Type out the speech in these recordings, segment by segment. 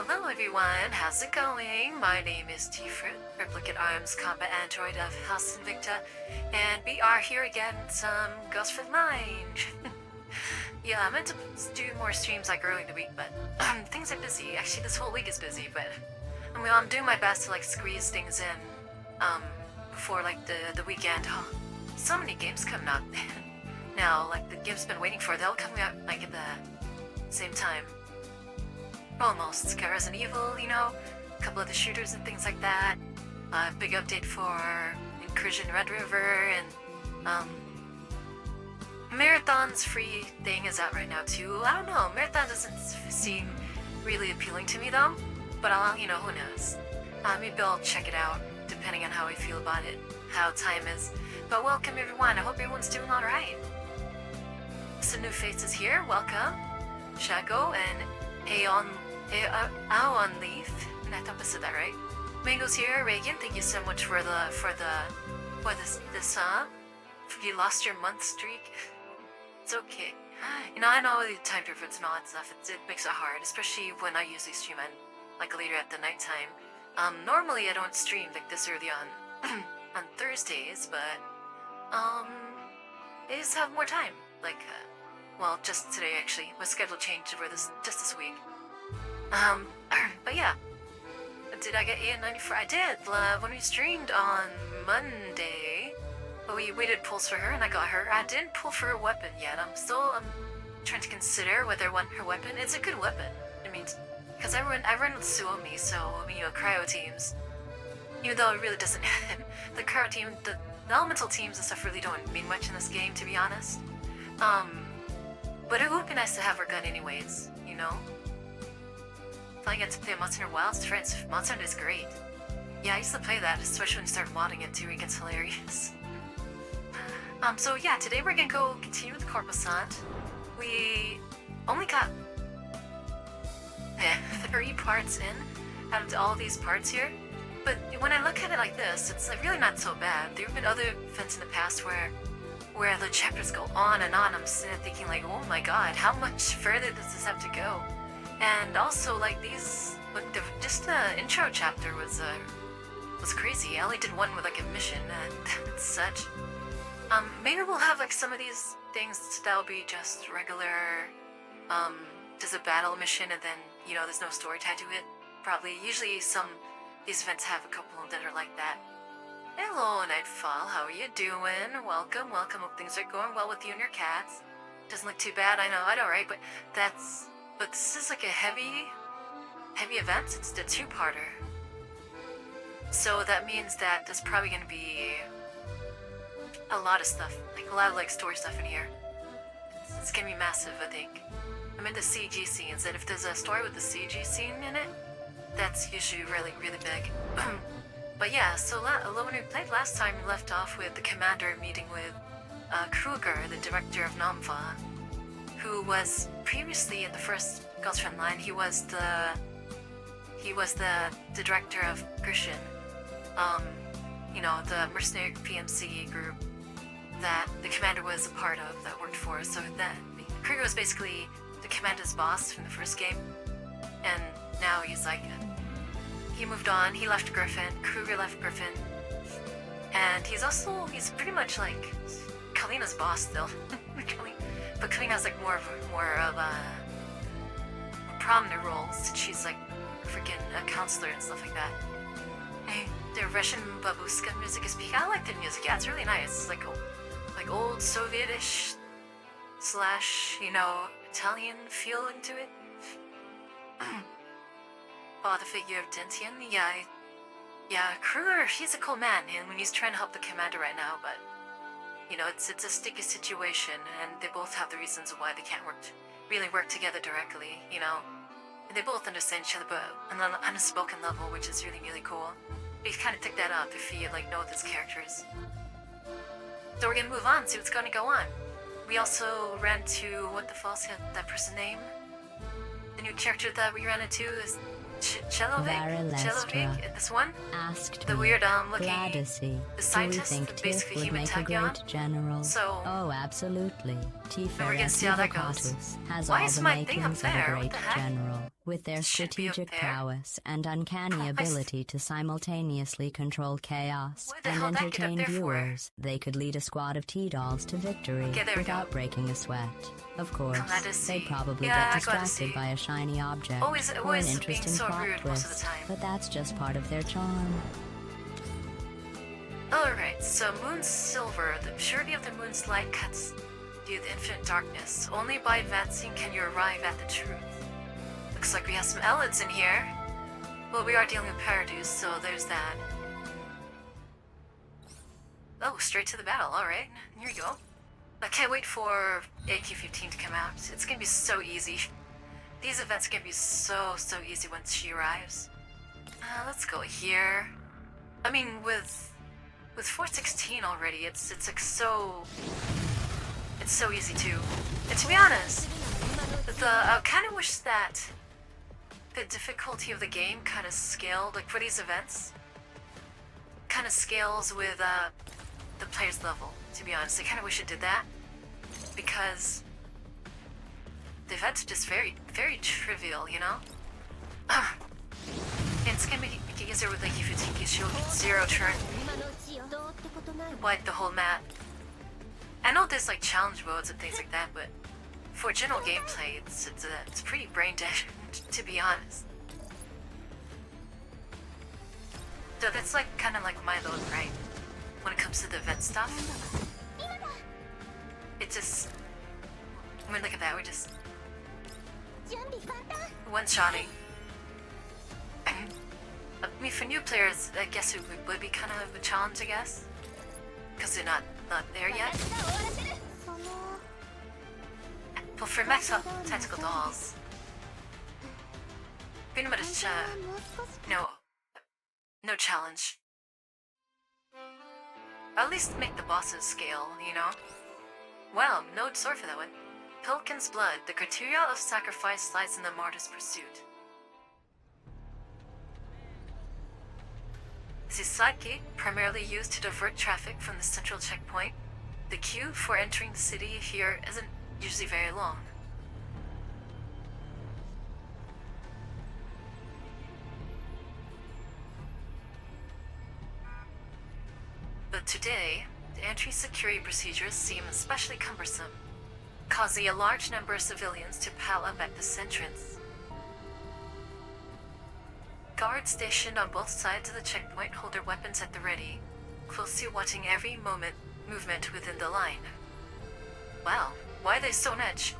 Hello everyone, how's it going? My name is Tiferet, Replicate Arms Combat Android of House Invicta, and we are here again with some Ghost Frontline. Yeah, I meant to do more streams like early in the week, but things are busy. Actually, this whole week is busy, but I'm doing my best to like squeeze things in before like the weekend. Oh, so many games coming out now. Like the games I've been waiting for, they'll come out like at the same time. Almost. It's got Resident Evil, you know, a couple of the shooters and things like that. Big update for Incursion Red River, and Marathon's free thing is out right now too. I don't know, Marathon doesn't seem really appealing to me though, but you know, who knows. Maybe I'll check it out, depending on how I feel about it, how time is. But welcome everyone, I hope everyone's doing alright. Some new faces here, welcome. Shago and Aon Leaf, and I thought I said that right. Mango's here, Reagan, thank you so much for this for you lost your month streak. It's okay. You know, I know the time difference and all that stuff, it makes it hard, especially when I usually stream at, like, later at the nighttime. Normally I don't stream like this early on, on Thursdays, but, I just have more time, like, well, just today actually. My schedule changed over just this week. But yeah. Did I get AN94? I did, when we streamed on Monday. But we did pulls for her and I got her. I didn't pull for her weapon yet. I'm trying to consider whether I want her weapon. It's a good weapon. I mean, because I run with Suomi, so, I mean, you know, cryo teams. Even though it really doesn't, the cryo team, the elemental teams and stuff really don't mean much in this game, to be honest. But it would be nice to have her gun anyways, you know? If I get to play Monster Hunter Wilds, friends, Monster Hunter is great. Yeah, I used to play that, especially when you start modding it too, it gets hilarious. So yeah, today we're gonna go continue with Corposant. We only got 3 parts in out of all these parts here. But when I look at it like this, it's like really not so bad. There have been other events in the past where the chapters go on and on. I'm sitting there thinking like, oh my god, how much further does this have to go? And also like just the intro chapter was crazy. I only did one with like a mission and such. Maybe we'll have like some of these things that'll be just regular, just a battle mission and then, you know, there's no story tied to it. Probably, usually these events have a couple that are like that. Hello, Nightfall, how are you doing? Welcome. Hope things are going well with you and your cats. Doesn't look too bad, I know, right? But this is like a heavy event. It's the 2-parter. So that means that there's probably gonna be a lot of stuff, like a lot of like story stuff in here. It's gonna be massive, I think. I'm into CG scenes, and if there's a story with the CG scene in it, that's usually really, really big. But yeah, so when we played last time, we left off with the commander meeting with Kruger, the director of Namva, who was previously in the first Ghost Frontline. He was the director of Grishin, you know, the mercenary PMC group that the commander was a part of, that worked for. So that Kruger was basically the commander's boss from the first game, and now he's like, he moved on, he left Griffin, Kruger left Griffin, and he's pretty much like Kalina's boss still. But Kalina has like more of a prominent role, since she's like freaking a counselor and stuff like that. Hey, the Russian babushka music is peak. I like the music, yeah, it's really nice. It's like old Sovietish / you know, Italian feel into it. Oh, the figure of Dentian? Yeah, Kruger, he's a cool man, and when he's trying to help the commander right now, but, you know, it's a sticky situation, and they both have the reasons why they can't really work together directly, you know? And they both understand each other, but on an unspoken level, which is really, really cool. You kind of pick that up if you, like, know these characters. So we're gonna move on, see what's gonna go on. We also ran to, what the fuck's that person's name? The new character that we ran into is Chelovic, this one? Asked The me, weird, looking... glad to see. The Do we scientist, think the Tiff basically would human make a Tachyon? great general? So... Oh, absolutely. we're gonna see how that goes. TiferetEvocatus has Why all is the my thing up makings of a there? What great the heck? general, with their Shouldn't be up strategic there. prowess and uncanny ability to simultaneously control chaos What the and hell did I get up entertain there for? viewers. They could lead a squad of T-dolls to victory Okay, there we without go. breaking a sweat. Of course, Glad to see. they'd probably Yeah, get glad to distracted see. by a shiny object Always or an being interesting so plot rude most of the twist, time. but that's just part of their charm. Alright, so Moon's silver. The purity of the moon's light cuts through the infinite darkness. Only by advancing can you arrive at the truth. Looks like we have some Elids in here. Well, we are dealing with Paradise, so there's that. Oh, straight to the battle, alright. Here you go. I can't wait for AK-15 to come out. It's gonna be so easy. These events can be so easy once she arrives. Let's go here. I mean, with 416 already, it's like so... It's so easy too. And to be honest, I kind of wish that the difficulty of the game kind of scaled, like for these events, kind of scales with the player's level, to be honest. I kind of wish it did that, because the events are just very trivial, you know? It's gonna make it easier with like if you take your shield 0 turn, wipe the whole map. I know there's like challenge modes and things like that, but for general gameplay, it's pretty brain dead, to be honest. So that's like kind of like my load, right? When it comes to the event stuff, it just... I mean, look at that, we're just one-shotting. I mean, for new players, I guess it would be kind of a challenge, I guess, because they're not there yet. But for max tactical dolls, pretty much no challenge. Or at least make the bosses scale, you know? Wow, no sword for that one. Pilkin's blood. The criteria of sacrifice lies in the martyr's pursuit. This is side gate, primarily used to divert traffic from the central checkpoint. The queue for entering the city here isn't usually very long. But today, the entry security procedures seem especially cumbersome, causing a large number of civilians to pile up at this entrance. Guards stationed on both sides of the checkpoint hold their weapons at the ready, closely watching every movement within the line. Wow, why are they so on edge?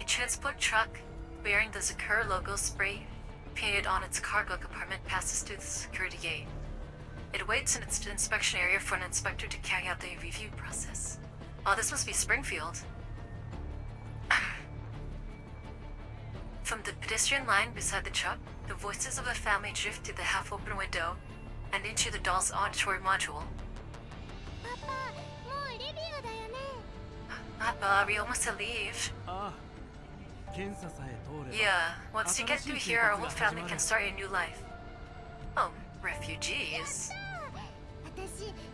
A transport truck bearing the Zakura logo spray painted on its cargo compartment passes through the security gate. It waits in its inspection area for an inspector to carry out the review process. Oh, this must be Springfield. From the pedestrian line beside the truck, the voices of the family drift through the half-open window and into the doll's auditory module. Papa, are we almost to leave? Yeah, once you get through here, our whole family can start a new life. Oh, refugees.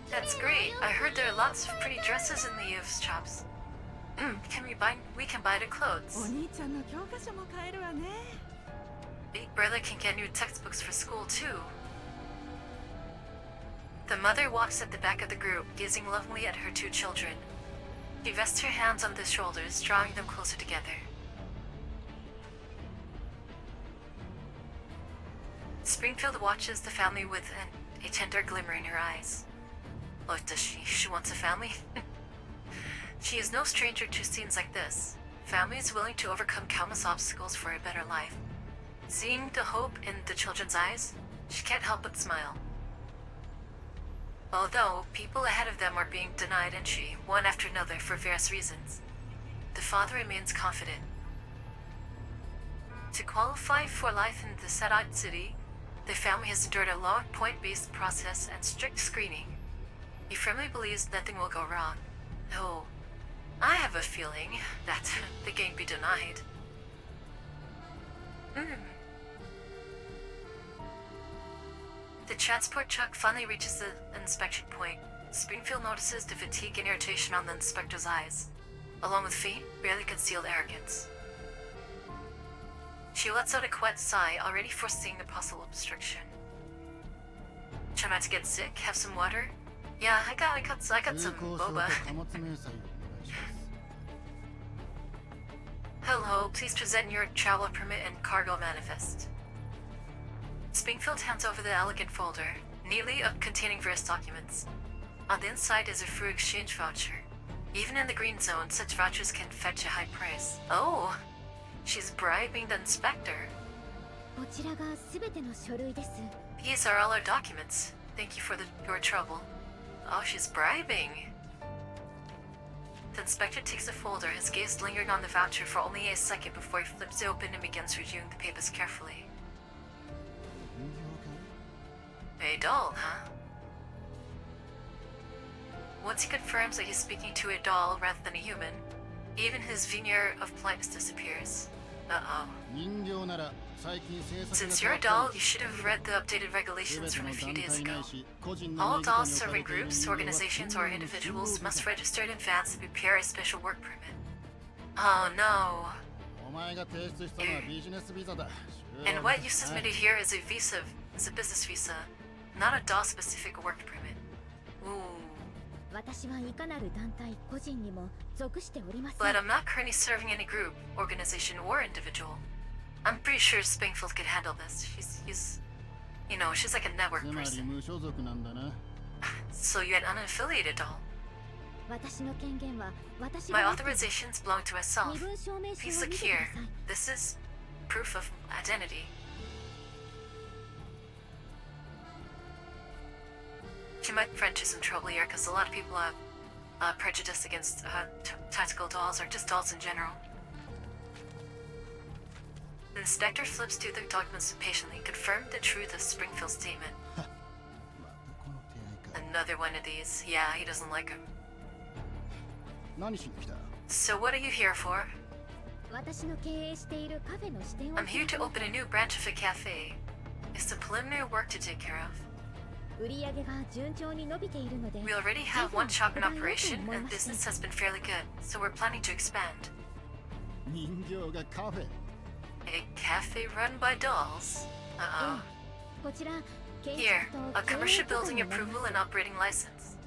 That's great. I heard there are lots of pretty dresses in the youth's shops. We can buy the clothes. Big brother can get new textbooks for school too. The mother walks at the back of the group, gazing lovingly at her two children. She rests her hands on their shoulders, drawing them closer together. Springfield watches the family with a tender glimmer in her eyes. Oh, does she? She wants a family? She is no stranger to scenes like this. Families willing to overcome countless obstacles for a better life. Seeing the hope in the children's eyes, she can't help but smile. Although people ahead of them are being denied entry, one after another for various reasons, the father remains confident. To qualify for life in the set-out city, the family has endured a long point-based process and strict screening. He firmly believes nothing will go wrong, though I have a feeling that they can't be denied. The transport truck finally reaches the inspection point. Springfield notices the fatigue and irritation on the inspector's eyes, along with faint, barely concealed arrogance. She lets out a quiet sigh, already foreseeing the possible obstruction. Try not to get sick? Have some water? Yeah, I got some boba. Hello, please present your travel permit and cargo manifest. Springfield hands over the elegant folder, neatly containing various documents. On the inside is a free exchange voucher. Even in the green zone, such vouchers can fetch a high price. Oh, she's bribing the inspector. こちらがすべての書類です。 These are all our documents. Thank you for your trouble. Oh, she's bribing. The inspector takes the folder, his gaze lingering on the voucher for only a second before he flips it open and begins reviewing the papers carefully. A doll, huh? Once he confirms that he's speaking to a doll rather than a human, even his veneer of politeness disappears. Uh-oh. Since you're a doll, you should have read the updated regulations from a few days ago. All dolls serving groups, organizations, or individuals must register in advance and prepare a special work permit. Oh no. And what you submitted here is a business visa, not a doll-specific work permit. Ooh. 私はいかなる団体個人にも属しておりません。 But I'm not currently serving any group, organization, or individual. I'm pretty sure Springfield could handle this. She's like a network person. So you're an unaffiliated doll. 私の権限は私が My authorizations belong to myself. 身分証明 Please 書を look 見てく here. ださい。 This is proof of identity. She might run into some trouble here because a lot of people have prejudice against tactical dolls or just dolls in general. The inspector flips through the documents impatiently, confirmed the truth of Springfield's statement. Another one of these. Yeah, he doesn't like him. So what are you here for? 私の経営しているカフェの支店を I'm here to open a new branch of a cafe. It's the preliminary work to take care of. 売り上げが順調に伸びているので We already have one shop in operation, and business has been fairly good, so we're planning to expand. A cafe run by dolls? Uh-oh. こちら建 Here, 築と a 経営 commercial 許可 building になります approval and operating license.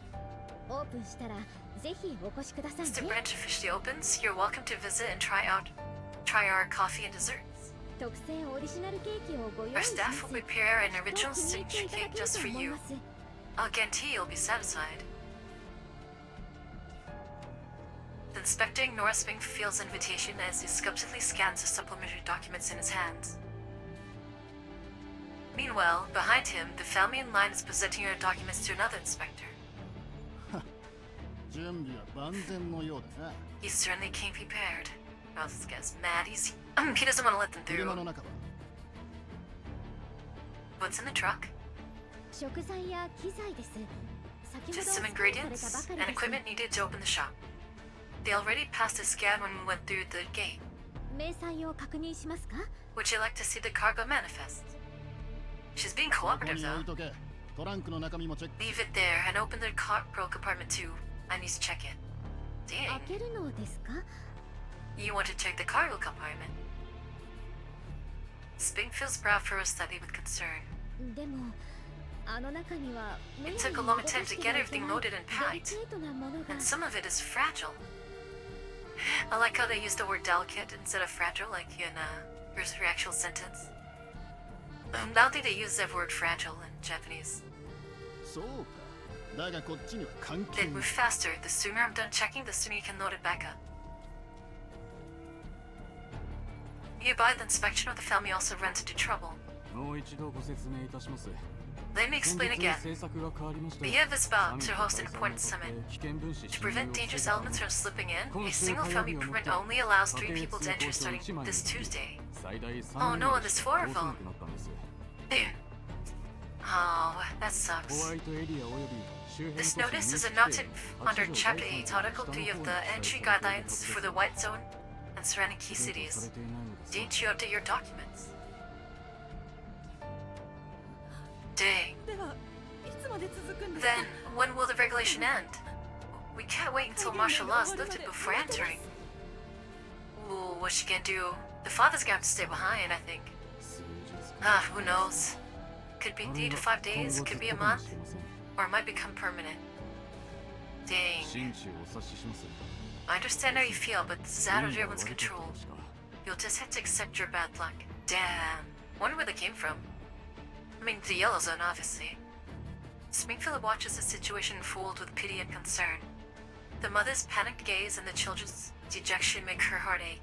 オープンしたらぜひお越しください Once the ね branch officially opens, you're welcome to visit and try our coffee and desserts. 特製オリジナルケーキをご用 Our 意しま staff す will prepare an と original 気に入って signature いただ cake ける just と for 思い you. ます I'll guarantee you'll be satisfied. The inspector ignores Springfield's invitation as he skeptically scans the supplementary documents in his hands. Meanwhile, behind him, the family in line is presenting her documents to another inspector. He certainly came prepared. Oh, this guy's mad. He doesn't want to let them through. What's in the truck? 食材や機材です先ほど Just ス some キャンされた ingredients ばか and りです equipment needed to open the shop. They already passed the scan when we went through the gate. 明細を確認しますか Would you like to see the cargo manifest? She's being cooperative though. Leave it there and open the cargo compartment too. I need to check it. 開 Dang. けるのですか You want to check the cargo compartment? Springfield's brow furrows slightly with concern. でもあの中には It took a long time to get everything loaded and packed, and some of it is fragile. I like how they use the word delicate instead of fragile, like in your actual sentence. I don't think they use that word fragile in Japanese. Then move faster. The sooner I'm done checking, the sooner you can load it back up. Nearby, the inspection of the family also runs into trouble. もう一度ご説明いたします。 Let me 本 explain 日 again. 政策が変わりまして The year is about to host an important summit. 危険分子 To 侵 prevent 入を dangerous 防ぐ elements from slipping in, a 今週 single 火曜 family 日をもって permit only allows 3家庭 people to 通 enter 行証 starting 1枚 this に Tuesday. 最大3 Oh 人 no, ま this で four 通 of せ them. なくなったんです Oh, that ホ sucks. ワイトエリアおよび周辺 This 都 notice 市 is 入 announced 規 under 定 Chapter 8 8, Article 3 of the entry guidelines for the White Zone and surrounding key さ cities. れていないのです Didn't you update your documents? Dang. ではいつまで続くんですか Then, when will the regulation end? We can't wait until martial law is lifted before entering. Ooh, what's she gonna do? The father's gonna have to stay behind, I think. 数日 Ah, who knows? Could be 3 to 5今 days, 後 could ずっ be a とかも month, しれません or it might become permanent. Dang. 心中お察しします I understand how you feel, but this is out of 運が everyone's 悪かった control. としか You'll just have to accept your bad luck. Damn. Wonder where they came from. I mean, the Yellow Zone, obviously. Springfield watches the situation unfold with pity and concern. The mother's panicked gaze and the children's dejection make her heart ache.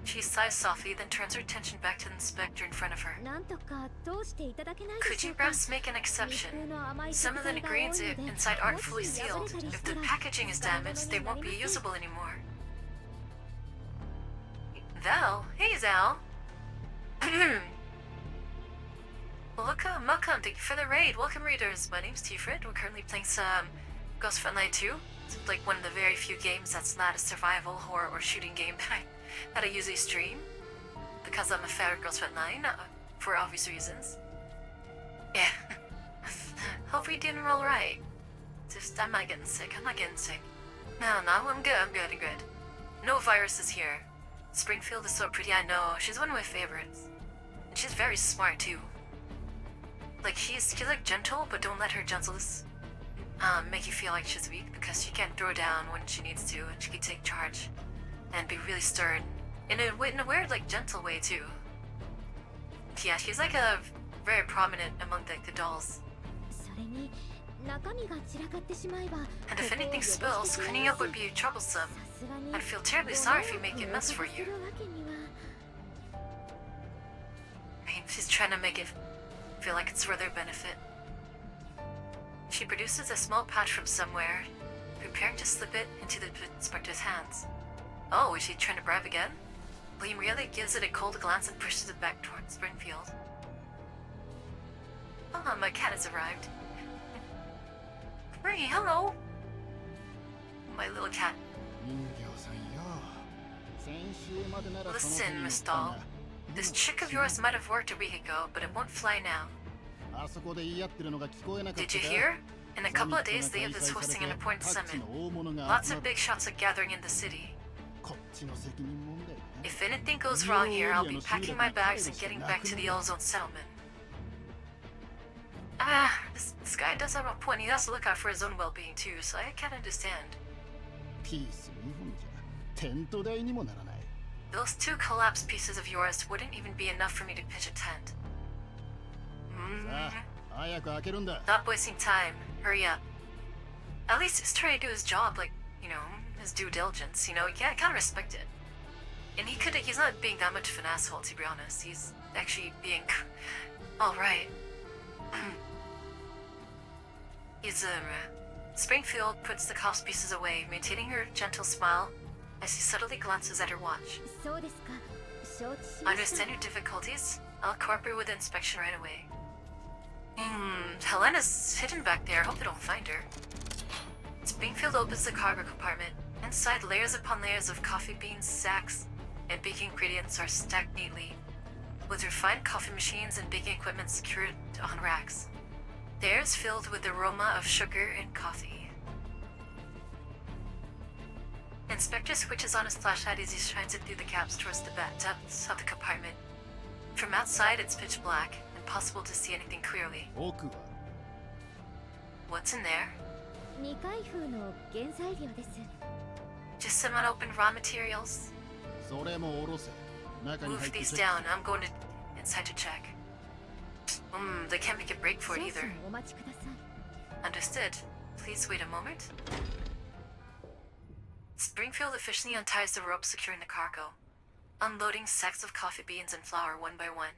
She sighs softly, then turns her attention back to the inspector in front of her. なんとか通していただけないで Could しょ you うか perhaps make an 密 exception? 封の甘い Some 食 of the 材が多いの ingredients で inside aren't fully もし破 sealed. れたり If し the たら packaging is 使い物 damaged, に they な won't り be ません usable anymore. Val? Hey, Zal. Welcome. Thank you for the raid. Welcome, readers. My name's Tiferet. We're currently playing some Ghost Frontline 2. It's like one of the very few games that's not a survival, horror, or shooting game that I usually stream. Because I'm a fan of Ghost Frontline, for obvious reasons. Yeah. Hope we didn't roll right. Just, I'm not getting sick. No, I'm good. I'm good. No viruses here. Springfield is so pretty, I know. She's one of my favorites. And she's very smart, too. Like, she's like gentle, but don't let her gentleness make you feel like she's weak, because she can throw down when she needs to, and she can take charge and be really stern in a weird, like, gentle way too. Yeah, she's like a very prominent among the dolls. それに中身が散らかってしまえば And if ここを anything 汚して spills, しまい cleaning ま up す would be troublesome. さすがに I'd feel terribly sorry if you make a mess for you. するわけには I mean, she's trying to make it feel like it's for their benefit. She produces a small pouch from somewhere, preparing to slip it into the inspector's hands. Oh, is she trying to bribe again? William really gives it a cold glance and pushes it back towards Springfield. Oh, my cat has arrived. Hey, hello! My little cat. 人形さんよ先週までならその手 Listen, に乗っ Miss たが Doll. This trick of yours might have worked a week ago, but it won't fly now. あそこで言い合ってるのが聞こえなかった Did か you hear? In a couple of days, the is hosting an important 各地 summit. の大物が Lots 集ま of る big shots are gathering in the city. こっちの責任問題ね If anything goes wrong here, I'll be packing my bags and getting back to the Yellowzone settlement. This guy does have a point. He has to look out for his own well-being too, so I can't understand. ピース2本じゃテント代にもならない Those 2 collapsed pieces of yours wouldn't even be enough for me to pitch a tent. さあ早く開けるんだ Not wasting time. Hurry up. At least he's trying to do his job, like, his due diligence. I kind of respect it. And he's not being that much of an asshole, to be honest. He's actually being alright. Springfield puts the cost pieces away, maintaining her gentle smile as he subtly glances at her watch. そうですか承知し I ました understand your difficulties. I'll cooperate with the inspection right away. Helena's hidden back there. I hope they don't find her. Springfield opens the cargo compartment. Inside, layers upon layers of coffee beans, sacks, and baking ingredients are stacked neatly, with refined coffee machines and baking equipment secured on racks. The air is filled with the aroma of sugar and coffee. Inspector switches on his flashlight as he shines it through the gaps towards the depths of the compartment. From outside, it's pitch black, impossible to see anything clearly. 奥は What's in there? 未開封の原材料です Just some unopened raw materials. それも下ろせ中に Move 入って these チェッ down. I'm going inside to check. They can't make a break for 少 it 々 either. お待ちください Understood. Please wait a moment. Springfield efficiently unties the rope securing the cargo, unloading sacks of coffee beans and flour one by one.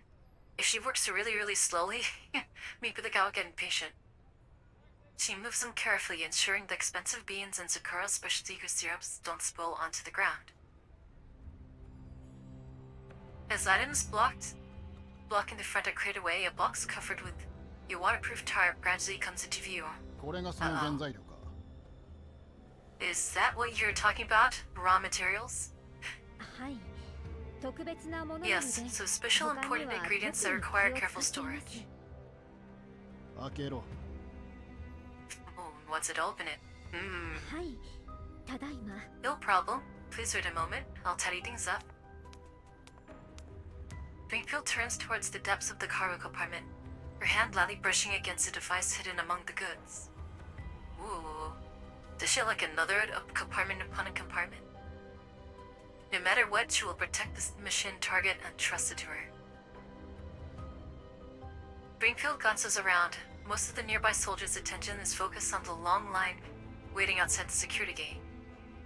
If she works really, really slowly, maybe the guy will get impatient. She moves them carefully, ensuring the expensive beans and Sakura specialty syrups don't spill onto the ground. As items blocking the front are cleared away, a box covered with a waterproof tarp gradually comes into view. これがその原材料か Is that what you're talking about? Raw materials? はい特別なものなので Yes, so special 他に important は ingredients that 特に require 気を careful 使っています storage. 開けろ。 Oh, wants it to open it. Hmm. はいただいま No problem. Please wait a moment. I'll tidy things up. Springfield turns towards the depths of the cargo compartment, her hand lightly brushing against the device hidden among the goods. Ooh. Does she like another compartment upon a compartment? No matter what, she will protect this mission target entrusted to her. Springfield glances around. Most of the nearby soldiers' attention is focused on the long line waiting outside the security gate.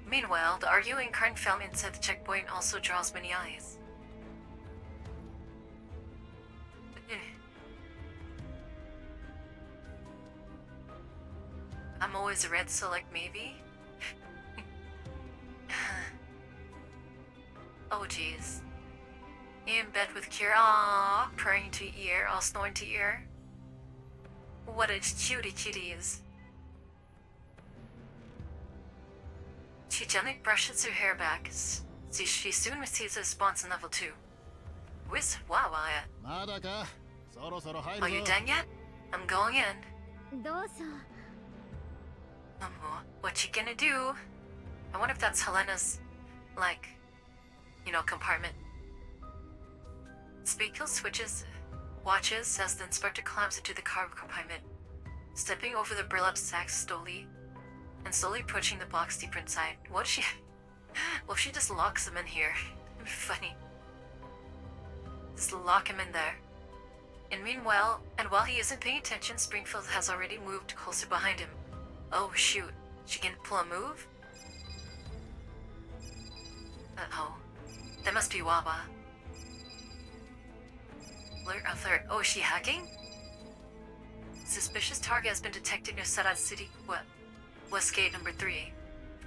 Meanwhile, the arguing current found inside the checkpoint also draws many eyes. I'm always red, so like maybe? Oh jeez. In bed with Kira, aww, purring to ear, all snoring to ear. What a cutie is. She gently brushes her hair back. She soon receives a response on level 2. Where's Wawa at? まだか。そろそろ入 Are る you ぞ。 done yet? I'm going in. どうぞ What you gonna do? I wonder if that's Helena's, like, compartment. Springfield watches as the inspector climbs into the cargo compartment, stepping over the burlap sacks slowly approaching the box deeper inside. What if she... Well, if she just locks him in here? It'd be funny. Just lock him in there. And while he isn't paying attention, Springfield has already moved closer behind him. Oh shoot, she can pull a move? Uh-oh. That must be Wawa. Alert. Oh, is she hacking? Suspicious target has been detected near Sadat City, West Gate number 3.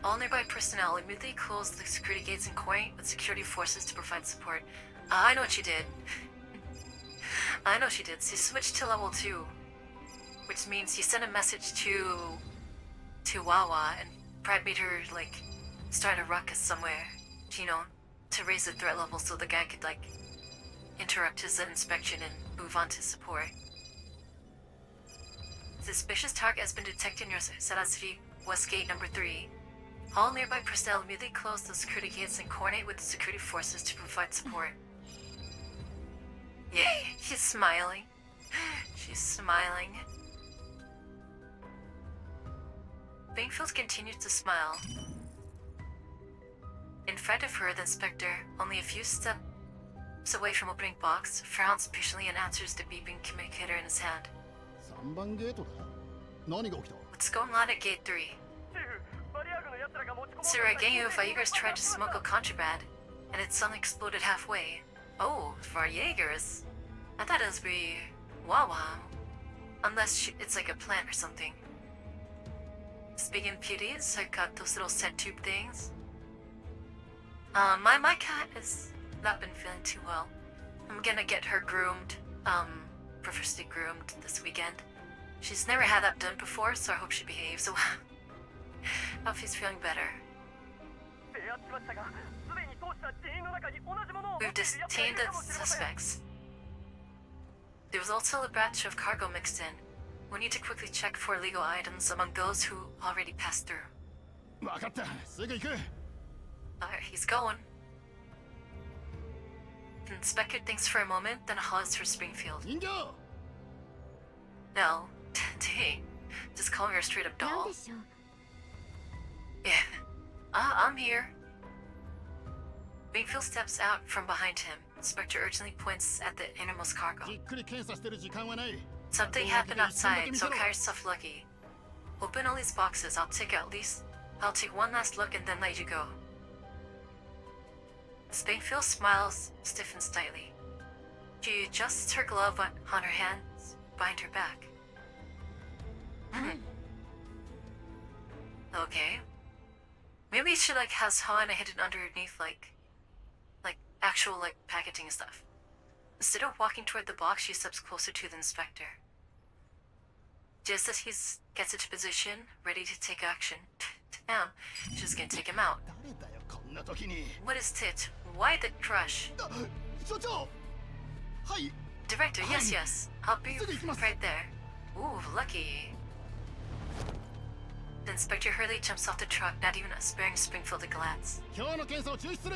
All nearby personnel immediately closed the security gates and coordinate with security forces to provide support. I know what she did. She switched to level 2. Which means he sent a message to Wawa and probably made her, like, start a ruckus somewhere. To raise the threat level so the guy could, like, interrupt his inspection and move on to support. Suspicious target has been detected near Sadat City, West Gate number 3. All nearby personnel immediately close the security gates and coordinate with the security forces to provide support. Yay, she's smiling. She's smiling. Springfield continues to smile. In front of her, the inspector, only a few steps away from opening box, frowns patiently and answers the beeping communicator in his hand. 3番ゲートだ。何が起きた？ What's going on at Gate 3? Sir, a gang of Jaegers tried to smuggle contraband, and it suddenly exploded halfway. Oh, for Jaegers? I thought it was Wawa. Unless it's like a plant or something. Speaking of beauties, I got those little set tube things. My cat has not been feeling too well. I'm gonna get her groomed, professionally groomed this weekend. She's never had that done before, so I hope she behaves. So, I hope she's feeling better. We've detained the suspects. There was also a batch of cargo mixed in. We need to quickly check for illegal items among those who already passed through. わかった。すぐ行く。Alright, he's going. The inspector thinks for a moment, then hollers for Springfield. 人形。 No. Dang. Just calling her a straight up なん doll. でしょう Yeah. I'm here. Springfield steps out from behind him. Inspector urgently points at the innermost cargo. じっくり検査してる時間はない。 Something happened outside, so count yourself lucky. Open all these boxes. I'll take one last look and then let you go. Springfield smiles, stiffens slightly. She adjusts her glove on her hands behind her back. Okay. Maybe she has Hana hidden underneath like actual packaging and stuff. Instead of walking toward the box, she steps closer to the inspector. Just as he gets into position, ready to take action, damn, she's gonna take him out. 誰だよこんな時に。 What is tit? Why the crush? 所長はい Director, yes, yes. I'll be すぐ行きます right there. Ooh, lucky. The Inspector Hurley jumps off the truck, not even sparing Springfield a glance. 今日の検査を中止する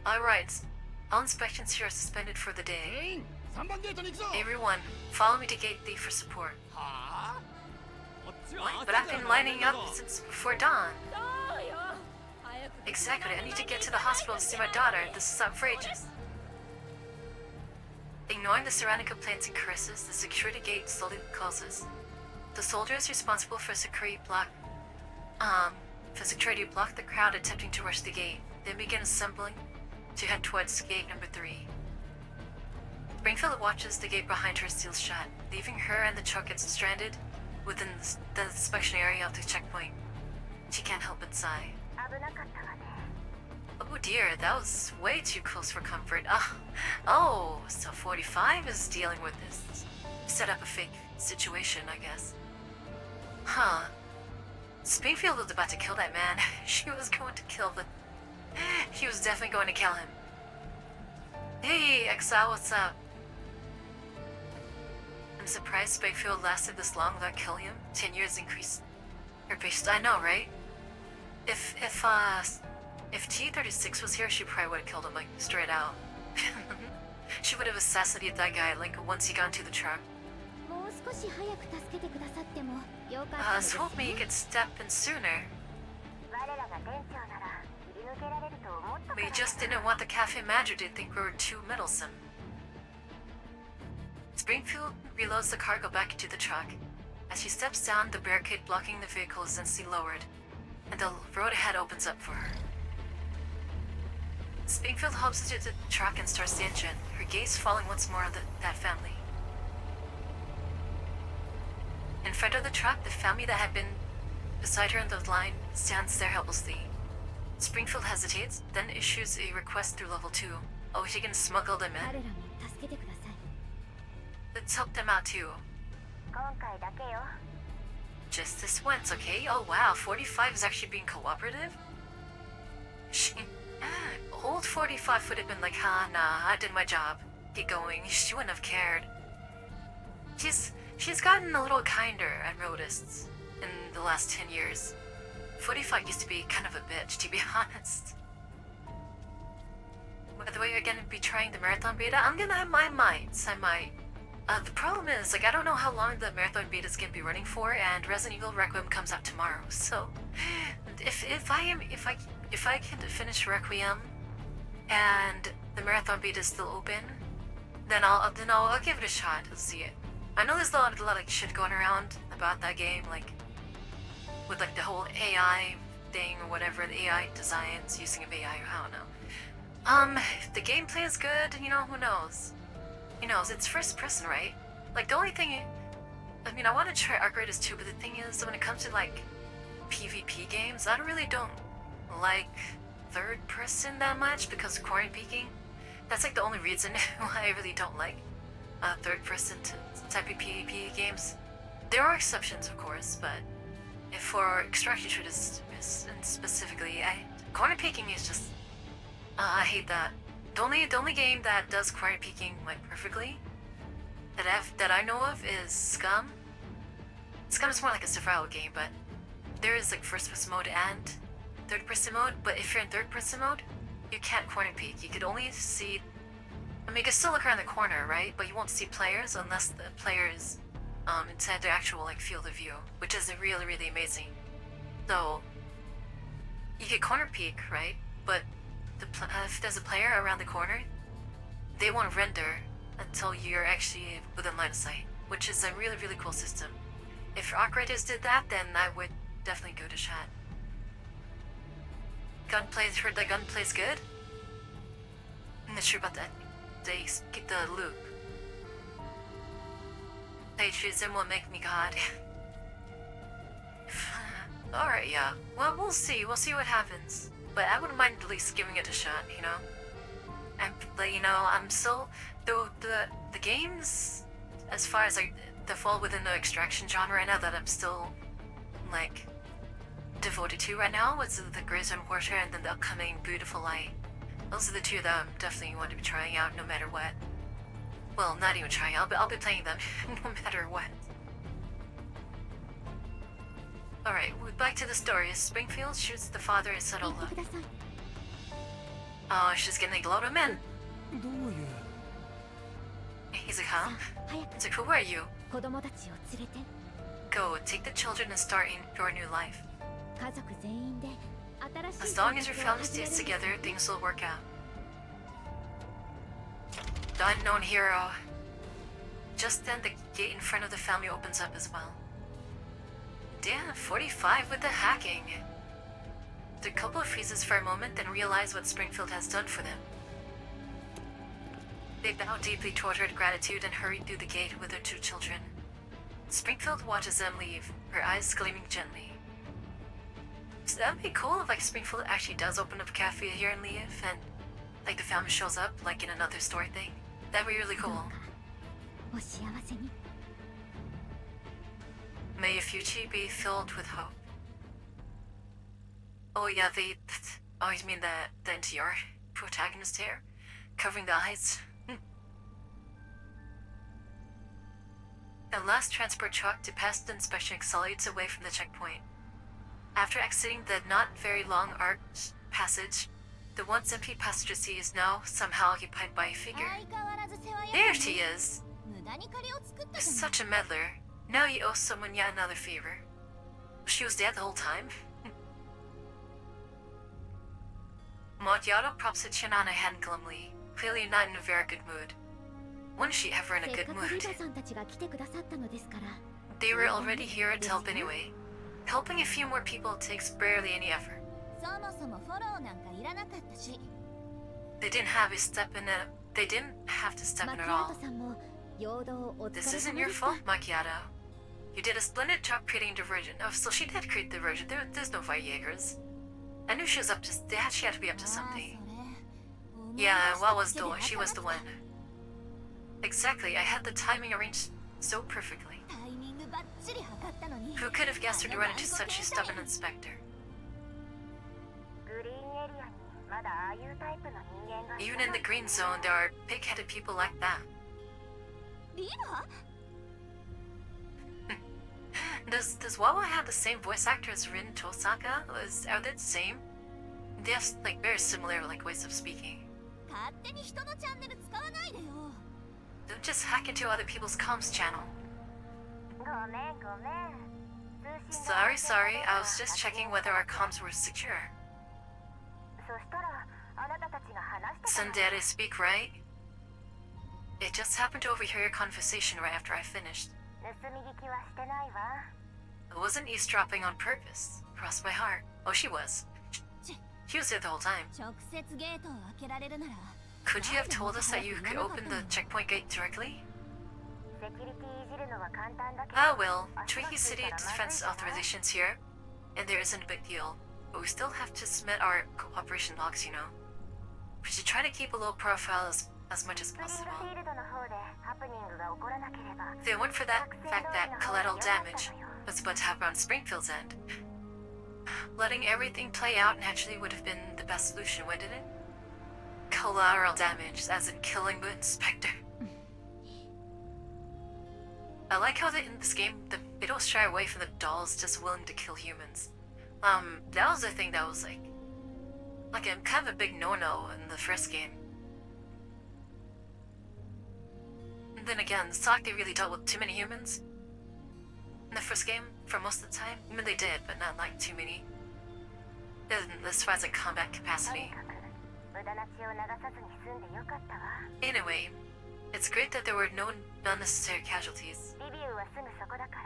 Alright, all inspections here are suspended for the day. 全員3番ゲートに行くぞ Everyone, follow me to Gate D for support. はあ What? But I've been lining up since before dawn. そうよ早く Exactly, I need to get to the hospital to see my daughter. This is outrageous. Ignoring the surrounding complaints and curses, the security gate slowly closes. The soldiers responsible for security block the crowd attempting to rush the gate, then begin assembling to head towards gate number 3. Springfield watches the gate behind her sealed shut, leaving her and the truck gets stranded within the inspection area of the checkpoint. She can't help but sigh. 危なかったわね Oh dear, that was way too close for comfort. Oh, so 45 is dealing with this. Set up a fake situation, I guess. Huh. Springfield was about to kill that man. She was going to kill the... She was definitely going to kill him. Hey, Exile, what's up? I'm surprised Springfield lasted this long without killing him. 10 years increased her patience. I know, right? If T-36 was here, she probably would have killed him, like, straight out. She would have assassinated that guy, like, once he got into the truck. もう少し早く助けてくださってもよかった I で was す hoping you ね could step in sooner. 我らが店長なら切り抜けられると思ったか We ら just didn't want the cafe manager to think we were too meddlesome. Springfield reloads the cargo back into the truck. As she steps down, the barricade blocking the vehicle is instantly lowered, and the road ahead opens up for her. Springfield hops into the truck and starts the engine, her gaze falling once more on that family. In front of the truck, the family that had been beside her in the line stands there helplessly. Springfield hesitates, then issues a request through level 2. Oh, she can smuggle them 彼 in. らも助けてください Let's help them out too. 今回だけよ Just this once, okay? Oh wow, 45 is actually being cooperative? Old 45 would have been like, nah, I did my job. Get going. She wouldn't have cared. She's gotten a little kinder, I've noticed, in the last 10 years. 45 used to be kind of a bitch, to be honest. By the way, you're gonna be trying the marathon beta? I'm gonna have my might. I might. The problem is, like, I don't know how long the marathon beta is gonna be running for, and Resident Evil Requiem comes out tomorrow. So, if I can finish Requiem, and the marathon beta is still open, then I'll give it a shot. Let's see it. I know there's a lot of like shit going around about that game, like with like the whole AI thing or whatever, the AI designs using of AI. I don't know. If the gameplay is good, you know, who knows? Who knows? It's first person, right? Like the only thing, I mean, I want to try Arc Raiders too, but the thing is, when it comes to like PvP games, I don't like third person that much because corner peeking. That's like the only reason why I really don't like third person type of PvP games. There are exceptions, of course, but if for extraction shooters specifically, corner peeking is just I hate that. The only game that does corner peeking like perfectly that I know of is Scum. Scum is more like a survival game, but there is like first person mode and third person mode. But if you're in third person mode, you can't corner peek. You could only see. I mean, you can still look around the corner, right? But you won't see players unless the players inside their actual like field of view, which is really, really amazing. So you can corner peek, right? But if there's a player around the corner, they won't render until you're actually within line of sight, which is a really, really cool system. If Arc Raiders did that, then I would definitely go to chat. Heard that gunplay's good? I'm not sure about that. They skip the loop. They choose them will make me god. Alright, yeah. Well, we'll see. We'll see what happens. But I wouldn't mind at least giving it a shot, you know? And, you know, I'm still... The games, as far as, like, that fall within the extraction genre right now that I'm still, like, devoted to right now was the Gray Zone Warfare and then the upcoming Beautiful Light. Those are the two that I'm definitely want to be trying out no matter what. Well, not even trying out, but I'll be playing them no matter what. Alright, back to the story. Springfield shoots the father and son 言って Ola. ください Oh, she's getting a load of men. どういう He's like, huh? 早く He's like, who are you? 子供たちを連れて Go, take the children and start in your new life. 家族全員で新しい As long as your 生活を family 始める stays んです together, things will work out. The unknown hero. Just then, the gate in front of the family opens up as well. Damn, 45 with the hacking. The couple freezes for a moment, then realize what Springfield has done for them. They bow deeply toward her gratitude and hurry through the gate with their two children. Springfield watches them leave, her eyes gleaming gently. So that'd be cool if like Springfield actually does open up a cafe here in Leaf and like the family shows up like in another story thing. That'd be really どう cool. かお幸せに May your future be filled with hope. Oh yeah, they... Oh, you mean the NTR protagonist here? Covering the eyes? The last transport truck to pass the inspection accelerates away from the checkpoint. After exiting the not very long arched passage, the once empty passenger seat is now somehow occupied by a figure. 相変わらず世話 There 焼 she き is! 無駄に借りを作ったじゃない Such a meddler. Now you owe someone yet another favor. She was dead the whole time? Macchiato props her chin on her hand glumly, clearly not in a very good mood. When is she ever in a せっ good かく mood? リバさんたちが来てくださったのですから They were already here to help anyway. Helping a few more people takes barely any effort. そもそもフォローなんかいらなかったし They didn't have to step in it. They didn't have to step マ in キ at ア all. ートさんも陽動お疲れ This 様 isn't で your した fault, Macchiato. You did a splendid job creating the version. Oh, so she did create the version. There's no Jaegers. I knew she was up to. She had to be up to ああ something. それ Yeah, what was the one? She was the one. Exactly. I had the timing arranged so perfectly. タイミングバッチリ測ったのに Who could have guessed her to run into such a stubborn inspector? グリーンエリアにまだああいうタイプの人間が Even in the green zone, there are pig-headed people like that. リバ Does Wawa have the same voice actor as Rin Tosaka? Are they the same? They have like very similar like ways of speaking. 勝手に人のチャンネル使わないでよ Don't just hack into other people's comms channel. ごめんごめん通信 Sorry. I was just checking whether our comms were secure. そしたらあなたたちが話してた Some data speak, right? It just happened to overhear your conversation right after I finished. 盗み聞きはしてないわ I wasn't eavesdropping on purpose. Crossed my heart. Oh, she was. She was there the whole time. 直接ゲートを開けられるなら Could you have told us that you could open the checkpoint gate directly? セキュリティいじるのは簡単だけど Ah, well, Tricky City defense authorizations here, and there isn't a big deal. But we still have to submit our cooperation logs, you know. We should try to keep a low profile as much as スプリング possible. フィールドの方でハプニングが起こらなければ If it weren't for that fact that collateral damage was about to happen on Springfield's end, letting everything play out naturally would have been the best solution, wouldn't it? Collateral damage, as in killing the inspector. I like how in this game, they don't shy away from the dolls just willing to kill humans. That was the thing that was like a kind of a big no-no in the first game. And then again, it's not like they really dealt with too many humans in the first game for most of the time. I mean, they did, but not like too many. As far as like combat とに capacity. かく無駄な血を流さずに済んでよかったわ Anyway, it's great that there were no unnecessary casualties. リビウはすぐそこだか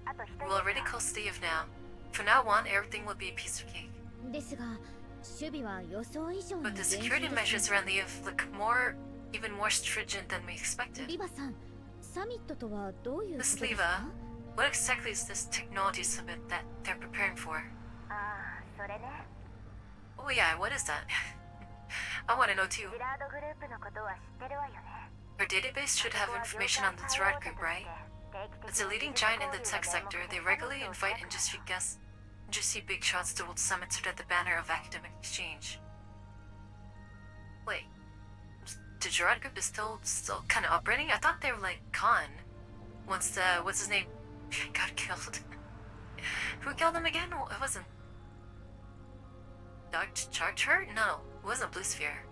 らあと一人 We're already close to Eve now. From now on, everything will be a piece of cake. ですが守備は予想以上に But 厳 the 重 security で measures す around the Eve look even more stringent than we expected. リバさんサミットとはどういうこと Miss です Leva, か what exactly is this technology summit that they're preparing for? ああそれね Oh yeah, what is that? I want to know too. ジラードグループのことは知ってるわよね Our database should have information on the Zerad group, right? As a leading giant in the tech sector, they regularly invite industry guests, industry big shots to hold summits under the banner of academic exchange. Wait, the Gerard group is still kind of operating? I thought they were like gone. Once the what's his name got killed. Who killed him again? Well, it wasn't Dark Charger? No, it wasn't Blue Sphere.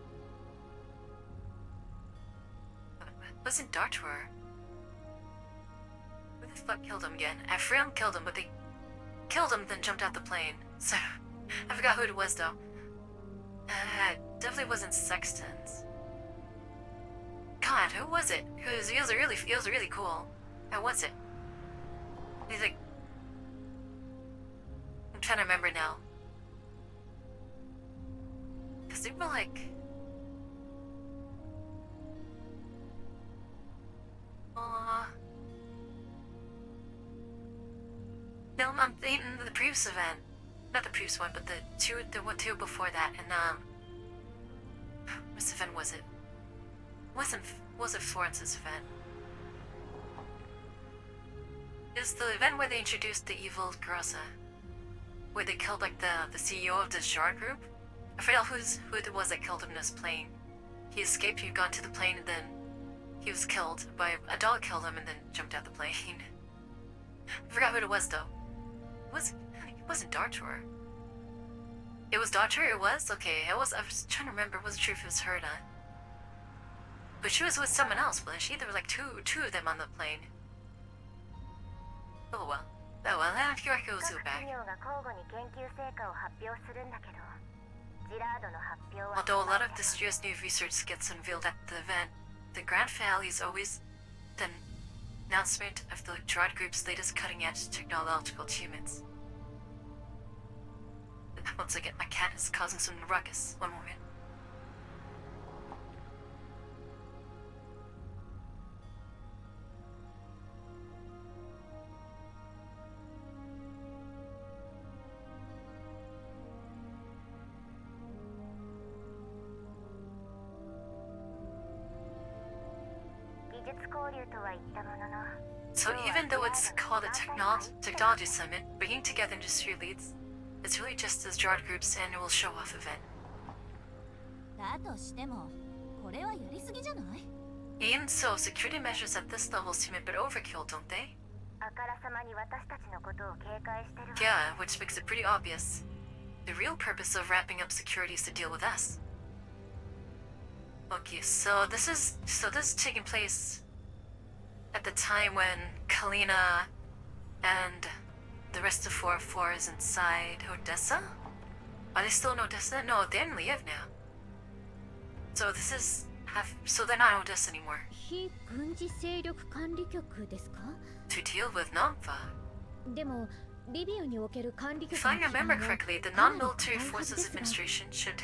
It wasn't Dartor. Who the fuck killed him again? Ephraim killed him, but they killed him, then jumped out the plane. So I forgot who it was though. Definitely wasn't Sextons. God, who was it? He was really cool. Who was it? He's like, I'm trying to remember now. Cause they were like, no, I'm thinking the previous event, not the previous one, but the two before that, and which event was it? Wasn't Florence's event? It's the event where they introduced the evil Grossa, where they killed like the CEO of the Shard group. I forgot who it was that killed him in his plane. He escaped, he'd gone to the plane, and then he was killed by a dog. Killed him and then jumped out the plane. I forgot who it was though. It wasn't Dartor. It was Dartor. It was okay. I was trying to remember. I wasn't sure if it was her or not. But she was with someone else, wasn't she? There were like two of them on the plane. Oh well. I feel like it was too bad. Although a lot of this year's new research gets unveiled at the event, the grand finale is always the announcement of the Gerard Group's latest cutting-edge technological achievements. Once again, my cat is causing some ruckus. One moment. So even though it's called a technology summit, bringing together industry leads, it's really just as Gerard Group's annual show-off event. だとしてもこれはやりすぎじゃない? Even so, security measures at this level seem a bit overkill, don't they? Yeah, which makes it pretty obvious. The real purpose of ramping up security is to deal with us. Okay, so this is taking place at the time when Kalina and the rest of 404 is inside Odessa? Are they still in Odessa? No, they're in Liev now. So so they're not in Odessa anymore. 非軍事勢力管理局ですか? To deal with Namfa. でもリビウにおける管理局 If I remember correctly, the non-military forces administration should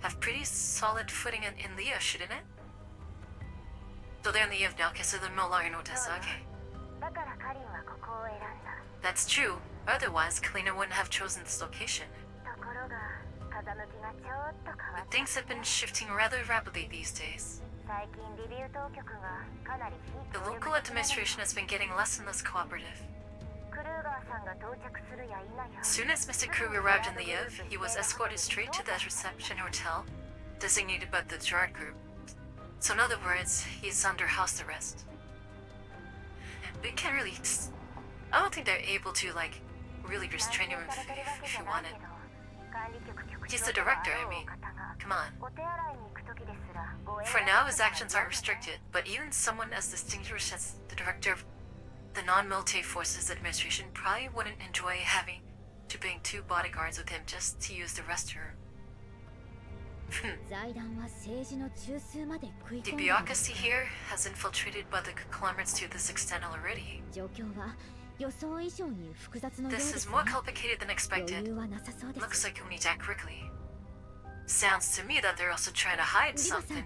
have pretty solid footing in Liev, shouldn't it? So they're in Liev now, okay, so they're no longer in Odessa, okay. That's true. Otherwise, Kalina wouldn't have chosen this location. But things have been shifting rather rapidly these days. The local administration has been getting less and less cooperative. As soon as Mr. Krug arrived in Liev, he was escorted straight to the reception hotel designated by the Gerard Group. So in other words, he's under house arrest. They can't really... I don't think they're able to, like, really restrain him if you wanted. He's the director, I mean. Come on. For now, his actions aren't restricted, but even someone as distinguished as the director of the non-military forces administration probably wouldn't enjoy having to bring 2 bodyguards with him just to use the restroom. The bureaucracy here has infiltrated by the conglomerates to this extent already. This is more complicated than expected. Looks like we need to act quickly. Sounds to me that they're also trying to hide something.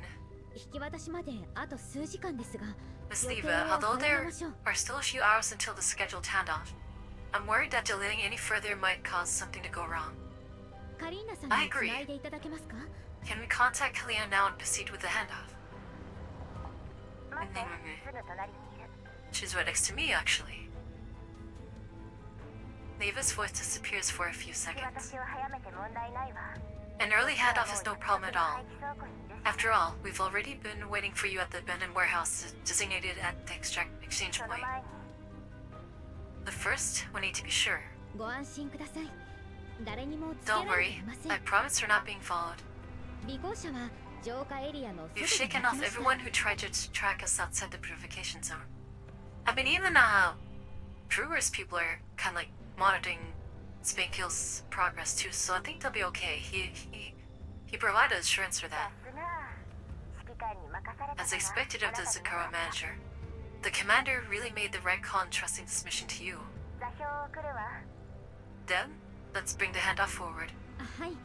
Miss Leva, although there are still a few hours until the scheduled handoff, I'm worried that delaying any further might cause something to go wrong. I agree. Can we contact Kalina now and proceed with the handoff? She's right next to me, actually. Leva's voice disappears for a few seconds. An early handoff is no problem at all. After all, we've already been waiting for you at the abandoned warehouse designated at the exchange その point. 前に But first, we need to be sure. ご安心ください。誰にもつけ Don't られて worry, いません I。promise we're not being followed. 尾行者は浄化エリアのすぐ We've に shaken 来 off ました everyone who tried to track us outside the purification zone. I mean, even Brewer's people are kind of like monitoring Spankill's progress too, so I think they'll be okay. He provided assurance for さ that. すが指揮官に任された As のは expected あ of な the たに Zakara manager, the commander really made the right call in trusting this mission to you. 座標を送るわ Then, let's bring the handoff forward. あはい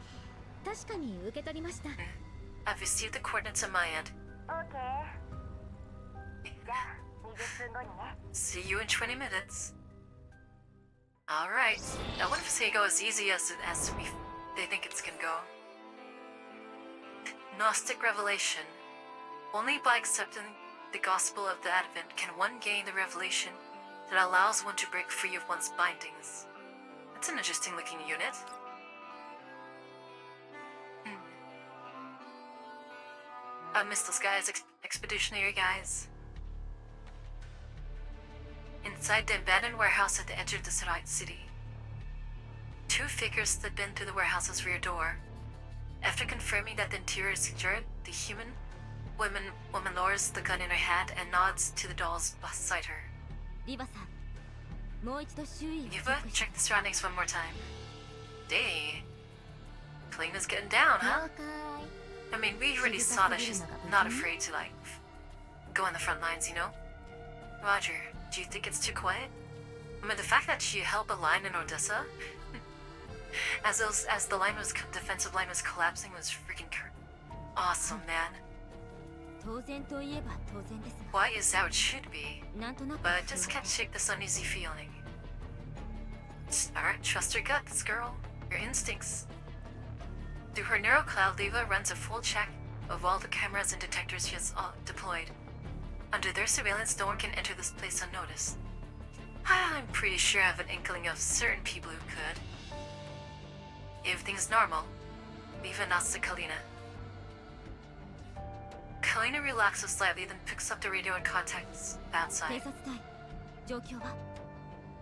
確かに受け取りました。 I've received the coordinates on my end. OK じゃあ20分後にね See you in 20 minutes. Alright. I wonder if it's gonna go as easy as they think it's gonna go. Gnostic revelation. Only by accepting the gospel of the Advent can one gain the revelation that allows one to break free of one's bindings. That's an interesting looking unit. I miss those guys, expeditionary guys. Inside the abandoned warehouse at the edge of the city. Two figures slip in through the warehouse's rear door. After confirming that the interior is secured, the woman lowers the gun in her hand and nods to the dolls beside her. リバさんもう一度周囲をチェ Eva, ックして check the surroundings one more time. Dang. Kalena's getting down, huh? 了解 I mean, we already saw that she's not afraid to, like, go on the front lines, you know? Roger, do you think it's too quiet? I mean, the fact that she held the line in Odessa, as the defensive line was collapsing, was freaking awesome, man. 当然といえば当然ですが Why is that what should be? なんとなく But I just can't shake this uneasy feeling. Alright, trust your guts, girl. Your instincts. Through her neural cloud, Leva runs a full check of all the cameras and detectors she has deployed. Under their surveillance, no one can enter this place unnoticed. I'm pretty sure I have an inkling of certain people who could. Everything's normal. Leva nods to Kalina. Kalina relaxes slightly, then picks up the radio and contacts 警 outside. 察隊状況は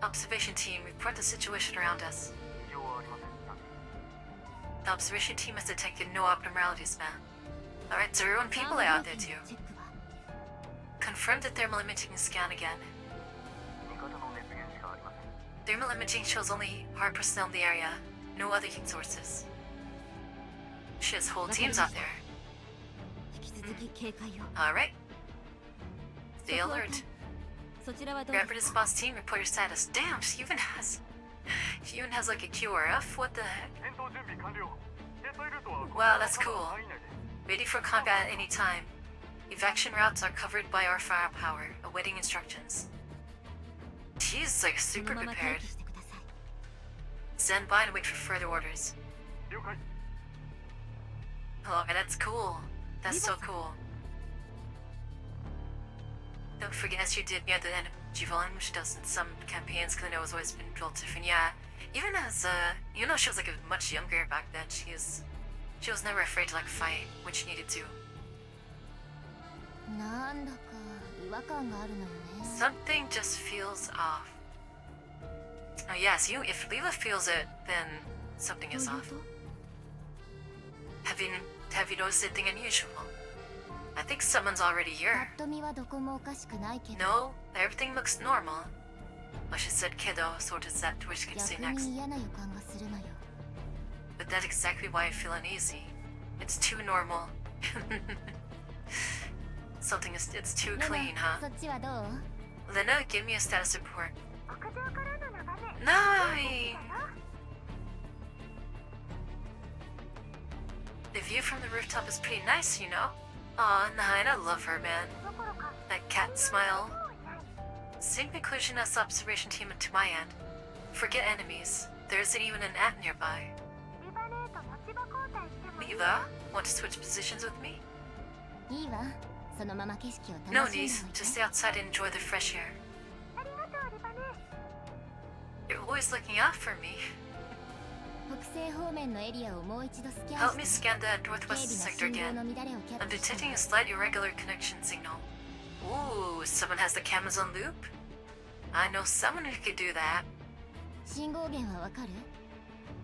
Observation team, report the situation around us. 異常はありません The observation team has detected no abnormalities, man. Alright, so everyone people are out there too. チェックは Confirm the thermal imaging scan again. 味方の熱源しかありません Thermal imaging shows only hard personnel in the area, no other heat sources. She has whole teams out there. 引き続き警戒を Alright. Stay alert. そちらはどうで Rapid すか response team, report your status. Damn, she even has like a QRF? What the heck? 戦闘準備完了決済ルートは Wow, that's cool. Ready for combat at any time. Evacuation routes are covered by our firepower, awaiting instructions. She's like そ super のまま待 prepared. 機してください Stand by and wait for further orders. 了解 Oh, that's cool. That's so cool. Don't forget, as she did near the end of Givalin, which she does in some campaigns, Kalina has always been built different. Yeah, even as, you know, she was like much younger back then. She was never afraid to like fight when she needed to. なんだか違和感があるのよね Something just feels off. Oh yes, if Leela feels it, then something どう is いう off. こと Have you noticed anything unusual? I think someone's already ぱ here. っと見はどこもおかしくないけど No, everything looks normal. Well, she said kiddo, so does that to which she can say 逆 next. に嫌な予感がするのよ But that's exactly why I feel uneasy. It's too normal. It's too レ clean, ナ huh? そっちはどう Lena, give me a status report. 屋上からの眺め No! だよ The view from the rooftop is pretty nice, you know? Aw, Nine, I love her, man. どころか That cat smile. もういない Same conclusion as the observation team to my end. Forget enemies. There isn't even an ant nearby. リバネーと持ち場交代してもいい Leva, want to switch positions with me? いいわそのまま景色を No 楽しんで need. おいて Just stay outside and enjoy the fresh air. ありがとうリバネー You're always looking out for me. 北西方面のエリアをもう一度スキャン Help me して scan that northwest 警 sector 備の信号 again. の乱れをキャ I'm ッチした detecting a slight irregular connection signal. Ooh, someone has the cameras on loop? I know someone who could do that. 信号源はわかる？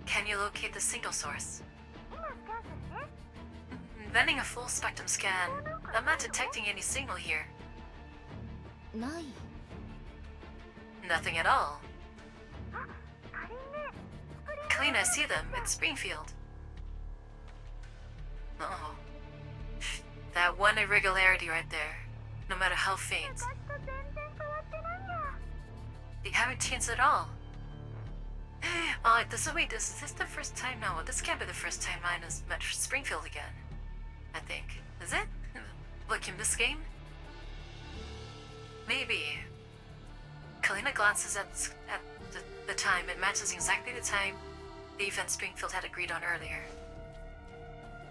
Can you locate the signal source? 今スキャンするね。 Running a full spectrum scan. I'm not detecting any signal here. ない。 Nothing at all. あ、仮ね。 Colleen, I see them. It's Springfield. Uh-oh. That one irregularity right there. No matter how faint. 昔と全然変わってないや。 They haven't changed at all. Oh, wait, is this the first time? No, this can't be the first time mine has met Springfield again. I think. Is it? Like in this game? Maybe. Kalina glances at the time. It matches exactly the time the event Springfield had agreed on earlier.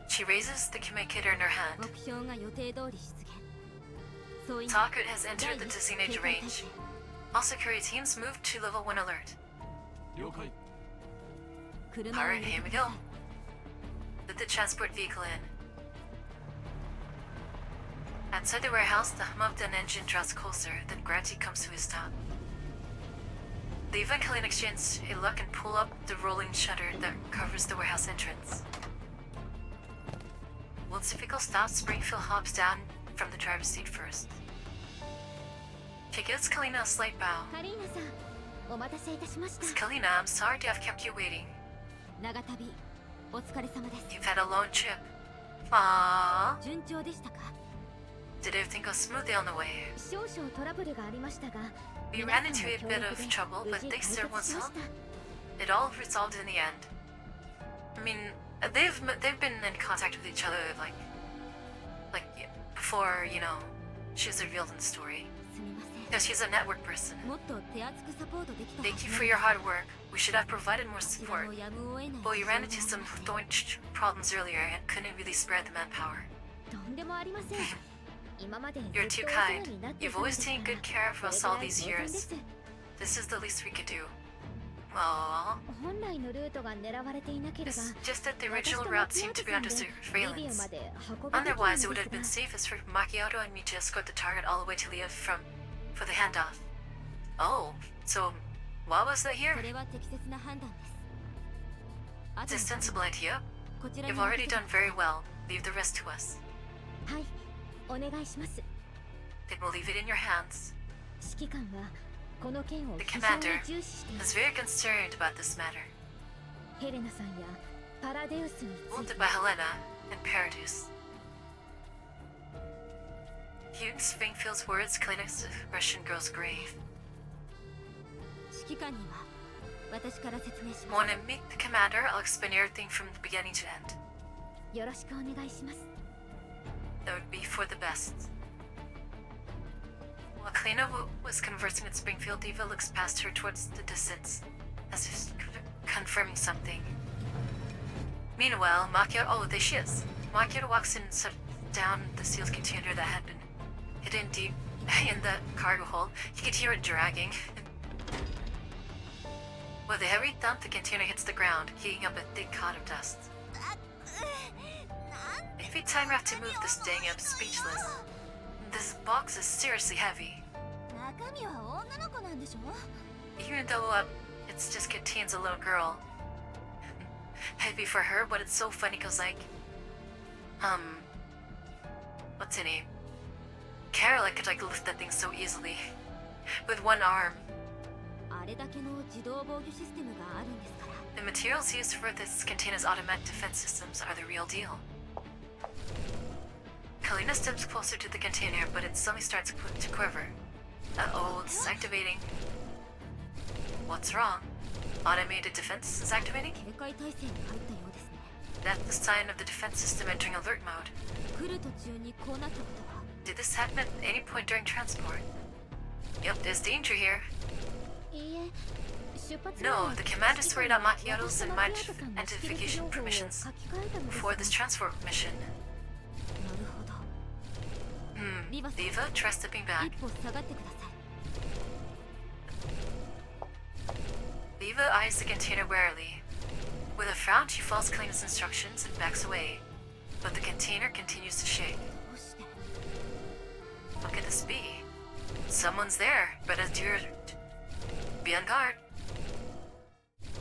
She raises the communicator in her hand. 目標が予定通り出現。そういう Talkert has entered the designated range. All security teams move to level 1 alert. 了解。 車を Alright, 入れ here て we くだ go. さい。 Let the transport vehicle in. Outside the warehouse, the hum of an engine draws closer, then gradually comes to a stop. The event Kalina exchange a look and pull up the rolling shutter that covers the warehouse entrance. Once the vehicle stops, Springfield hops down from the driver's seat first. She gives Kalina a slight bow. カリーナさん、お待たせいたしました。 Kalina, I'm sorry to have kept you waiting. 長旅、お疲れ様です。 You've had a long trip. Aww. 順調でしたか？ Did everything go smoothly on the way? 少々トラブルがありましたが、 We 皆 ran さん into の a 協 bit 力 of で trouble, 無 but 事 thanks 解 to 決 everyone's しま help, した。 it all resolved in the end. I mean, they've been in contact with each other like before, you know, she's revealed in the story. すみません。 Because she's a network person. もっと手厚くサポートできたは Thank ず you な for の your に hard work. We should have provided more こちら support. もやむを得ない But we 事情 ran が into あ some りまして thorny problems earlier and couldn't really spare the manpower. とんでもありません。今までずっと You're お too 世話 kind. になってい You've たので always す taken から good care of これ us ぐ all らい these 当然で years. す。 This is the least we could do. Aww. 本来のルートが狙われていなければ It's just that the 私 original と route マキア seemed ー to ト be さん under でリビウ surveillance. まで運べてきた Otherwise, の it would で have been すが safest for Macchiato and me to escort the target all the way to Leah for the handoff. Oh, so what was that そ here? れは適切な判断です。あ It's と a の sensible idea. こちら You've に already 任せて done very well. Leave the rest to us. はい、お願いします。 Then we'll leave it in your hands. 指揮官はこの件を The 非常に commander 重視していま is す。 very concerned about this matter. ヘレナさんやパラデウスについて Wounded by Helena and Paradis. Hearing Springfield's words, Kleenex's expression grows grave. 指揮官には私から説明しま When I meet the commander, I'll explain everything from the beginning to end. す。よろしくお願いします。 That would be for the best. While Kalina was conversing with Springfield, Eva looks past her towards the distance, as if confirming something. Meanwhile, there she is. Macchiato walks in and set down the sealed container that had been hidden deep in the cargo hold. You could hear it dragging. With a heavy thump, the container hits the ground, kicking up a thick cloud of dust. Every time I have to move this thing, I'm speechless. This box is seriously heavy. 中身は女の子なんでしょ？ Even though it just contains a little girl. Heavy for her, but it's so funny because what's her name? Carol could lift that thing so easily. With one arm. あれだけの自動防御システムがあるんですから。 The materials used for this container's automatic defense systems are the real deal. Kalina steps closer to the container, but it suddenly starts to quiver. Uh-oh, it's activating. What's wrong? Automated defense is activating? 警戒態勢に入ったようですね。 That's the sign of the defense system entering alert mode. 来る途中にこうなったことは？ Did this happen at any point during transport? Yep, there's danger here. いいえ、出発前 No, the commander sorted out Macchiato's and my 私とマキアートさんの識別 identification 情報を書き permissions 換えたのです for が this transport mission. なるほど。 Liva-san. Liva, try stepping back. 一歩下がってください。 Liva eyes the container warily. With a frown, she follows Kalina's instructions and backs away, but the container continues to shake. どうして What could this be? Someone's there, but as you're... be on guard.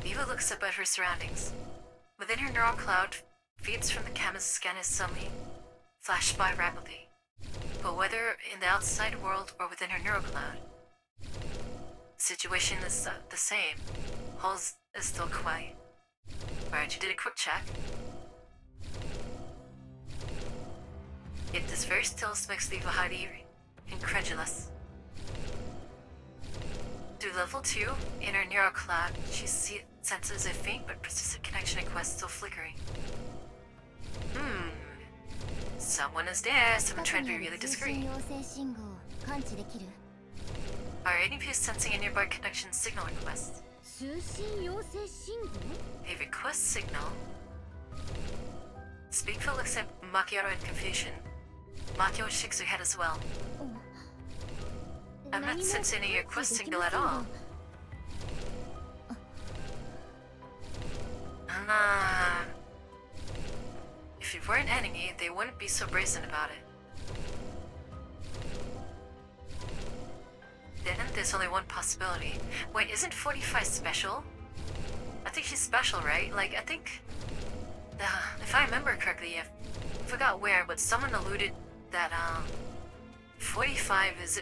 Eva looks up at her surroundings. Within her neural cloud, feeds from the camera's scan is suddenly flashed by rapidly. But whether in the outside world or within her neural cloud, the situation is the same. Halls is still quiet. Alright, you did a quick check. Yet this very stillness makes Eva highly incredulous. Through level 2, in her neural cloud, she senses a faint but persistent connection request still flickering. Someone is there, someone trying to be really 通信 discreet. 要請信号を感知できる Are any of you sensing a nearby connection signal request? 通信要請信号 A request signal? Speakful looks at Macchiato in confusion. Macchiato shakes her head as well. I'm not sensing any request signal at all. If you were an enemy, they wouldn't be so brazen about it. Then there's only one possibility. Wait, isn't 45 special? I think she's special, right? Like, I think... if I remember correctly, I forgot where, but someone alluded that, 45 is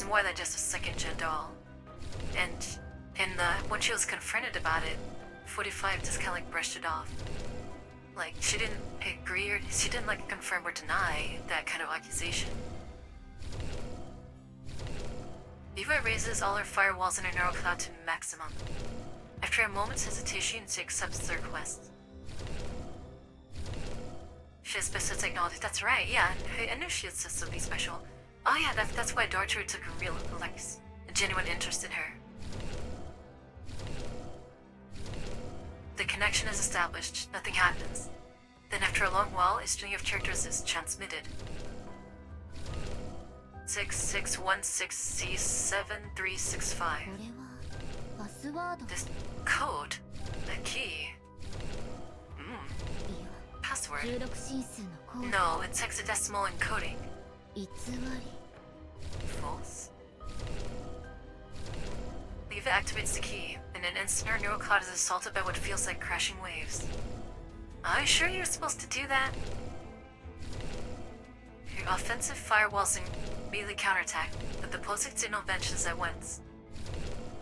more than just a second-gen doll. And when she was confronted about it, 45 just kind of like brushed it off. Like, she didn't agree or she didn't like confirm or deny that kind of accusation. Eva raises all her firewalls in her neural cloud to maximum. After a moment's hesitation, she accepts the request. She has special technology. That's right, yeah. I knew she had something special. Oh yeah, that's why Darcher took a real, like, a genuine interest in her. The connection is established. Nothing happens. Then after a long while, a string of characters is transmitted. 6616C7365. これはパスワード This code, a key. いや Password. 16進数のコード No, it's hexadecimal encoding. 偽り False. Eva activates the key. In an instant, her neural cloud is assaulted by what feels like crashing waves. Are you sure you're supposed to do that? Your offensive firewalls immediately counterattack, but the opposing signal vanishes at once.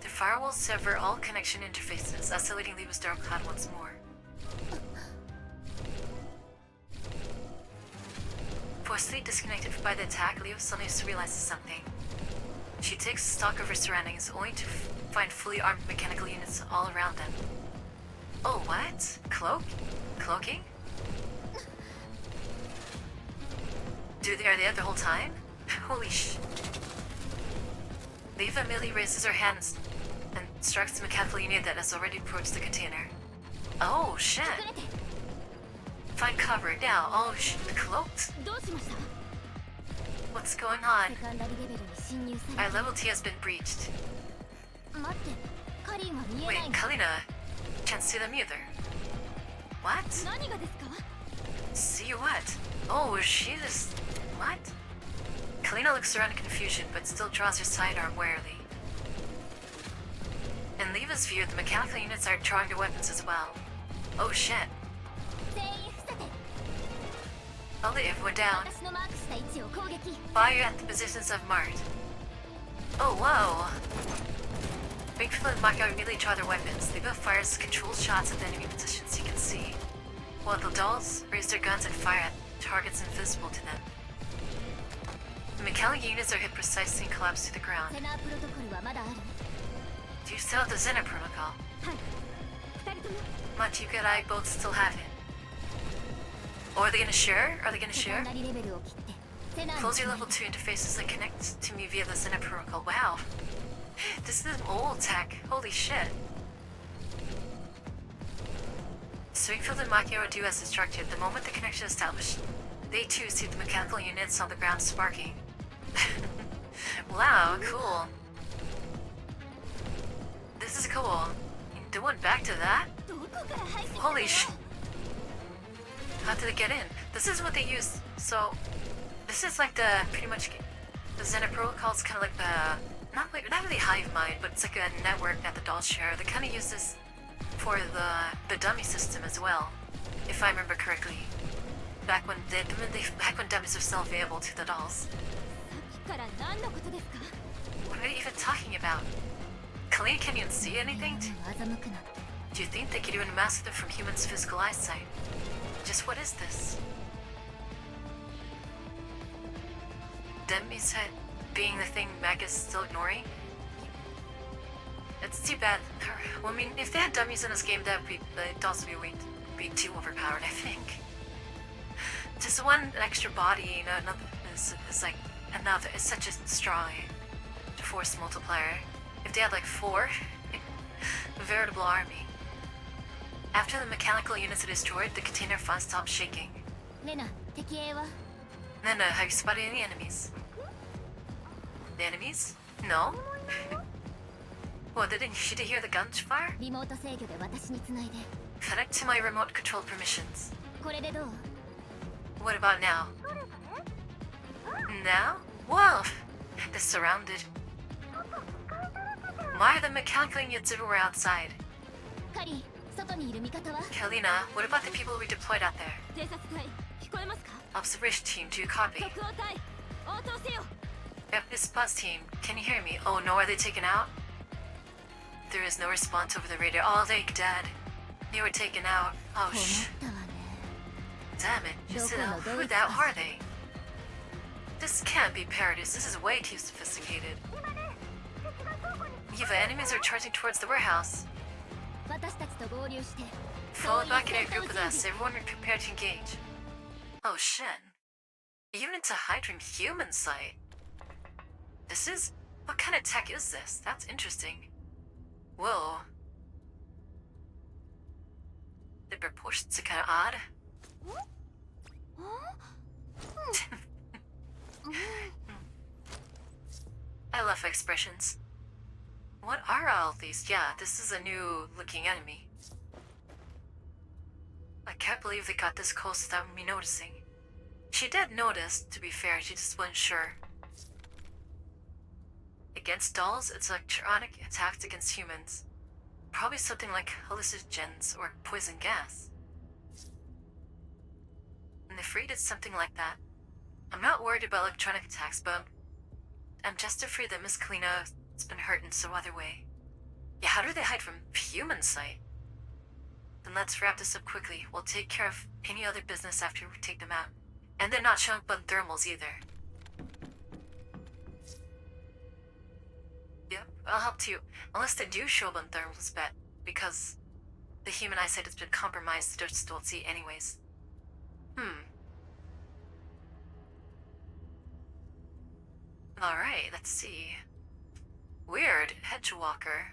The firewalls sever all connection interfaces, isolating Eva's neural cloud once more. Forcefully disconnected by the attack, Leo suddenly realizes something. She takes stock of her surroundings, only to find fully armed mechanical units all around them. Oh, what? Cloaking? Are they there the whole time? Holy sh... Leva immediately raises her hands and strikes the mechanical unit that has already approached the container. Oh, shit! Find cover now. Oh, cloaked? どうしました What's going on? セカンダリレベルに侵入され Our level T has been breached. 待ってカリンは見え Wait, ないの Kalina can't see them either. What? 何がですか See what? Oh, she just... What? Kalina looks around in confusion, but still draws her sidearm warily. In Leva's view, the mechanical units are drawing their weapons as well. Oh shit. 全員伏せて All the everyone down. 私のマークした位置を攻撃 Fire at the positions of marked. Oh, whoa. Wakeful and Mako immediately draw their weapons. Leva fires controlled shots at the enemy positions you can see, while the dolls raise their guns and fire at targets invisible to them. The mechanical units are hit precisely and collapse to the ground. セナープロトコルはまだある Do you still have the Xena protocol? はい二人とも Machiko and I both still have it. Or are they gonna share? Are they gonna セカ share? ンダリレベルを切ってセナーに Close your つな level げ 2 interfaces and connect to me via the Xena protocol. Wow. This is old tech. Holy shit. Springfield and Makio do as instructed. The moment the connection is established, they too see the mechanical units on the ground sparking. Wow, cool. This is cool. They went back to that? どこ Holy sh... How did it get in? This is what they use. So, this is like the, pretty much, the Xena protocol is kind of like the, not really hive mind, but it's like a network that the dolls share. They kind of use this for the dummy system as well, if I remember correctly. Back when dummies were still available to the dolls. What are they even talking about? Colleen, can you see anything? Do you think they could even master them from humans' physical eyesight? Just what is this? Demi's head being the thing Meg is still ignoring? It's too bad. Well, I mean, if they had dummies in this game, that would be, the dolls would be too overpowered, I think. Just one extra body, you know, another is like another. It's such a strong force multiplier. If they had like 4, a veritable army. After the mechanical units are destroyed, the container fund stops shaking. Nena, have you spotted any enemies? The enemies? No? What, didn't you hear the guns fire? Connect to my remote control permissions. What about now? Now? Whoa! They're surrounded. Why are the mechanical units everywhere outside? Kalina, what about the people we deployed out there? Observation team, do you copy? Yep, this bus team. Can you hear me? Oh no, are they taken out? There is no response over the radio. Oh, they're dead. They were taken out. Oh damn it. Who the hell are they? This can't be Paradise. This is way too sophisticated. Eva, enemies are charging towards the warehouse. Fall back in a group with us. Everyone be prepared to engage. Oh, Shen. Units to hide from human sight. This is... What kind of tech is this? That's interesting. Whoa. The proportions are kind of odd. I love expressions. What are all these? Yeah, this is a new looking enemy. I can't believe they got this close without me noticing. She did notice, to be fair, she just wasn't sure. Against dolls, it's electronic attacks against humans. Probably something like hallucinogens or poison gas. And the Free did something like that. I'm not worried about electronic attacks, but I'm just afraid that Miss Kalina has been hurt in some other way. Yeah, how do they hide from human sight? Then let's wrap this up quickly. We'll take care of any other business after we take them out. And they're not showing up on thermals either. Yep, I'll help too. Unless they do show up on thermals, bet. Because the human eyesight has been compromised, they just don't see anyways. Alright, let's see. Weird. Hedgewalker.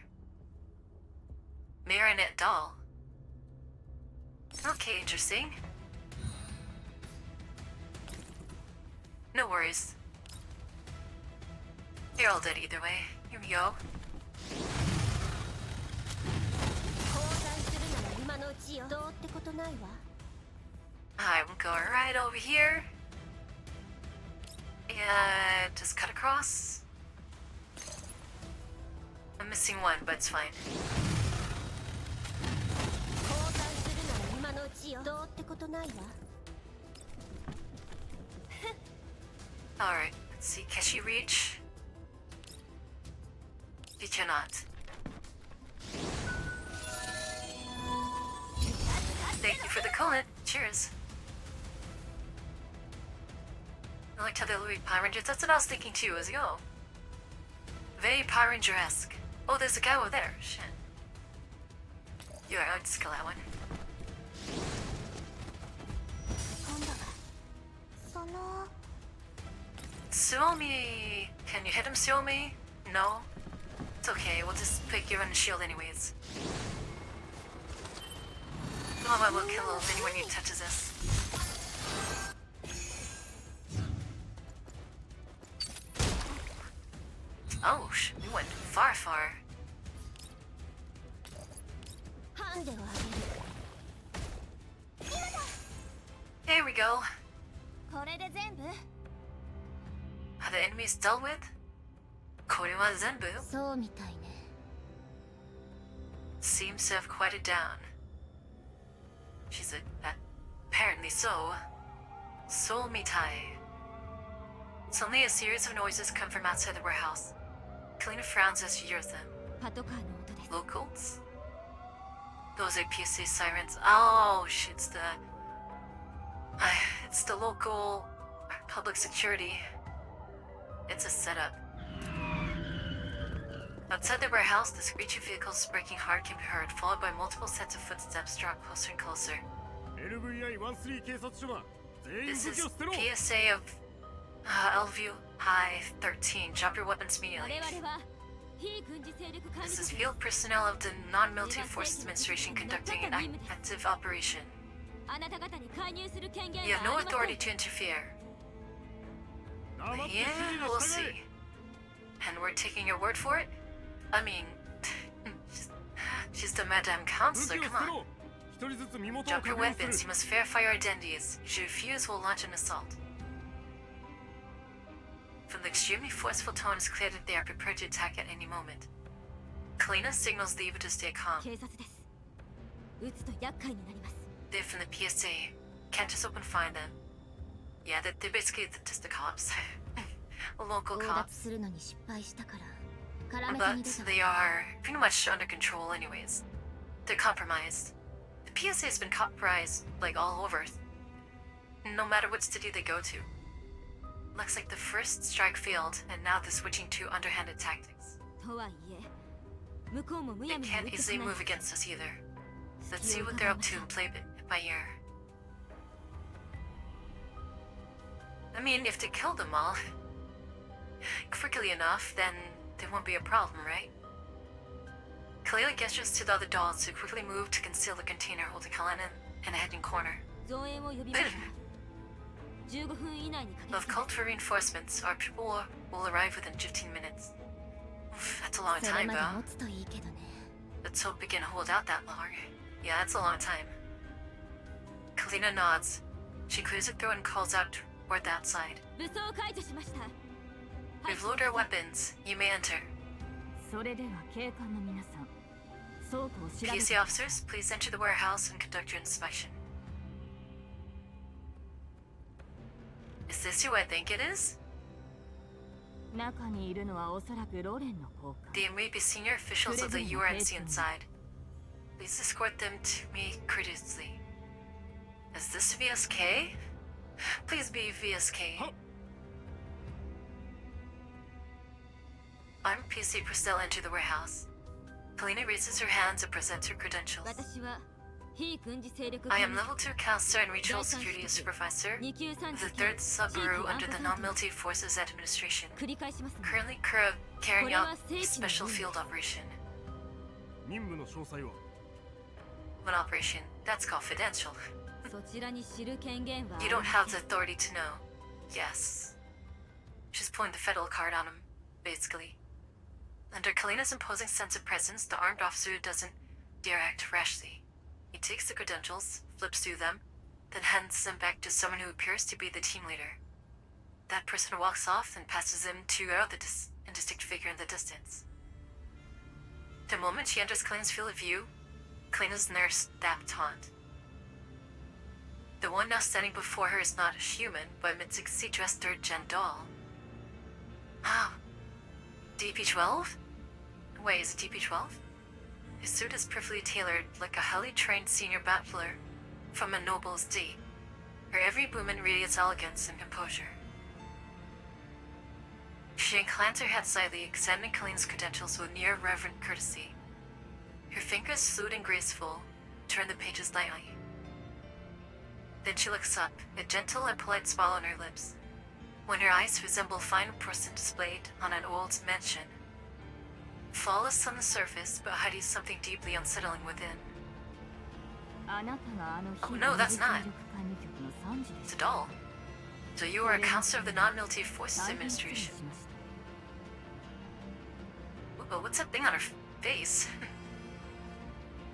Marionette doll. Okay, interesting. No worries. You're all dead either way. Here we go. I will go right over here. And just cut across. I'm missing one, but it's fine. Alright, let's see. Can she reach? She cannot. Thank you for the coolant. Cheers. I liked how they look Power Rangers. That's what I was thinking too, as you go. Very Power Ranger-esque. Oh, there's a guy over there. Shit. Yeah, I'll just kill that one. Suomi! Can you hit him, Suomi? No? It's okay, we'll just pick you on the shield anyways. Oh, we'll kill anyone who touches us. Oh, we went far. ハンデをあげる。 There we go. これで全部？ Are the enemies dealt with? これは全部? そうみたいね。 Seems to have quieted down. She's apparently so. So mitai. Suddenly a series of noises come from outside the warehouse. Kalina frowns as she hears them. パトカーの音です。 Locals? Those are PSA sirens. Oh, shit, it's the local public security. It's a setup. Outside the warehouse, the screeching vehicles braking hard can be heard, followed by multiple sets of footsteps draw closer and closer. LVI-13 警察署だ。全員 This 武 is 器を捨てろ。 PSA of Elview High 13. Drop your weapons 我 immediately. 々は非軍事勢力管理 This is 局 field personnel of the Non-Military Forces Administration conducting an active operation. あなた方に介入する権限 You は have no ありませ authority ん。 to interfere. 黙って Yeah, 指示 we'll に従 see. え。 And we're taking your word for it? I mean, she's the Madame 武 Counselor, 器を come 捨て on. ろ。一人ずつ身元を Drop 確 your 認 weapons, す you る。 must verify your identities. If you refuse, we'll launch an assault. From the extremely forceful tone, it's clear that they are prepared to attack at any moment. Kalina signals the Eva to stay calm. 警察です。撃つと厄介になります。 They're from the PSA. Can't just open find them. Yeah, they're basically just the cops. Local 強奪 cops. するのに失敗したから絡めて But みてたわ。 they are pretty much under control anyways. They're compromised. The PSA has been compromised, like, all over. No matter what city they go to. Looks like the first strike failed, and now they're switching to underhanded tactics. とはいえ、向こうもむ They やみに撃 can't ってこ easily ない move against us either. Let's see what they're up to and play it by ear. I mean, if they kill them all quickly enough, then there won't be a problem, right? Kalila gestures to the other dolls who quickly move to conceal the container holding Helena in a hidden corner. 増援を呼びますが15分以内に駆け Of つけま cult for reinforcements, our people will arrive within 15 minutes. Oof, that's a long す。それ time, まで though. 持つといいけどね。 Let's hope we can hold out that long. Yeah, that's a long time. Kalina nods. She clears her throat and calls out toward the outside. 武装解除しました。 We've loaded our weapons. You may enter. それでは警官の皆さん、倉庫を調べて PSA officers, please enter the warehouse and conduct your inspection. Is this who I think it is? 中にいるのはおそらくロレンの高官。 They may be senior officials of the URNC inside. Please escort them to me courteously. Is this VSK? Please be VSK. Armed PC personnel enter the warehouse. Polina raises her hands and presents her credentials. 私は非軍事勢力 I 管 am 理 level 2 counselor and regional security supervisor 2級3 of the 級 3rd Sub-Bureau 地域 under the 安保担当 Non-Military Forces Administration. 繰り返しますが Currently carrying out a special field operation. 任務の詳細は One operation. That's confidential. そちらに知る権限はあ You り don't ま have せ the ん。 authority to know. Yes. She's pulling the federal card on him, basically. Under Kalina's imposing sense of presence, the armed officer doesn't dare act rashly. He takes the credentials, flips through them, then hands them back to someone who appears to be the team leader. That person walks off and passes them to another indistinct figure in the distance. The moment she enters Kalina's field of view, Kalina's nerves snap taut. The one now standing before her is not a human, but a mid-60 dressed third-gen doll. Ah, DP-12? Wait, is it DP-12? His suit is perfectly tailored, like a highly trained senior battler from a noble's D. Her every movement radiates elegance and composure. She inclines her head slightly, examining Kalina's credentials with near reverent courtesy. Her fingers, fluid and graceful, turn the pages lightly. Then she looks up, a gentle and polite smile on her lips. When her eyes resemble fine porcelain displayed on an old mansion. Flawless on the surface, but hiding something deeply unsettling within. あなたがあの Oh, 非 no, 軍 that's 事勢 not. 力管理局の参事で It's す a。doll. So you are a counselor of the Non-Military Forces 大変失礼 Administration. しました What's that thing on her face?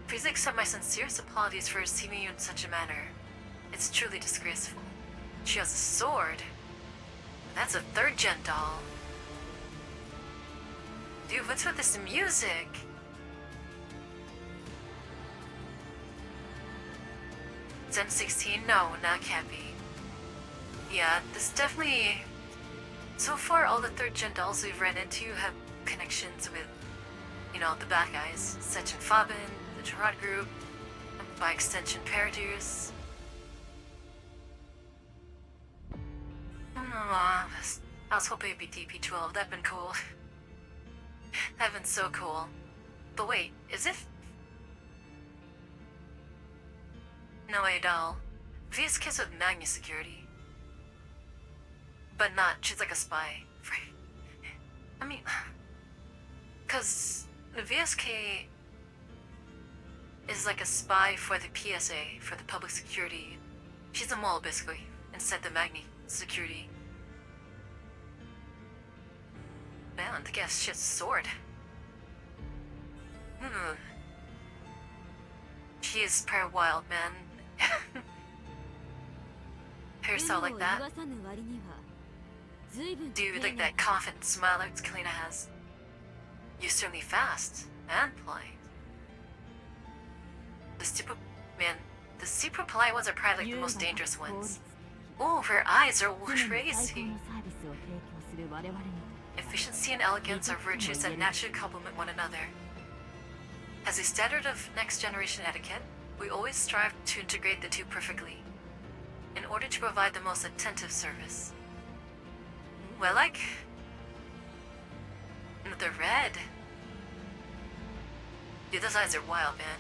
Please accept my sincerest apologies for receiving you in such a manner. It's truly disgraceful. She has a sword. That's a 3rd gen doll. Dude, what's with this music? It's M16? No, that can't be. Yeah, this definitely... So far, all the 3rd gen dolls we've ran into have connections with, you know, the bad guys. Setch and Fabin, the Gerard group, and by extension, Paradise. I was hoping it'd be DP12. That'd been cool. That'd been so cool. But wait, is it? No way, doll. Via's kids with Magni security. But not, she's like a spy. I mean, cause the VSK is like a spy for the PSA, for the public security. She's a mole, basically, inside the Magni security. Man, the guess she has a sword. She is pretty wild, man. Hairstyle like that. Dude, like that confident smile like Kalina has. You're certainly fast and polite. The super polite ones are probably like the most dangerous ones. Oh, her eyes are crazy. Efficiency and elegance are virtues that naturally complement one another. As a standard of next-generation etiquette, we always strive to integrate the two perfectly, in order to provide the most attentive service. Well, like... the red. Dude, those eyes are wild, man.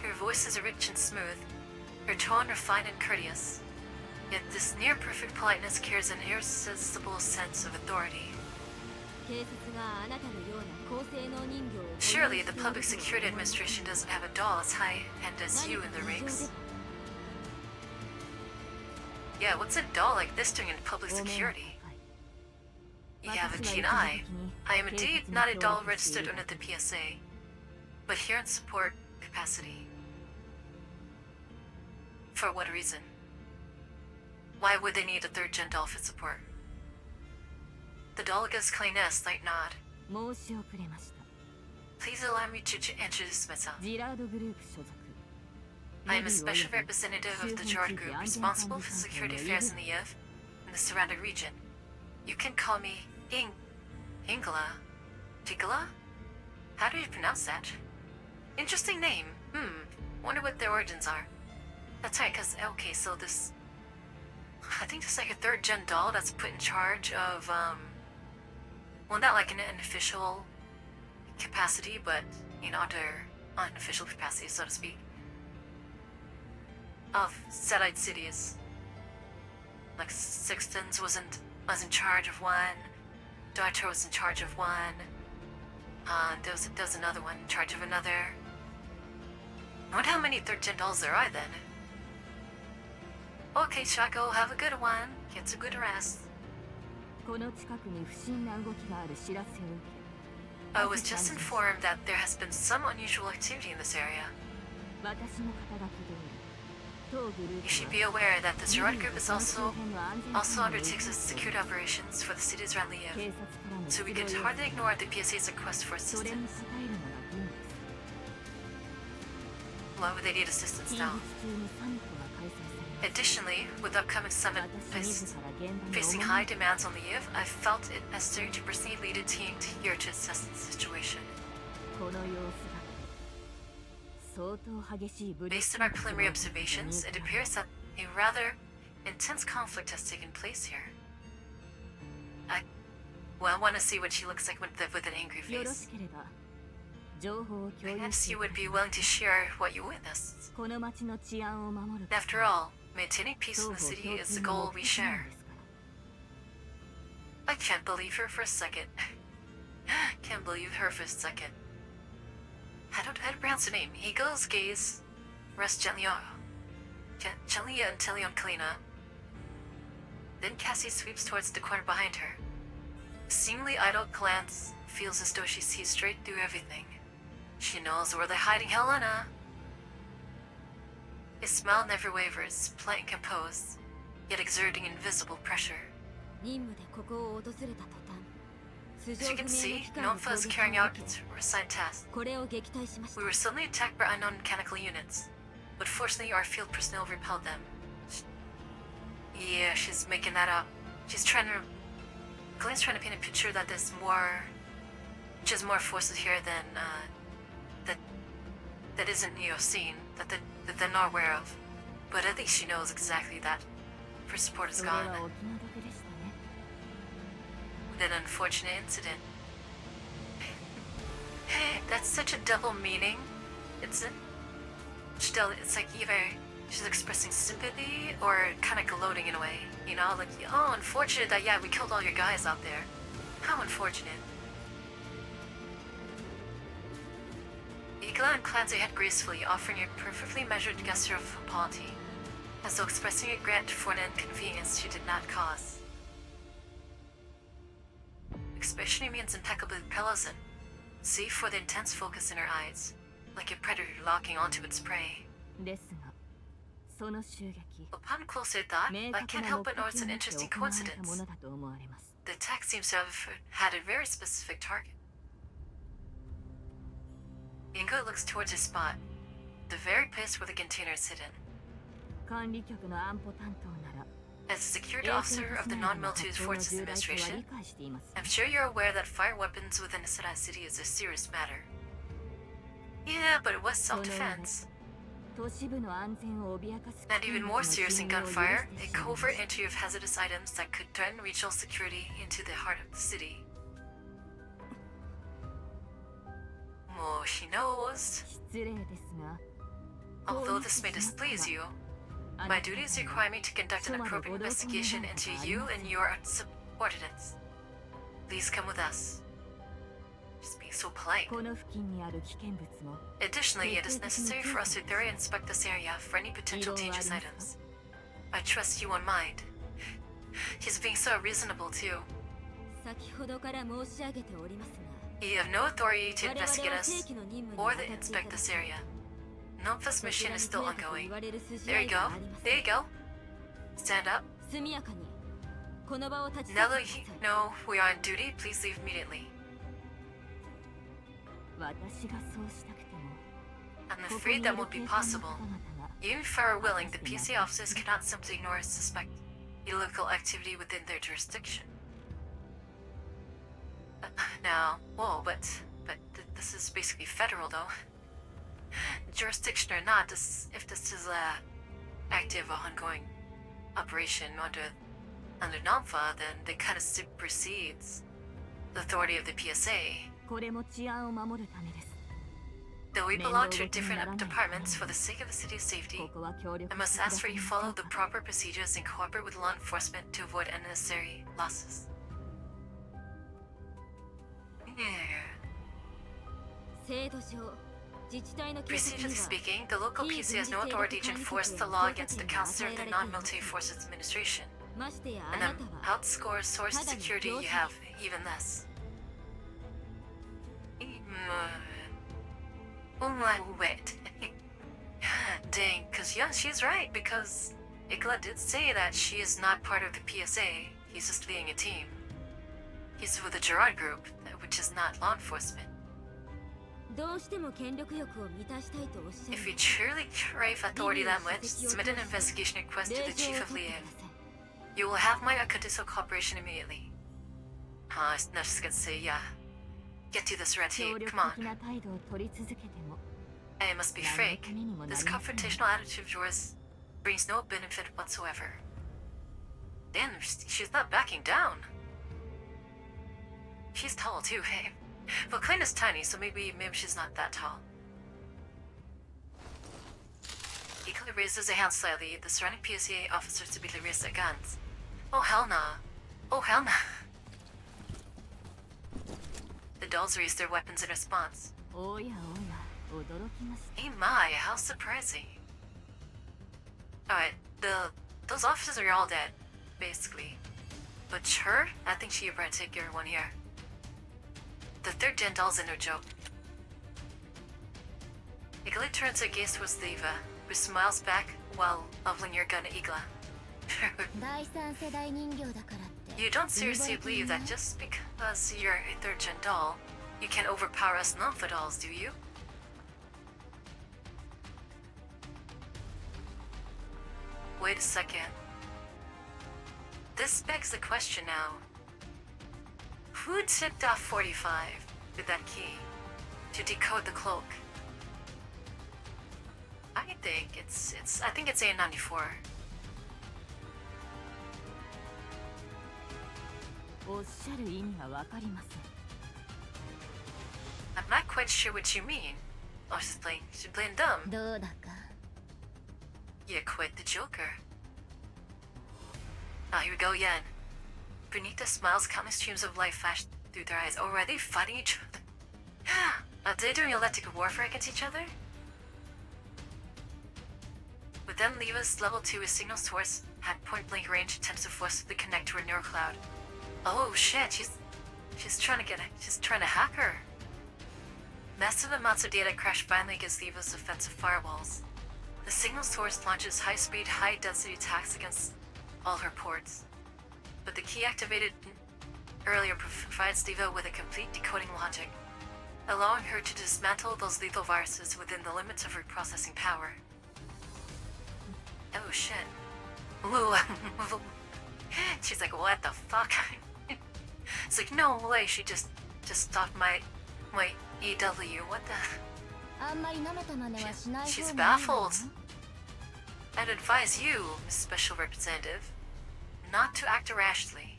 Her voice is rich and smooth, her tone refined and courteous. Yet this near-perfect politeness carries an irresistible sense of authority. Surely the Public Security Administration doesn't have a doll as high-end as you in the ranks. Yeah, what's a doll like this doing in public security? You have a keen eye. I am indeed not a doll registered under the PSA, but here in support capacity. For what reason? Why would they need a 3rd gen doll for support? The doll gives Kleiness light nod. Please allow me to introduce myself. I am a special representative of the Gerard Group responsible for security affairs in the Yves and the surrounding region. You can call me Ingela. Tigala? How do you pronounce that? Interesting name. Wonder what their origins are. That's right, cause okay, so this... I think it's like a 3rd gen doll that's put in charge of, well, not like an official capacity, but, you know, under unofficial capacity, so to speak, of satellite cities. Like Sixtons was in charge of one, Darter was in charge of one, there was another one in charge of another. I wonder how many 3rd gen dolls there are then. Okay, Shako, have a good one. Get some good rest. I was just informed that there has been some unusual activity in this area. You should be aware that the Gerard Group is also undertakes its security operations for the cities around Lyev, so we could hardly ignore the PSA's request for assistance. Why would they need assistance now? Additionally, with the upcoming summit facing high demands on Lyev, I felt it necessary to personally lead a team here to assess the situation. Based on our preliminary observations, it appears that a rather intense conflict has taken place here. I want to see what she looks like with an angry face. Perhaps you would be willing to share what you witnessed. After all, maintaining peace in the city is the goal we share. I can't believe her for a second. Can't believe her for a second. How to pronounce her name? He goes, gaze, rest gently and Telly on Kalina. Then Cassie sweeps towards the corner behind her. seemingly idle glance feels as though she sees straight through everything. She knows where they're hiding Helena. His smile never wavers, polite and composed, yet exerting invisible pressure. 任務でここを訪れた途端 As you can see, Nonfa is carrying out its assigned task. これを撃退しました We were suddenly attacked by unknown mechanical units, but fortunately our field personnel repelled them. Yeah, she's making that up. Glenn's trying to paint a picture that there's just more forces here than, that isn't seen, that they're not aware of. But at least she knows exactly that. First support is それは gone. お気の毒でしたね With an unfortunate incident. That's such a double meaning. It's like either she's expressing sympathy or kind of gloating in a way. You know, like, oh, unfortunate that, yeah, we killed all your guys out there. How unfortunate. Igla and Clancy head gracefully, offering a perfectly measured gesture of apology, as though expressing regret for an inconvenience she did not cause. Expression remains impeccably pleasant, save for the intense focus in her eyes, like a predator locking onto its prey. ですがその襲撃 Upon closer thought, 明 I 確 can't な help 目 but 的を notice 持 an って interesting 行われたも coincidence. のだと思われます The attack seems to have had a very specific target. Ingo looks towards his spot, the very place where the container is hidden. 管理局の安保担当なら As a security officer of the non-military 衛星の forces 重大さは administration, 理解しています I'm sure you're aware that fire weapons within a Sedai city is a serious matter. Yeah, but it was self-defense. 都市部の安全を脅かす And even more serious than 危険物の侵入を許 gunfire, して a しまいま covert した entry of hazardous items that could threaten regional security into the heart of the city. Oh, she knows. 失礼ですが Although this may displease you, my duties require me to conduct an appropriate investigation into you and your subordinates. Please come with us. Just being so polite. この付近にある危険物も Additionally, it is necessary for us to thoroughly inspect this area for any potential dangerous items. I trust you won't mind. He's being so reasonable too. 先ほどから申し上げておりますが You have no authority to 我々 investigate は us 正規の任務に or 当た to っていた inspect だ this き area. Nompha's そち mission らに is と still やかく ongoing. 言われる筋 There 合 you い go. がありませ There ん you go. Stand up. 速やかにこの場を立ち去 Now って that くださ you い know we are on duty, please leave immediately. 私がそうしたくても I'm ここ afraid にい that る won't be 警官の possible. 方々が Even if I were willing, the PSA officers cannot simply ignore suspect illegal activity within their jurisdiction. Now, whoa, but this is basically federal, though. Jurisdiction or not, if this is a active, ongoing operation under NAMFA, then it kind of supersedes the authority of the PSA. これも治安を守るためです Though we belong to different departments for the sake of the city's safety, ここは協力 I must してくだ ask さ for い you ませ follow ん the か proper procedures and cooperate with law enforcement to avoid unnecessary losses. Yeah. 制度上自治体の警察に Procedurally は speaking, the local PC has no authority to enforce the law against the Council of the Non-Military Forces Administration, ましてやあ and な that たは outscores source security you have even less. Oh my wait. Dang, cause yeah, she's right, because Ikla did say that she is not part of the PSA, he's just leading a team. He's with the Gerard group, which is not law enforcement. どうしても権力欲を満たしたいとおっしゃ If る you truly crave authority that much, submit an investigation request to 令 the 状を Chief 取 of ってく Liaison. ださい You will have my unconditional cooperation immediately. I was just gonna say, yeah. Get to this red 協 tape, 力 come 的 on. な態度を取り続けても I must be frank, this confrontational attitude of yours brings no benefit whatsoever. Damn, she's not backing down. She's tall too, hey. Well, Klein is tiny, so maybe she's not that tall. Equally raises a hand slightly, the surrounding PSA officers to be raise their guns. Oh hell nah. Oh hell nah. The dolls raise their weapons in response. おやおや驚きました Hey my, how surprising. Alright, those officers are all dead, basically. But her? I think she a particular one here. The third gen doll's in no joke. Igla turns her gaze towards Diva, who smiles back while leveling your gun at Igla. 第三世代人形だからって You don't seriously believe that just because you're a third gen doll, you can overpower us non-fa dolls, do you? Wait a second. This begs the question now. Who tipped off 45 with that key to decode the cloak? I think it's A94. おっしゃる意味はわかりません。 I'm not quite sure what you mean. Oh, she's playing dumb. どうだか You quit the Joker. Ah, here we go again. Benita smiles, countless streams of light flash through their eyes. Oh, are they fighting each other? Are they doing electric warfare against each other? But then Leva's level 2 with signal source had point-blank range, attempts to forcibly connect to her neural cloud. Oh shit, she's trying to hack her. Massive amounts of data crash violently against Leva's offensive firewalls. The signal source launches high-speed, high-density attacks against all her ports. But the key activated earlier provides Leva with a complete decoding logic, allowing her to dismantle those lethal viruses within the limits of her processing power. Oh shit. Ooh. She's like, what the fuck? It's like, no way, she just stopped my EW, what the... あんまり舐めた真似はしない She's 方がいいわよ baffled. I'd advise you, Miss Special Representative, not to act rashly.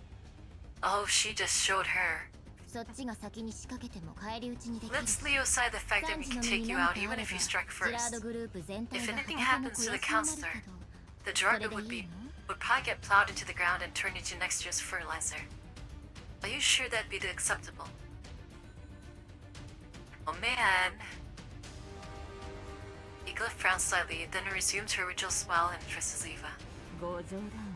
Oh, she just showed her. そっちが先に仕掛けても返り討ちにできる Let's leave aside the fact that we can take you out even if you strike ジラー first. ドグループ全体 If が anything 旗の happens to the 肥やしになる counselor, けど the それ Jordan で would いいの would probably get plowed into the ground and turned into next year's fertilizer. Are you sure that'd be acceptable? Oh man. Igla frowns slightly, then resumes her original smile and addresses Eva. ご冗談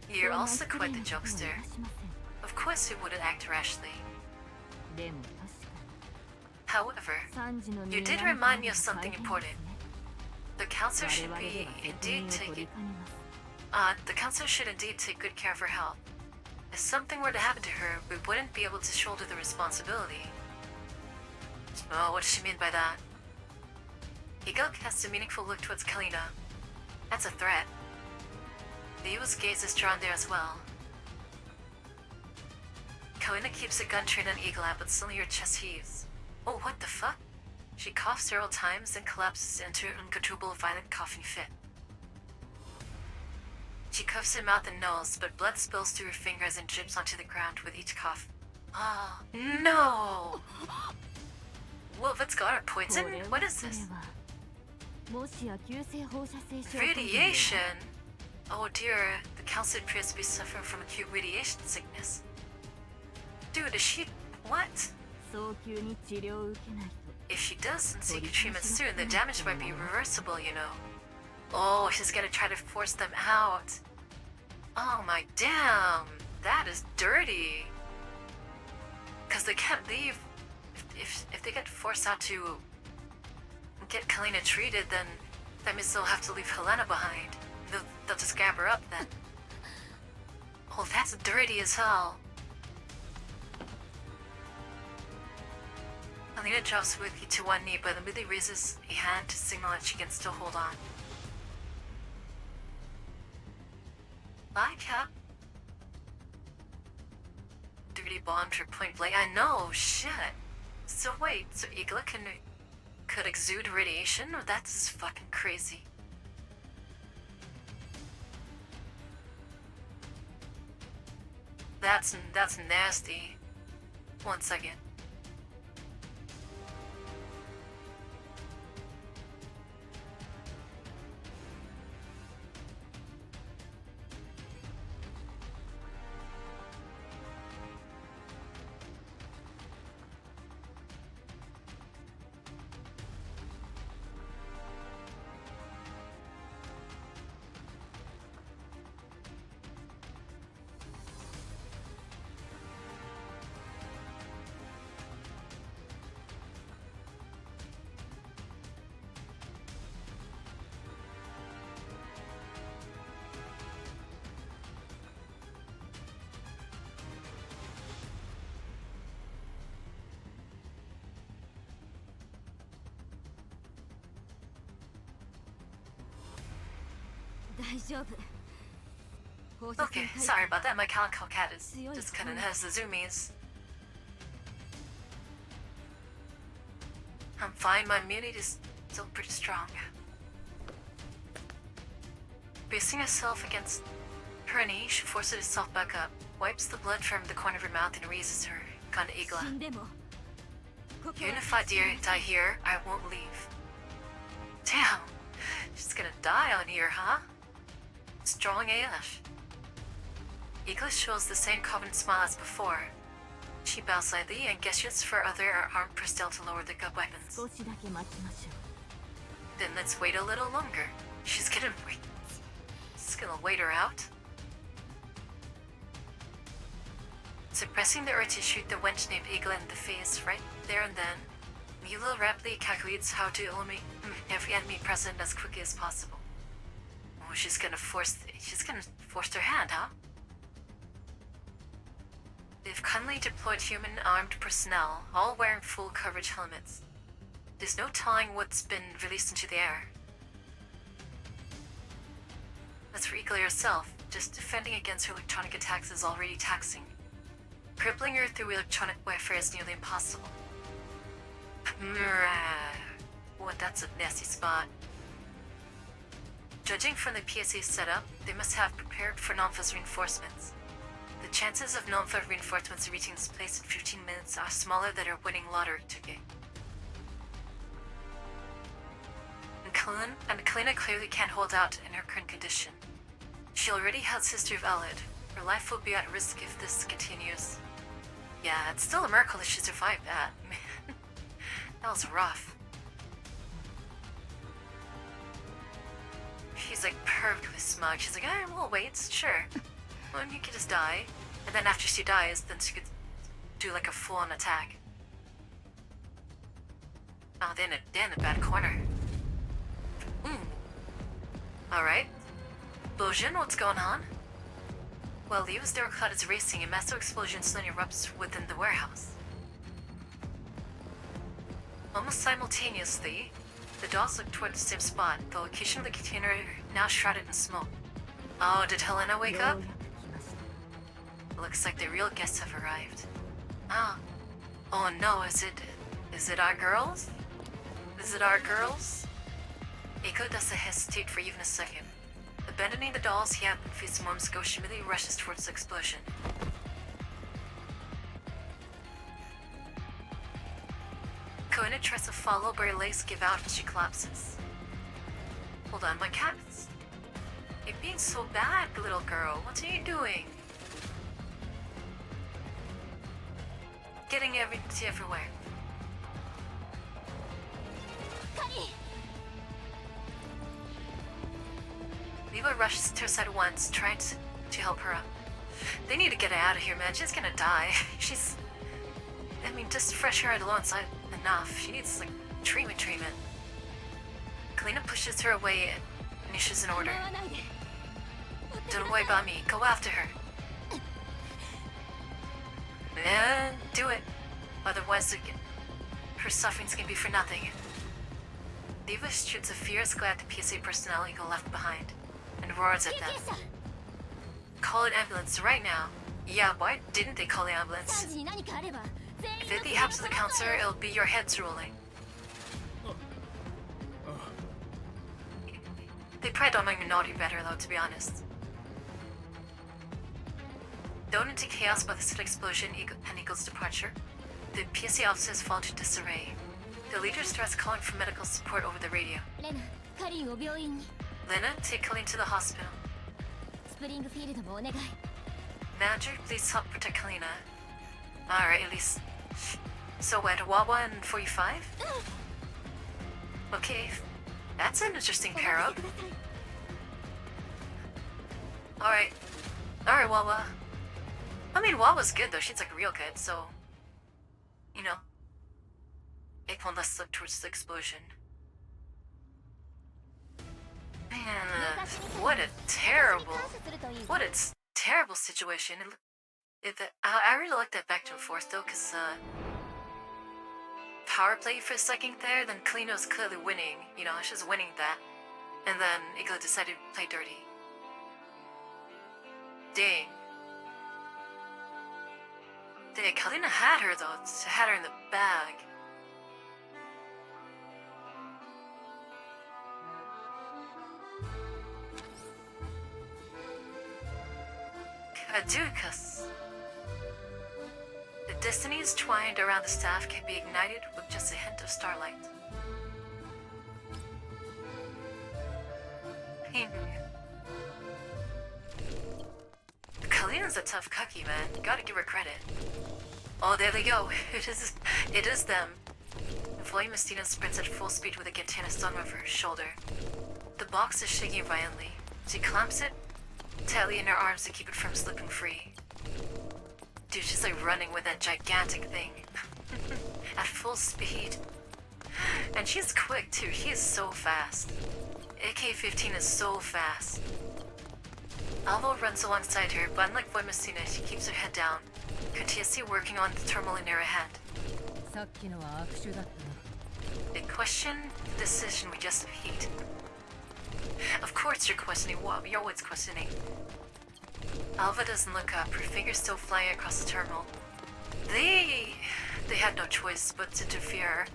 You're そんな also 失礼 quite な the ことは jokester. いたしません Of course you wouldn't act rashly. でも確か However, に3時の you did に remind me of 大 something 変 important. ですね The counselor 我 should 々で be は責 indeed 任を取り taking かねます the counselor should indeed take good care of her health. If something were to happen to her, we wouldn't be able to shoulder the responsibility. Oh, what does she mean by that? Igel casts a meaningful look towards Kalina. That's a threat. Leo's gaze is drawn there as well. Kalina keeps a gun trained on Eagle Eye, but suddenly her chest heaves. Oh, what the fuck? She coughs several times and collapses into an uncontrollable violent coughing fit. She cuffs her mouth and nose, but blood spills through her fingers and drips onto the ground with each cough. Oh, no! Whoa, what's got her? Poison? これは What is this? これはもしや急性放射性症候群では Radiation? Oh dear, the counselor appears to be suffering from acute radiation sickness. Dude, is she... what? 早急に治療を受けないと If she doesn't seek treatment soon, the damage might be reversible, you know. Oh, she's gonna try to force them out. Oh my damn, that is dirty. Cause they can't leave. If they get forced out to get Kalina treated, then that means they'll have to leave Helena behind. They'll just grab her up then. Oh, that's dirty as hell. Alina drops weakly to one knee, but immediately raises a hand to signal that she can still hold on. Bye, Cap. Dirty bomb for point blank. I know, shit. So wait, so Igla could exude radiation? That's fucking crazy. That's nasty. 1 second. 大丈夫。 Okay, sorry about that. My calico cat is just kind of has the zoomies. I'm fine. My immunity is still pretty strong. Bracing herself against her knee, she forces herself back up, wipes the blood from the corner of her mouth, and raises her gun to Igla. 死んでも Even if I die here, I won't leave. Damn, she's gonna die on here, huh? Strong AF. Igla shows the same confident smile as before. She bows slightly and gestures for other armed personnel to lower their gun weapons. 少しだけ待ちましょ Then let's wait a little longer. She's gonna wait. She's gonna wait her out. Suppressing the urge to shoot the wench named Igla in the face right there and then, Mila rapidly calculates how to eliminate every enemy present as quickly as possible. Oh, she's gonna force her hand, huh? They've cunningly deployed human armed personnel, all wearing full coverage helmets. There's no telling what's been released into the air. As for Igla herself, just defending against her electronic attacks is already taxing. Crippling her through electronic warfare is nearly impossible. What, that's a nasty spot. Judging from the PSA setup, they must have prepared for Nonfa's reinforcements. The chances of Nonfa reinforcements reaching this place in 15 minutes are smaller than her winning lottery ticket. And Kalina clearly can't hold out in her current condition. She already has history of Elid. Her life will be at risk if this continues. Yeah, it's still a miracle that she survived that. Man, that was rough. She's like perfectly smug. She's like, we'll wait, sure. Well, you could just die. And then after she dies, then she could do like a full-on attack. Oh, they're in a bad corner. Alright. Bojin, what's going on? While Leo's door cloud is racing, a massive explosion suddenly erupts within the warehouse. Almost simultaneously, the dolls look toward the same spot, the location of the container now shrouded in smoke. Oh, did Helena う wake よう up? やく来ました Looks like the real guests have arrived. Ah. Oh no, is it our girls? Is it our girls? Eiko doesn't hesitate for even a second. Abandoning the dolls he had been facing moments ago, she immediately rushes towards the explosion. Koina tries to follow, but her legs give out and she collapses. Hold on, my cat's... You're being so bad, little girl. What are you doing? Getting everywhere. Lewa rushes to her side once, trying to help her up. They need to get her out of here, man. She's gonna die. She's... I mean, just fresh air alone's not enough. She needs, like, treatment. Kalina pushes her away and issues an order. Don't worry about me. Go after her. Man, do it. Otherwise, her suffering's gonna be for nothing. Diva shoots a fierce glare at the PSA personnel Eagle left behind, and roars at them. Call an ambulance right now. Yeah, why didn't they call the ambulance? 3時に何かあれば全員 If anything happens to the counselor, it'll be your heads rolling. They probably don't even know any better, though, to be honest. Thrown into chaos by the sudden explosion and Eagle's departure, the PSA officers fall into disarray. The leader starts calling for medical support over the radio. レナカリンを病院に Lena, take Colleen to the hospital. スプリングフィールドもお願い Manager, please help protect Kalina. Alright, at least. So what, Wawa and 45? Okay, that's an interesting お pair 任 up. せください Alright, Wawa. I mean, Wawa's good though, she's like real good, so... You know. Take one less look towards the explosion. Man, what a terrible... 感謝するといい What a terrible situation. I really like that back and forth though, because power play for a second there, then Kalino's clearly winning. You know, she's winning that. And then Igla decided to play dirty. Dang. Dang, Kalina had her though. Had her in the bag. Caducus. The destinies twined around the staff can be ignited with just a hint of starlight. Kalina's a tough cookie, man. You gotta give her credit. Oh, there they go. It is them. Voy Mestina sprints at full speed with a katana slung over her shoulder. The box is shaking violently. She clamps it tightly in her arms to keep it from slipping free. Dude, she's like running with that gigantic thing. At full speed. And she's quick too. She is so fast. AK-15 is so fast. Alvo runs alongside her, but unlike Voy Mestina, she keeps her head down, continuously working on the terminal in her hand. They question the decision we just made. Of course you're questioning what? You're always questioning. Alva doesn't look up, her fingers still flying across the terminal. They had no choice but to interfere.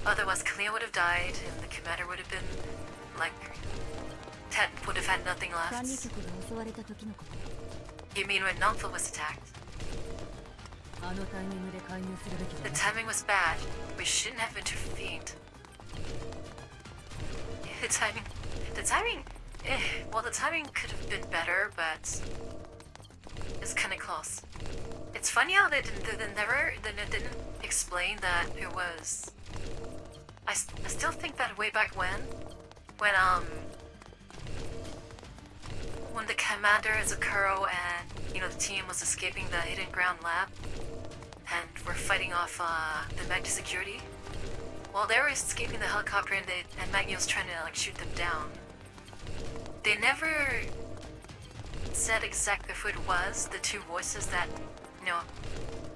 Otherwise Kalina would have died, and the commander would have been, like, would have had nothing left. You mean when Nampa was attacked? The timing was bad. We shouldn't have intervened. The timing, well, the timing could have been better, but it's kind of close. It's funny how they didn't explain that it was. I still think that way back when the commander Zakuro and the team was escaping the hidden ground lab and were fighting off the Magna security. While they were escaping the helicopter and Magni was trying to like shoot them down. They never said exactly who it was, the two voices that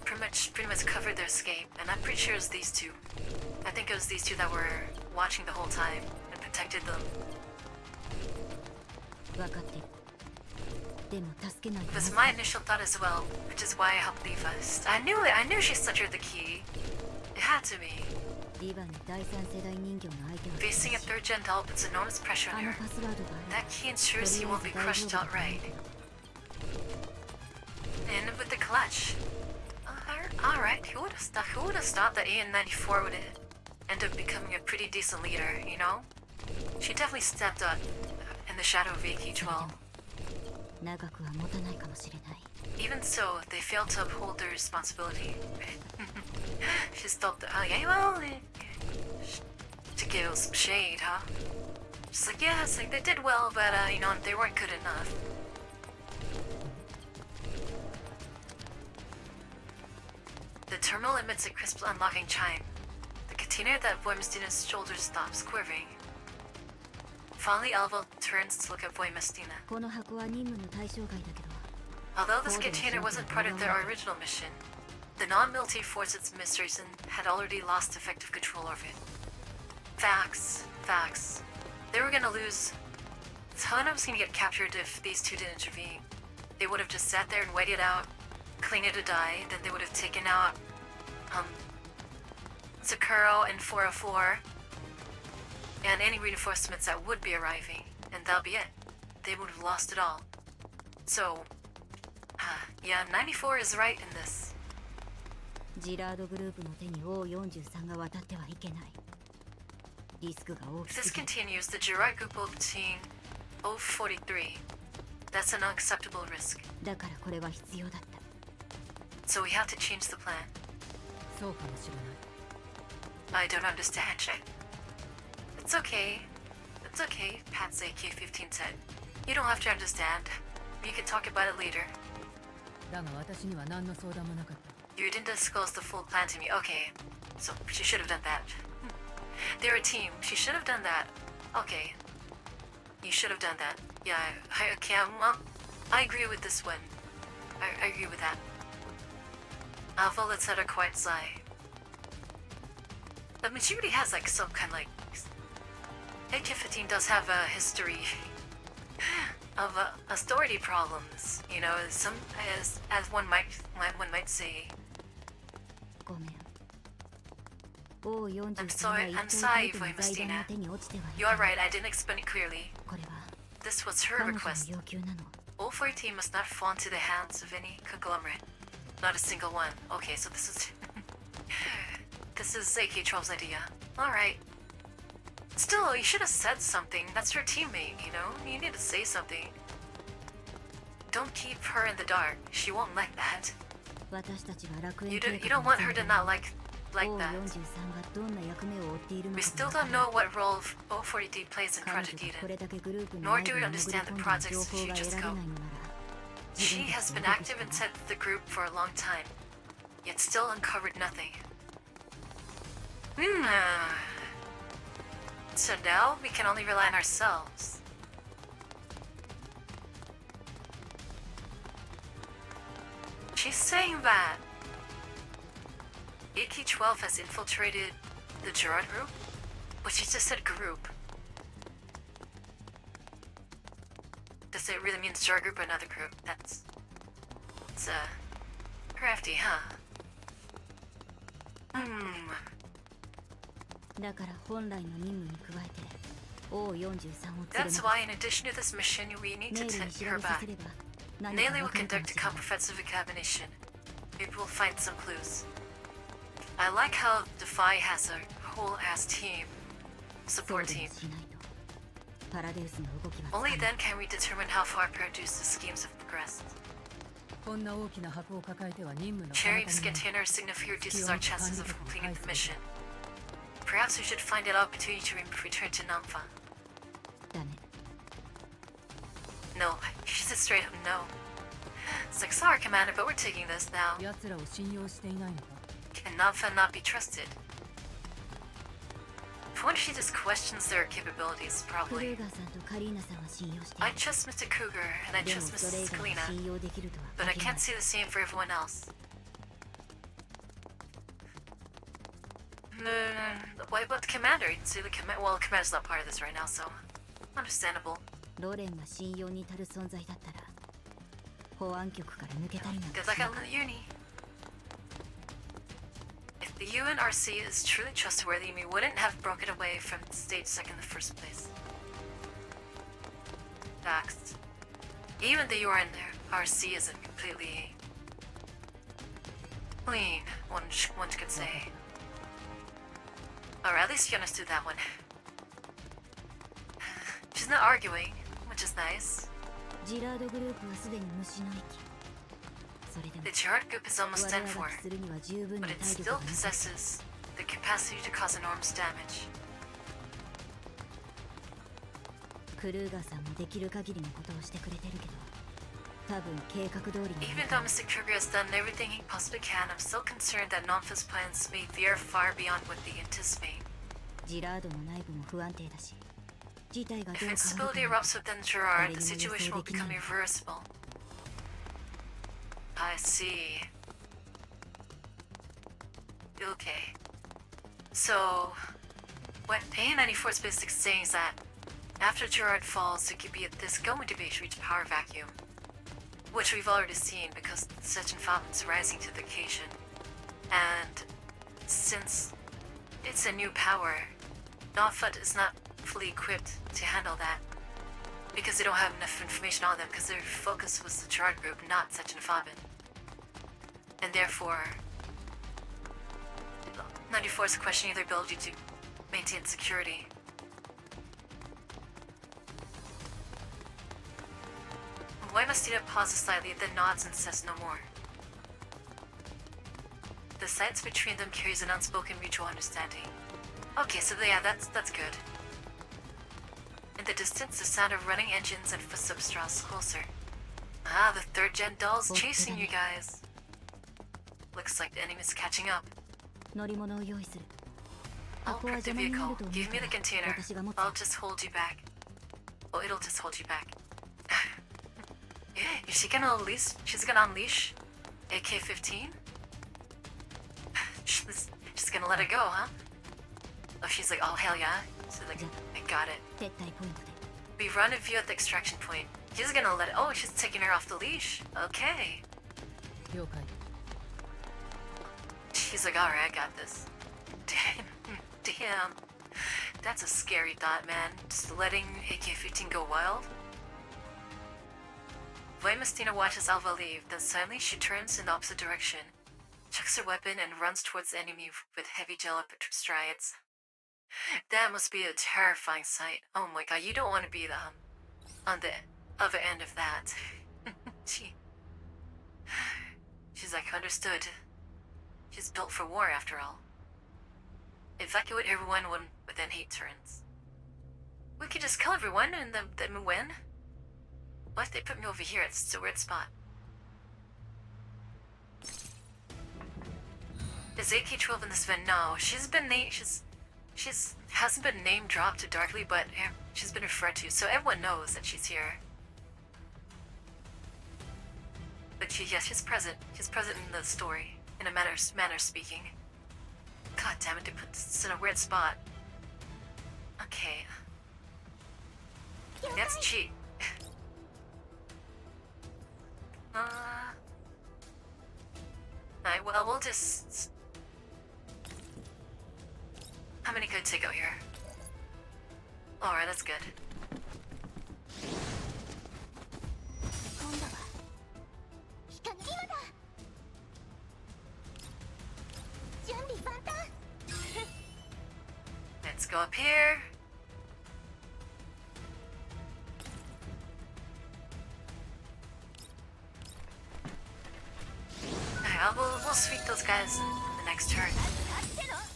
pretty much covered their escape, and I'm pretty sure it was these two. I think it was these two that were watching the whole time and protected them. It was my initial thought as well, which is why I helped Diva. I knew it. I knew she sutured the key. It had to be. Facing a third-gen doll puts enormous pressure on her. That key ensures he won't be crushed outright. And with the clutch. Alright, who would have thought that AN-94 would end up becoming a pretty decent leader, you know? She definitely stepped up in the shadow of AK-12. Even so, they failed to uphold their responsibility. She stopped. To give some shade, huh? She's like, yeah, it's like they did well, but they weren't good enough. The terminal emits a crisp unlocking chime. The container that Voy Mestina's shoulder stops quivering. Finally, Alva turns to look at Voy Mestina. Although this container wasn't part of their original mission, the non-military forces administration had already lost effective control over it. Facts. They were gonna lose. Tana was gonna get captured if these two didn't intervene. They would have just sat there and waited out Kalina to die, then they would have taken out Sakuro and 404 and any reinforcements that would be arriving, and that'll be it. They would have lost it all. So, yeah, 94 is right in this. If this continues, the Girard group will obtain O43. That's an unacceptable risk. So we have to change the plan. I don't understand. It's okay. It's okay, Pat's AK-15 said. You don't have to understand. We can talk about it later. You didn't disclose the full plan to me. Okay, so she should have done that. They're a team. She should have done that. Okay. You should have done that. Yeah, I agree with this one. I agree with that. Alpha lets out a quiet sigh. I mean, she really has like some kind of like... AK-15 does have a history authority problems. You know, as one might say. ごめん。王43 I'm が sorry. 一 I'm 等 sorry, タイプの Voy 財団 Mestina. の手に落ちてはい You are right. I didn't explain it clearly. これは This was her 彼女の request. 要求なの。 All 14 must not fall into the hands of any conglomerate. Not a single one. Okay, so this is this is AK-12's idea. All right. Still, you should have said something. That's your teammate, you know? You need to say something. Don't keep her in the dark. She won't like that. 私たちは楽園 You 計 don't 画 you don't want her to not like that. 王43がどんな役目を負っているの We か still わから don't ない know what role O40D plays in 彼女 Project がこれ Eden. だけグループの Nor 内 do 部 we に潜 understand り the 込んで project's 情報が得 future られない scope. のなら She has been active inside the group for a long time, yet still uncovered nothing. So now we can only rely on ourselves. She's saying that AK-12 has infiltrated the Gerard group? But she just said group. Does it really mean Gerard group or another group? It's crafty, huh? だから本来の任務に加えて王43を連れ That's why, in addition to this mission, we need ネ to イルに take 調 her べさ back. せれば何か Nayli わ will かるかも conduct a しれない comprehensive examination. Maybe we'll find some clues. I like how Defy has a whole ass team. そう Support で team. もしないとパラデウスの動きはつか Only めない then can we determine how far Paraduce's schemes have progressed. こんな大きな箱を抱えては任務の Carrying this 妨げになる container significantly reduces our chances of completing the mission. Perhaps we should find an opportunity to return to Namfa. ダメ No, she said straight up no. It's like, sorry, Commander, but we're taking this now. 奴らを信用していないのか Can Namfa not be trusted? I wonder if she just questions their capabilities, ク probably. ルーガーさんとカリーナさんは信用してい I る trust Mr. Cougar and I でも trust それ以 Mrs. 外 Kalina, は信用できるとは but I 限らな can't い say the same for everyone else. What about the commander? You can see the well, the commander's not part of this right now, so understandable. ロレンが信用に足る存在だったら保安局から抜けたりなんか Good luck しな at かった uni. If the UNRC is truly trustworthy, we wouldn't have broken away from Stage Sec in the first place. Facts. Even the UNRC isn't completely clean, one could say. Or at least you understood that one. She's not arguing, which is nice. ジラードグループはすでに虫の息それでも The Gerard group is almost 我 done 々 for, がするには十分な but it 体力 still がなかった possesses the capacity to cause enormous damage. クルーガーさんもできる限りのことをしてくれてるけど多分計画通りに Even though Mr. Kruger has done everything he possibly can, I'm still concerned that Nonfa's plans may veer far beyond what they anticipate. ジラードの内部も不安定だし事態がど If う変わ instability るか erupts within Gerard, the situation will become irreversible. I see. Okay. So, what A94 is basically saying is that after Gerard falls, there could be this going to be a huge power vacuum, which we've already seen because Sechin Famin's rising to the occasion. And since it's a new power, Nonfut is not fully equipped to handle that because they don't have enough information on them because their focus was the Gerard group, not Sechin Famin. And therefore, 94 is questioning their ability to maintain security. Why must Tita pauses slightly, then nods and says no more? The silence between them carries an unspoken mutual understanding. Okay, so yeah, that's good. In the distance, the sound of running engines and footsteps draws closer. Ah, the third gen doll's chasing you guys. Looks like the enemy's catching up. 乗り物を用意する I'll 箱は prep the 邪魔にな vehicle. ると思う Give か me ら the container. 私が持つ I'll just hold you back. Oh, it'll just hold you back. Is she gonna unleash? She's gonna unleash AK-15? She's gonna let it go, huh? Oh, she's like, oh hell yeah. So like, I got it. 撤退ポイントで We rendezvous at the extraction point. She's gonna let. Oh, she's taking her off the leash. Okay. 了解。 She's like, alright, I got this. Damn. That's a scary thought, man. Just letting AK-15 go wild. Voimastina watches Alva leave, then suddenly she turns in the opposite direction, chucks her weapon, and runs towards the enemy with heavy gallop strides. That must be a terrifying sight. Oh my god, you don't want to be on the other end of that. She's like, understood. She's built for war, after all. Evacuate everyone within 8 turns. We could just kill everyone and then win. Why if they put me over here? It's a weird spot. Is AK-12 in this event? No, she's been named. She's hasn't been name dropped directly, but she's been referred to, so everyone knows that she's here. But she's present. She's present in the story, in a manner speaking. God damn it, they put this in a weird spot. Okay. That's cheat. Alright, well, we'll just... How many could take out here? Alright, that's good. 今度は今だ。準備万端。 Let's go up here. Alright, we'll sweep those guys in the next turn.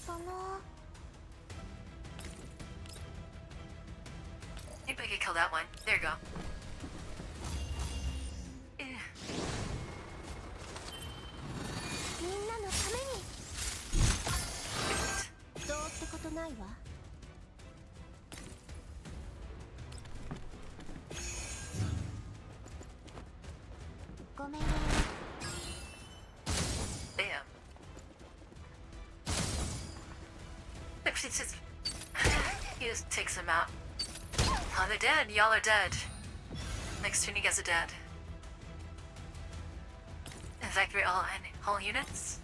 その Maybe I could kill that one. There you go. Eh. みんなのためにどうってことないわ。ごめんね。 Damn. Look, she just... He just takes them out. Oh, they're dead. Y'all are dead. Next turn, you guys are dead. Evacuate all units?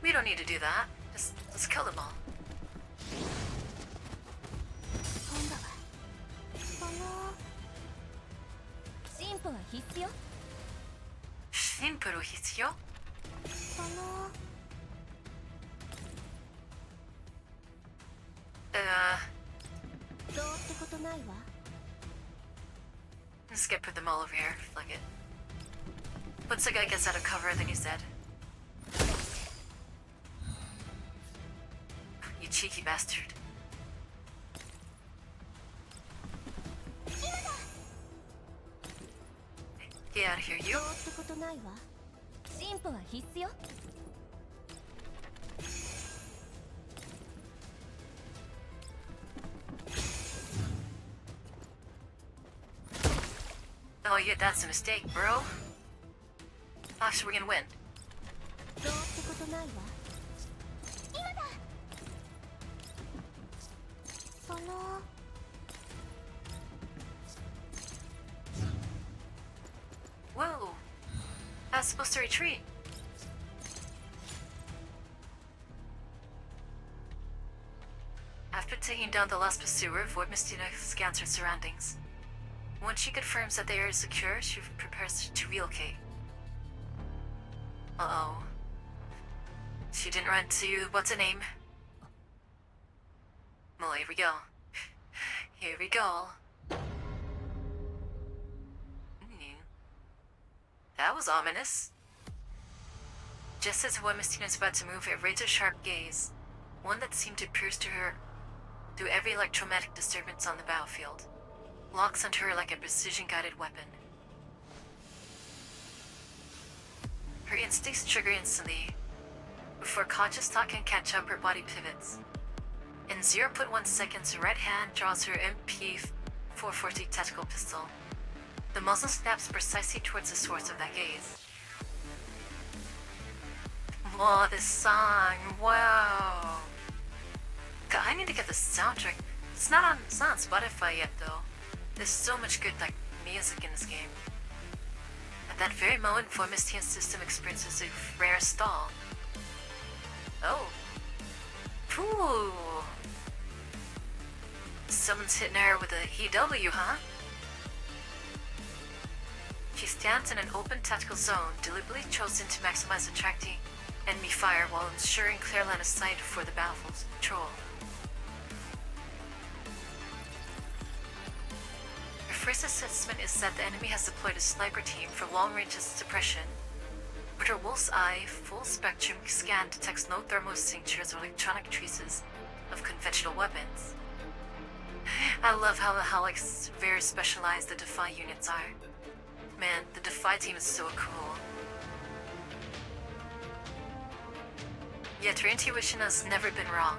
We don't need to do that. Let's kill them all. 今度はその進歩は必須よ。 Shinpuru Hitsyo? その どうってことないわ。 Let's get put them all over here. Fuck it. Once the guy gets out of cover, then he's dead. You cheeky bastard. Get out of here, you. どうってことないわ。進歩は必須よ。 Oh, yeah, that's a mistake, bro. Actually, we're gonna win. どうってことないわ。今だ。その Whoa! I was supposed to retreat. After taking down the last pursuer, Voidmistina scans her surroundings. Once she confirms that they are secure, she prepares to relocate. Uh-oh. She didn't run to... what's her name? Well, here we go. Here we go. That was ominous. Just as Voidmistina is about to move, it raised a sharp gaze, one that seemed to pierce to her through every electromagnetic disturbance on the battlefield. Locks onto her like a precision-guided weapon. Her instincts trigger instantly. Before conscious thought can catch up, her body pivots. In 0.1 seconds, her right hand draws her MP-440 tactical pistol. The muzzle snaps precisely towards the source of that gaze. Oh, this song! Wow! God, I need to get the soundtrack. It's not on Spotify yet, though. There's so much good like music in this game. At that very moment, Voimistian's system experiences a rare stall. Oh. Ooh. Someone's hitting her with a EW, huh? She stands in an open tactical zone, deliberately chosen to maximize attracting enemy fire while ensuring clear line of sight for the battle's patrol. Her first assessment is that the enemy has deployed a sniper team for long-range suppression, but her wolf's eye full-spectrum scan detects no thermal signatures or electronic traces of conventional weapons. I love how like very specialized the Defy units are. Man, the Defy team is so cool. Yet her intuition has never been wrong.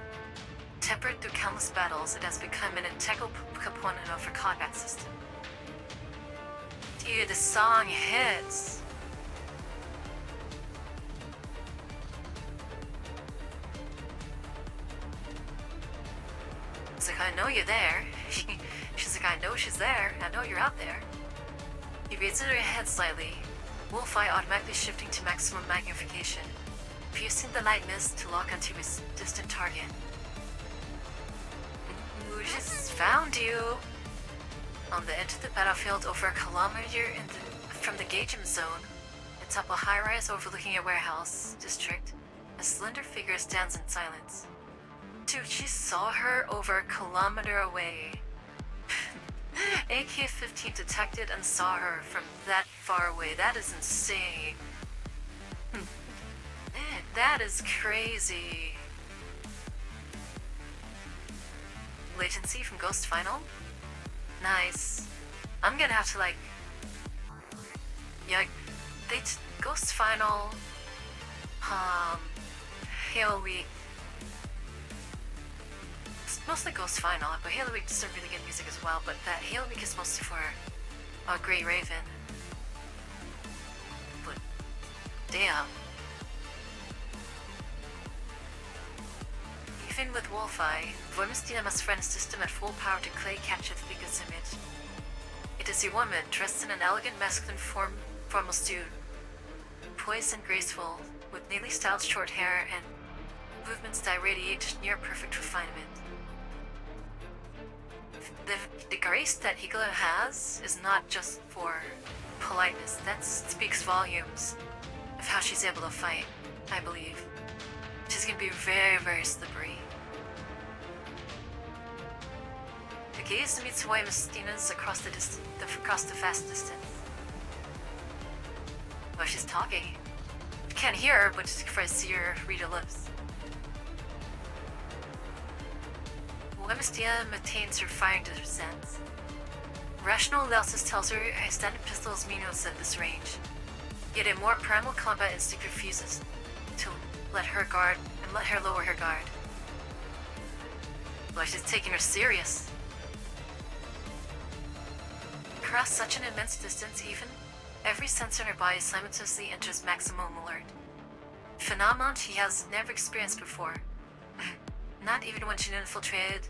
Tempered through countless battles, it has become an integral component of her combat system. Dude, the song hits! It's like, I know you're there. She's like, I know she's there. I know you're out there. He raises her head slightly, wolf eye automatically shifting to maximum magnification, piercing the light mist to lock onto his distant target. Ooh, just found you! On the edge of the battlefield, over a kilometer from the engagement zone, atop a high-rise overlooking a warehouse district, a slender figure stands in silence. Dude, she saw her over a kilometer away. AK-15 detected and saw her from that far away. That is insane. That is crazy. Latency from Ghost Final? Nice. I'm gonna have to like... Yeah, Ghost Final... Halo Week... It's mostly Ghost Final, but Halo Week does some really good music as well, but that Halo Week is mostly for Grey Raven. But... damn. Even with Wolfeye, Voimistian must run a system at full power to capture the figure's image. It is a woman dressed in an elegant masculine formal suit, poised and graceful, with neatly styled short hair and movements that radiate near perfect refinement. The grace that Higala has is not just for politeness. That speaks volumes of how she's able to fight, I believe. She's gonna be very, very slippery. The gaze meets Voimistina's across the vast distance. Well, she's talking. I can't hear her, but just if I see her read her lips. Voimistina maintains her firing sense. Rational analysis tells her a standard pistol is meaningless at this range. Yet a more primal combat instinct refuses to let her lower her guard. Well, she's taking her serious. Across such an immense distance, even every sensor in her body simultaneously enters maximum alert. Phenomenon she has never experienced before. Not even when she infiltrated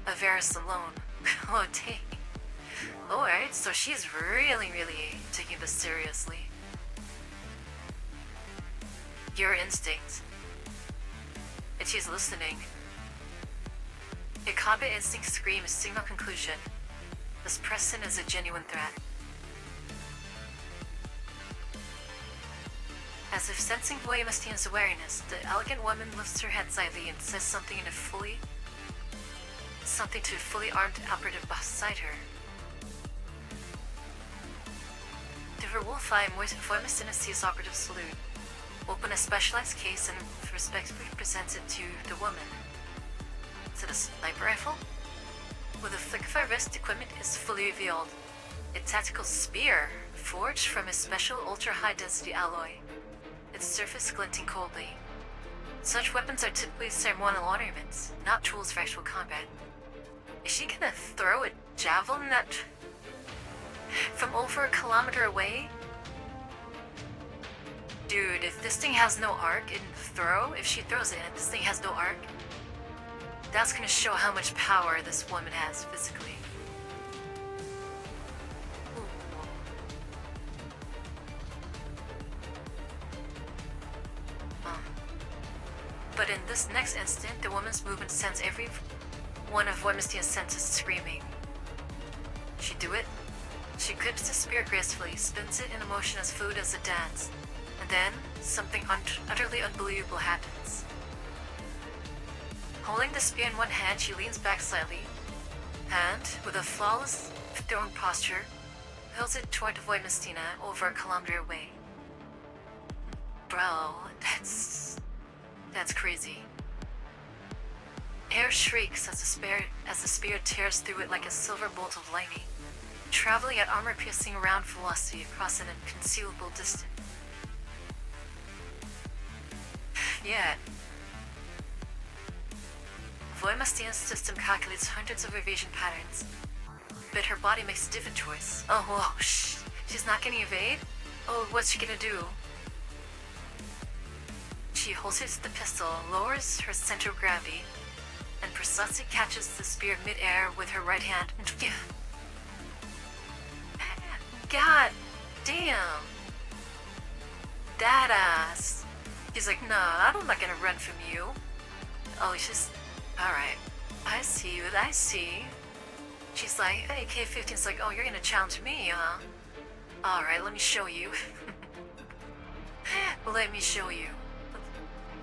Avaris alone. Oh dang. Alright, so she's really taking this seriously. Your instinct. And she's listening. A combat instinct scream is signal conclusion. This person is a genuine threat. As if sensing Voimistina's awareness, the elegant woman lifts her head slightly and says something to a fully armed operative beside her. To her wolf eye, Voimistina sees operative salute, open a specialized case and respectfully presents it to the woman. Is it a sniper rifle? With a flick of her wrist, equipment is fully revealed. A tactical spear, forged from a special ultra-high density alloy, its surface glinting coldly. Such weapons are typically ceremonial ornaments, not tools for actual combat. Is she gonna throw a javelin from over a kilometer away? Dude, if this thing has no arc if she throws it and this thing has no arc, that's gonna show how much power this woman has physically. Ooh, But in this next instant, the woman's movement sends every one of Woimestina's senses screaming. She do it. She grips the spear gracefully, spins it in motion as fluid as a dance, and then something utterly unbelievable happens. Holding the spear in one hand, she leans back slightly, and, with a flawless throne posture, hurls it toward Woimestina over a kilometer away. Bro, that's crazy. Air shrieks as the spear tears through it like a silver bolt of lightning, traveling at armor-piercing round velocity across an inconceivable distance. Yet, Woimestina's system calculates hundreds of evasion patterns, but her body makes a different choice. Oh, whoa, she's not gonna evade? Oh, what's she gonna do? She holsters the pistol, lowers her center of gravity, and precisely catches the spear mid-air with her right hand. God damn. That ass. He's like, nah, I'm not gonna run from you. Oh, he's just... Alright. I see you, I see. She's like, hey, K-15's like, oh, you're gonna challenge me, huh? Alright, let me show you. Let me show you.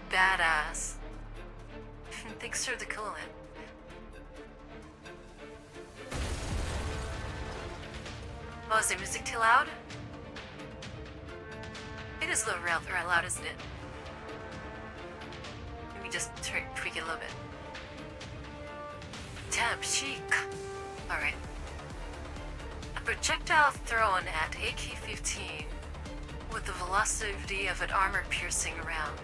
Badass. Thanks for the coolant. Oh, is the music too loud? It is a little loud, isn't it? Let me just tweak it a little bit. Damn chic. Alright. A projectile thrown at AK-15 with the velocity of an armor-piercing round.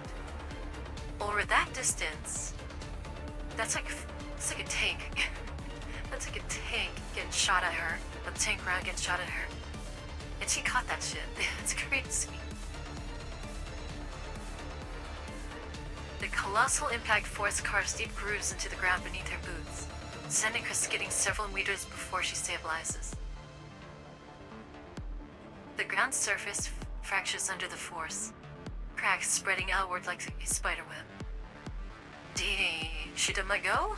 Over that distance, it's like a tank. That's like a tank getting shot at her. A tank round getting shot at her. And she caught that shit. It's crazy. The colossal impact force carves deep grooves into the ground beneath her boots, sending her skidding several meters before she stabilizes. The ground surface fractures under the force, cracks spreading outward like a spiderweb. Dang, should I go?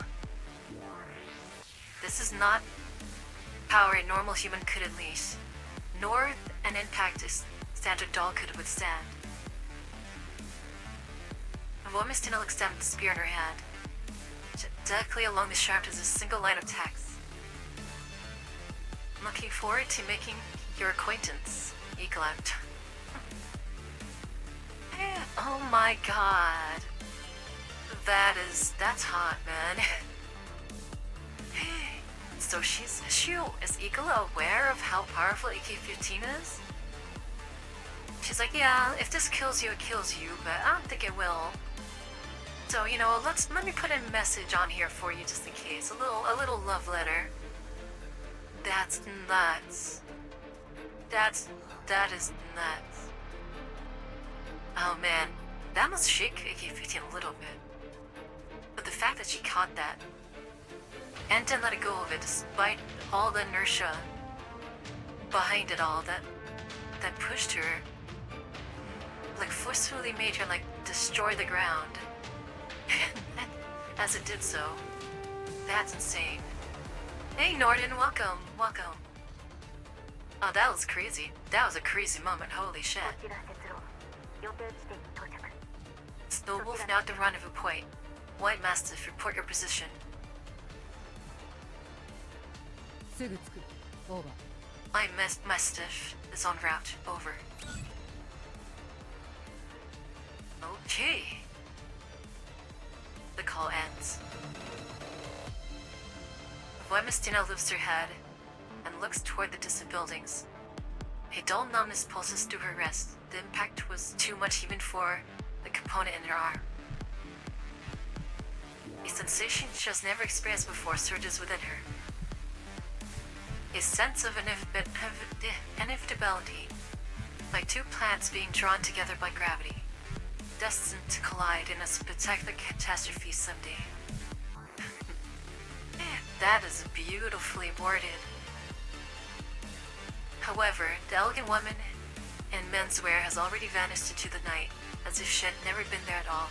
This is not power a normal human could unleash, nor an impact a standard doll could withstand. Woimestina looks down at the spear in her hand. Directly along the shaft is a single line of text. I'm looking forward to making your acquaintance, Ecolect. Oh my god. That's hot, man. So is Ecola aware of how powerful AK-15 is? She's like, yeah, if this kills you, it kills you, but I don't think it will. So, you know, let me put a message on here for you just in case. A little love letter. That's nuts. That is nuts. Oh man, that must shake AK-15 a little bit. But the fact that she caught that and didn't let it go of it despite all the inertia behind it all that pushed her, like forcefully made her like destroy the ground. As it did so. That's insane. Hey Norden, welcome. Oh, that was crazy. That was a crazy moment, holy shit. こちら接路予定地点に到着 Snow Wolf now at the rendezvous point. White Mastiff, report your position. すぐ着く。オーバー。 My Mastiff is en route. Over. Okay. The call ends. Woimestina lifts her head and looks toward the distant buildings. A dull numbness pulses through her wrist. The impact was too much even for the component in her arm. A sensation she has never experienced before surges within her. A sense of inevitability, like two planets being drawn together by gravity, destined to collide in a spectacular catastrophe someday. That is beautifully worded. However, the elegant woman in menswear has already vanished into the night, as if she had never been there at all.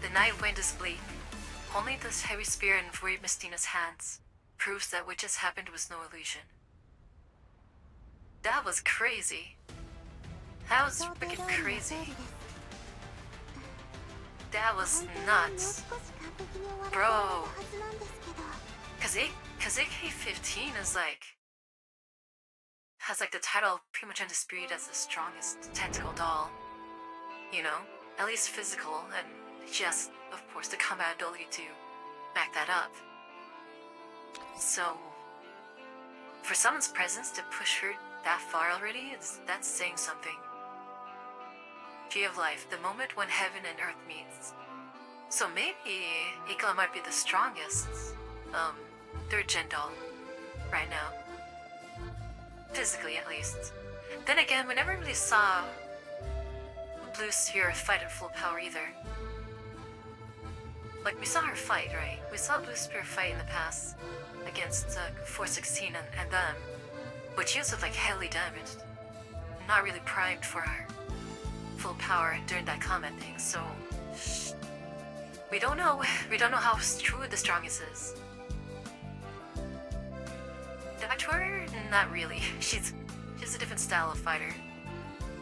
The night wind is bleak. Only this heavy spear in Void Mistina's hands proves that what just happened was no illusion. That was crazy. That was freaking crazy. That was nuts. Bro. Cause AK-15 is like... has like the title pretty much undisputed as the strongest tentacle doll. You know? At least physical, and she has, of course, the combat ability to back that up. So... for someone's presence to push her that far already, that's saying something. Tree of Life, the moment when heaven and earth meets. So maybe Ikla might be the strongest, third gen doll right now. Physically, at least. Then again, we never really saw Blue Sphere fight at full power either. Like, we saw her fight, right? We saw Blue Sphere fight in the past against 416 and them, but she was like heavily damaged, not really primed for her full power during that combat thing. So we don't know how true the strongest is. Doctor, not really. She's a different style of fighter.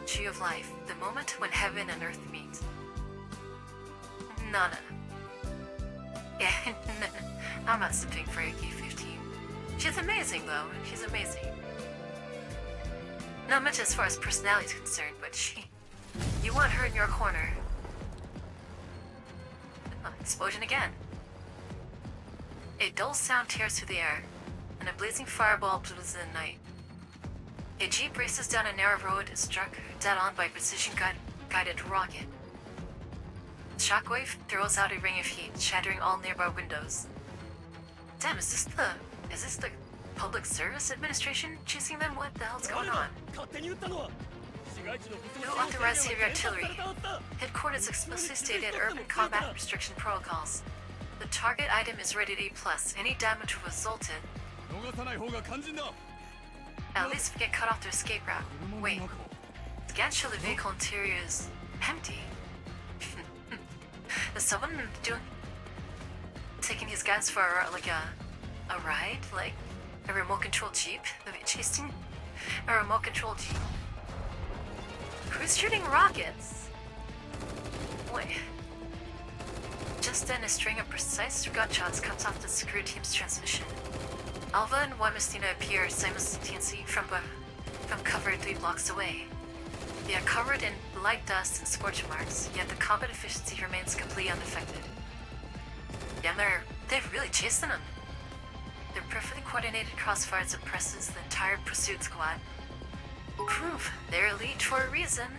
Tree of Life, the moment when heaven and earth meet. No. Yeah, I'm not simping for AK-15. She's amazing though. She's amazing. Not much as far as personality is concerned, but you want her in your corner. Oh, explosion again. A dull sound tears through the air, and a blazing fireball blooms in the night. A jeep races down a narrow road and struck dead on by a precision-guided rocket. Shockwave throws out a ring of heat, shattering all nearby windows. Damn, is this the Public Service Administration chasing them? What the hell's going on? No authorized heavy artillery. Headquarters explicitly stated urban combat restriction protocols. The target item is rated A+. Any damage resulted. At least we get cut off the escape route. Wait. Scan show the vehicle interior is empty. Is someone taking these guys for a ride? Like a remote control jeep? Chasing a remote control jeep? Who's shooting rockets? Wait. Just then, a string of precise gunshots comes off the security team's transmission. Alva and Wamistina appear simultaneously from cover 3 blocks away. They are covered in light dust and scorch marks, yet the combat efficiency remains completely unaffected. Damn, they're really chasing them. Their perfectly coordinated crossfire suppresses the entire pursuit squad. Proof they're elite for a reason.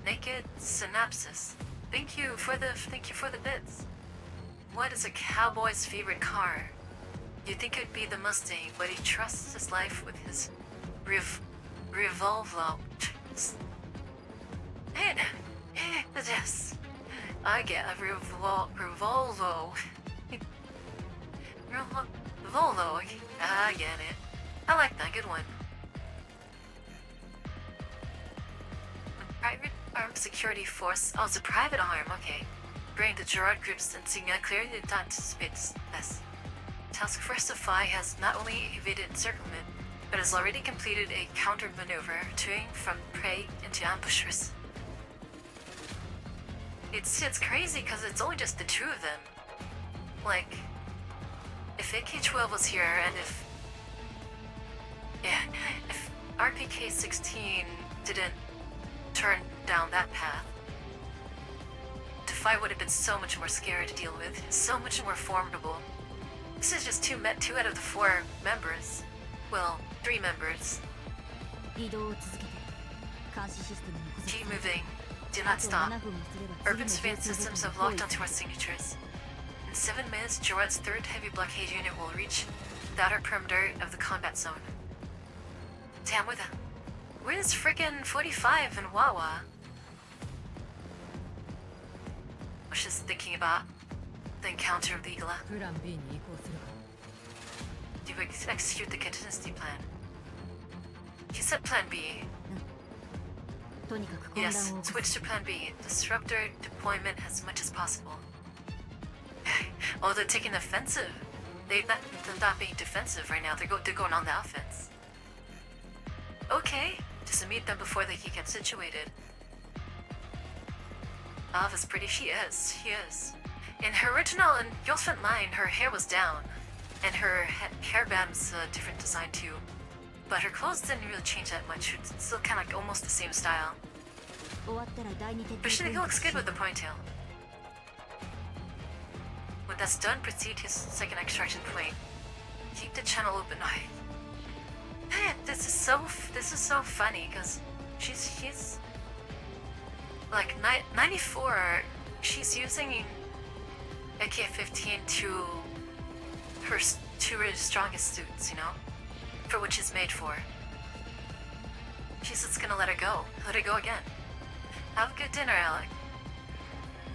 Naked synopsis. Thank you for the bits. What is a cowboy's favorite car? You'd think it'd be the Mustang, but he trusts his life with his Revolvo. And yes, I get a Revolvo. Volvo. I get it. I like that. Good one. Private armed security force. Oh, it's a private arm. Okay. Bring the Gerard Group's insignia clearly did not anticipate this. Task Force Defy has not only evaded encirclement, but has already completed a counter maneuver, turning from prey into ambushers. It's crazy because it's only just the two of them. Like, if AK-12 was here and if RPK-16 didn't turn down that path, Defy would have been so much more scary to deal with, so much more formidable. This is just two out of the 4 members. Well, 3 members. Keep moving. Do not stop. Urban surveillance systems have locked onto our signatures. In 7 minutes, Gerard's 3rd heavy blockade unit will reach the outer perimeter of the combat zone. Damn, where's frickin' 45 and Wawa? I was just thinking about the encounter of the Igla. プラン B に移行するか Do we execute the contingency plan? He said plan B. とにかく混乱 Yes, を起こ switch す to plan B. Disrupt their deployment as much as possible. Oh, they're taking offensive. They're not being defensive right now. They're going on the offense. Okay, just meet them before they can get situated. Ava's pretty. She is. In her original, in Frontline, her hair was down. And her hairband was a different design too. But her clothes didn't really change that much. It's still kind of like almost the same style. 終わったら第二徹 But 底 she looks good with the ponytail. When that's done, proceed to second extraction point. Keep the channel open. This is so funny because she's like 94. She's using AK-15 to her strongest suits, you know, for what she's made for. She's just gonna let her go. Let her go again. Have a good dinner, Alec.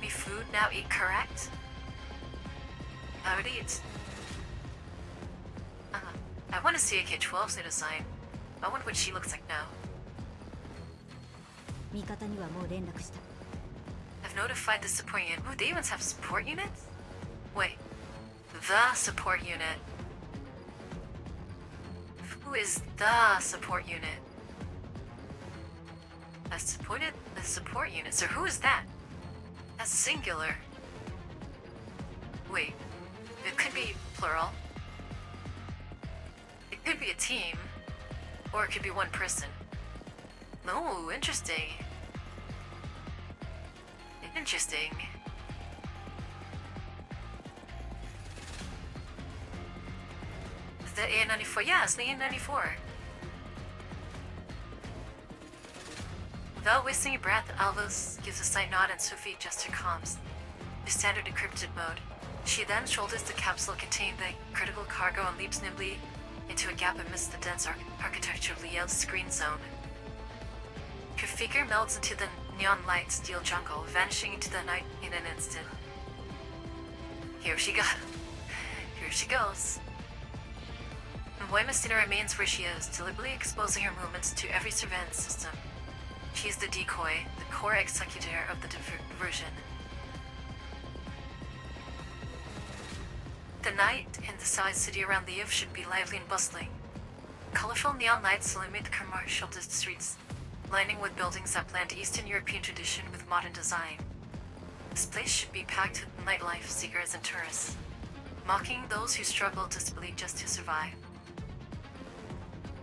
Me food, now eat correct? I would eat. I want to see AK-12's new design. I wonder what she looks like now. 味方にはもう連絡した I've notified the support unit. Ooh, they even have support units? Wait. The support unit. Who is the support unit? I supported the support unit. So who is that? That's singular. Wait. It could be plural. It could be a team. Or it could be one person. Oh, interesting. Interesting. Is that A94? Yeah, it's the A94. Without wasting a breath, Alvis gives a slight nod and Sophie adjusts her comms to standard encrypted mode. She then shoulders the capsule containing the critical cargo and leaps nimbly into a gap amidst the dense architecture of Liel's screen zone. Her figure melds into the neon light steel jungle, vanishing into the night in an instant. Here she goes. And Boy Messina remains where she is, deliberately exposing her movements to every surveillance system. She is the decoy, the core executor of the diversion. The night in the side city around Liev should be lively and bustling. Colorful neon lights illuminate the commercial streets, lining with buildings that blend Eastern European tradition with modern design. This place should be packed with nightlife seekers and tourists, mocking those who struggle desperately just to survive.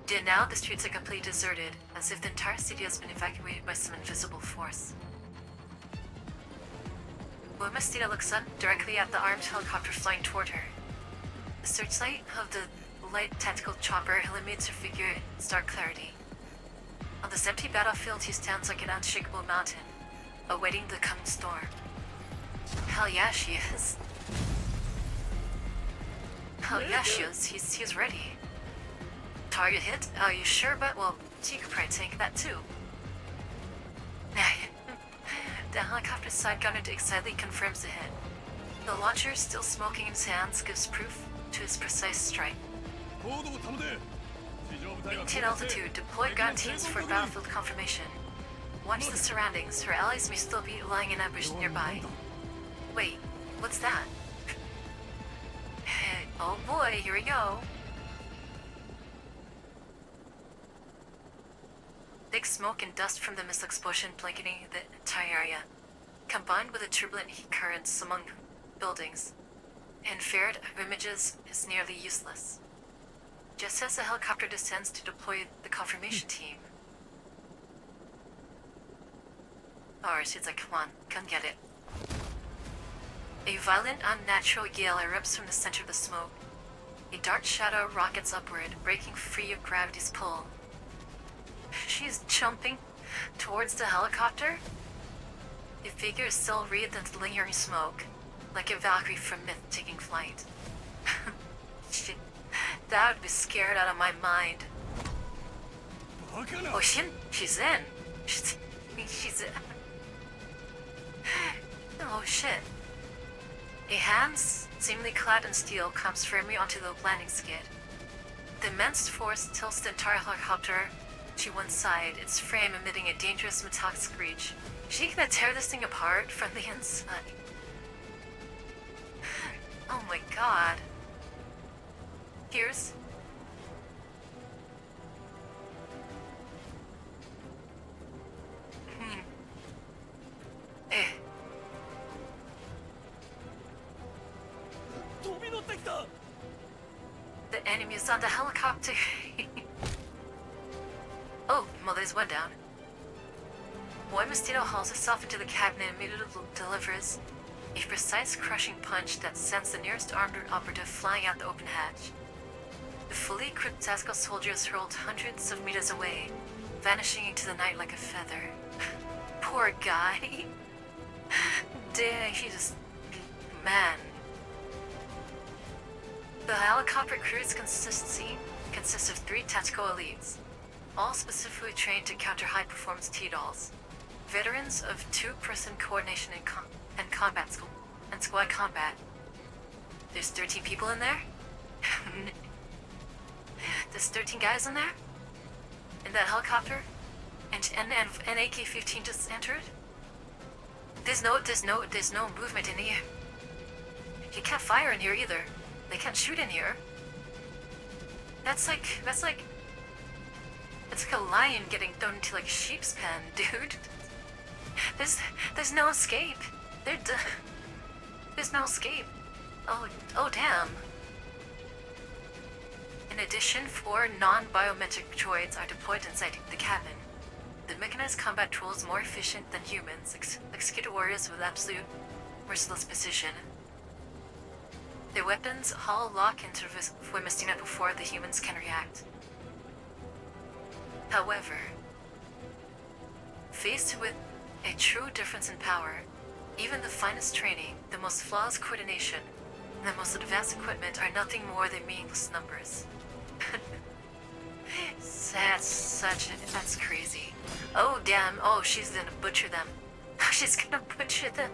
Yet now the streets are completely deserted, as if the entire city has been evacuated by some invisible force. Boemastida looks up directly at the armed helicopter flying toward her. The searchlight of the light tactical chopper illuminates her figure in stark clarity. On this empty battlefield, he stands like an unshakable mountain, awaiting the coming storm. Hell yeah, she is. Hell yeah, she is. He's ready. Target hit? Are you sure? But, well, you could probably take that too. The helicopter's side gunner excitedly confirms the hit. The launcher, still smoking in his hands, gives proof to his precise strike. Maintain altitude. Deploy gun teams for battlefield confirmation. Watch the surroundings. Her allies may still be lying in ambush nearby. Wait, what's that? Oh boy, here we go. Thick smoke and dust from the missile explosion blanketing the entire area, combined with the turbulent heat currents among buildings. Infrared images is nearly useless. Just as the helicopter descends to deploy the confirmation team. Alright, she's like, come get it. A violent, unnatural yell erupts from the center of the smoke. A dark shadow rockets upward, breaking free of gravity's pull. She's jumping towards the helicopter. The figure is still wreathed in lingering smoke, like a Valkyrie from myth taking flight. Shit, that would be scared out of my mind. Oh, she's in. She's in. Oh shit. A hand, seemingly clad in steel, comes firmly onto the landing skid. The immense force tilts the entire helicopter to one side, its frame emitting a dangerous metallic screech. Is she gonna tear this thing apart from the inside? Oh my god. Here's... Eh. The enemy is on the helicopter. Oh, well, there's one down. Boy Mosquito hauls herself into the cabin and immediately delivers a precise crushing punch that sends the nearest armed operative flying out the open hatch. The fully equipped Zasco soldier is hurled hundreds of meters away, vanishing into the night like a feather. Poor guy. Dang, he just... Man. The helicopter crew's consistency consists of 3 tactical elites, all specifically trained to counter high-performance T-dolls. Veterans of 2-person coordination and combat school and squad combat. There's 13 people in there? There's 13 guys in there? In that helicopter? And an AK-15 just entered? There's no movement in here. You can't fire in here either. They can't shoot in here. That's like a lion getting thrown into like a sheep's pen, dude. There's no escape. There's no escape. Oh damn. In addition, 4 non-biometric droids are deployed inside the cabin. The mechanized combat tools more efficient than humans, execute warriors with absolute merciless precision. Their weapons all lock into Voimistina before the humans can react. However, faced with a true difference in power, even the finest training, the most flawless coordination, and the most advanced equipment are nothing more than meaningless numbers. That's crazy. Oh damn, oh she's gonna butcher them. She's gonna butcher them.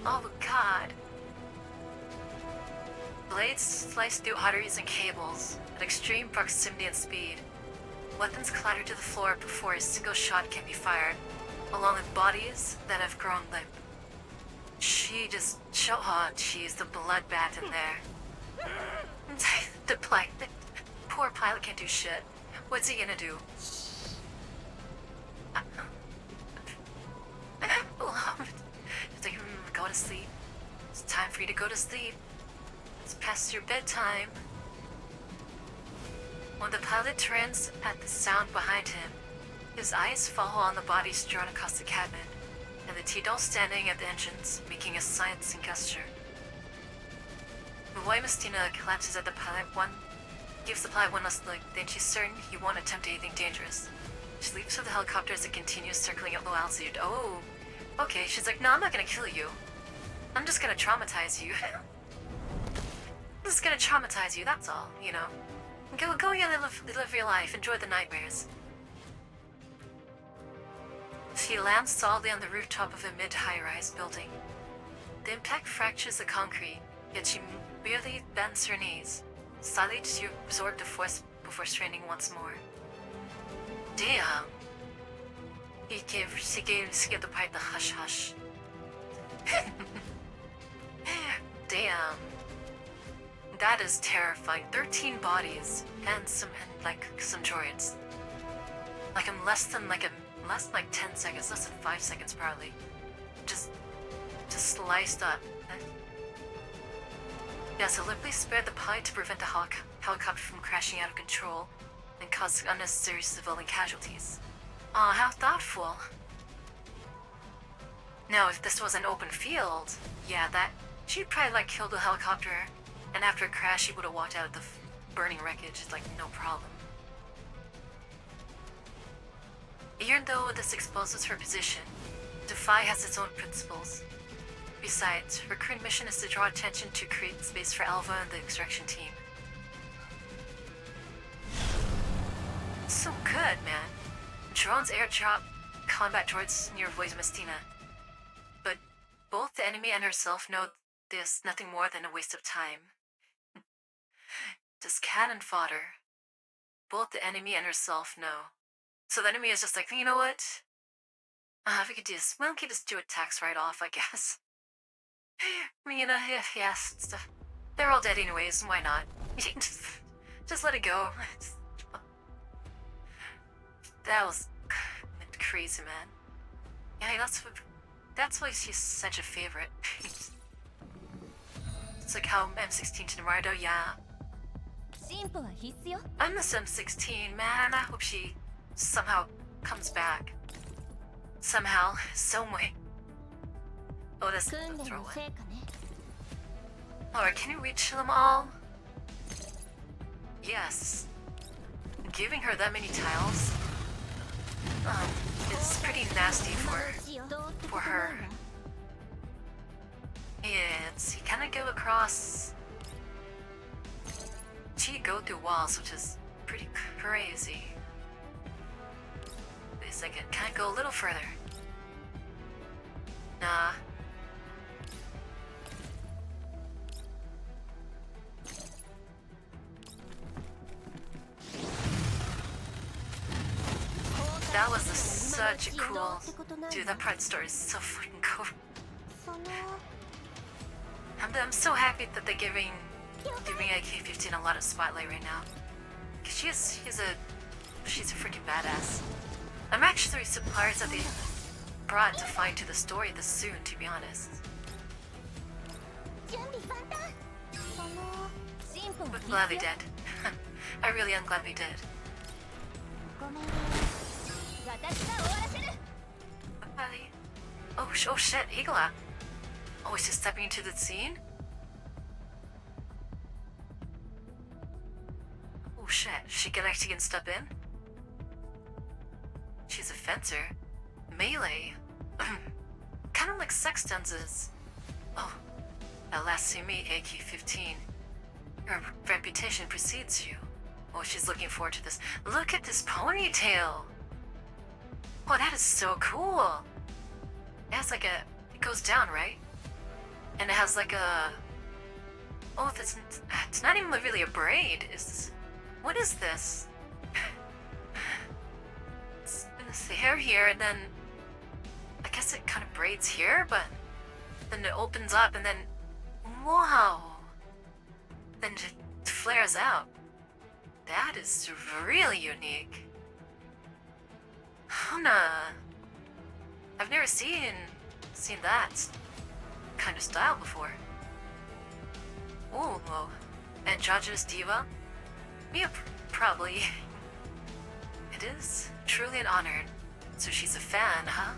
Oh god. Blades slice through arteries and cables at extreme proximity and speed. Weapons clatter to the floor before a single shot can be fired, along with bodies that have grown limp. Oh jeez, the bloodbath in there. The poor pilot can't do shit. What's he gonna do? It's like, go to sleep. It's time for you to go to sleep. It's past your bedtime. When the pilot turns at the sound behind him, his eyes fall on the bodies strewn across the cabin, and the T-doll standing at the engines, making a silencing gesture. Voimistina collapses at the pilot gives the pilot one last look, then she's certain he won't attempt anything dangerous. She leaps from the helicopter as it continues circling at low altitude. Oh, okay, she's like, no, I'm not gonna kill you. I'm just gonna traumatize you. I'm just gonna traumatize you, that's all, you know. Go live your life, enjoy the nightmares. She lands solidly on the rooftop of a mid-high-rise building. The impact fractures the concrete, yet she merely bends her knees, slightly to absorb the force before straining once more. Damn. She gave the pipe the hush-hush. Damn. That is terrifying. 13 bodies and some droids. Like in less than 10 seconds, less than 5 seconds probably. Just sliced up. Yeah, so Lipley spared the pilot to prevent the helicopter from crashing out of control and causing unnecessary civilian casualties. Aw, how thoughtful. Now, if this was an open field, yeah, she'd probably killed the helicopter, and after a crash, she would have walked out of the burning wreckage. It's no problem. Even though this exposes her position, Defy has its own principles. Besides, her current mission is to draw attention to create space for Alva and the extraction team. So good, man. Drones airdrop combat droids near Voimistina. But both the enemy and herself know this nothing more than a waste of time. Just cannon fodder. Both the enemy and herself know So the enemy is just like, you know what? If we could do this, well, we could just do a tax write-off, I guess. I mean, yes, they're all dead anyways, why not? just let it go. That was crazy, man. Yeah, that's why she's such a favorite. It's like how M16 to Naruto, yeah. 進歩は必須よ。 I miss M16, man. I hope she somehow comes back. Somehow, some way. Oh, that's the 訓練 throw の one. 成果ね。 Alright, can you reach them all? Yes. Giving her that many tiles is pretty nasty for her. Yeah, you kind of go across. She go through walls, which is pretty crazy. Wait a second, can I go a little further? Nah. That was such a cool... Dude, that part story is so fucking cool. その I'm so happy that they're giving AK-15 a lot of spotlight right now. Cause she's a freaking badass. I'm actually surprised that they brought to find to the story this soon, to be honest. 準備万端。その進歩は But 必須 glad they よ。 did. I really am glad they did. ごめんね。私が終わらせる。 Bye. Oh shit, Igla. Oh, is she stepping into the scene? Oh shit, she can actually step in? She's a fencer. Melee. Kind of like Sexton's. Oh, at last you meet AK-15. Her reputation precedes you. Oh, she's looking forward to this. Look at this ponytail! Oh, that is so cool! It has like it goes down, right? And it has like a... Oh, it's not even really a braid. What is this? It's the hair here, and then... I guess it kind of braids here, but... Then it opens up, and then... Wow! Then it flares out. That is really unique. I've never seen that kind of style before. Ooh, androgynous diva? Yeah, probably. It is truly an honor. So she's a fan, huh?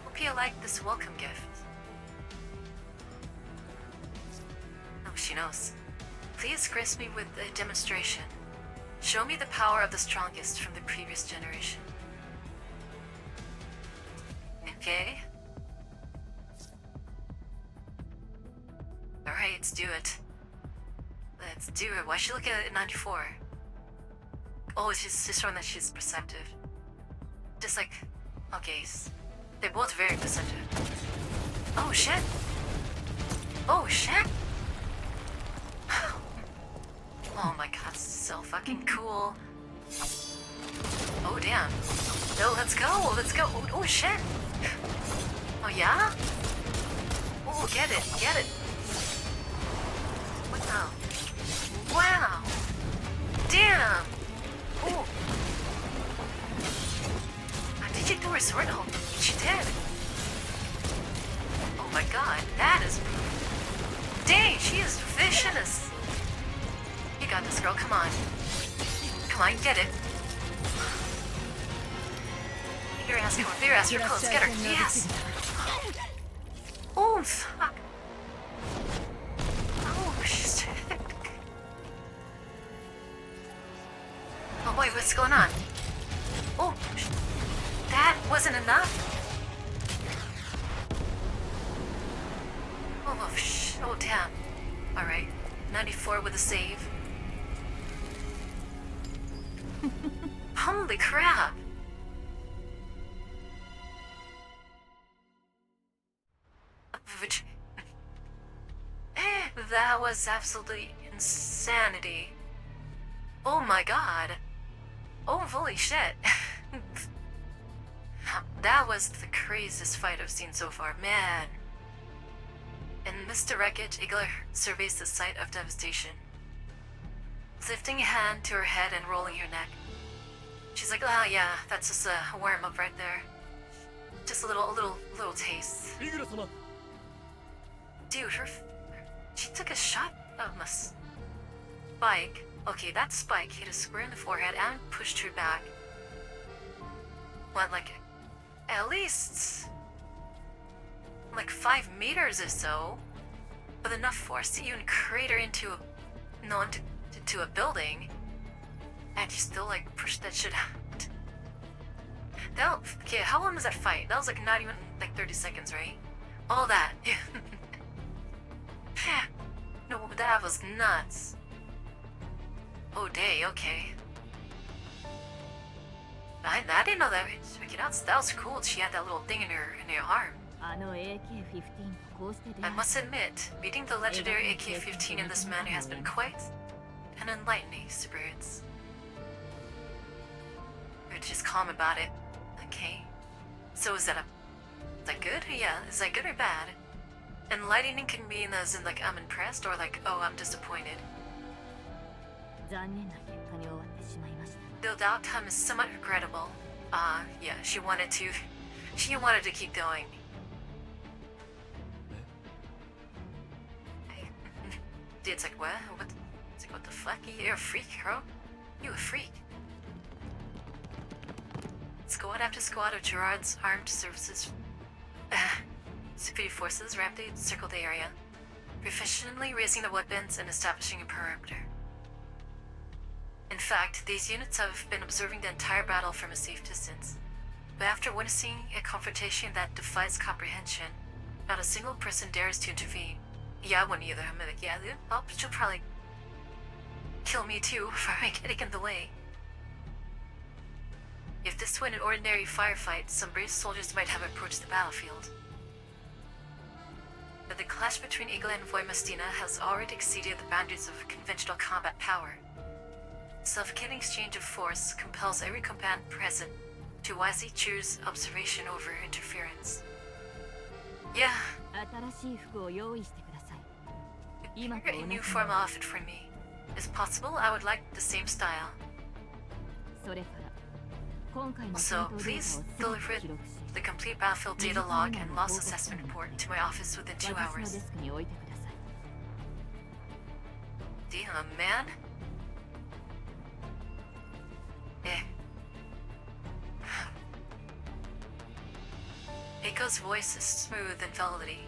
Hope you like this welcome gift. Oh, she knows. Please grace me with a demonstration. Show me the power of the strongest from the previous generation. Okay. Alright, let's do it. Let's do it. Why is she looking at 94? Oh, she's showing that she's perceptive. Just like... Okay, they're both very perceptive. Oh, shit! Oh, shit! Oh my god, so fucking cool. Oh, damn. No, let's go, let's go. Oh, shit. Oh, yeah? Oh, get it. Wow. Wow. Damn. Oh. Did you do her sword? Oh, she did. Oh my god, that is... Dang, she is vicious. You got this, girl, come on. Come on, get it. Your ass, come on, your ass, you're close, get her, yes! Oh, fuck. Oh, shit. Oh, wait, what's going on? Oh, that wasn't enough? Oh, damn. Alright, 94 with a save. Holy crap! That was absolutely insanity. Oh my god. Oh, holy shit. That was the craziest fight I've seen so far, man. In Mr. Wreckage, Igla surveys the site of devastation, lifting a hand to her head and rolling her neck. She's like, "Ah, yeah, that's just a warm-up right there. Just a little taste." イグラ様 Dude, she took a shot of a spike. Okay, that spike hit her square in the forehead and pushed her back. What, like, at least like 5 meters or so, with enough force to even crater into a building, and you still like push that shit out. Okay, how long was that fight? That was like not even like 30 seconds, right? All that. No, that was nuts. Oh, day, okay. I didn't know that. Check it out. That was cool. She had that little thing in her arm. あの AK-15 とこうして出 I 会 must admit, meeting the legendary AK-15 in this manner has been quite an enlightening experience. We're just calm about it. Okay. So is that good? Yeah, is that good or bad? Enlightening can mean as in like I'm impressed or like, oh, I'm disappointed. 残念な結果に終わってしまいました Though the outcome is somewhat regrettable. Yeah, she wanted to keep going. It's like, what? It's like, what the fuck? You're a freak, bro. You a freak. Squad after squad of Gerard's armed services security forces rapidly circled the area, proficiently raising the weapons and establishing a perimeter. In fact, these units have been observing the entire battle from a safe distance. But after witnessing a confrontation that defies comprehension, not a single person dares to intervene. Yeah, I wouldn't either. I'm like, yeah, dude, she'll probably kill me too for getting in the way. If this were an ordinary firefight, some brave soldiers might have approached the battlefield. But the clash between Igla and Voimastina has already exceeded the boundaries of conventional combat power. Suffocating exchange of force compels every combatant present to wisely choose observation over interference. Yeah, 新しい服を用意してください prepare a new formal outfit for me. If possible, I would like the same style. それから今回の So 戦闘デー please タを全 deliver て記録し the complete battlefield data log and loss assessment report to my office within 2私の hours. デスクに置いてください Damn, man. Eiko's voice is smooth and velvety,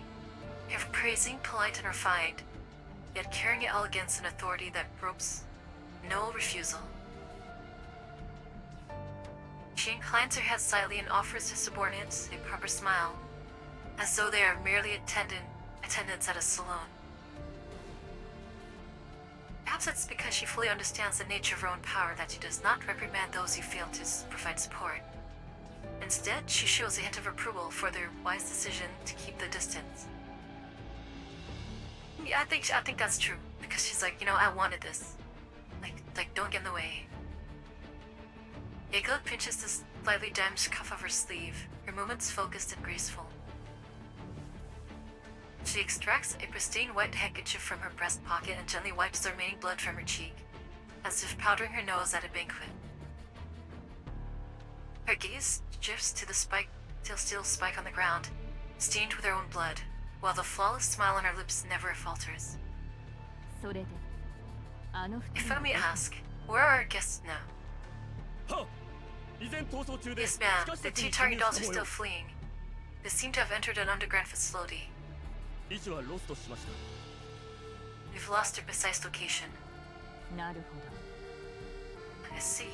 ever praising, polite, and refined, yet carrying elegance and authority that ropes no refusal. She inclines her head slightly and offers her subordinates a proper smile, as though they are merely attendants at a saloon. Perhaps it's because she fully understands the nature of her own power that she does not reprimand those who fail to provide support. Instead, she shows a hint of approval for their wise decision to keep the distance. Yeah, I think that's true, because she's like, you know, I wanted this. Like, don't get in the way. Igla pinches the slightly damaged cuff of her sleeve, her movements focused and graceful. She extracts a pristine white handkerchief from her breast pocket and gently wipes the remaining blood from her cheek, as if powdering her nose at a banquet. Her gaze drifts to the steel spike on the ground, stained with her own blood, while the flawless smile on her lips never falters. それであの If 二 I 人 may は ask, where are our guests now? はっ依然逃走中で Yes, ma'am. 地下施 The 設 two に target 侵入 dolls し are た模様 still fleeing. They seem to have entered an underground facility. 位置はロストしました We've lost their precise location. なるほど I see.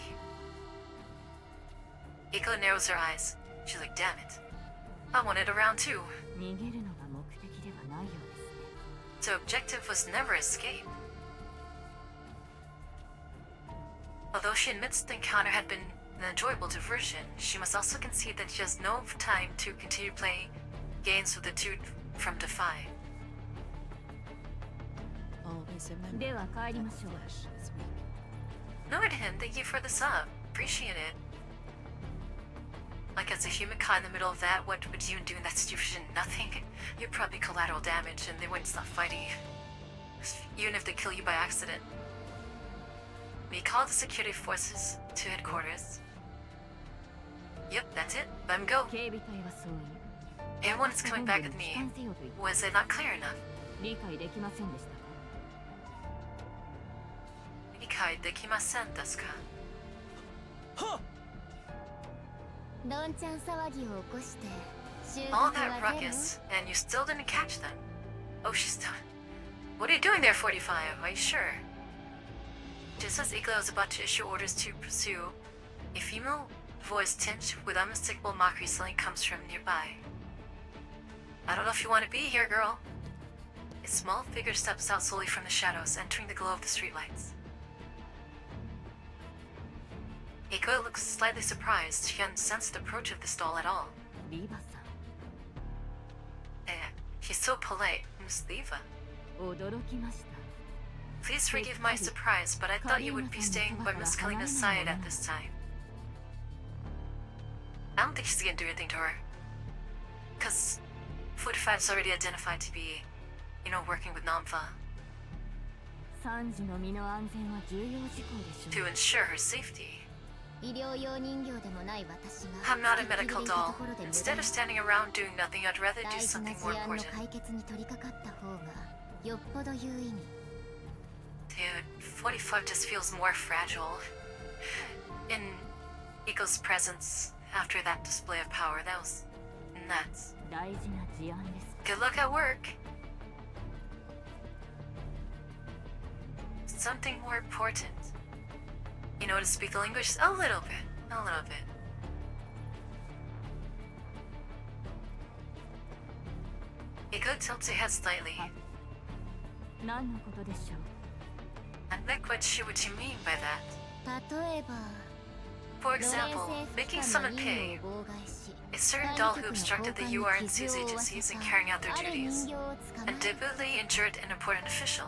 Eiko narrows her eyes. She's like, damn it. I wanted a round two. 逃げるのが目的ではないようですね So objective was never escape. Although she admits the encounter had been an enjoyable diversion, she must also concede that she has no time to continue playing games with the two from Defy. Always remember, では帰りましょう flesh is weak. Noted him, thank you for the sub. appreciate it. Like, as a human caught in the middle of that, what would you do in that situation? Nothing. You're probably collateral damage and they wouldn't stop fighting. Even if they kill you by accident. We call the security forces to headquarters. Yep, that's it. Let him go. 警備隊は総員 Everyone is coming back with me. Was it not clear enough? 理解できませんでしたか理解できませんですか？どんちゃん騒ぎを起こして収穫 All は that ゼロ ruckus, and you still didn't catch them. Oh, she's done. What are you doing there, 45? Are you sure? Just as Igla was about to issue orders to pursue, a female voice tinged with unmistakable mockery suddenly comes from nearby. I don't know if you want to be here, girl. A small figure steps out slowly from the shadows, entering the glow of the streetlights. Igla looks slightly surprised. She hadn't sensed the approach of this doll at all. リヴァさ He's so polite. Miss Leva. ん驚きました Please forgive my surprise, but I thought you would be staying by Miss Kalina's side at this time. I don't think she's gonna do anything to her. Because 45 is already identified to be, working with Namfa 3時の身の安全は重要事項でしょ to ensure her safety. 医療用人形でもない私が I'm not a 付きっきり medical でいた doll. ところで無 Instead 駄 of に standing around doing nothing, I'd rather do 大事な something 事 more 案の important. 解決に取り掛かった方がよっぽど有意味 Dude, 45 just feels more fragile. In Iko's presence, after that display of power, that was nuts. 大事な事案です Good luck at work. Something more important. You know how to speak the language? A little bit. A little bit. Iko tilts her head slightly. 何のことでしょう I'm not quite sure what you mean by that. 例えば For 奴隷 example, 制服 making 官 someone の pay 任務を妨害し a certain 管 doll 理 who 局の obstructed 交 the 換 URNC's に傷を負わせ agencies in た carrying out their ある duties 人形を捕ま and え deliberately injured an important official.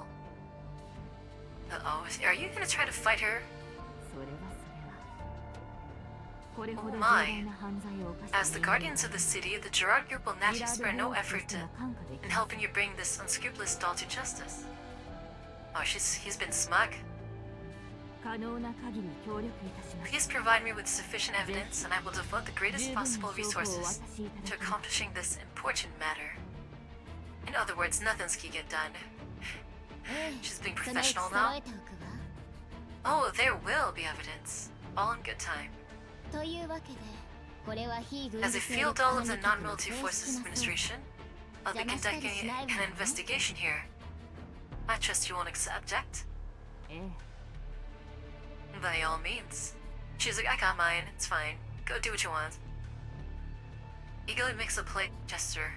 Uh-oh, are you gonna try to fight her? それはこれほど Oh 重 my. 大な犯罪を犯した As the guardians of the city, the Gerard group will naturally spare no effort と in も感化でき helping you bring this unscrupulous doll to justice. Oh, he's been smug. 可能な限り協力いたします Please provide me with sufficient evidence, and I will devote the greatest possible resources to accomplishing this important matter. In other words, nothing's gonna get done. ええ She's being そのうち professional 揃 now. えておくわ Oh, there will be evidence. All in good time. というわけでこれは非軍 As 事 a 勢 field 力 doll 管 of the 理局の Non-Military 正 Forces 式な捜査 Administration, I'll be conducting an investigation here. I trust you won't object. ええ By all means. She's like, I got mine, it's fine. Go do what you want. Eagerly makes a polite gesture,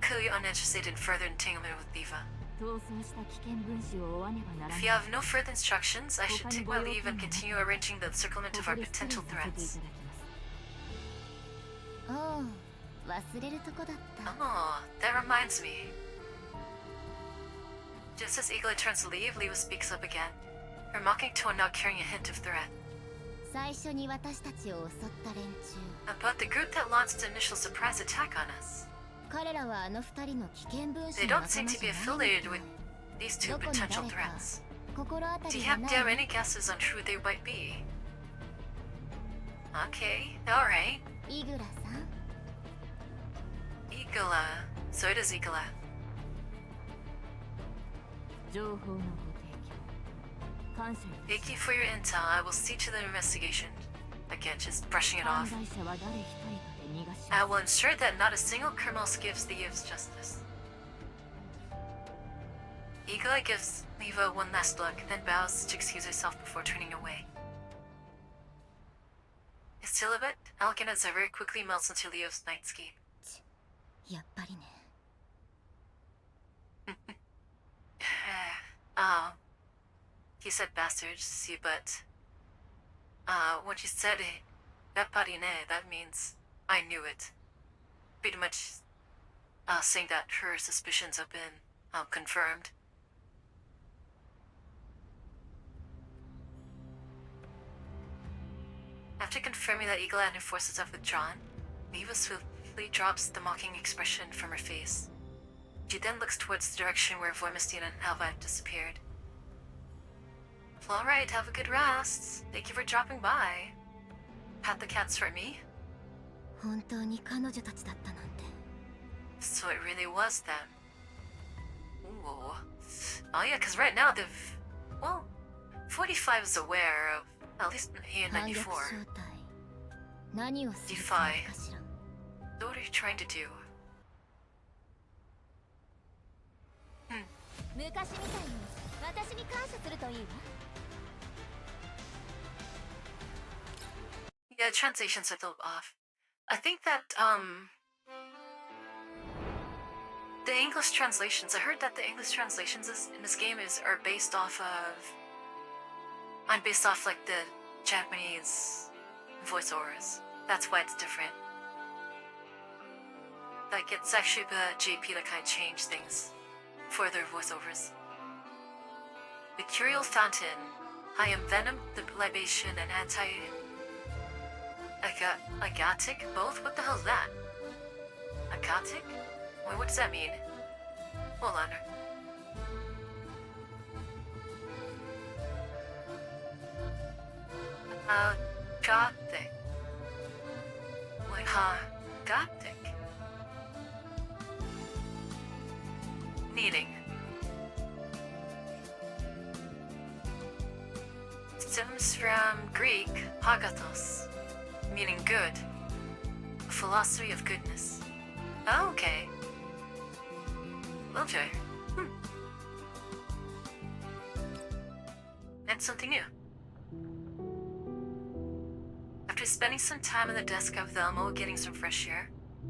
clearly uninterested in further entanglement with Diva. 逃走した危険分子を追わねばなら If ない you have no further instructions, I should take my leave and continue arranging the encirclement of our ここで失礼 potential させてい threats. ただきますおう忘れるとこだった Oh, that reminds me. Just as Eagerly turns to leave, Leva speaks up again, her mocking tone now carrying a hint of threat. 最初に私たちを襲った連中 About the group that launched the initial surprise attack on us. 彼らはあの二人の危険分子 They の don't 仲 seem 間 to じ be ゃない affiliated み with たい these two どこに potential 誰か threats. 心当た Do り you が have な do you have い any guesses on who they might be? Okay, alright. イグラさん Igala. So it is Igala. 情報のご提供感謝いた Thank you for your intel. I will see to the investigation. Again, just brushing it 犯 off. 罪者は誰一人かで逃がし I will ensure that not a single criminal escapes the Eve's justice. Igala gives Leva one last look, then bows to excuse herself before turning away. His silhouette, elegant as ever, quickly melts into Leo's nightscape. やっぱりね He said bastards, see, but when she said that parine, that means I knew it. Pretty much saying that her suspicions have been confirmed. After confirming that Eagle and her forces have withdrawn, Neva swiftly drops the mocking expression from her face. She then looks towards the direction where Voimistine and Alva had disappeared. Well, alright, have a good rest. Thank you for dropping by. Pat the cats for me? 本当に彼女たちだったなんて。 So it really was them. Ooh. Oh yeah, because right now they've... Well, 45 is aware of... At least here in 反逆 94. 正体。何をするつもりかしら。 So what are you trying to do? 昔みたいに私に感謝するといいわ。 Yeah, translations are a little off. I think that, the English translations, I heard that the English translations in this game are based off of... I'm based off, like, the Japanese voiceovers. That's why it's different. Like, it's actually the JP that kind of changed things for their voiceovers. Mercurial Fountain. I am Venom, the Libation, and Agatic? Both? What the hell is that? Agatic? Wait, what does that mean? Hold on. Gothic. Wait, Gothic. Needing. Stems from Greek, agathos, meaning good. A philosophy of goodness. Oh, okay. Okay. And something new. After spending some time on the desk of Velmo getting some fresh air,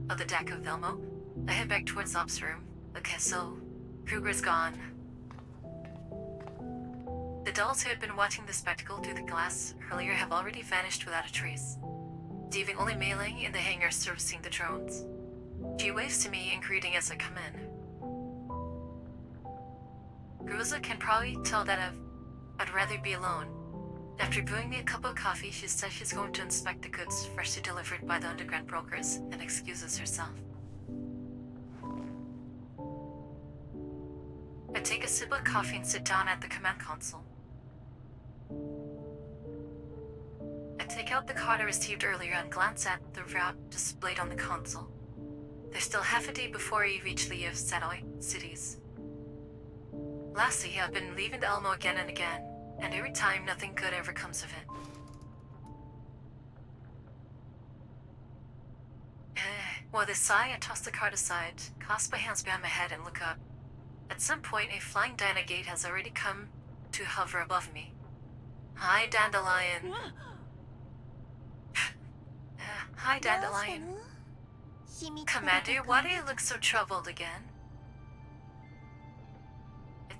of the deck of Velmo, I head back towards Ops room. Okay, so Kruger's gone. The dolls who had been watching the spectacle through the glass earlier have already vanished without a trace, leaving only Mei Ling in the hangar servicing the drones. She waves to me in greeting as I come in. Gruza can probably tell that I'd rather be alone. After brewing me a cup of coffee, she says she's going to inspect the goods freshly delivered by the underground brokers and excuses herself. I take a sip of coffee and sit down at the command console. I take out the card I received earlier and glance at the route displayed on the console. There's still half a day before we reach Leo's satellite cities. Lastly, I've been leaving the Elmo again and again, and every time nothing good ever comes of it. With a sigh, I toss the card aside, clasp my hands behind my head and look up. At some point, a flying Dynagate has already come to hover above me. Hi, Dandelion. Hi, Dandelion. Commander, why do you look so troubled again?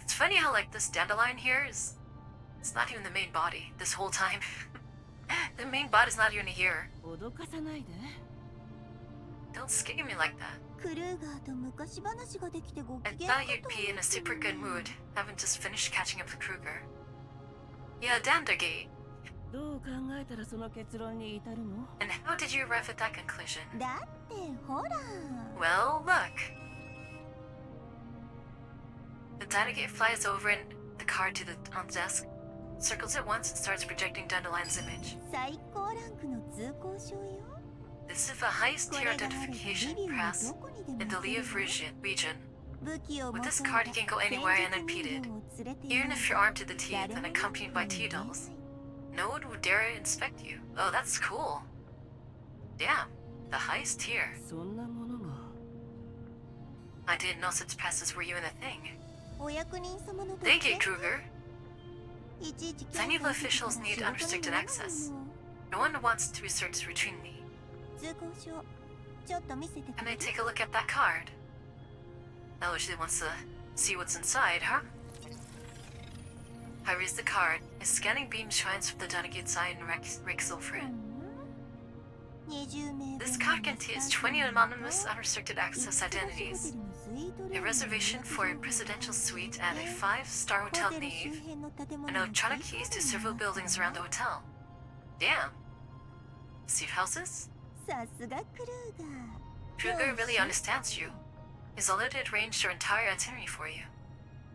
It's funny how, like, this Dandelion here is... It's not even the main body this whole time. The main body's not even here. 脅かさないで。 Don't scare me like that. クルーガーと昔話ができてご I 機嫌 thought you'd be in a super good mood, having just finished catching up with Kruger. Yeah, Dandagate. どう考えたらその結論に至るの？ And how did you arrive at that conclusion? だってほら Well, look. The Dynagate flies over and the card on the desk, circles it once and starts projecting Dandelion's image. 最高ランクの通行証よ This is the highest tier identification press in the Leov region. With this card, you can go anywhere unimpeded, even if you're armed to the teeth and accompanied by T-dolls. No one would dare inspect you. Oh, that's cool. Damn, the highest tier. そんなものが。 I didn't know such passes were even a thing. お役人様の Thank you, Kruger. いちいち Some evil officials need unrestricted access. No one wants to research routinely. 通行証ちょっと見せてく Can れ I take a look at that card? Oh, she wants to see what's inside, huh? I raise the card. A scanning beam shines from the Donegate's eye and rakes over it. 20名 This card contains 20 anonymous unrestricted access identities. A reservation for a presidential suite at a 5-star hotel Neve, and electronic keys to several buildings around the hotel. Damn. safe houses? さすがクルーガー Kruger really understands you. He's already arranged your entire itinerary for you.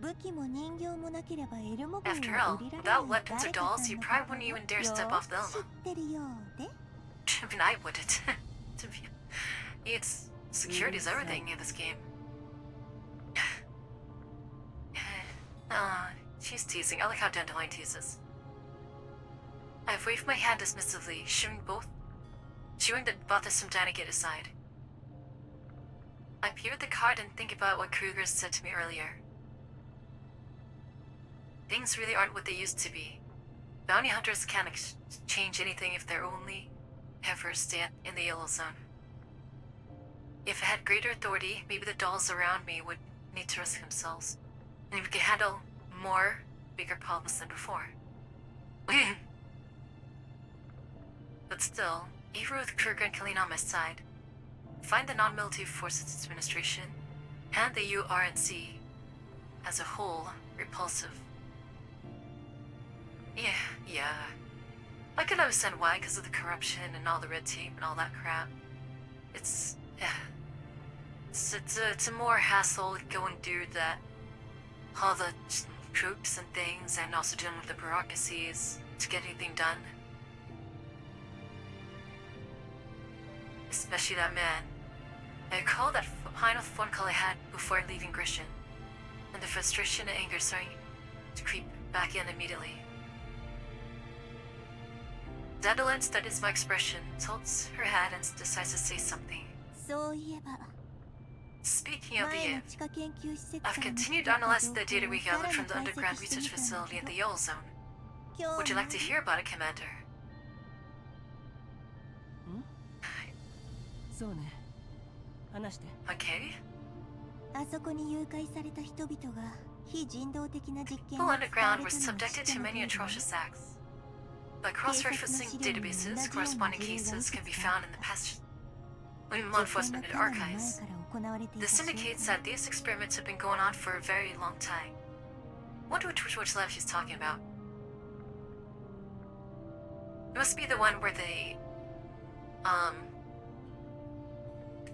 武器も人形もなければエルモ軍を After 降 all, りられ without ない weapons or 誰か dolls, さん you の probably こと wouldn't を even dare step よ off the く知 Elma. ってるようで I mean, I wouldn't. To be, it's security is everything in this game. She's teasing. I like how Dandelion teases. I've waved my hand dismissively, showing that both of some time to get aside. I peer at the card and think about what Kruger said to me earlier. Things really aren't what they used to be. Bounty hunters can't change anything if they're only ever stay in the yellow zone. If I had greater authority, maybe the dolls around me would need to risk themselves, and we could handle more bigger problems than before. But still, even with Kruger and Kalina on my side, I find the non-military forces administration and the URNC as a whole repulsive. Yeah. I can understand why, because of the corruption and all the red tape and all that crap. It's a more hassle going through that, all the troops and things, and also dealing with the bureaucracies to get anything done. Especially that man. I recall that final phone call I had before leaving Grishin, and the frustration and anger starting to creep back in immediately. Dandelion studies my expression, tilts her head, and decides to say something. そういえば Speaking of the 前の Eve, 地下研究施設 I've から continued to 見つかった analyze 情 the data 報 we をさら gathered に from the 解 underground 析して research みたんだ facility け in ど the Yellow Zone. 今 Would 日 you の like to hear about it, Commander? そうね話して Okay. あそこに誘拐された人々が非人道的な実験 People を使わ underground れ were たのを知 subjected った to の many 程度 atrocious acts. By cross-referencing databases, corresponding cases can be found in the past law enforcement and archives. This indicates that these experiments have been going on for a very long time. Wonder which lab she's talking about. It must be the one where they,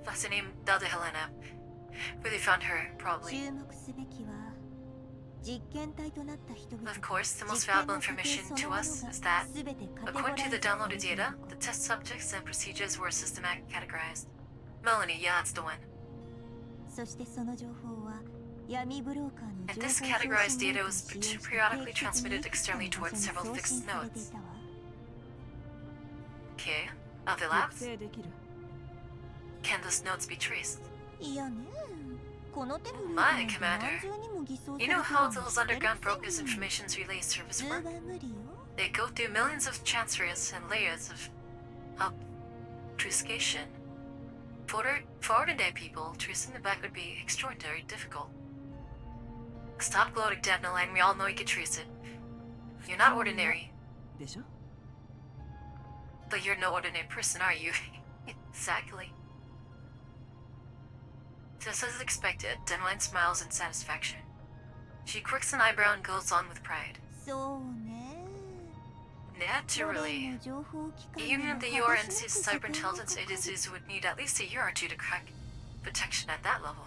what's the name? The other Helena. Where they found her, probably. 注目すべきは実験体となった人々 Of course, the most valuable information to us is that, according to the downloaded data, the test subjects and procedures were systematically categorized. Melanie, yeah, that's the one. そしてその情報は闇ブローカーの And 情報 this 送 categorized 信 data 能 was 力を使用して periodically 定期的に transmitted いくつか externally の場 towards 所に several 送 fixed 信されてい nodes. たわ Okay, other 抑 labs? 制できる Can those nodes be traced? いやねこの手のルール My なんて commander. 何重にも偽装され You てる know の how 知 those ってる underground く brokers せに information relay service 普通 work? は無理よ They go through millions of transfers and layers of obfuscation. For ordinary people, tracing the back would be extraordinarily difficult. Stop gloating, Dandelion. We all know you can trace it. You're not ordinary, でしょ but you're no ordinary person, are you? Exactly. Just as expected, Dandelion smiles in satisfaction. She quirks an eyebrow and goes on with pride. そうね Naturally. Even the URNC's cyber intelligence agencies would need at least a year or two to crack protection at that level.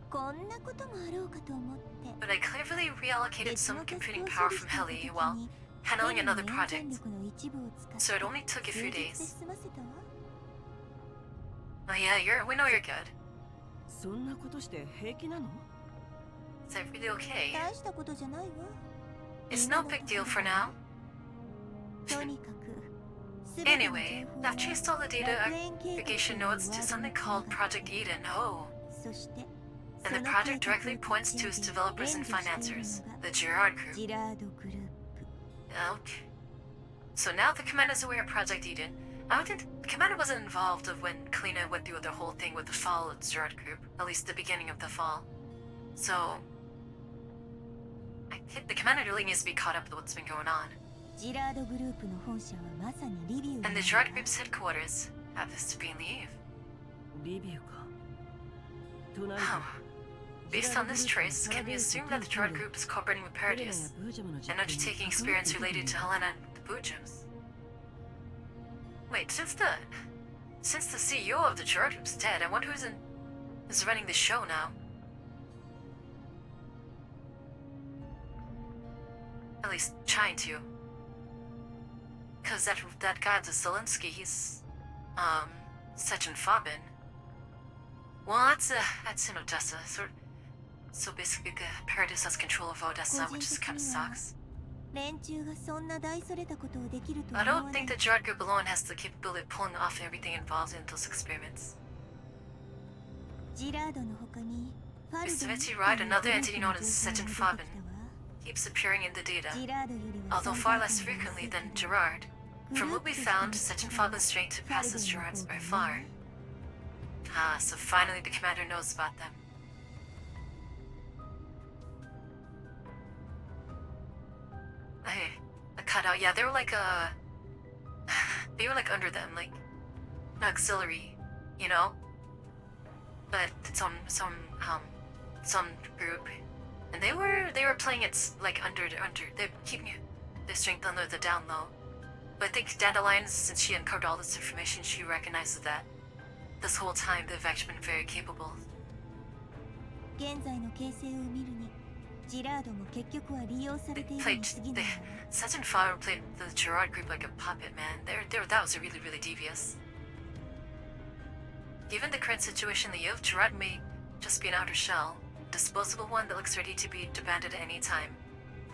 こんなこともあろうかと思って But I cleverly reallocated 別 some のタスク computing を power 処理 from していた Heli 時 while に handling ヘリの another 念 project, 戦力の一部を使って so it only took a 数 few 日で days. 済ませたわ Oh yeah, we know you're good. そんなことして平気なの Is everything okay? 大したことじゃないわ It's no big deal for now. とにかく全ての Anyway, 情報 I've traced all the data 楽園計画 aggregation の nodes to 上 something に called 繋がって Project Eden. Oh. そして And the その project 計画 directly を points to 立 its ち上げ developers and 援助している financiers, のが the Girard Group. ジラードグループ Okay. So now the commander's aware of Project Eden. I don't think the commander wasn't involved of when Kalina went through the whole thing with the fall of the Girard Group, at least the beginning of the fall. So I think the commander really needs to be caught up with what's been going on. ジラードグループの本社はまさにリビウにあ And る the わ Girard Group's headquarters happens to be in the Eve. リビウかとなる Oh. と Based on this trace, can we assume that the Girard Group is cooperating with ヘレナや Paradius ブージャムの実 and 験に undertaking 関わって experiments いるという related to Helena and the Bujos? Wait, since the CEO of the Gerard Group's dead, I wonder who's running the show now. At least trying to. Cause that guy, the Zelensky, he's Sechin Fabin. Well, that's in Odessa. So basically, Paradis has control of Odessa, which is kind of sucks. 連中がそんな大それたことをできるとは I 思わな don't い think the Gerard Group alone has the capability of pulling off everything involved in those experiments. ジラードの他にファルドン Is Sveti right? Another entity known as Sechin Fabin keeps appearing in the data, ジラードよりは although far less frequently than Gerard. From what we found, Sechin Fabin's strength surpasses Gerard's by far. Ah, so finally the commander knows about them. Hey, a cutout. Yeah, they were like under them, like an auxiliary, you know. But some group, and they were playing it like under. They're keeping their strength under the down low. But I think Dandelion, since she uncovered all this information, she recognizes that this whole time they've actually been very capable. 現在の形勢を見るにジラードも結局は利用されているに過ぎないわ Sechin Fabin played the Gerard Group like a puppet, man. That was really devious. Given the current situation in the youth, Gerard may just be an outer shell, a disposable one that looks ready to be abandoned at any time,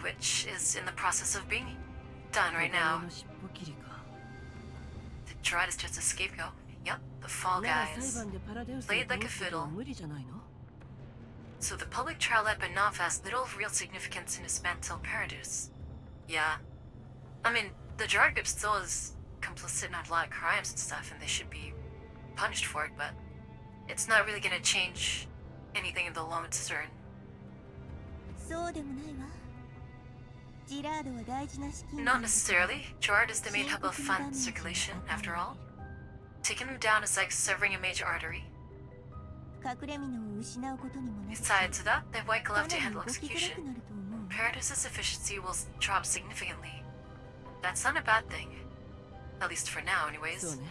which is in the process of being done right now. の尻尾切りか The Gerard is just a scapegoat. Yep, the Fall なら Guys. 裁判でパラデウス Played を like a 倒すことは fiddle. 無理じゃないの So the public trial led by Nov has little real significance in dismantle Paradis. Yeah. I mean, the Gerard Group still is complicit in a lot of crimes and stuff, and they should be punished for it, but it's not really gonna change anything in the long term. そうでもないわジラードは大事な資金 Not necessarily. Gerard is the main hub of fund circulation, after all. Taking him down is like severing a major artery. 隠れ蓑を失うことにもなるし Besides that, they have white か glove な to り handle 動きづらく execution. なると思う Paradis's efficiency will drop significantly. That's not a bad thing. At least for now, そう anyways. ね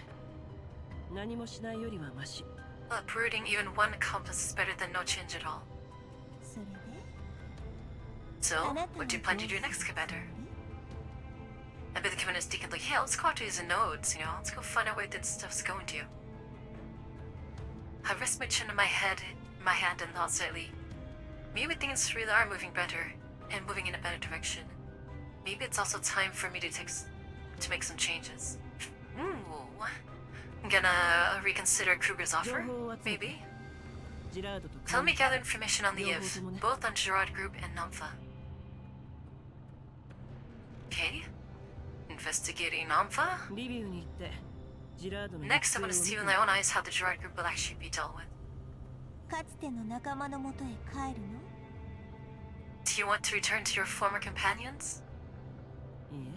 何もしないよりはマシ Uprooting even one accomplice is better than no change at all. それで So, あなたは what do you plan to do next, Commander? I bet the commander's thinking like, hey, let's go out to his nodes, you know? Let's go find out where this stuff's going to. I rest my chin on my hand and thought slightly. Maybe things really are moving better, and moving in a better direction. Maybe it's also time for me to make some changes. Ooh. I'm gonna reconsider Kruger's offer, maybe? ジラードと Tell me gather information on the IF, both on Gerard Group and Namfa. Okay. Investigating Namfa? リビウに行ってジラードの Next, I'm 行 gonna 方を see 見 with て my own eyes how the Gerard Group will actually be dealt with. かつての仲間のもとへ帰るの Do you want to return to your former companions? いい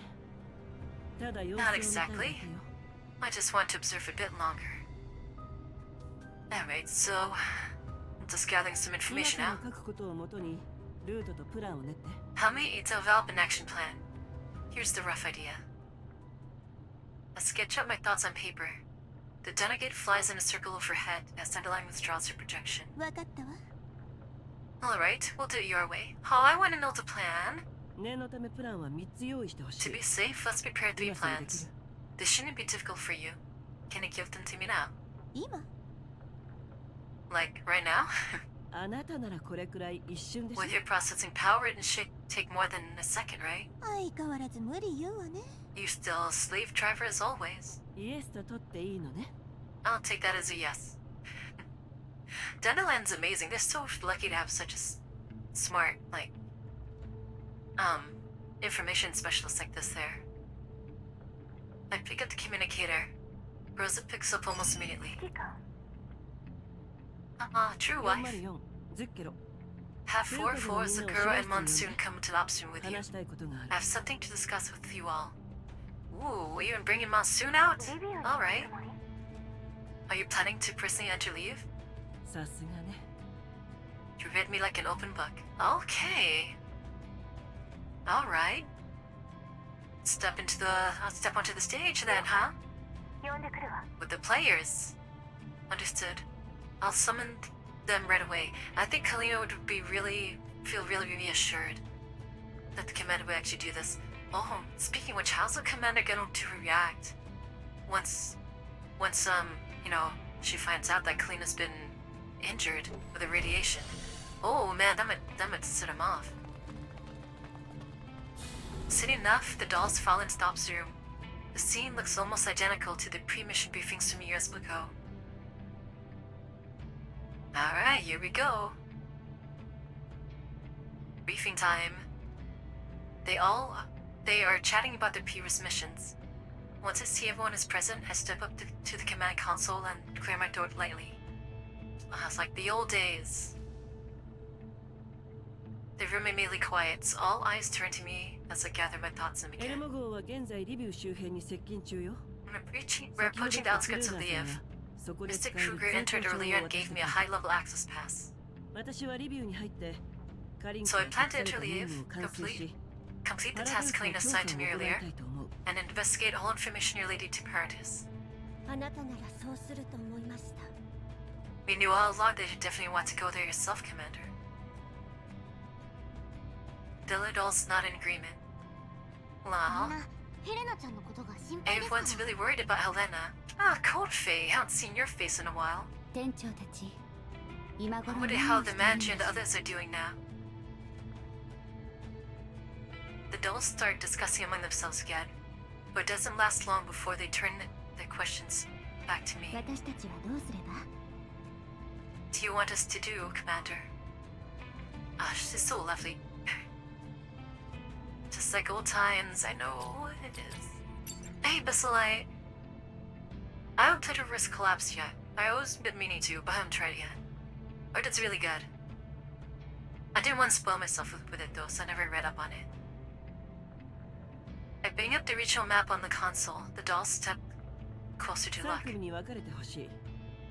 えただ様子を Not 見たいだ exactly. けよ I just want to observe a bit longer. Alright, so... I'm just gathering some 今 information から now. 書くことをもとにルートとプランを練って Help me develop an action plan. Here's the rough idea. I sketch out my thoughts on paper. The delegate flies in a circle overhead as Dandelion withdraws her projection. わかったわ Alright, we'll do it your way. All I want to know the plan. 念のためプランは3つ用意してほし To い be safe, let's prepare 3今すぐでき plans. る This shouldn't be difficult for you. Can you give them to me now? 今 Like, right now? あなたならこれくらい一瞬でしょ With your processing power, it should take more than a second, right? 相変わらず無理言うわね You still a slave driver as always. イエスと取っていいのね I'll take that as a yes. Dandelion's amazing. They're so lucky to have such a smart, like, information specialist like this there. I pick up the communicator. Rosa picks up almost immediately. 指揮官 True wife. 404ズッケロ Have 4-4, Sakura, and Monsoon come to the option with you. 話したいことがある I have something to discuss with you all. Ooh, even bringing Monsoon out? リビウに Alright. 行くつもり Are you planning to personally enter leave? さすがね You read me like an open book. Okay. Alright. Step onto the stage then, huh? 用呼んでくるわ。 with the players. Understood. I'll summon them right away. I think Kalina would feel really reassured that the commander would actually do this. Oh, speaking of which, how's the commander going to react once you know, she finds out that Kalina's been injured with the radiation? Oh man, that might set him off. Soon enough, the dolls fall in Stop's room. The scene looks almost identical to the pre-mission briefings some years ago. Alright, here we go. Briefing time. They are chatting about their previous missions. Once I see everyone is present, I step up to the command console and clear my throat lightly. It's like the old days. The room immediately quiets. All eyes turn to me as I gather my thoughts and エル begin. モ号は現在リビュー周辺に接近中よ。 We're approaching the outskirts of Liev. そこで使 Mr. える Kruger 前 entered 方 earlier 上を and 渡 gave して me a くれ high-level access pass. 私はリビューに入ってカリン So か I ら plan 託 to された enter 任 Liev, 務を完遂し complete パ the ラデ task ル Kalina スの調査 assigned to を me 行い earlier, たいと思う。 and investigate all information related to Paradis. あなたならそうすると思いました。 We knew all along that you definitely want to go there yourself, Commander. Dillardol's not in agreement. みん Well, なヘレナちゃんのことが心配ですか everyone's ら。 really worried about Helena. Ah, Cold Fay, haven't seen your face in a while. 店長たち、今 I 頃 wonder 何 how を the しているん manager で and し the ょ others う are doing now. The dolls start discussing among themselves again, but it doesn't last long before they turn their questions back to me. 私たちはどうすれば？ What do you want us to do, Commander? Ah, she's so lovely. Just like old times, I know it is. Hey, Basilite. I haven't played a Risk Collapse yet. I always been meaning to, but I haven't tried it yet. Heard it's really good. I didn't want to spoil myself with it though, so I never read up on it. I bring up the regional map on the console. The dolls step closer to サー luck. クルに分かれてほしい。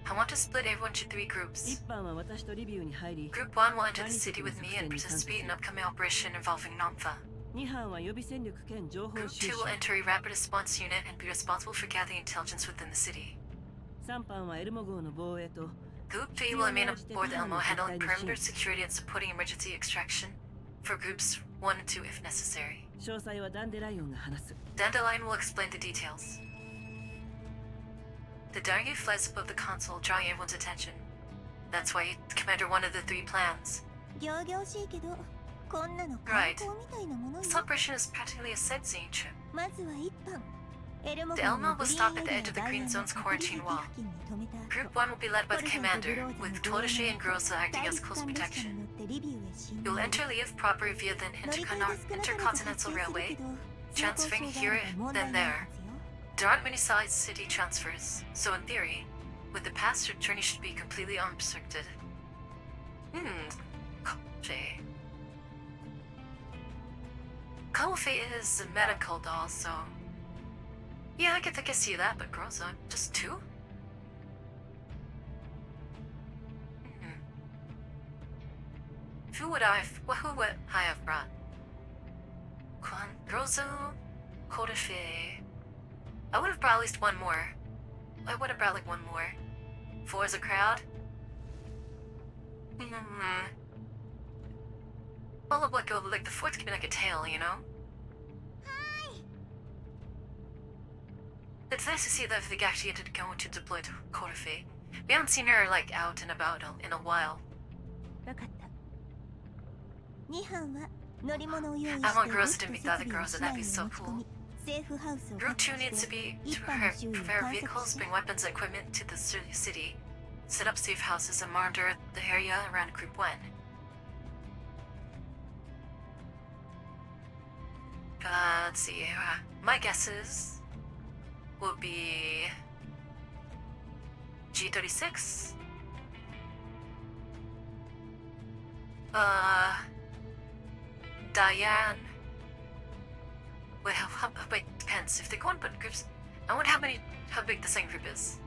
I want to split everyone into 3 groups. 一班は私とリビューに入り、 Group 1 will enter the city with me and participate in an upcoming operation involving Namfa. 2班は予備戦力兼情報 Group 収 2 集。 will enter a rapid response unit and be responsible for gathering intelligence within the city. 3班はエルモ号の防衛と Group 3 will remain aboard the Elmo, handling perimeter security and supporting emergency extraction for Groups 1 and 2 if necessary. 詳細はダンデライオンが話す。 Dandelion will explain the details. The Dargy flies above the console, drawing everyone's attention. That's why Commander wanted the 3 plans. 仰々しいけど、こんなの Right. 観光みたいなものよ。 This operation is practically a sightseeing trip. まずは一班。エルモ The 号 Elmo の will グリ stop ーン at エ the リア edge of the ダイ Green ヤの Zone's 国立 quarantine 付 wall. 近に止めた後 Group 1 will be led by the commander, with Todoshi and Groza acting as close protection. You'll enter Liev proper via the Intercontinental Railway, transferring here, then there. There aren't many side city transfers, so in theory, with the pass, your journey should be completely unrestricted. Kofe. Kofe is a medical doll, so... Yeah, I can see that, but Groza, just 2? Who would I have brought? Kwan, Grozo, Kodafe. I would have brought at least one more. I would have brought like one more. 4 as a crowd? Well, like the 4th could be like a tail, you know? It's nice to see that they actually ended up going to deploy to Kodafe. We haven't seen her like out and about in a while. わかった。2班は乗り物を用意して I want girls リ to フ meet ト the other 設備を girls, 市 and 内 that'd に be so 持ち込 cool. み、セーフハウスを Group 確 2 needs 保 to be 一 to 班の周囲を prepare 観察 vehicles, し bring weapons and equipment to the city, set up safe houses, and monitor the area around Group 1. Let's see. My guesses will be G36. Diane. Wait, wait, depends. If they go on put groups, I wonder how big the second group is.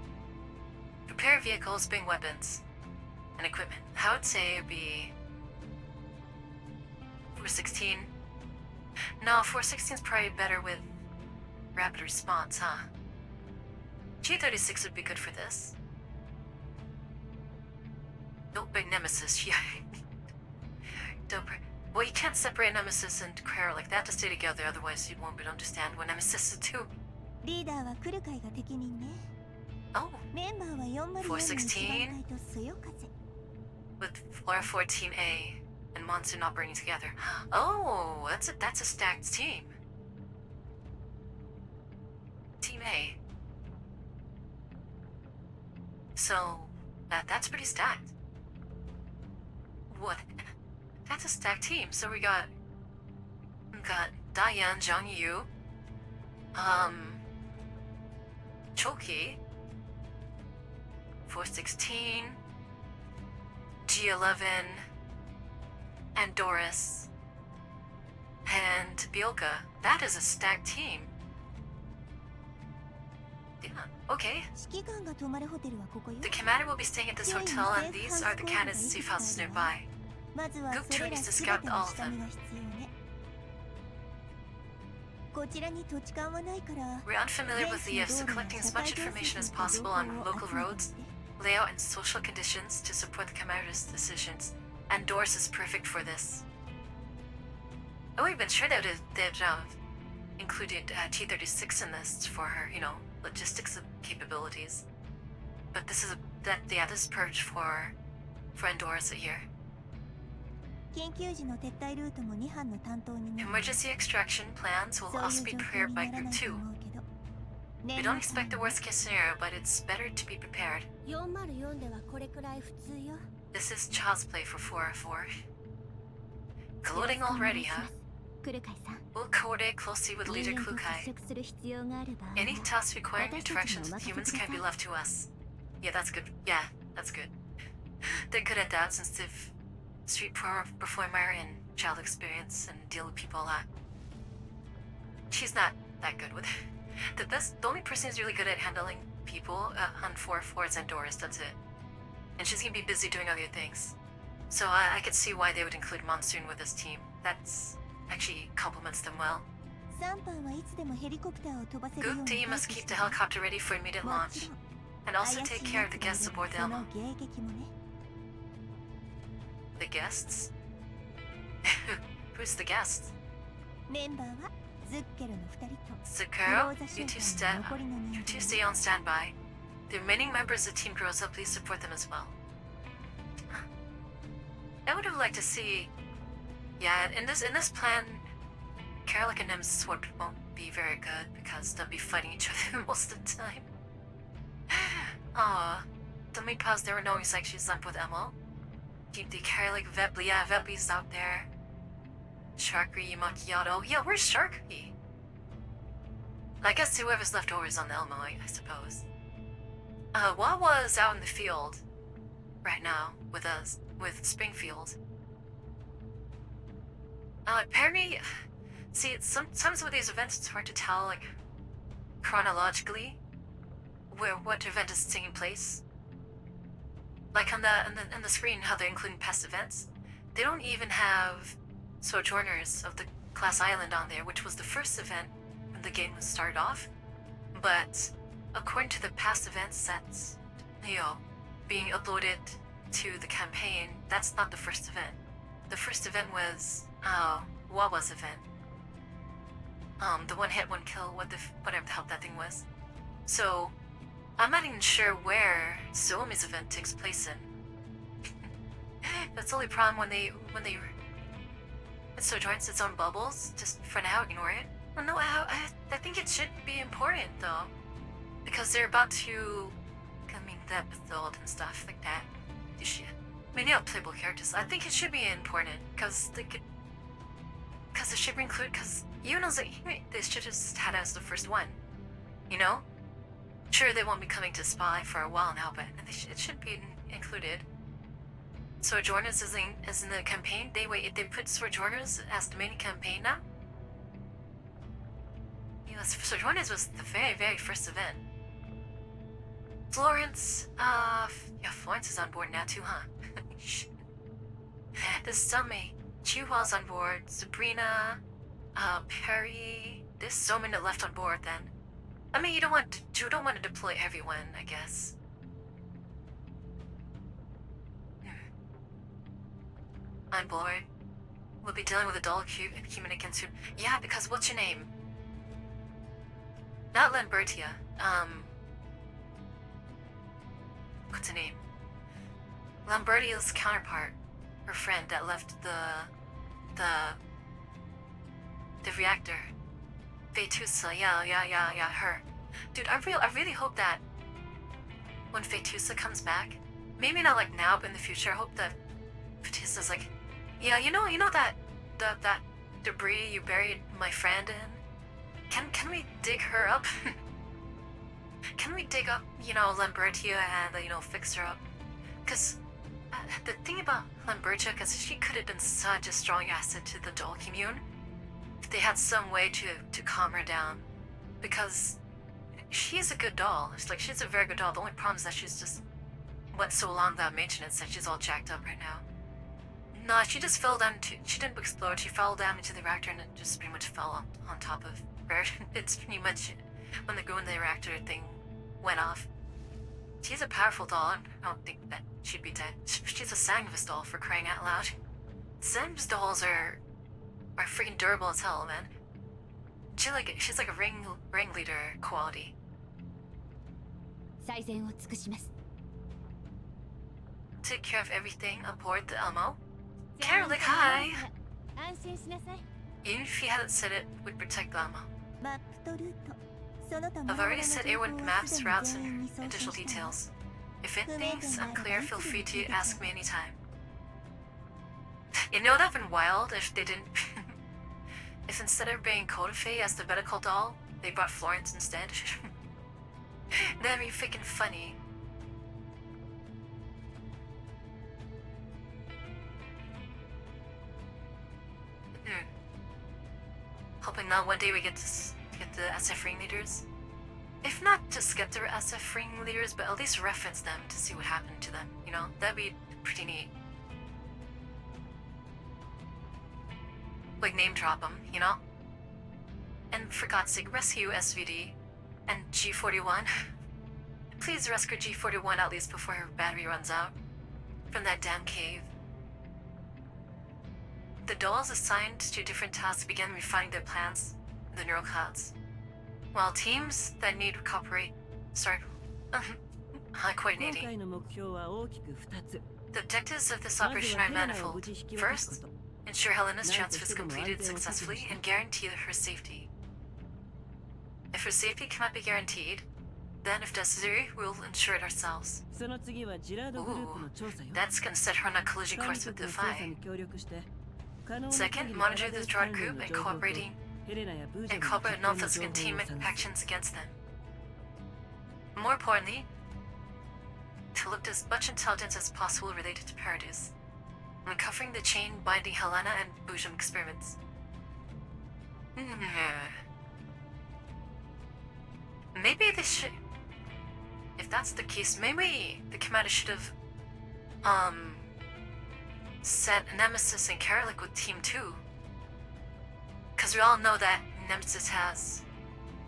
Prepare vehicles, bring weapons, and equipment. I would say it'd be 416. No, 416 is probably better with rapid response, huh? G36 would be good for this. No big Nemesis, yeah. Don't. Well, you can't separate Nemesis and Crare like that to stay together, otherwise you won't understand what Nemesis is too. リーダーは来る会が適任ね。 Oh, メンバーは404の一番隊とそよ風。 with Flora 14A and Monsoon operating together. Oh, that's a stacked team. Team A. So, that's pretty stacked. What? That's a stacked team. So we got Diane, Zhang Yu, Choki, 416, G11, and Doris, and Bielka. That is a stacked team. Yeah, okay. 指揮官が泊まるホテルはここよ。 The commander will be staying at this hotel, and these are the cannons' safe houses nearby. まずは Goop それ 2 needs ら to すべ scout ての all of 下見 them. が必要ね。こちらに土地勘はないから。 We're unfamiliar with the EF, so collecting as much information as possible on local roads, layout, and social conditions to support the commander's decisions. And Doris is perfect for this. I would have been sure they'd included T36 in this for her, logistics capabilities. But this is this is purge for Doris here. 緊急時の撤退ルートも2班の担当になる。 Emergency extraction plans will そう also いう be 状況 prepared に by なら Group ないと 2. 思うけど。 We don't expect the worst case scenario, but it's better to be prepared. 404ではこれくらい普通よ。 This is child's play for 404. Colluding already, huh? 来る会さん。 We'll coordinate closely with 人 Leader 間と接 Klukai. 触する必要があれば。 Any tasks requiring 私たち interactions にお with 任せ humans くだ can さ be い。 left to us. Yeah, that's good. Yeah, that's good. They're good at that since they've street performer and child experience and deal with people a lot. She's not that good with it. The only person who's really good at handling people on 404 is Doris, that's it. And she's gonna be busy doing other things. So I could see why they would include Monsoon with this team. That's actually complements them well. 3班はいつでもヘリコプターを飛ばせるよう Goop に D must keep the helicopter ready for immediate も launch. ちろん And also take care of the guests aboard the その Elmo. 迎撃もね。 The guests? Who's the guests? メンバーはズッケルの2人と Sakura, you two stay on standby. The remaining members of the team grows up, please support them as well. I would have liked to see, yeah, in this plan, Karlik and Nemesis won't be very good because they'll be fighting each other most of the time. Aw, let me pause there knowing like she's up with Emil. Keep the Karlik Vepli, yeah, Vepli's out there. Sharkry, Macchiato, yeah, where's Sharkry? I guess whoever's left over is on the Elmo, I suppose. Wawa's out in the field right now with us, with Springfield. Apparently, see, sometimes with these events, it's hard to tell, like, chronologically, what event is taking place. Like on the screen, how they're including past events. They don't even have Sojourners of the Class Island on there, which was the first event when the game started off. But according to the past events that's, being uploaded to the campaign, that's not the first event. The first event was Wawa's event. The one hit, one kill, whatever the hell that thing was. So I'm not even sure where Suomi's event takes place in. That's the only problem when they it sojourns its own bubbles. Just for now, ignore it. Well, no, I think it should be important though, because they're about to coming the episode and stuff like that. This shit. I mean, playable characters. I think it should be important because they could, because it should include. Because Yuno's they should just had as the first one, Sure, they won't be coming to Spy for a while now, but it should be included. Sojourners is in the campaign. They put Sojourners as the main campaign now. Sojourners was the very, very first event. Florence, Florence is on board now too, huh? There's Summy, Chihuahua's on board, Sabrina, Perry. There's so many left on board then. I mean, you don't want to deploy everyone, I guess. I'm bored. We'll be dealing with a doll cube and human again soon. Yeah, because what's your name? Not Lambertia. What's her name? Lambertia's counterpart, her friend that left the reactor. Fetusa, yeah, her. Dude, I really hope that when Fetusa comes back, maybe not like now, but in the future, I hope that Fetusa's like, yeah, you know that debris you buried my friend in? Can we dig her up? Can we dig up, Lambertia and, fix her up? Because the thing about Lambertia, because she could have been such a strong asset to the doll commune if they had some way to calm her down. Because she's a good doll. She's a very good doll. The only problem is that she's just went so long without maintenance that she's all jacked up right now. No, she just fell down she didn't explode. She fell down into the reactor and it just pretty much fell on top of her. It's pretty much when the reactor thing went off. She's a powerful doll. I don't think that she'd be dead. She's a Sangvis doll, for crying out loud. Sangvis dolls are freaking durable as hell, man. She's like a ringleader quality. 最善を尽くします。 Take care of everything aboard the Elmo. Carolic, hi! 安心しなさい。 Even if he hadn't said it, would protect the Elmo. マップとルート。その他 I've already set everyone maps, routes, and additional details. If anything's unclear, feel free to ask me anytime. You know, that'd been wild if they didn't. If instead of bringing Codifay as the medical doll, they brought Florence instead. That'd be freaking funny. Hoping now one day we get the SF ringleaders. If not just get the SF ringleaders, but at least reference them to see what happened to them. That'd be pretty neat. Like name drop them, And for God's sake, rescue SVD and G41. Please rescue G41 at least before her battery runs out from that damn cave. The dolls assigned to different tasks begin refining their plans in the neural clouds, while teams that need to cooperate start coordinating. 今回の目標は大きく2つ。 The objectives of this operation are manifold. First, ensure Helena's transfer is completed successfully and guarantee her safety. If her safety cannot be guaranteed, then if necessary, we'll ensure it ourselves. その次はジラードグループの調査よ。 That's gonna set her on a collision course with 管理局の捜査 Defy. に協力して可能な Second, 限り monitor the パラ drug デル group 関連 and の情報と cooperating ヘレナやブージャ and の cooperate 実 Nofus 験の情報を containment 探す actions against them. More importantly, to look as much intelligence as possible related to Paradis, uncovering the chain binding Helena and Boojum experiments. Maybe they should. If that's the case, maybe the commander should have, set Nemesis and Karalik with Team 2. Because we all know that Nemesis has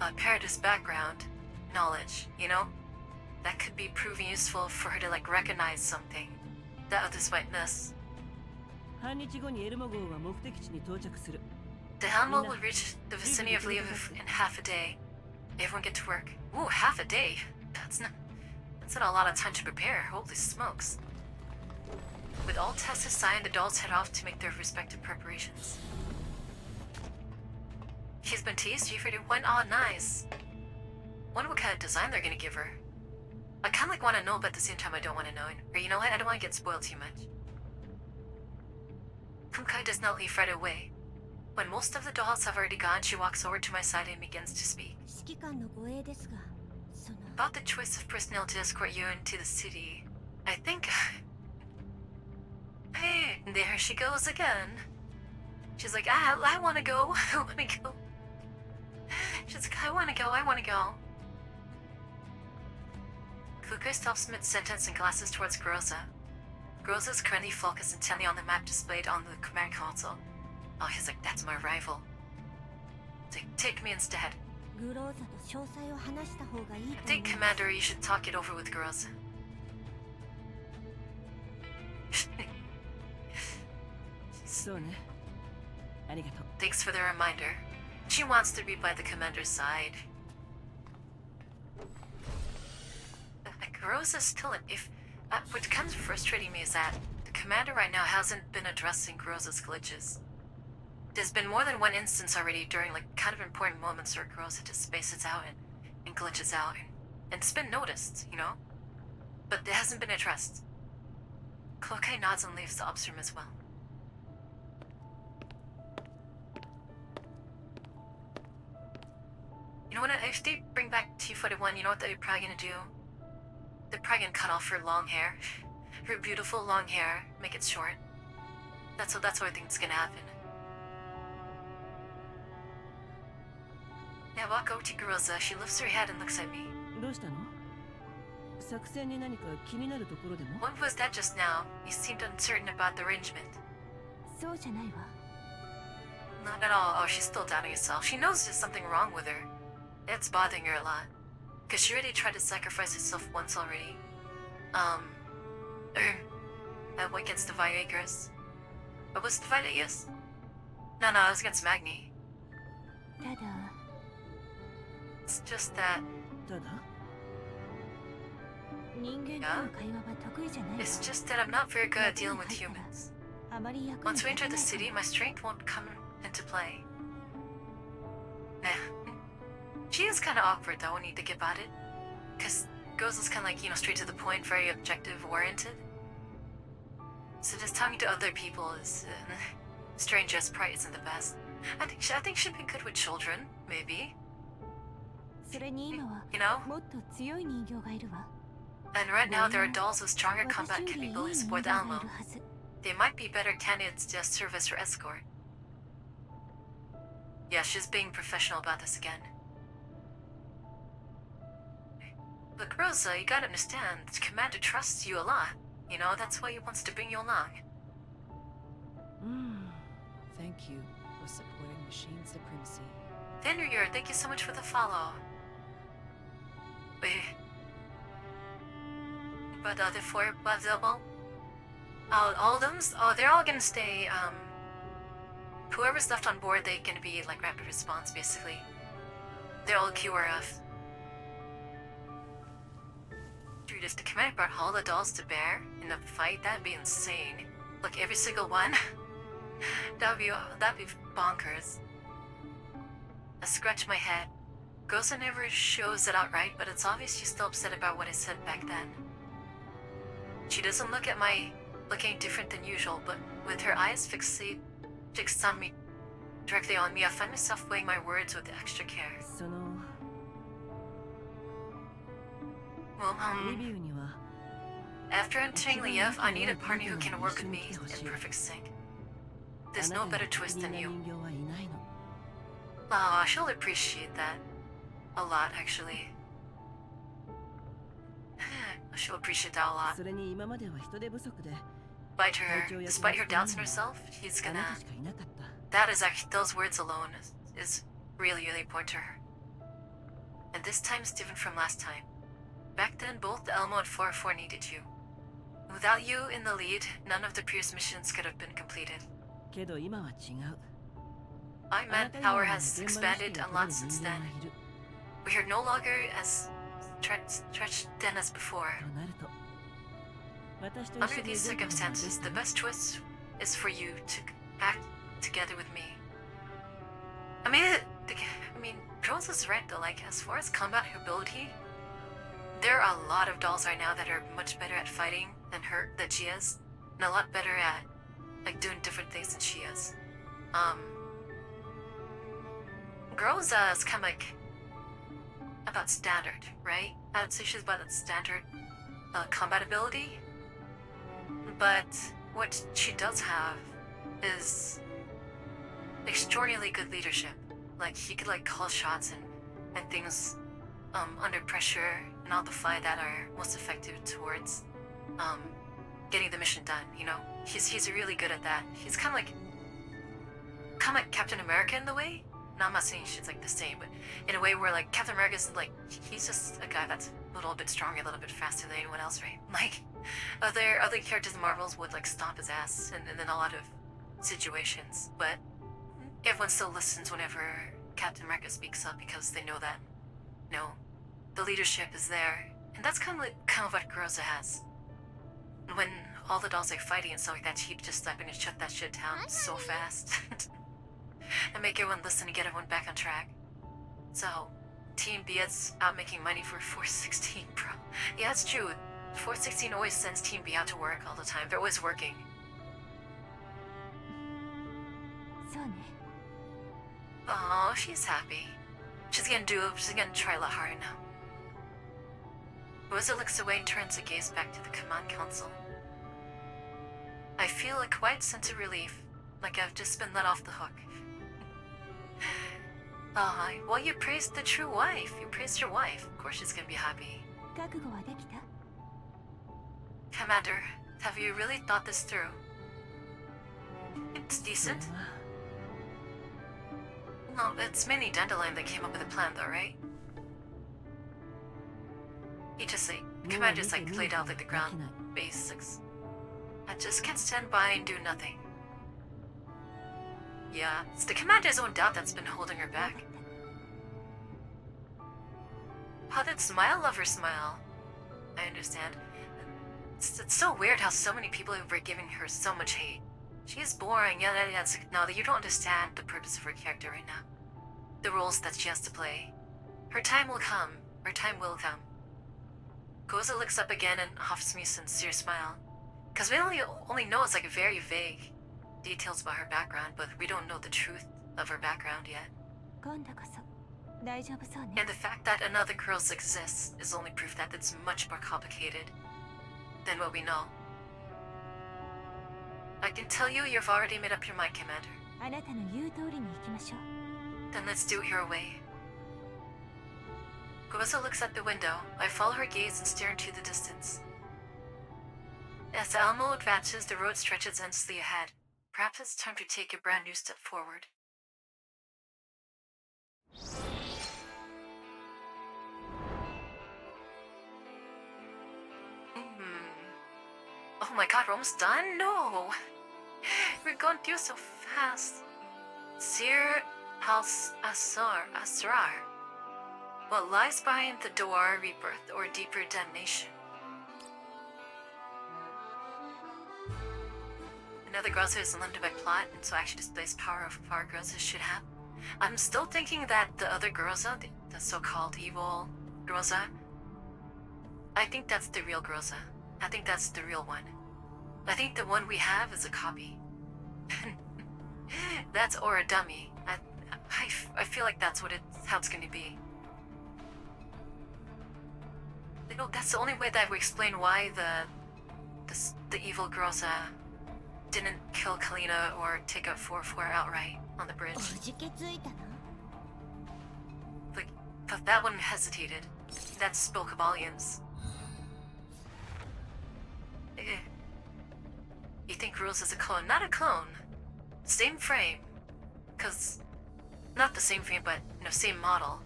a Paradis background knowledge, That could be proving useful for her to, recognize something that others might miss. 半日後にエルモ号は目的地に到着する。 The Helmo will reach the vicinity of Leo in half a day. Everyone get to work. Ooh, half a day? That's not a lot of time to prepare. Holy smokes. With all tests assigned, the dolls head off to make their respective preparations. She's been teased, G41. Oh, nice. Wonder what kind of design they're gonna give her. I kinda want to know, but at the same time I don't want to know. Or you know what? I don't want to get spoiled too much. Kumkai does not leave right away. When most of the dolls have already gone, she walks over to my side and begins to speak. 指揮官の護衛ですが、About the choice of personnel to escort you into the city. I think... Hey, there she goes again. She's like, I wanna go. I wanna go. She's like, I wanna go. Kukai stops mid-sentence and glances towards Groza. Groza is currently focused intently on the map displayed on the command console. Oh, he's like, that's my rival. Take me instead. グローザと詳細を話した方がいい I と思 think, います Commander, you should talk it over with girls. そうね。ありがとう。 Thanks for the reminder. She wants to be by the commander's side. Rosa's still an if. What kind of frustrating me is that the commander right now hasn't been addressing Groza's glitches. There's been more than one instance already during like kind of important moments where Groza just spaces out and glitches out, and it's been noticed, you know? But it hasn't been addressed. Cloquet nods and leaves the ops room as well. You know what? If they bring back T41, you know what they're probably gonna do? They're probably gonna cut off her long hair. Her beautiful long hair. Make it short. That's what I think is gonna happen. Yeah, walk over to Groza. She lifts her head and looks at me. どうしたの？作戦に何か気になるところでも？ What was that just now? You seemed uncertain about the arrangement. そうじゃないわ Not at all. Oh, she's still doubting herself. She knows there's something wrong with her. It's bothering her a lot. Because she already tried to sacrifice herself once already. Against the Viagras. What was the Viagras? No, it was against Magni. ただ It's just that, ただ？人間との会話は得意じゃないわ it's just that I'm not very good at dealing with humans. あまり役に Once we 立 enter た the ない city, my strength won't come into play. Nah. She is kind of awkward though when you think about it. Because Gozel's kind of like, you know, straight to the point, very objective-oriented. So just talking to other people is... strangers probably isn't the best. I think she'd be good with children, maybe. それに今は You know? もっと強い人形がいるわ And right now there are dolls with stronger 私 combat よりいい人 capabilities 形 aboard the がい Alamo. るはず They might be better candidates to serve as her escort. Yeah, she's being professional about this again. Look, Rosa, you gotta understand, the commander trusts you a lot. You know, that's why he wants to bring you along. Thank you for supporting machine supremacy. Fenrir, thank you so much for the follow. Wait. But the other four double? All of them? Oh, they're all gonna stay, whoever's left on board, they're gonna be like rapid response, basically. They're all QRF. Dude, if the commander brought all the dolls to bear in a fight, that'd be insane. Like every single one. that'd be bonkers. I scratch my head. Gosa never shows it outright, but it's obvious she's still upset about what I said back then. She doesn't look at my looking different than usual, but with her eyes fixed on me, directly on me, I find myself weighing my words with extra care. その Well, リビューには after entering Liev, I need a partner who can work with me in perfect sync. あ There's な no たが better 気 choice に than なる you. 人形はいないの。 Oh, she'll appreciate that. A lot, actually. She'll appreciate that a lot. それに今までは人手不足で Despite her doubts in herself, he's あな gonna... たしかいなかった。 That is actually, those words alone is really important to her. And this time's different from last time. Back then, both the Elmo and 404 needed you. Without you in the lead, none of the previous missions could have been completed. けど今は違う。 My あなた以 manpower 外に has 現場の指 expanded 揮 a を lot 取る since 人間 then. がいる。 We are no longer as stretched thin as before. となると、私と Under 一緒に these 動くのは circumstances, ベ the タ best choice is for you to act together with me. I mean, Rose is right though. Like, as far as combat ability, there are a lot of dolls right now that are much better at fighting than she is, and a lot better at like doing different things than she is. Girls is kind of like about standard, right? I would say she's about that standard combat ability. But what she does have is extraordinarily good leadership. Like, she could like call shots and things under pressure and all the fight that are most effective towards getting the mission done, you know? He's really good at that. He's kind of like Captain America in the way, No, I'm not saying she's like the same, but in a way where like Captain America's like he's just a guy that's a little bit stronger, a little bit faster than anyone else, right? Like other characters in Marvels would like stomp his ass in a lot of situations, but everyone still listens whenever Captain America speaks up because they know that, you know, the leadership is there, and that's kind of what Groza has. When all the dolls are fighting and stuff like that, she'd just step in and shut that shit down so fast. And make everyone listen and get everyone back on track. So, Team B's out making money for 416, bro. Yeah, it's true. 416 always sends Team B out to work all the time. They're always working. そうね。 Oh, she's happy. She's gonna try a lot harder now. Rosa looks away and turns her gaze back to the command console. I feel a quiet sense of relief, like I've just been let off the hook. Well, you praised the true wife. You praised your wife. Of course she's gonna be happy. 覚悟はできた? Commander, have you really thought this through? It's decent. No, it's mainly Dandelion that came up with the plan though, right? He just like, Commander just like laid out like the ground basics. I just can't stand by and do nothing. Yeah, it's the Commander's own doubt that's been holding her back. How did Smile love her smile? I understand. It's so weird how so many people were giving her so much hate. She is boring, yeah, no, you don't understand the purpose of her character right now. The roles that she has to play. Her time will come. Her time will come. Goza looks up again and offers me a sincere smile. Because we only know it's like very vague details about her background, but we don't know the truth of her background yet. 今度こそ大丈夫そうね。 And the fact that another girls exists is only proof that it's much more complicated than what we know. I can tell you you've already made up your mind, Commander. あなたの言う通りに行きましょう。 Then let's do it your way. Goza looks at the window. I follow her gaze and stare into the distance. As the Alamo advances, the road stretches endlessly ahead. Perhaps it's time to take a brand new step forward. Oh my god, we're almost done? No! We're going through so fast. Sir Asrar. What lies behind the door, rebirth, or deeper damnation? Another Groza is limited by plot, and so actually displays power of far Groza should have. I'm still thinking that the other Groza, the so-called evil Groza, I think that's the real Groza. I think that's the real one. I think the one we have is a copy. That's or a dummy. I feel like that's how it's gonna be. You know, that's the only way that we explain why the evil Groza didn't kill Kalina or take out 4-4 outright on the bridge. おじけついたの? But that one hesitated. That spoke volumes. You think Rose is a clone? Not a clone. Same frame. Cause not the same frame, but same model.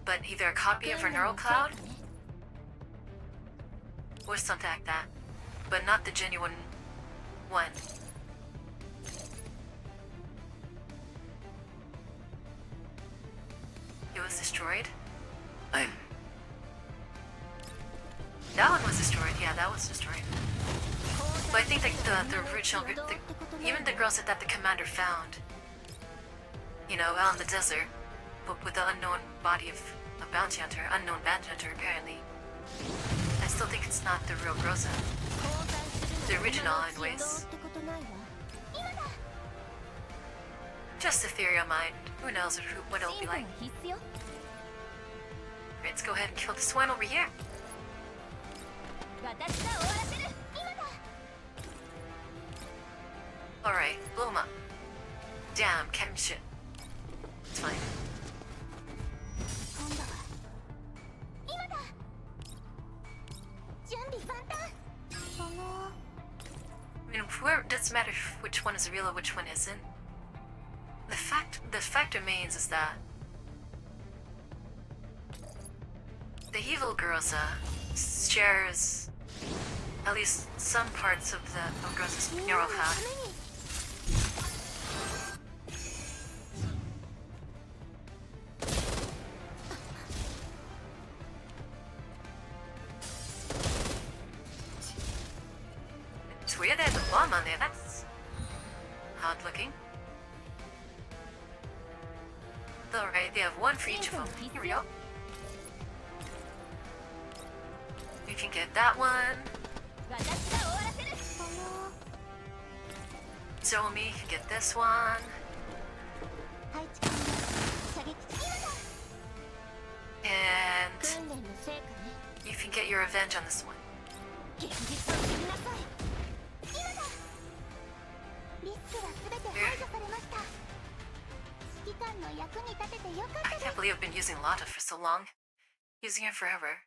But either a copy of her neural cloud or something like that. But not the genuine one. It was destroyed? That one was destroyed, yeah, that was destroyed. But I think the original, even the girls that the commander found, out in the desert, but with the unknown body of a bounty hunter, unknown bounty hunter apparently, I still think it's not the real Groza. The original, anyways. Just a theory of mine. Who knows what it'll be like. Let's go ahead and kill this one over here. Alright, blow him up. Damn, Captain shit. It's fine. I mean, it doesn't matter which one is real or which one isn't. The fact remains is that the evil Groza shares at least some parts of Groza's neural code. It's weird they had the bomb on there. That's odd looking. Alright, they have one for each of them. Here we go. We can get that one. Zomi can get this one. And you can get your revenge on this one. I can't believe I've been using Lotta for so long. Using her forever.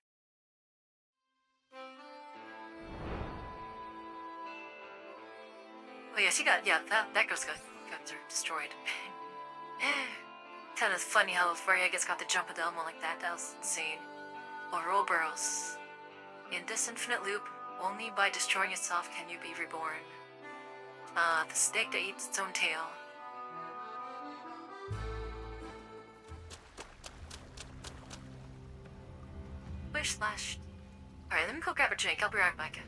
Oh yeah, that girl's got destroyed. Kind of funny how Freya gets got the jump of Elmo like that. That was insane. Ouroboros. In this infinite loop, only by destroying itself can you be reborn. The snake that eats its own tail. Wish slash. Alright, let me go grab a drink. I'll be right back.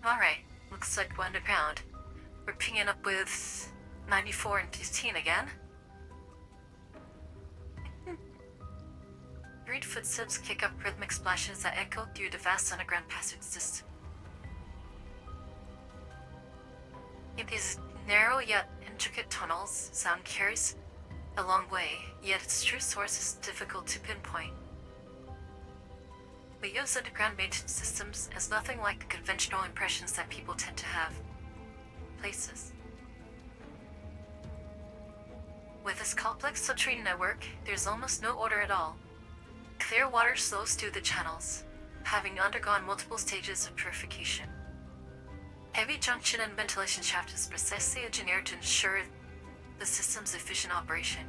Alright, looks like we're underground. We're pinging up with 94 and 15 again. Reed footsteps kick up rhythmic splashes that echo through the vast underground passage system. In these narrow yet intricate tunnels, sound carries a long way, yet its true source is difficult to pinpoint. We use underground maintenance systems as nothing like the conventional impressions that people tend to have. Places. With this complex subterranean network, there's almost no order at all. Clear water flows through the channels, having undergone multiple stages of purification. Heavy junction and ventilation shaft is precisely engineered to ensure the system's efficient operation.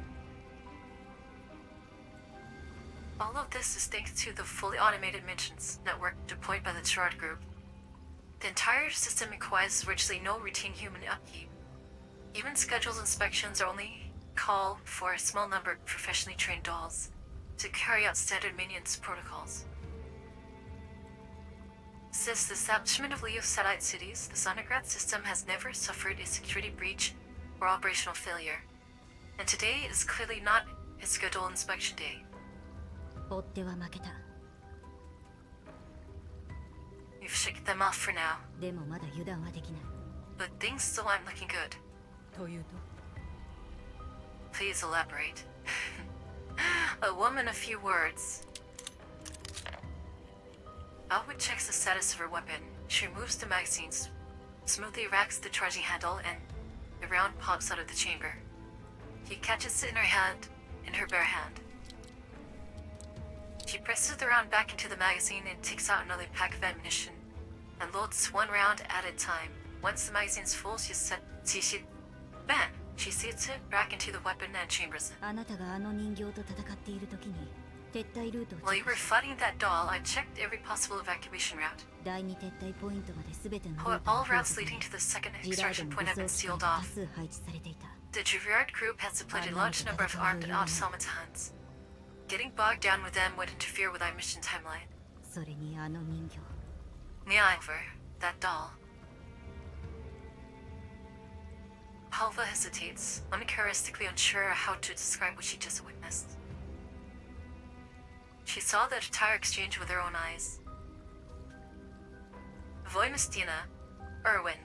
All of this is thanks to the fully automated maintenance network deployed by the Tiferet Group. The entire system requires virtually no routine human upkeep. Even scheduled inspections are only call for a small number of professionally trained dolls to carry out standard maintenance protocols. Since the establishment of Leo's satellite cities, this underground system has never suffered a security breach or operational failure, and today is clearly not a scheduled inspection day. 追っては負けた。 We've shaken them off for now, でもまだ油断はできない。 but things still aren't looking good. というと Please elaborate. A woman, a few words. Alwood checks the status of her weapon. She removes the magazines, smoothly racks the charging handle, and the round pops out of the chamber. He catches it in her bare hand. She presses the round back into the magazine and takes out another pack of ammunition, and loads one round at a time. Once the magazine's full, she seats it back into the weapon and chambers it. あなたがあの人形と戦っている時に撤退ルートを While you were fighting that doll, I checked every possible evacuation route. 第2撤退ポイントまで全てのル All ートを routes leading to the second ジラード extraction の point 武 have 装 been 機関 sealed が多 off. 数配置されていた。 The Tiferet group has deployed a large number of armed and ops helmets hands. Getting bogged down with them would interfere with our mission timeline. それにあの人形 Moreover, that doll. Halva hesitates, uncharacteristically unsure how to describe what she just witnessed. She saw the entire exchange with her own eyes. Voimistina, Irwin,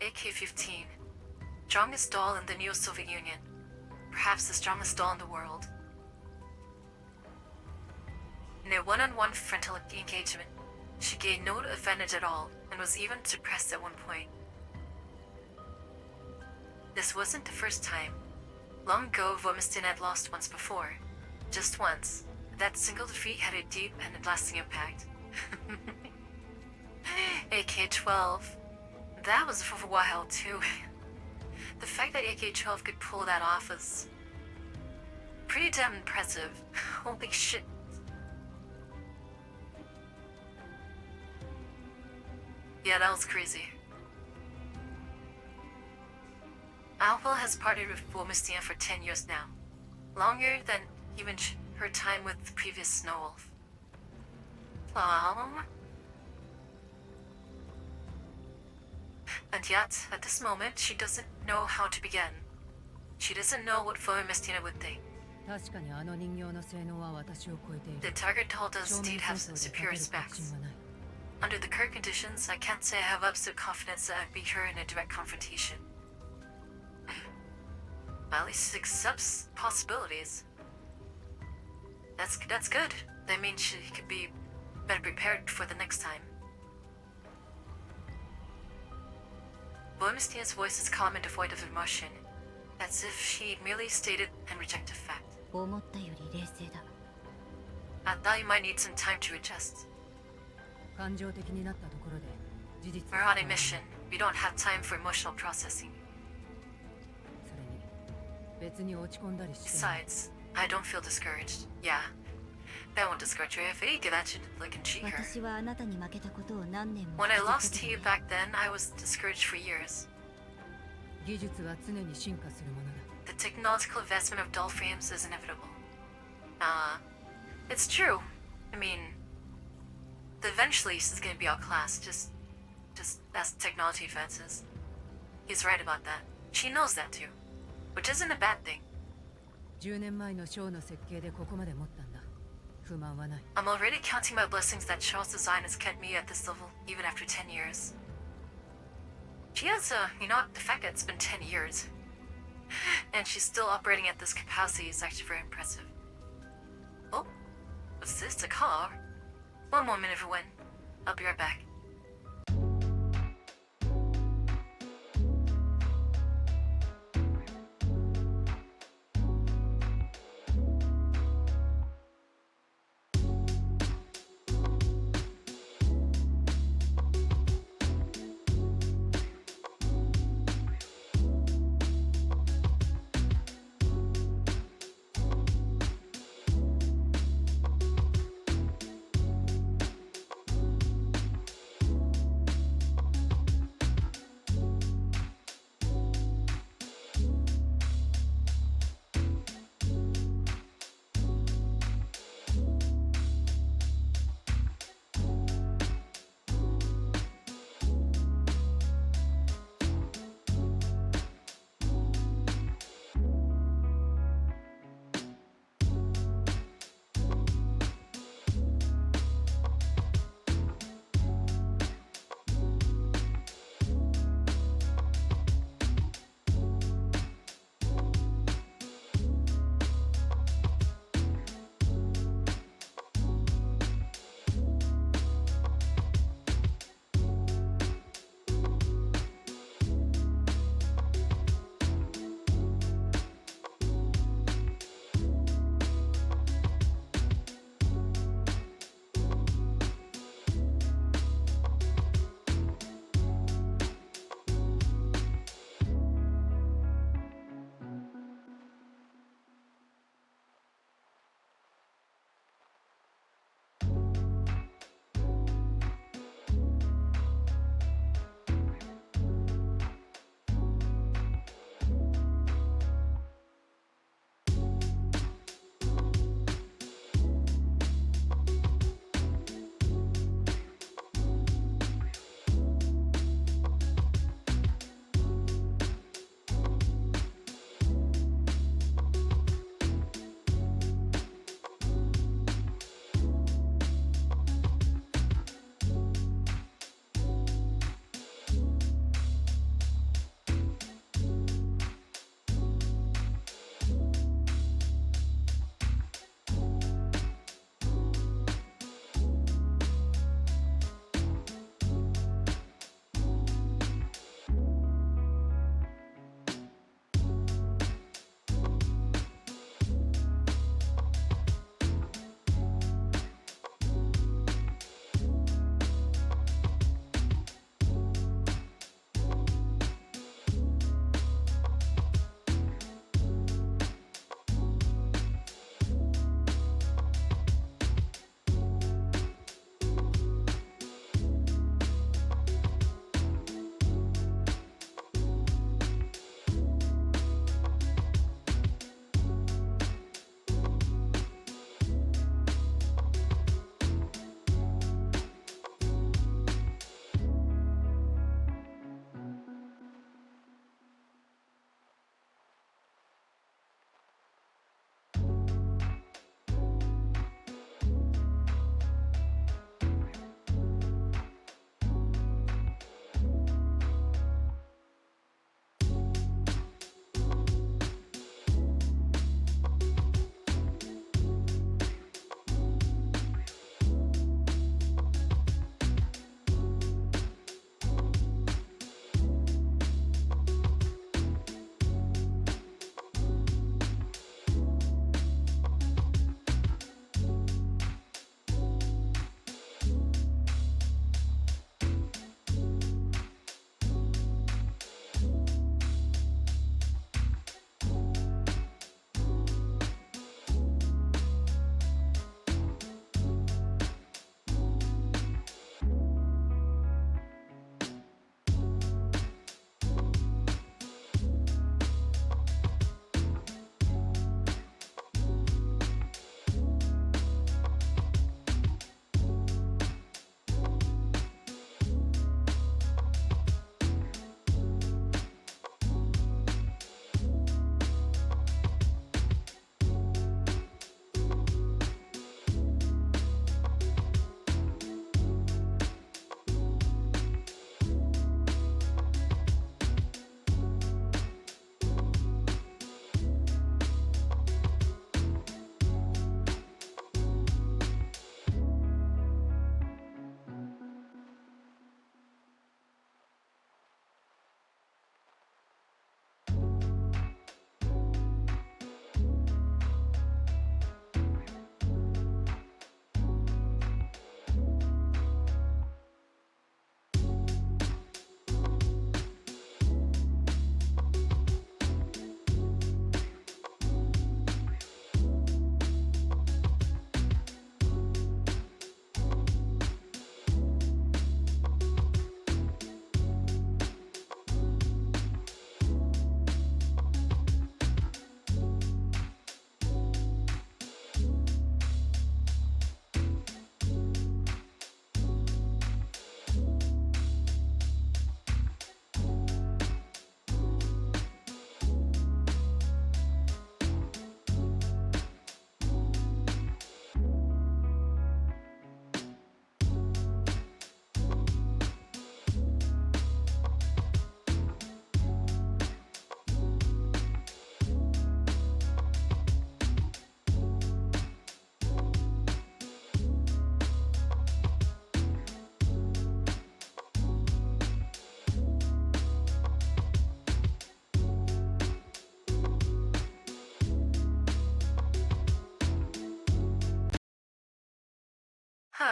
AK-15, strongest doll in the Neo-Soviet Union, perhaps the strongest doll in the world. In a one-on-one frontal engagement, she gained no advantage at all and was even suppressed at one point. This wasn't the first time. Long ago, Vomistin had lost once before. Just once. That single defeat had a deep and lasting impact. AK-12. That was for a while, too. The fact that AK-12 could pull that off was pretty damn impressive. Holy shit. Yeah, that was crazy. Alpha has partnered with Vomistia for 10 years now. Longer than even her time with the previous Snow Wolf. And yet, at this moment, she doesn't know how to begin. She doesn't know what Vomistia would think. 確かにあの人形の性能は私を超えてい The る target told us 正 indeed 面 have 戦争で superior 勝てる確 specs. 信はない Under the current conditions, I can't say I have absolute confidence that I'd beat her in a direct confrontation. At least it accepts possibilities. That's good. That means she could be better prepared for the next time. Voimistia's voice is calm and devoid of emotion, as if she merely stated and rejected fact. 思ったより冷静だ。 I thought you might need some time to adjust. 感情的になったところで事実 We're on a mission. We don't have time for emotional processing. それに別に落ち込んだりしてない Besides, I don't feel discouraged. Yeah, that won't discourage her. If any that should like intrigue her. 私はあなたに負けたことを何年も When I 気づ lost け to you て back then, I was discouraged for years. 技術は常に進化するものだ The technological advancement of doll frames is inevitable. It's true. I mean, eventually she's gonna be outclassed, just as technology advances. He's right about that. She knows that too, which isn't a bad thing. 10年前のショーの設計でここまで持ったんだ不満はない I'm already counting my blessings that Charles' design has kept me at this level even after 10 years. She has, the fact that it's been 10 years. And she's still operating at this capacity is actually very impressive. Oh, what's this? A car? One more minute, everyone. I'll be right back.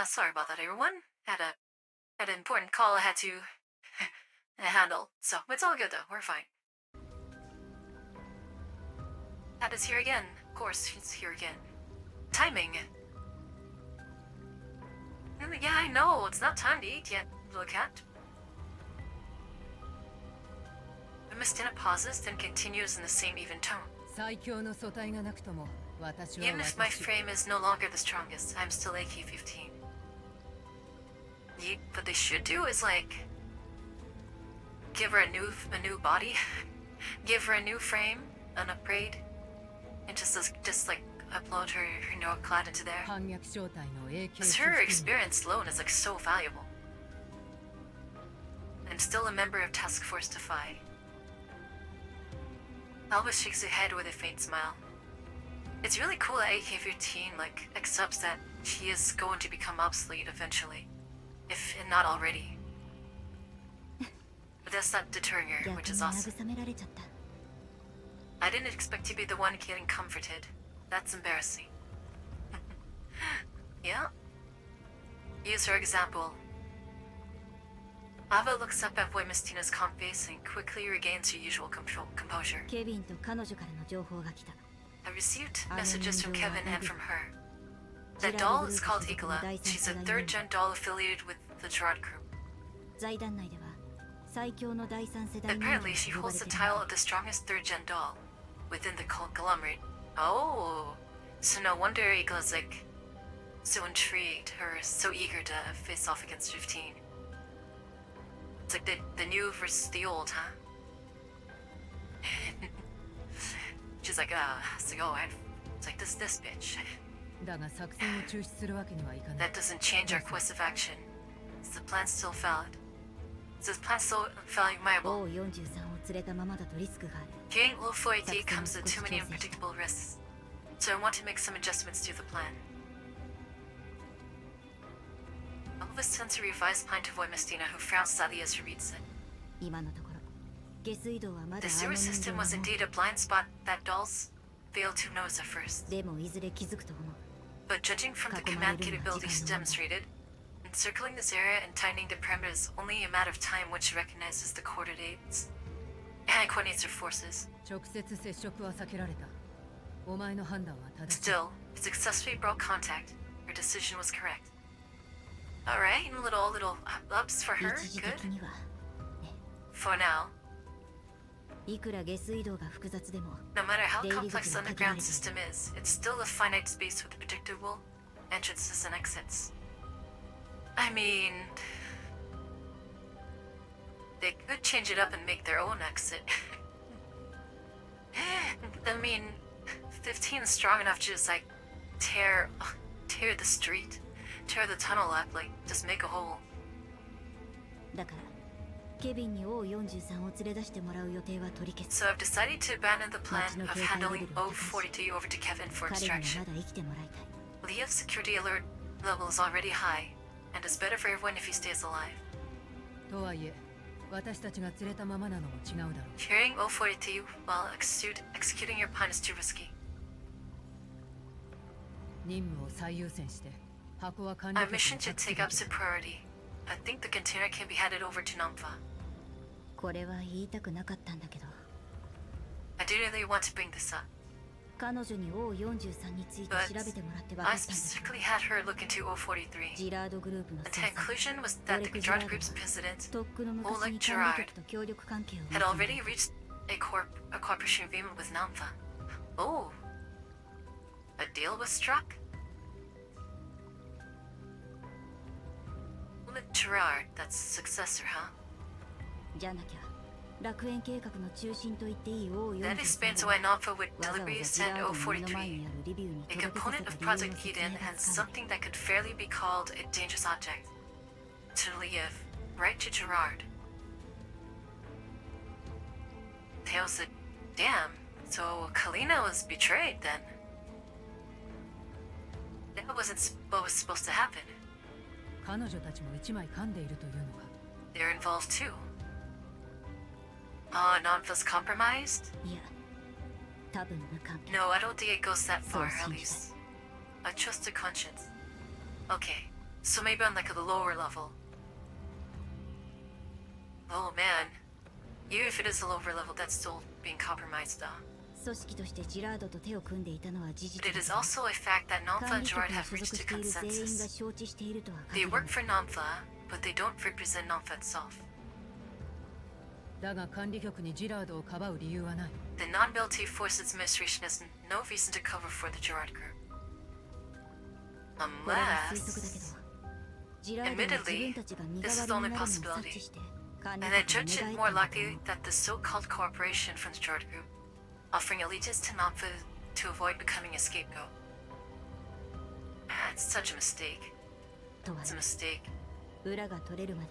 Sorry about that, everyone. Had an important call I had to handle. So it's all good though. We're fine. Cat is here again. Of course, she's here again. Timing. Yeah, I know. It's not time to eat yet, little cat. Mistina pauses, then continues in the same even tone. 最強の素体がなくとも私は Even if my 私 frame is no longer the strongest, I'm still AK-15. What they should do is like give her a new body, give her a new frame, an upgrade, and just like upload her neuroclad into there. 反逆正体の Because her experience alone is like so valuable. I'm still a member of Task Force Defy. Alba shakes her head with a faint smile. It's really cool that AK-15 like accepts that she is going to become obsolete eventually, if not already. But that's not deterring her, 逆 which に is awesome. 慰められちゃった I didn't expect to be the one getting comforted. That's embarrassing. Yeah? Use her example. Ava looks up at Mistina's calm face and quickly regains her usual composure. ケビンと彼女からの情報が来た I received messages from Kevin and from her. That doll is called Igla. She's a third-gen doll affiliated with the Gerard group. 財団内では最強の第三世代人間 Apparently, she と呼ば holds れ the てる title of the strongest third-gen doll within the conglomerate. Oh, so no wonder Igla's like so intrigued or so eager to face off against 15. It's like the new versus the old, huh? She's like, it's like, oh, it's like this bitch. だが作戦を中止するわけにはいかない That doesn't change our course of action. Is the plan still valid? Is this plan still viable? O43 を連れたままだとリスクがある Carrying low 4AD comes with too many unpredictable risks, so I want to make some adjustments to the plan. Elvis sends a revised plan to avoid Mestina, who frowns slightly as she reads it. 今のところ下水道はま The だ sewer 青の人 system 間 was の indeed a blind spot that dolls failed to notice at first. でもいずれ気づくと思う But judging from the command capabilities demonstrated, encircling this area and tightening the perimeter is only a matter of time when she recognizes the coordinates and coordinates her forces. 直接接触は避けられたお前の判断は正しい Still, it successfully broke contact. Her decision was correct. Alright, little ups for her. 一時 Good. 的には For now, いくら下水道が複雑でも no matter how Daily complex the looking at underground the system is, it's still a finite space with predictable entrances and exits. I mean, they could change it up and make their own exit. I mean, 15 is strong enough to just like tear the street, tear the tunnel up, like just make a hole. だからケビンに O43 を連れ出してもらう予定は取り消す So I've decided to abandon the plan Match no of警戒レベル handling を高くし O42 over to Kevin for 彼には extraction. まだ生きてもらいたい Leo's security alert level is already high, and it's better for everyone if he stays alive. とはいえ私たちが連れたままなのも違うだろう Carrying O42 while executing your plan is too risky. 任務を最優先して箱は管理 Our 局に mission should 託すべ take き up だ priority. I think the container can be headed over to Namfa. これは言いたくなかったんだけど I do really want to bring this up, 彼女に O43 について but 調べてもらって分 I かったんだけ specifically ど had her look into O43. ジラードグループの The 捜査 conclusion was that the Gerard Group's president とっくの昔に Oleg 管 Gerard 理局と協力関係を had 結んだ already reached a cooperation agreement with Namfa. Oh, a deal was struck? Oleg Gerard, that's successor, huh? じゃなきゃ楽園計画の中心と言っていい That explains O43 を why Namfa would わざわ deliberately ざジラ send ードの目の前 O43, にあるリビューに a 届けさせ component た of 理由の Project 説 Eden 明が and つかん something that could fairly be called a dangerous object. To Liev, right to Gerard. Theo said, damn, so Kalina was betrayed then. That wasn't what was supposed to happen. 彼女たちも一枚噛んでいるというのか They're involved too. Oh, Namfa's compromised? いや多分無関係 No, I don't think it goes that far, So at seems least. I trust her conscience. Okay, So maybe on like the lower level. Oh man. Even if it is a lower level, that's still being compromised though. 組織としてジラードと手を組んでいたのは事実 But だ it is けど also a fact that Namfa 管 and 理 Jord 局に have 所 reached 属 a している全員が consensus. 承知しているとは They 限らな work い for Namfa, but they don't represent Namfa itself. だが管理局にジラードをかばう理由はない。 The non-military forces administration has no reason to cover for the Jord group. これは推測だけ Unless... どジラードは自分たちが身代わりになるのを察知して管理 And I 局 judge に it 願い more たいと思 likely う that the so-called cooperation from the Jord group, offering allegiance to Namfa to avoid becoming a scapegoat. It's such a mistake. とは It's a mistake. 裏が取れるまで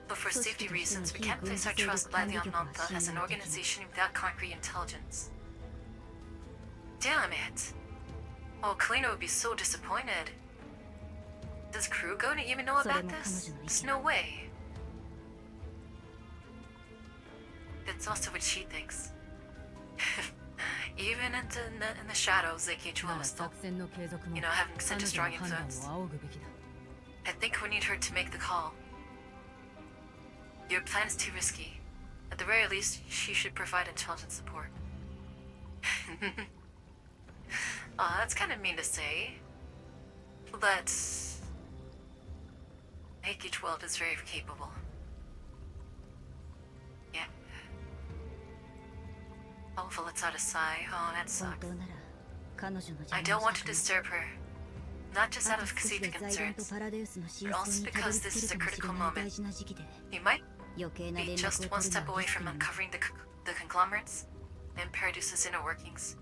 But for 組織 safety としての reasons, we 非 can't 軍 place 事 our 勢 trust 力管 blindly 理 on 局は Namfa 信 as an 用できない organization without concrete intelligence. Damn it. Oh, Kalina would be so disappointed. Does Krugo even know about this? There's no way. That's also what she thinks. Even in the shadows, they keep なら still, 作戦の継続も you know, having 彼 such a 女 strong の判断 influence. を仰ぐべきだ。 I think we need her to make the call. Your plan is too risky. At the very least, she should provide intelligence support. That's kind of mean to say. But... AK-12 is very capable. Yeah. Alpha lets out a sigh. Oh, that 本 sucks. 当なら彼女の I 邪 don't 魔を want し to たくない disturb her. Not just あ out と of 少し safety で財団と concerns, パラデウスの真 but 相 also にたどり because 着 this け is る a かもしれ critical ない大 moment. 事な時期で You might 余計な be 連絡 just を one 取るの step は away リスク from になる uncovering the conglomerates and Paradis's inner workings.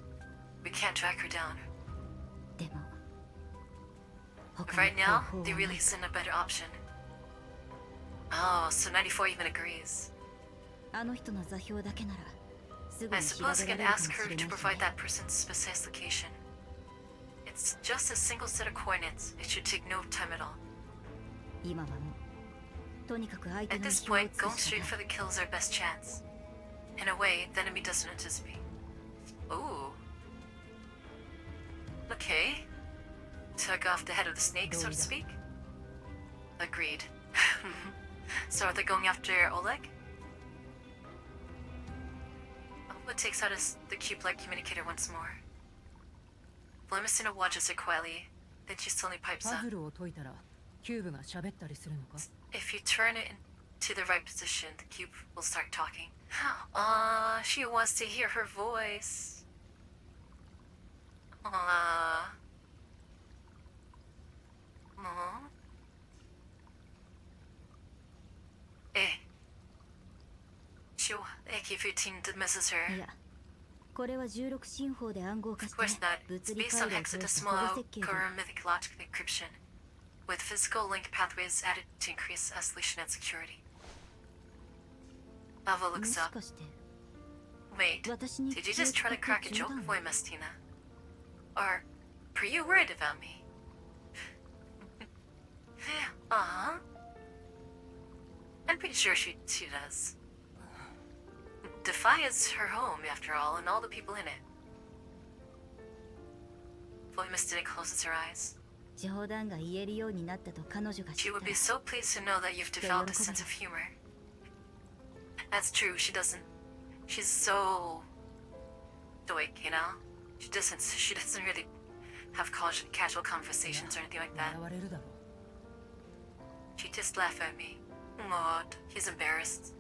We can't track her down. でも But 他 right の now, 方法 there はな really い isn't a better option. Oh, so 94 even agrees. あの人の座標だけならすぐ I に調 suppose べ I ら can れるかも ask し her れ to ないし provide ね that person's precise location. It's just a single set of coordinates. It should take no time at all. 今はもうとにかく相手 At の意 this 表を point, つく going しか straight ない for the kill is our best chance. In a way, the enemy doesn't anticipate. Ooh. Okay. Took off the head of the snake, so to speak. Agreed. So are they going after Oleg? Alba takes out the cube-like communicator once more. Blemicina watches her quietly, then she suddenly pipes パ up. ズルを解いたらキューブが喋ったりするのか？ If you turn it into the right position, the cube will start talking. She wants to hear her voice. Aww. AK-15 dismisses い her. やこれは16進法で暗号化し Of て course not. 物 It's 理 based 回 on 路を通した保 hexadecimal 護設計で algorithmic logic encryption, with physical link pathways added to increase isolation and security. Alva も looks し up. かして Wait, 私に did you just try to 気を crack a 使って joke, 冗談を boy Mestina? Or were you worried about me? I'm pretty sure she does. Defy is her home, after all, and all the people in it. Boy Mestina closes her eyes. 冗談が言えるようになったと彼女が知 She った would ら be so pleased to know that you've developed a sense of humor. That's true, she doesn't. She's so stoic, you know? She doesn't really have casual conversations or anything like that. 笑われるだろう。 She just laughed at me. Maud, he's embarrassed.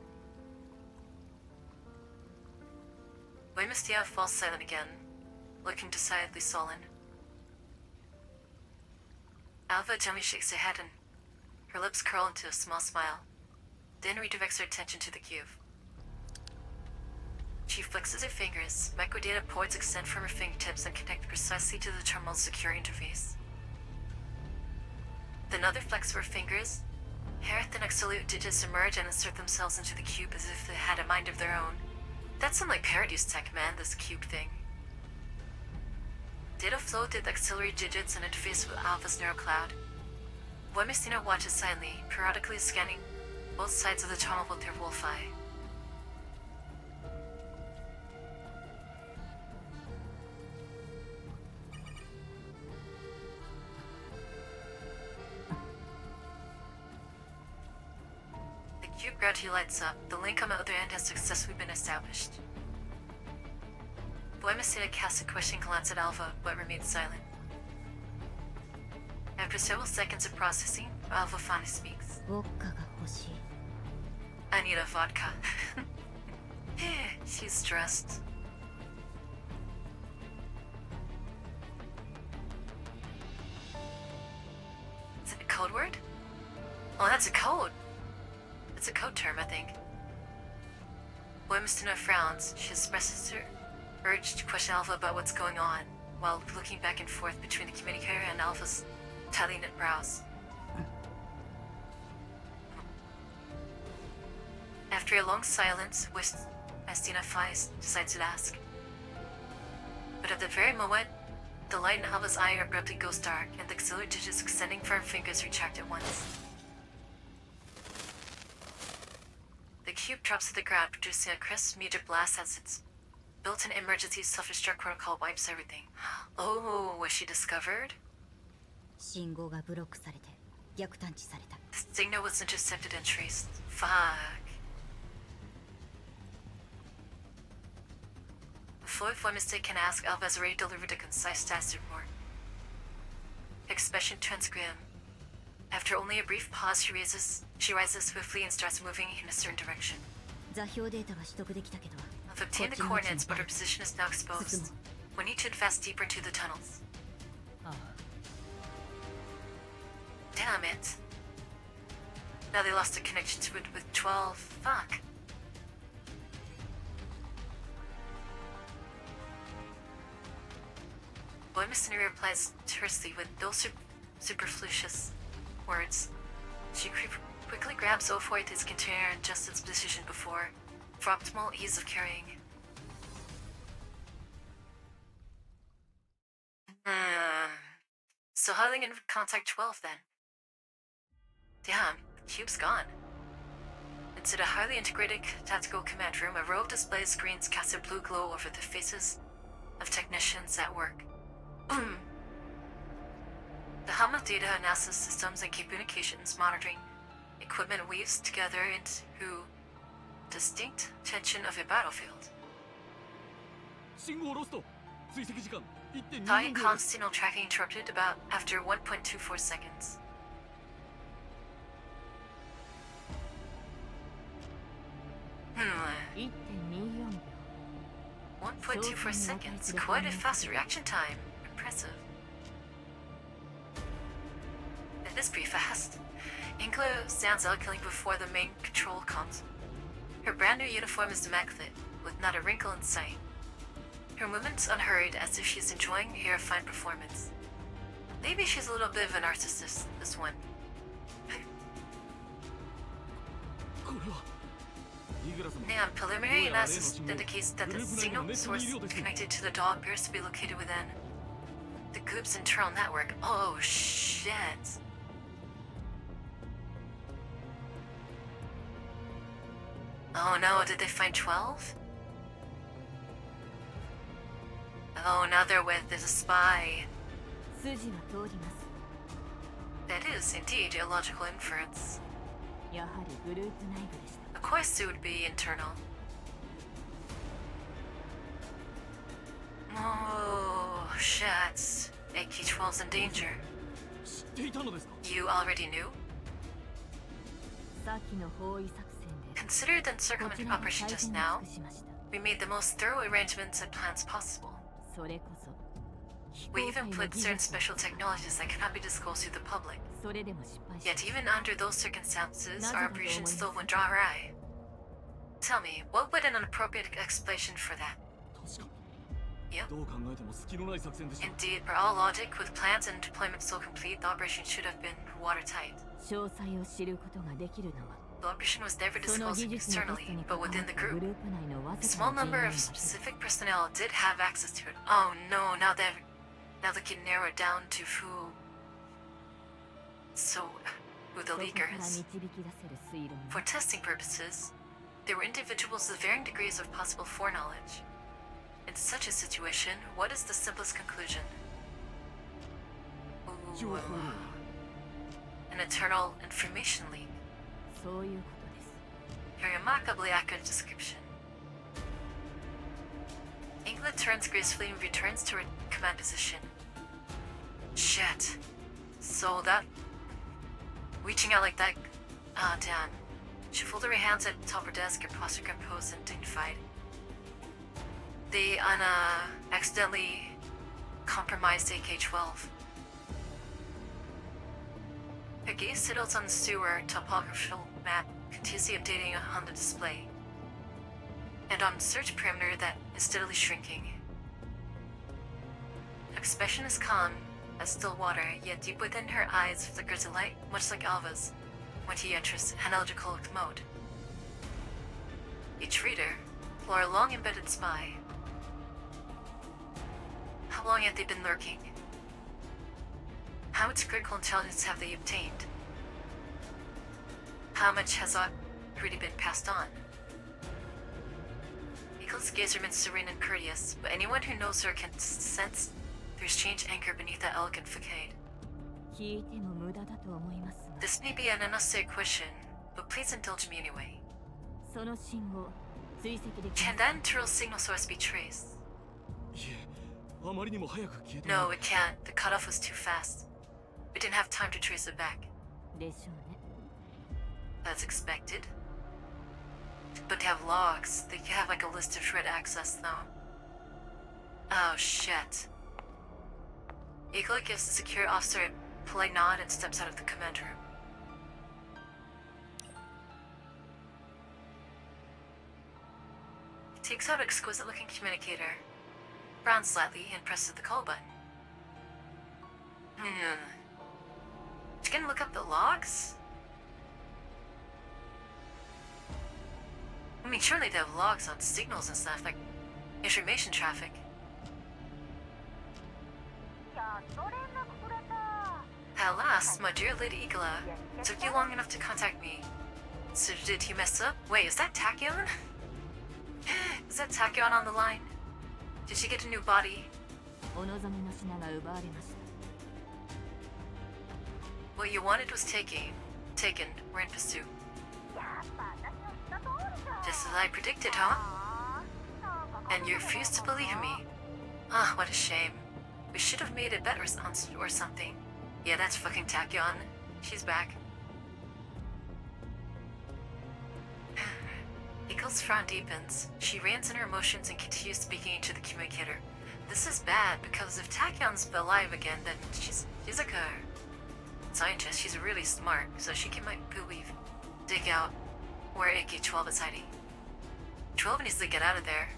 Weymestia falls silent again, looking decidedly sullen. Alva gently shakes her head and her lips curl into a small smile, then redirects her attention to the cube. She flexes her fingers. Microdata ports extend from her fingertips and connect precisely to the terminal's secure interface. Then another flex of her fingers. Hair thin auxiliary digits emerge and insert themselves into the cube as if they had a mind of their own. That's some like Paradise tech, man, this cube thing. Data flow through the auxiliary digits and interface with Alpha's neural cloud. Weymestina watches silently, periodically scanning both sides of the tunnel with her wolf eye. cube gradually lights up. The link on the other end has successfully been established. Boy Messina casts a questioning glance at Alpha, but remains silent. After several seconds of processing, Alpha finally speaks. ウォッカが欲しい。 I need a vodka. She's stressed. Is it a code word? Oh, that's a code. It's a code term, I think. Boy Messina frowns. She expresses her urge to question Alpha about what's going on, while looking back and forth between the communicator and Alpha's tightly knit brows. After a long silence, Mestina decides to ask. But at the very moment, the light in Alpha's eye abruptly goes dark, and the auxiliary digits extending from her fingers retract at once. The cube drops to the ground, producing a crisp major blast as its built-in emergency self-destruct protocol wipes everything. Oh, was she discovered? 信号がブロックされて逆探知された。 The signal was intercepted and traced. Fuck. Before mistake can ask, Alpha has already delivered a concise status report. Expression turns grim. After only a brief pause, she rises swiftly and starts moving in a certain direction. 座標データは取得できたけど。 I've obtained the coordinates, but her position is now exposed. We need to advance deeper into the tunnels. Damn it. Now they lost the connection to it with 12. Fuck. Boy Messina replies tersely with no superfluous words. She quickly grabs 048 his container and adjusts its position for optimal ease of carrying. So how are they gonna contact 12 then? Damn, the cube's gone. Inside a highly integrated tactical command room, a row of display screens cast a blue glow over the faces of technicians at work. The hum of data, analysis systems, and communications monitoring equipment weaves together into distinct tension of a battlefield. 信号ロスト。追跡時間 Thai 1.24 comms 秒です。 signal tracking interrupted about after 1.24 seconds. Hmm. 1.24秒 1.24 seconds. Quite a fast reaction time. Impressive. It is pretty fast. Inglo stands elegantly before the main control console. Her brand new uniform is immaculate, with not a wrinkle in sight. Her movements unhurried, as if she's enjoying her refined performance. Maybe she's a little bit of a narcissist, this one. これはイグラ様 Now, preliminary analysis indicates that the signal source connected to the doll appears to be located within the group's internal network. Oh shit. Oh no, did they find 12? Oh, now they're with the spy. 筋は通ります。 That is indeed a logical inference. やはりグループ内部でした。 Of course it would be internal. Oh, shit. AK-12's in danger. 知っていたのですか You already knew? さっきの包囲作戦で Consider the こ circumvent ちらが operation 最 just 善 now. を尽くしました。 We made the most thorough arrangements and plans possible. それこそ We 非 even 公開 put の技 certain 術を special technologies that cannot be disclosed to the public. それでも失敗し Yet even under those circumstances, our operation still went awry. Tell me, what would an appropriate explanation for that? 確かに Yep. どう考えても隙のない作戦でした Indeed, per all logic, with plans and deployment so complete, the operation should have been watertight. 詳細を知ることができるのは The operation was never その disclosed 技術のテス externally, トに but 関わっ within た the グ group. ループ内のわ A ずか small な number 人 of 員だけ specific personnel did have access to it. Oh no, now they can narrow it down to who. So, who the そこ leaker から is. 導き出せる推論 For testing purposes, there were individuals with varying degrees of possible foreknowledge. In such a situation, what is the simplest conclusion? 情報 An eternal information leak. そういうことです A remarkably accurate description. Ingrid turns gracefully and returns to her command position. Shit. So that... Reaching out like that... Ah, damn. She folded her hands at the top of her desk, her posture composed and dignified. They, accidentally compromised AK-12. Her gaze settles on the sewer topographical map, continuously updating on the display, and on the search perimeter that is steadily shrinking. Her expression is calm as still water, yet deep within her eyes flickers a light, much like Alva's, when he enters analytical mode. Each reader, for a long embedded spy. How long have they been lurking? How much critical intelligence have they obtained? How much has already been passed on? Eagle's gaze remains serene and courteous, but anyone who knows her can sense there's strange anger beneath that elegant facade. 聞いても無駄だと思いますが、 This may be an unnecessary question, but please indulge me anyway. その信号追跡でき Can that internal signal source be traced? いえ、あまりにも早く消えて No, it can't. The cutoff was too fast. We didn't have time to trace it back. でしょうね。 That's expected. But to have logs, they could have like a list of shred access though. Oh shit. Eagle gives the secure officer a polite nod and steps out of the command room. He takes out an exquisite looking communicator, frowns slightly, and presses the call button. You gonna look up the logs? I mean, surely they have logs on signals and stuff, like information traffic. やっと連絡くれた。 At last, my dear Lady Igla, took you long enough to contact me. So did he mess up? Wait, is that Tachyon? Is that Tachyon on the line? Did she get a new body? お望みの品が奪われました。 What you wanted was taken. We're in pursuit. やっぱ私の言った通りじゃん。 Just as I predicted, huh? あーなんか And you refused to believe me. Ah, what a shame. We should have made a bet or something. Yeah, that's fucking Tachyon. She's back. Eagle's frown deepens. She reins in her emotions and continues speaking into the communicator. This is bad because if Tachyon's alive again, then she's like a scientist. She's really smart, so she might dig out where AK-12 is hiding. 12 needs to get out of there.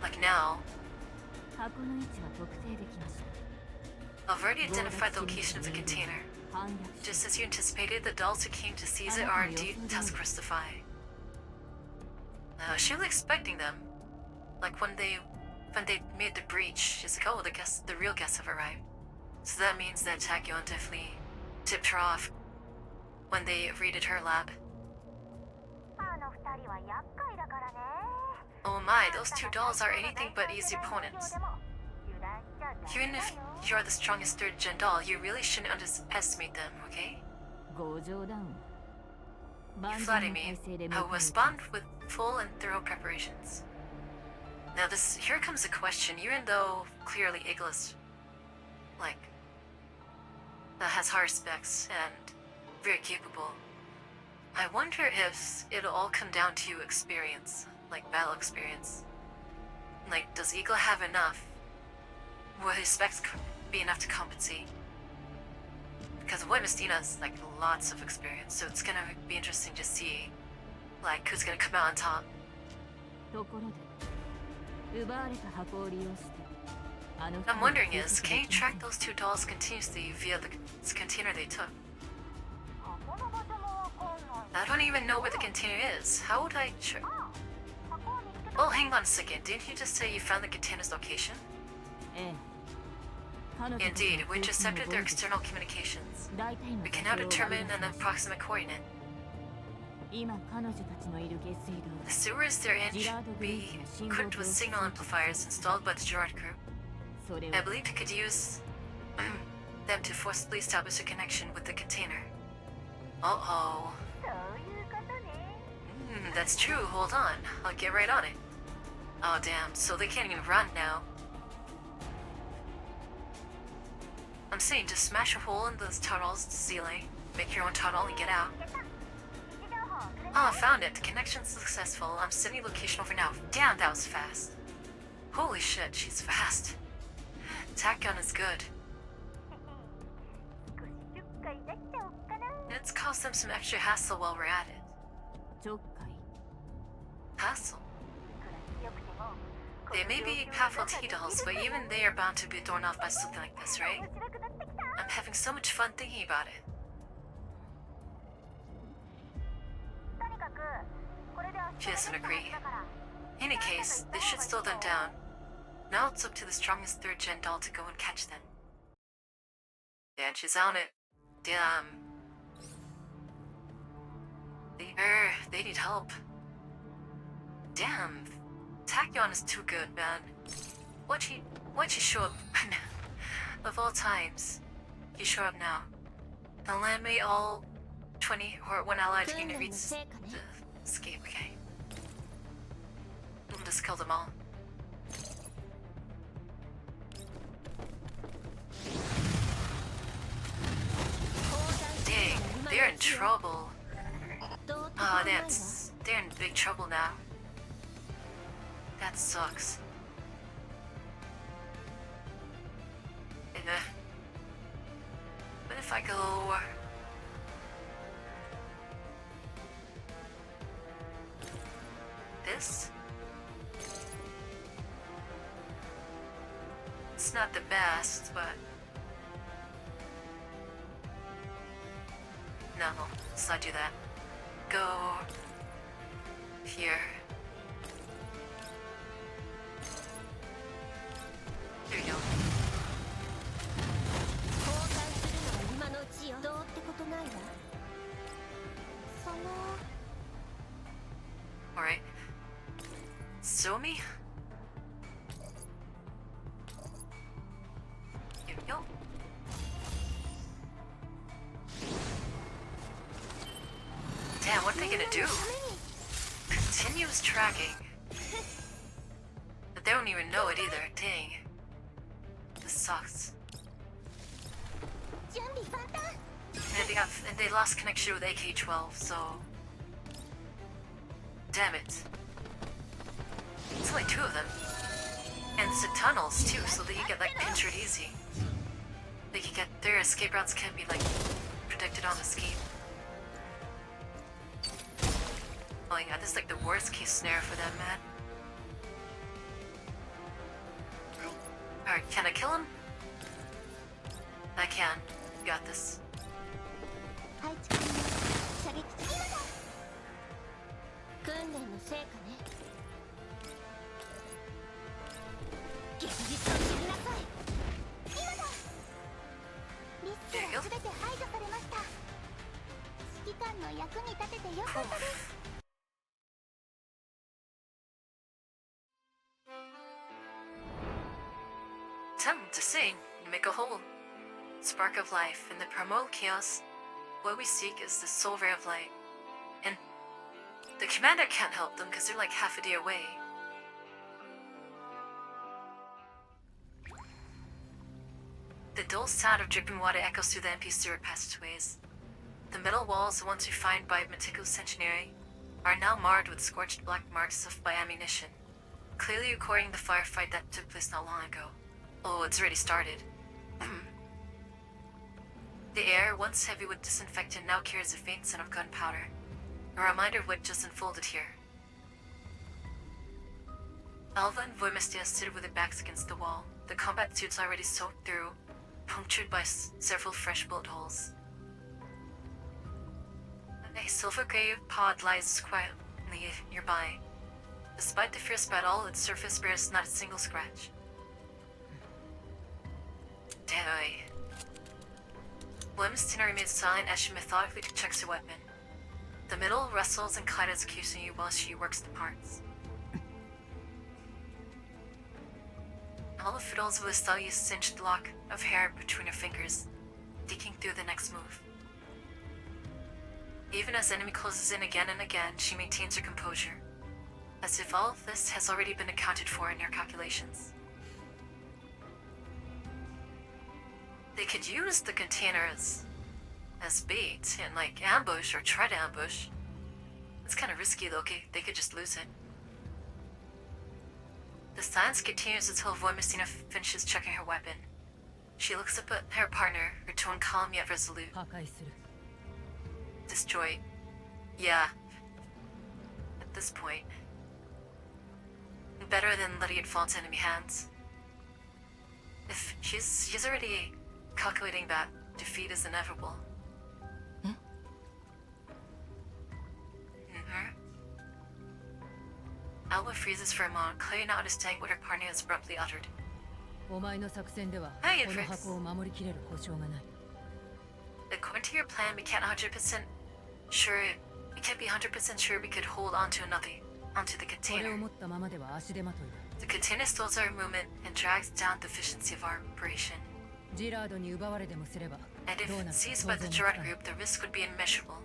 Like now. 箱の位置は特定できました。 I've already identified the location of the container. 反逆 Just as you anticipated, the dolls who came to seize it are indeed Taskforce Defy. She was expecting them. Like when they made the breach, she's like, oh, the real guests have arrived. So that means that Tachyon definitely tipped her off when they raided her lab. あの二人は厄介だからね。 Oh my, those two dolls are anything but easy opponents. Even if you're the strongest third gen doll, you really shouldn't underestimate them, okay? ご冗談。 You flatter me. I will respond with full and thorough preparations. Now here comes a question, even though clearly Igla's, like, that has high specs and very capable. I wonder if it'll all come down to experience, like battle experience. Like, does Igla have enough? Will his specs be enough to compensate? Because White Mistina's like lots of experience, so it's gonna be interesting to see, like, who's gonna come out on top. ところで、奪われた箱を利用して、あの I'm wondering is, can you track those two dolls continuously via the container they took? 箱の場所もわかんない。 I don't even know where the container is. How would I track? 箱を見つけた。 Oh, hang on a second. Didn't you just say you found the container's location? ええ。彼女たちの Indeed, we 通信 intercepted を their 傍受し external communications. 大体の We 場 can 所 now を determine 割り出 an せました approximate coordinate. 今彼女たちのいる下水道 The sewers they're in should be equipped with signal amplifiers installed by the Gerard group. それ I は believe you could use them to forcibly establish a connection with the container. Uh-oh. そういうことね。That's true. Hold on. I'll get right on it. Oh, damn. So they can't even run now. I'm saying just smash a hole in the tunnel's ceiling, make your own tunnel, and get out. Oh, I found it. The connection's successful. I'm sending location over now. Damn, that was fast. Holy shit, she's fast. Tack gun is good. Let's cause them some extra hassle while we're at it. ちょっかい Hassle? They may be powerful T-dolls, but even they are bound to be thrown off by something like this, right? I'm having so much fun thinking about it. She doesn't agree. In any case, this should slow them down. Now it's up to the strongest third-gen doll to go and catch them. Yeah, and she's on it. Damn. They need help. Damn. Tachyon is too good, man. Why'd she show up? Of all times, you show up now. And land me all 20 or 1 allied unit reads the escape, okay? We'll just kill them all. Dang, they're in trouble. Oh, they're in big trouble now. That sucks. But if I go... this? It's not the best, but... no, let's not do that. Go... here. There you go. Alright. Somi? Here we go. Damn, what are they gonna do? Continuous tracking. But they don't even know it either. Dang. This sucks. And they lost connection with AK-12, so... damn it. It's only 2 of them. And it's the tunnels too, so they can get like pinchered easy. They can get their escape routes can be like protected on escape. Oh my god, this is like the worst case scenario for them, man. Alright, can I kill him? I can. Got this. There you go. Oof. Attempt to sing and make a hole. Spark of life. In the primal chaos, what we seek is the soul ray of light. And the commander can't help them because they're like half a day away. The dull sound of dripping water echoes through the empty sewer passageways. The metal walls, once refined by meticulous engineering, are now marred with scorched black marks left by ammunition, clearly recording the firefight that took place not long ago. Oh, it's already started. The air, once heavy with disinfectant, now carries a faint scent of gunpowder, a reminder of what just unfolded here. Alva and Voimestia stood with their backs against the wall, the combat suits already soaked through, punctured by several fresh bullet holes. A silver gray pod lies quietly nearby. Despite the fierce battle, its surface bears not a single scratch. Damn. Williamstina remains silent as she methodically checks her weapon. The middle wrestles and clatters occasionally while she works the parts. All the fiddles with a slightly cinched lock of hair between her fingers, thinking through the next move. Even as the enemy closes in again and again, she maintains her composure, as if all of this has already been accounted for in her calculations. They could use the containers as bait and like ambush or try to ambush. It's kind of risky though, okay? They could just lose it. The silence continues until Voimistina finishes checking her weapon. She looks up at her partner, her tone calm yet resolute. 破壊する。 Destroy. Yeah. At this point. Better than letting it fall into enemy hands. If she's already calculating that defeat is inevitable. Alba freezes for a moment, clearly not understanding what her partner has abruptly uttered. お前の作戦では Hi, この Fritz. 箱を守りきれる保証がない。 According to your plan, we can't 100% sure. We can't be 100% sure we could hold onto onto the これを container. 持ったままでは足手まといだ。 The container stalls our movement and drags down the efficiency of our operation. ジラードに奪われでもすれば And どう if なるか seized 想 by 像 the もつ Gerard かない。 group, the risk would be immeasurable.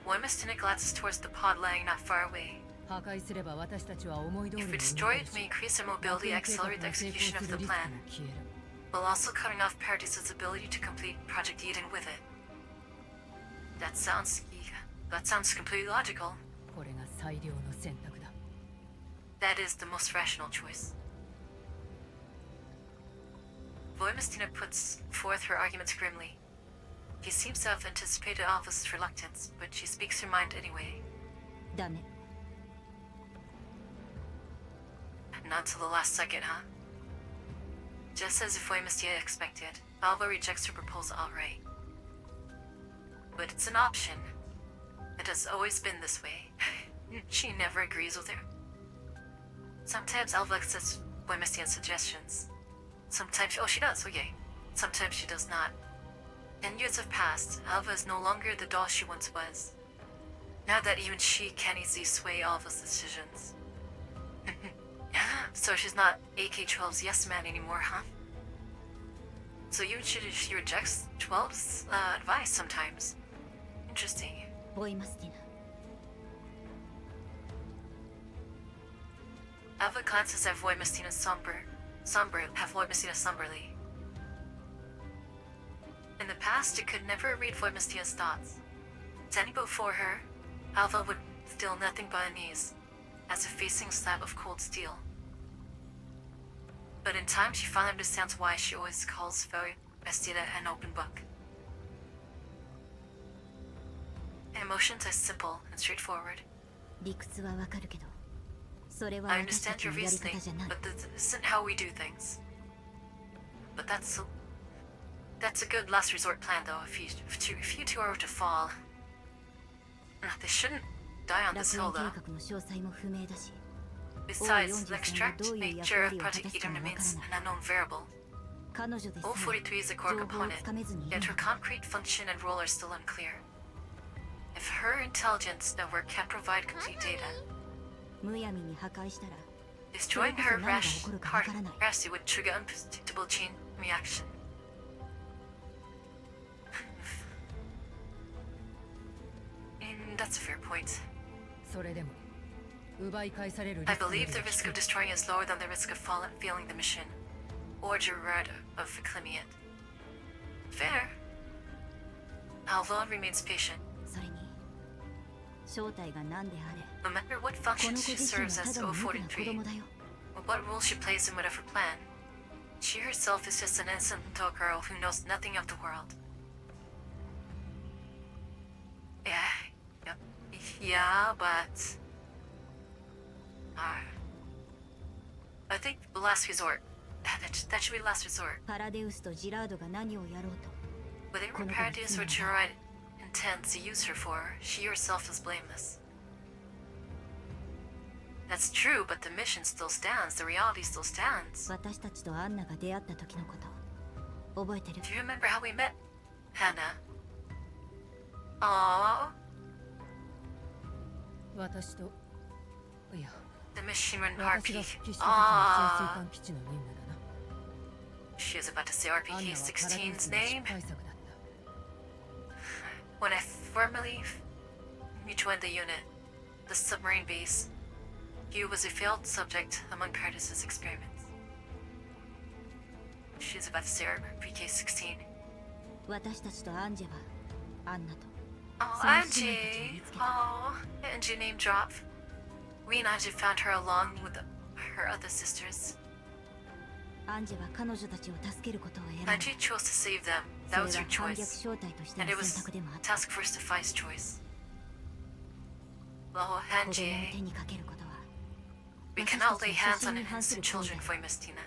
Voimistina glances towards the pod lying not far away. 破壊すれば私たちは思い通り If に we 動 destroy け it, る we し increase our mobility, 爆炎計 accelerate 画 the が成 execution 功 of する the リスク plan, も消える。 while also cutting off Paradis's ability to complete Project Eden with it. That sounds completely logical. これが最良の選択だ。 That is the most rational choice. Voimistina puts forth her arguments grimly. He seems to have anticipated Alva's reluctance, but she speaks her mind anyway. ダメ。 Not till the last second, huh? Just as if Voimistina expected, Alva rejects her proposal outright. But it's an option. It has always been this way. She never agrees with her. Sometimes Alva accepts Voimistina's suggestions. Sometimes, oh, she does, okay. Sometimes she does not. 10 years have passed. Alva is no longer the doll she once was. Now that even she can't easily sway Alva's decisions. So she's not AK-12's yes man anymore, huh? So even she rejects 12's advice sometimes. Interesting. ボイマスティナ。 Alva glances at Voimistina somberly. In the past, it could never read Voimistina's thoughts. Standing before her, Alva would feel nothing but unease, as if facing a slab of cold steel. But in time, she finally understands why she always calls Voimistina an open book. Emotions are simple and straightforward. 理屈はわかるけど、それは I 私た understand ち your のやり reasoning, 方じゃない。 but this isn't how we do things. But that's a good last resort plan, though. If you two are to fall, they shouldn't die on this 楽 hill, 園 though. 計画の詳細も不明だし、 Besides, the 43 extract がどういう役 nature 割 of を果た Project すか Eden もわから remains ない。 an unknown variable. 彼女でさえ O43 is a core 情報を component, つかめずにいる yet の her concrete function and role are still unclear. If her intelligence network can't provide complete data, むやみに破壊したら destroying her rashly would trigger unpredictable chain reaction. And that's a fair point. それでも奪い返されるリ I スクより believe the は risk 低 of い。 destroying is lower than the risk of failing the mission, or Gerard of reclaiming it. Fair. Alva remains patient. それに正体が何であれ、 No matter what この function 子 she 自身は serves た as だの無垢な子 O43, 供だよ。 or what role she plays in whatever plan, she herself is just an innocent little girl who knows nothing of the world. Yeah, but I think last resort. That should be last resort. パラデウスとジラードが何をやろうと、 Whatever Paradis or Gerard intends to use her for, she herself is blameless. That's true, but the mission still stands. The reality still stands. 私たちとアンナが出会った時のこと覚えてる？ Do you remember how we met, Hannah? Aww. 私といや The mission run 私が RP. 復帰した時の潜水 Ah. 艦基地の任務だな。 She was about to say アンナ RPK はパラデウス 16's の失 name. 敗作だっ Formerly, you joined the unit, the submarine base. You was a failed subject among Curtis's experiments. She's about to say her PK-16. 私たちとアンジェはアンナと Oh, Angie! Oh, Angie name drop. We and Angie found her along with her other sisters. アンジェは彼女たちを助けることを選んだ Angie chose to save them. そ That れ was は your 反逆 choice. 正体として And の it 選 was 択でもあった Task Force Defy's choice. Well, 子供を手 Angie, にかけることは we 私 cannot たち lay の hands 初心 on に反す innocent る行為 children だ for Miss Tina.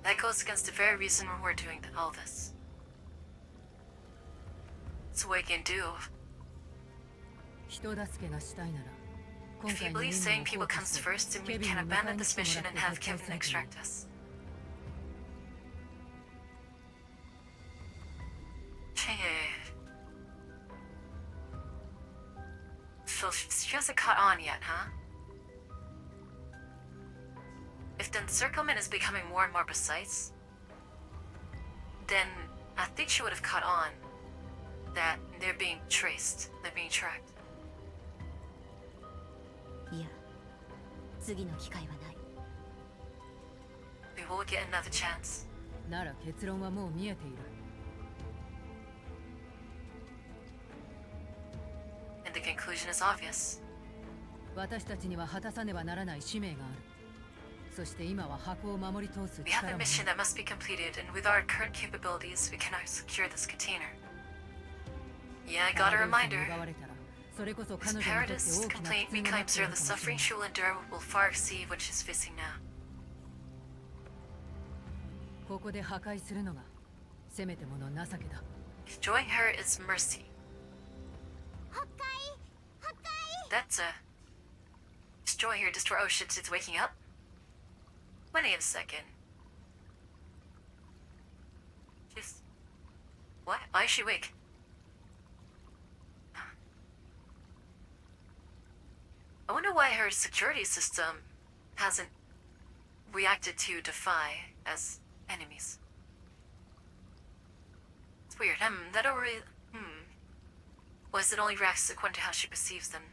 That goes against the very reason we're doing all this. It's what we can do. 人助けがしたいなら If 今 you 回の believe 任 saying 務を people 放棄 comes して first, then ケ we ビン can に迎え abandon に this 来ても mission らっ and て have 撤回 Kevin するといい extract us. So she hasn't caught on yet, huh? If the encirclement is becoming more and more precise, then I think she would have caught on that they're being traced, they're being tracked. いや次の機会はない We will get another chance. なら結論はもう見えている And the conclusion is obvious. 私たちには果たさねばならない使命があるそして今は箱を守り通す We have 力 a もない mission that must be completed, and with our current capabilities, we cannot secure this container. Yeah, I got a アラベウス reminder. に奪われたらそれこそ If 彼女にとって Paradis' 大きな苦 complaint 痛になって becomes い her, る the かもしれ suffering ない she will endure will far exceed what she's facing now. ここで破壊するのがせめてもの情けだ Destroying her is mercy. That's a... Destroy her, destroy... Oh shit, it's waking up? Wait a second. She's... What? Why is she awake? I wonder why her security system hasn't reacted to Defy as enemies. It's weird. That don't really... Or is it only reacts according to how she perceives them?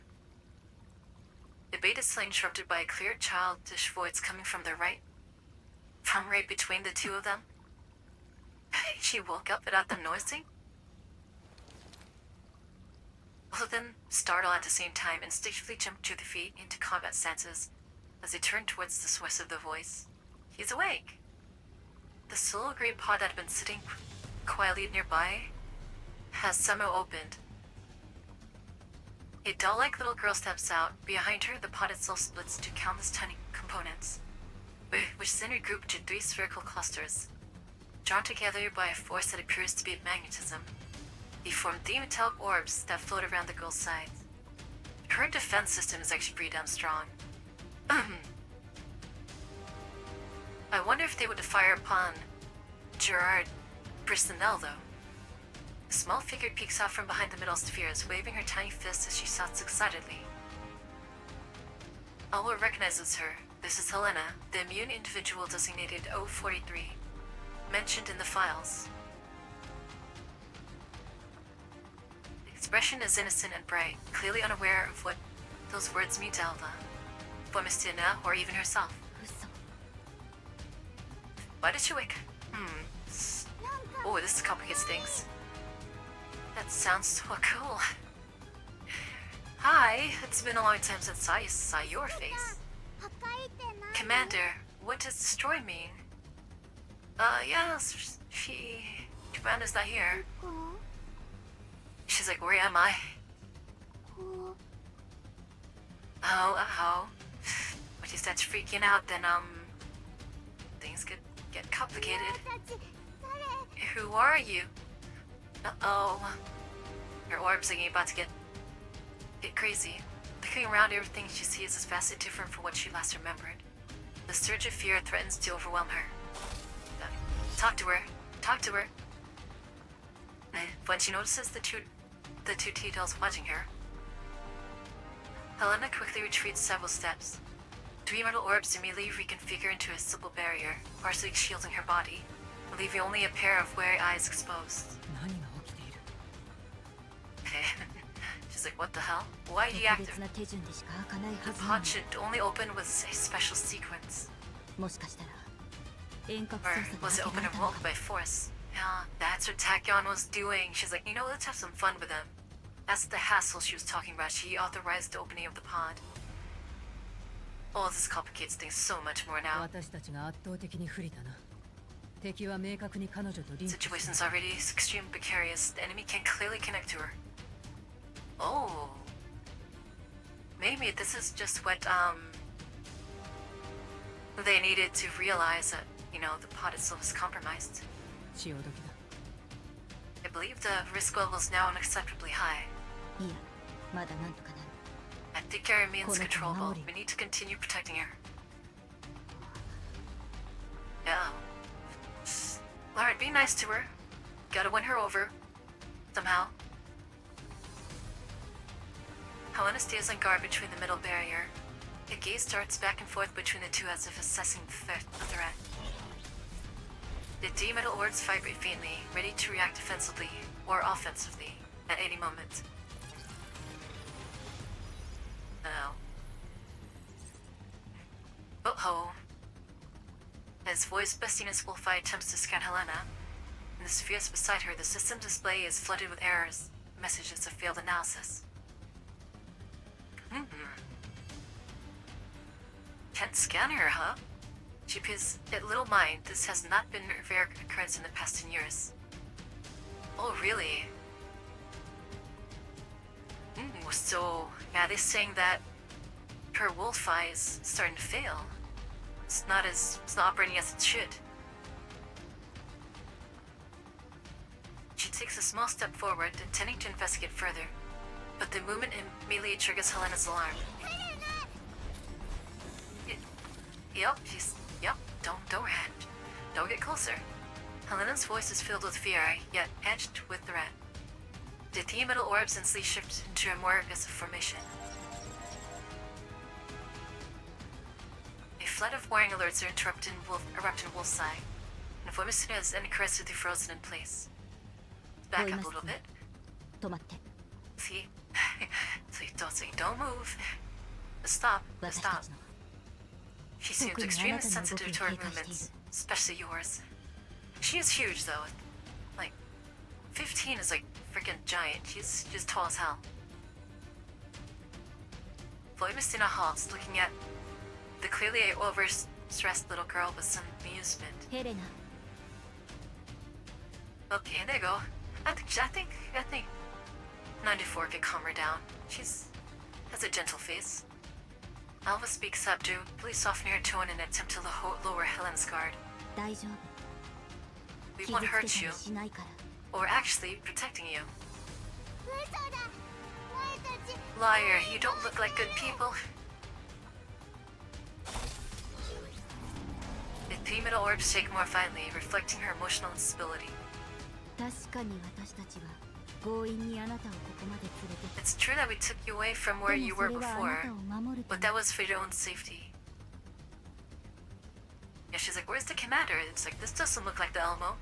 Debate is slightly interrupted by a clear childish voice coming from the right. From right between the two of them. She woke up without them noticing? Both of them startle at the same time, instinctively jump to their feet into combat stances as they turn towards the source of the voice. He's awake. The solo grey pod that had been sitting quietly nearby has somehow opened. A doll-like little girl steps out. Behind her, the pod itself splits into countless tiny components, which is intergrouped into 3 spherical clusters. Drawn together by a force that appears to be magnetism, they form 3 metallic orbs that float around the girl's sides. Her defense system is actually pretty damn strong. I wonder if they would fire upon Gerard Bristonnel, though. A small figure peeks out from behind the middle spheres, waving her tiny fist as she shouts excitedly. Alwa recognizes her. This is Helena, the immune individual designated 043, mentioned in the files. The expression is innocent and bright, clearly unaware of what those words mean to Alva, for Miss Tina, or even herself. 嘘 Why did she wake? Oh, this complicates things. That sounds so cool. Hi, it's been a long time since I saw your face. Commander, what does destroy mean? Yes, Commander's not here. She's like, where am I? Oh. When you start freaking out, then, things could get complicated. Who are you? Uh-oh. Her orbs are about to get crazy. Looking around, everything she sees is vastly different from what she last remembered. The surge of fear threatens to overwhelm her. Talk to her. Talk to her. When she notices the two T-dolls watching her, Helena quickly retreats several steps. 3 metal orbs immediately reconfigure into a simple barrier, partially shielding her body, leaving only a pair of wary eyes exposed. 何が起きている Okay. She's like, what the hell? Why do you 特 act? 別な手順でしか開かないは The ずな pod の should only open with a special sequence. もしかしたら遠隔 Or 操作 was it で open 開 and けられたの woke か by force? Yeah, that's what Tachyon was doing. She's like, you know, let's have some fun with him. That's the hassle she was talking about. She authorized the opening of the pod. Oh, this complicates things so much more now. 私たちが圧倒的に不利だな。敵は明確に彼女とリンクしている。 Situation's already extreme precarious. The enemy can clearly connect to her. Oh. Maybe this is just what, they needed to realize that, you know, the pod itself is compromised. 潮時だ。 I believe the risk level is now unacceptably high. いやまだなんとかなる I think her remains Correcto, controllable. Maori. We need to continue protecting her. Yeah. Alright, be nice to her. Gotta win her over. Somehow. Helena stays on guard between the middle barrier. A gaze darts back and forth between the two as if assessing the threat. The D metal orbs vibrate faintly, ready to react defensively or offensively at any moment. Oh-ho. As voice besting in Wolfeye attempts to scan Helena, in the spheres beside her, the system display is flooded with errors, messages of failed analysis. Can't scan her, huh? She pays little mind. This has not been very occurrence in the past 10 years. Oh, really? So, yeah, they're saying that her wolf eye is starting to fail. It's not operating as it should. She takes a small step forward, intending to investigate further, but the movement immediately triggers Helena's alarm. Yep, don't get closer. Helena's voice is filled with fear, yet edged with threat. The three metal orbs instantly shift into a more aggressive formation. A flood of warning alerts are erupting Wolf's eye, and Formicina is incorrectly frozen in place. Back up a little bit. 止まって See? So don't move. Stop. 私 Stop. たちの She seems extremely sensitive to her movements, especially yours. She is huge, though. Like, 15 is like freaking giant. She's just tall as hell. Voimistina halts, looking at the clearly overstressed little girl with some amusement. ヘレナ Okay, there you go. I think 94 could calm her down. She's has a gentle face. Alva speaks up to please soften her tone in an attempt to lower Helen's guard. 大丈夫 We 傷 won't つけ hurt た you, りしないから or actually protecting you. 嘘だお前たち Liar, you don't look like good people. The three metal orbs shake more finely, reflecting her emotional instability. 確かに私たちは強引にあなたをここまで連れて It's true that we took you away from where で you もそ were れはあ before, なたを守るた but め that was for your own safety. Yeah, she's like, where's the commander? It's like, this doesn't look like the Elmo.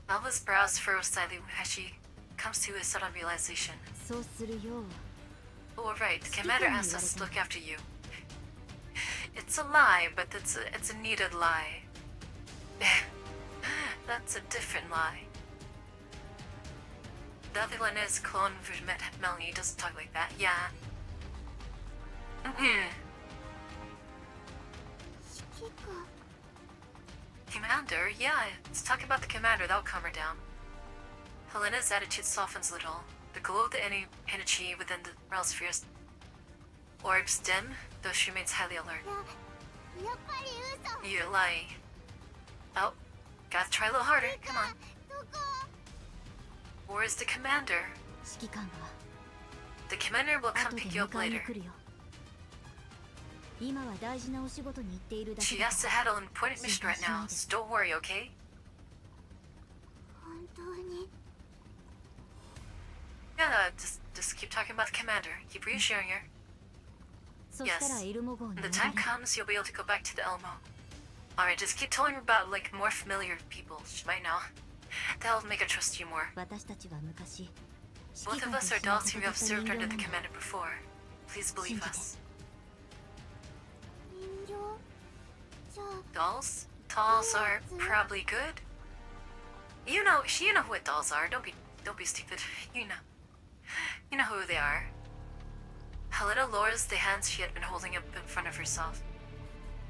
Alva's brows furrow slightly as she comes to a sudden realization. そうするよ Oh, right, the commander asked us to look after you. It's a lie, but it's a needed lie. That's a different lie. The other one is clone Melanie doesn't talk like that. Yeah. Commander? Yeah, let's talk about the commander. That'll calm her down. Helena's attitude softens a little. The glow of the energy within the realm spheres orbs dim, though she remains highly alert. やっぱり嘘 You lie. Oh, gotta try a little harder. Come on. どこ Where's the commander? 指揮官が The commander will 後 come で pick you up 迎えに later. 来るよ今は大事なお仕事に行っているだけ She だ has to handle an important mission right now, so don't worry, okay? 本当に Yeah, just keep talking about the commander. Keep reassuring her. そしたら Yes. エルモ号に When 戻 the れ time comes, you'll be able to go back to the Elmo. Alright, just keep telling her about, like, more familiar people she might know. That'll make her trust you more. 私たちは昔 Both of us are dolls who have served under the commander before. Please believe us. 人形じゃあ Dolls? Dolls are probably good. You know what dolls are. Don't be stupid. You know who they are. Helena lowers the hands she had been holding up in front of herself.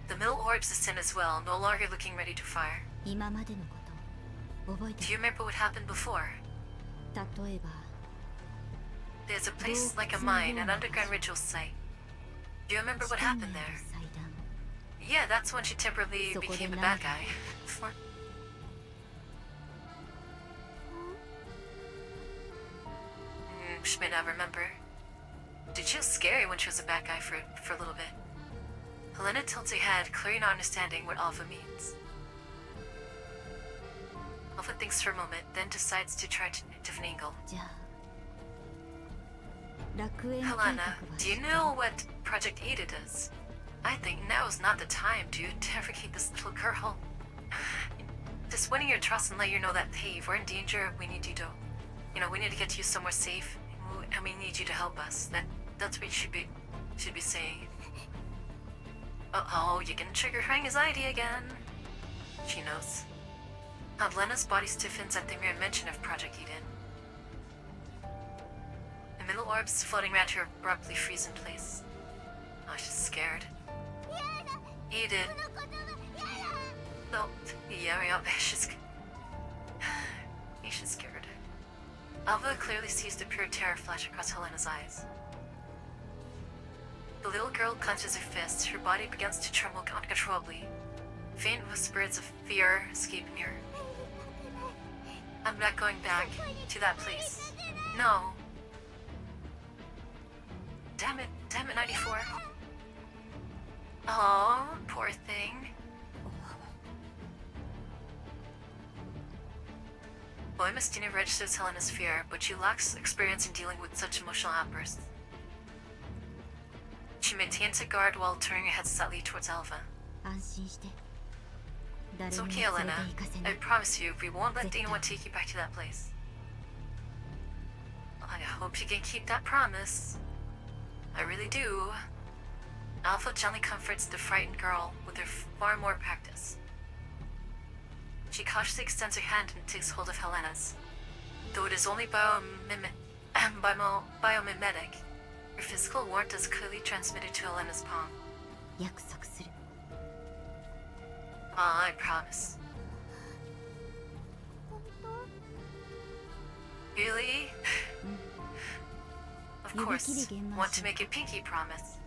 The middle orbs descend as well, no longer looking ready to fire. 今までのこと覚えて Do you remember what happened before? 例えば There's a place like a mine, an underground ritual site. Do you remember what happened there? 祭壇 Yeah, that's when she temporarily became a bad guy. She may not remember. Dude, she was scary when she was a bad guy for a little bit. Helena tilts her head, clearly not understanding what Alpha means. Alpha thinks for a moment, then decides to try to finagle. じゃあ楽園計画 Helena, は do you know what Project Ada does? I think now is not the time to interrogate this little girl. Just winning your trust and let you know that, hey, if we're in danger, we need you to, we need to get you somewhere safe, and we need you to help us. That's what you should be saying. Uh-oh, you can trigger her anxiety again. She knows. Lena's body stiffens at the mere mention of Project Eden. The middle orbs floating around her abruptly freeze in place. Oh, she's scared. Eden. No, yeah, she's scared. Alva clearly sees the pure terror flash across Helena's eyes. The little girl clenches her fists, her body begins to tremble uncontrollably. Faint whispers of fear escaping her. I'm not going back to that place. No. Damn it, 94. Oh, poor thing. Boy Mistina registers Helena's fear, but she lacks experience in dealing with such emotional outbursts. She maintains her guard while turning her head slightly towards Alva. 安心して誰 It's にも okay, 連れて Elena. 行かせな I い promise you, we won't let anyone take you back to that place. I hope you can keep that promise. I really do. Alpha gently comforts the frightened girl with her far more practice. She cautiously extends her hand and takes hold of Helena's. Though it is only biomimetic, her physical warmth is clearly transmitted to Helena's palm. 約束する I promise. 本当 Really? Of course. Want to make a pinky promise.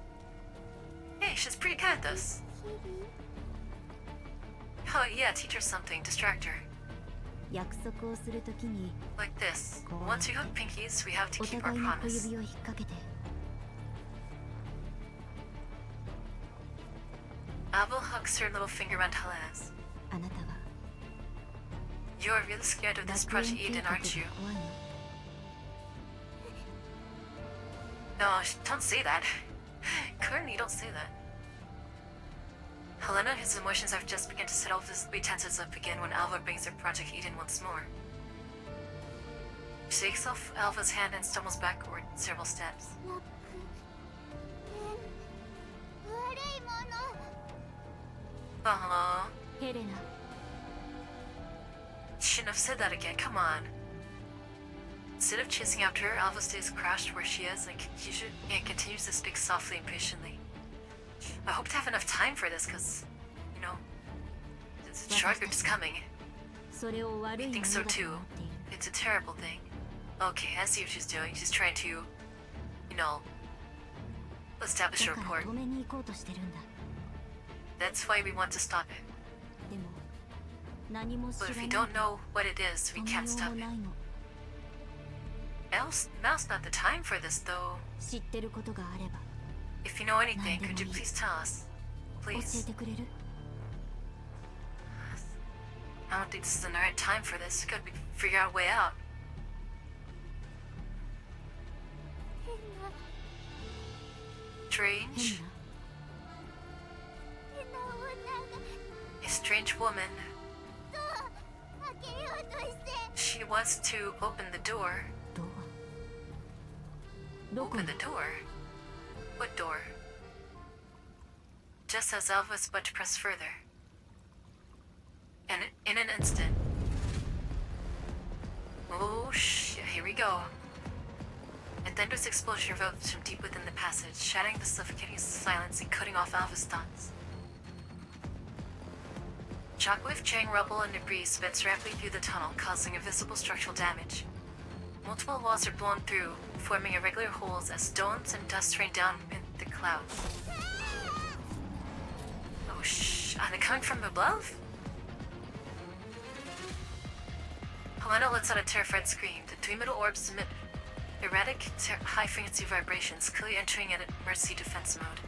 Hey, she's pretty good at this. 日々 Oh yeah, teach her something, distract her. 約束をするときに Like this. Once we hook pinkies, we have to お keep our 互いの小 promise. 指を引っ掛けて Abel hugs her little finger around Helena's. あなたは You're really scared of this 楽園 Project 計 Eden, 画が aren't you? 怖いの No, don't say that. Currently, don't say that. Helena, his emotions have just begun to settle visibly tenses up again when Alva brings her Project Eden once more. She takes off Alva's hand and stumbles backward several steps. 悪いもの Aww. ヘレナ Shouldn't have said that again, come on. Instead of chasing after her, Alva stays crouched where she is and continues to speak softly and patiently. I hope to have enough time for this, because, the shark group's coming. それを悪い I も think の so だと too. 思っている It's a terrible thing. Okay, I see what she's doing. She's trying to, establish a だから rapport. 止めに行こうとしてるんだ That's why we want to stop it. でも何も知 But ら if な we い don't know what it is, そ we の can't 用 stop も it. ないの Now's not the time for this, though. 知ってることがあれば If you know anything, could you please tell us? 教え Please. てくれる I don't think this is the right time for this. Could we figure out a way out? 変な Strange. 変な変な女が A strange woman. ドア開けようとして She wants to open the door. ドアどこ Open に the door. What door? Just as Alva was about to press further. And in an instant. Oh shit, here we go. A thunderous explosion erupted from deep within the passage, shattering the suffocating silence and cutting off Alva's thoughts. Shockwave carrying rubble and debris spins rapidly through the tunnel, causing invisible structural damage. Multiple walls are blown through, forming irregular holes as stones and dust rain down in the clouds. Oh shh, are they coming from above? Helena lets out a terrified scream. The three middle orbs emit erratic, high-frequency vibrations, clearly entering at emergency defense mode.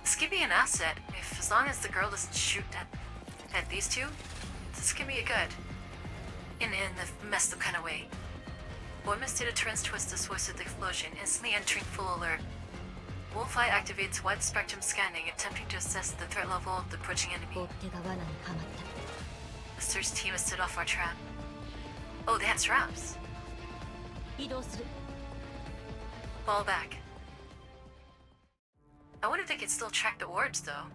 This could be an asset, as long as the girl doesn't shoot at these two. This could be a good. In a messed up kind of way. Boymus data turns towards the source of the explosion, instantly entering full alert. Wolfeye activates wide spectrum scanning, attempting to assess the threat level of the approaching 追 enemy. っ手が罠にはまった The search team has set off our trap. Oh, they had traps. 移動する Fall back. I wonder if they could still track the orbs, though.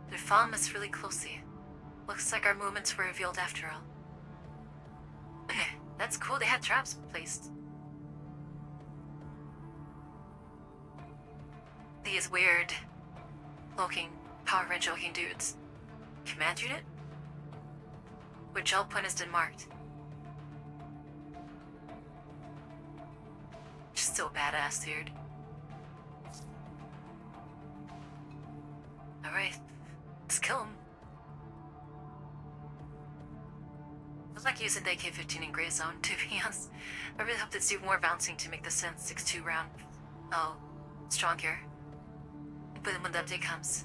They're following us really closely. Looks like our movements were revealed after all. That's cool, they had traps placed. These weird looking Power Ranger looking dudes. Command unit? Which all point has been marked. Just so badass, dude. Alright, let's kill him. I like using the AK-15 in Gray Zone, to be honest. I really hope to do more bouncing to make the Sense 6.2 round stronger. But when the update comes,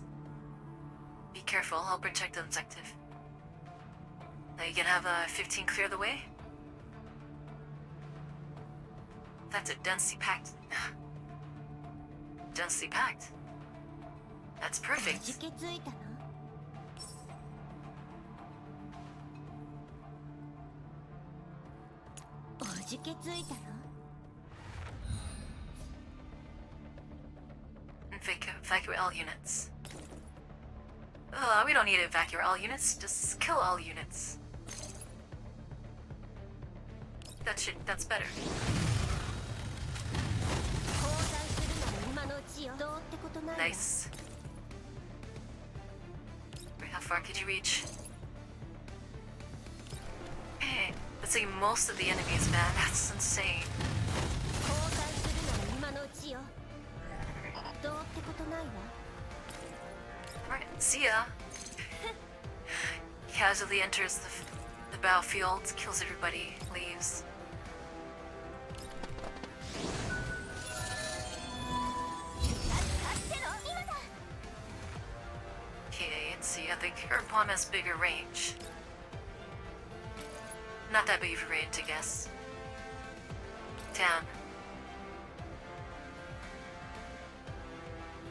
be careful, I'll protect the objective. Now you can have 15 clear the way. That's it, densely packed. Densely packed. That's お perfect. じけついたのおじけついたの Evacuate all units. We don't need to evacuate all units, just kill all units. That's better. 交代するなら今のうちよどうってことないわ Nice. How far could you reach? Hey, that's like most of the enemies, man. That's insane. 交代するなら今のうちよどうってことないわ Alright, see ya. Casually enters the battlefield, kills everybody, leaves. Okay, let's see. I think her bomb has bigger range. Not that big of a range, I guess. Damn.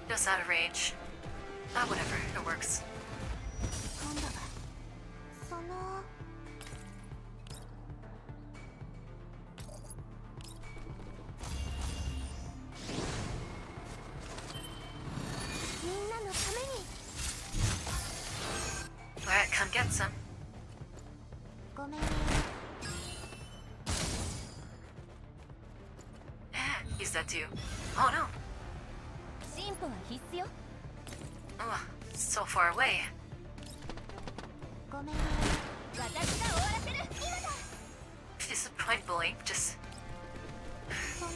Just out of range. Ah, whatever. It works. 今度はそのみんなのために Alright, come get some. ごめん Use that too. Oh no. 進歩は必須よ Oh, so far away. ごめん私が終わらせる今だ Just point blank, just. その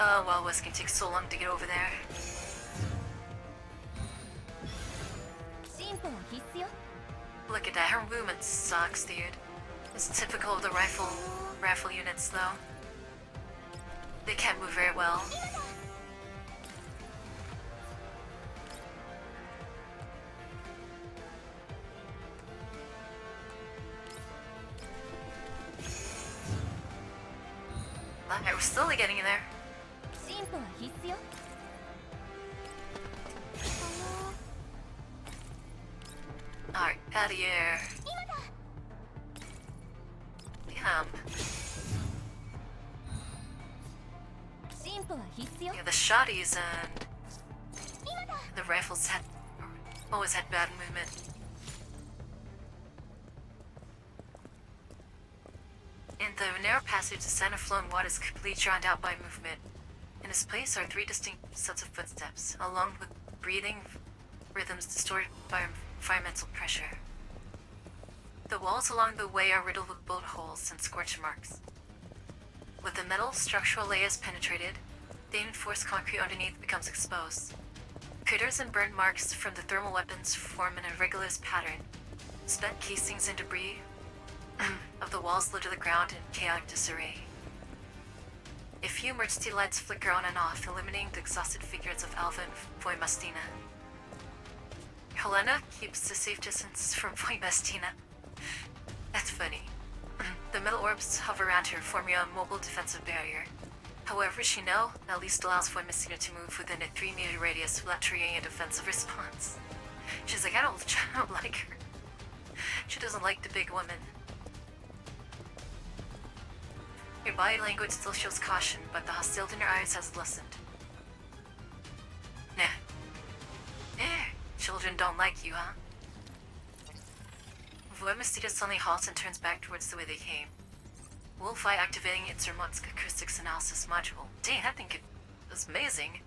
Oh, well, it's gonna take so long to get over there. 進歩は必須よ Look at that, her movement sucks, dude. It's typical of the rifle units, though. They can't move very well. Alright, we're slowly getting in there. 進歩は必須よその Alright, out of here. 今だ Damn. 進歩は必須よ Yeah, the shotties and the rifles had always had bad movement. In the narrow passage, the sound of flowing water is completely drowned out by movement. In its place are three distinct sets of footsteps, along with breathing rhythms distorted by environmental pressure. The walls along the way are riddled with bullet holes and scorch marks. With the metal structural layers penetrated, the reinforced concrete underneath becomes exposed. Craters and burn marks from the thermal weapons form an irregular pattern. Spent casings and debris of the walls litter the ground in chaotic disarray. A few emergency lights flicker on and off, illuminating the exhausted figures of Alva and Voimastina. Helena keeps a safe distance from Voimastina. That's funny. The metal orbs hover around her, forming a mobile defensive barrier. However, she now at least allows Voimastina to move within a 3-meter radius without triggering a defensive response. She's like, I don't like her. She doesn't like the big woman. Her body language still shows caution, but the hostility in her eyes has lessened. Nah. Children don't like you, huh? Voimastina suddenly halts and turns back towards the way they came. Wolfeye activating its remote acoustics analysis module. Dang, that thing was amazing.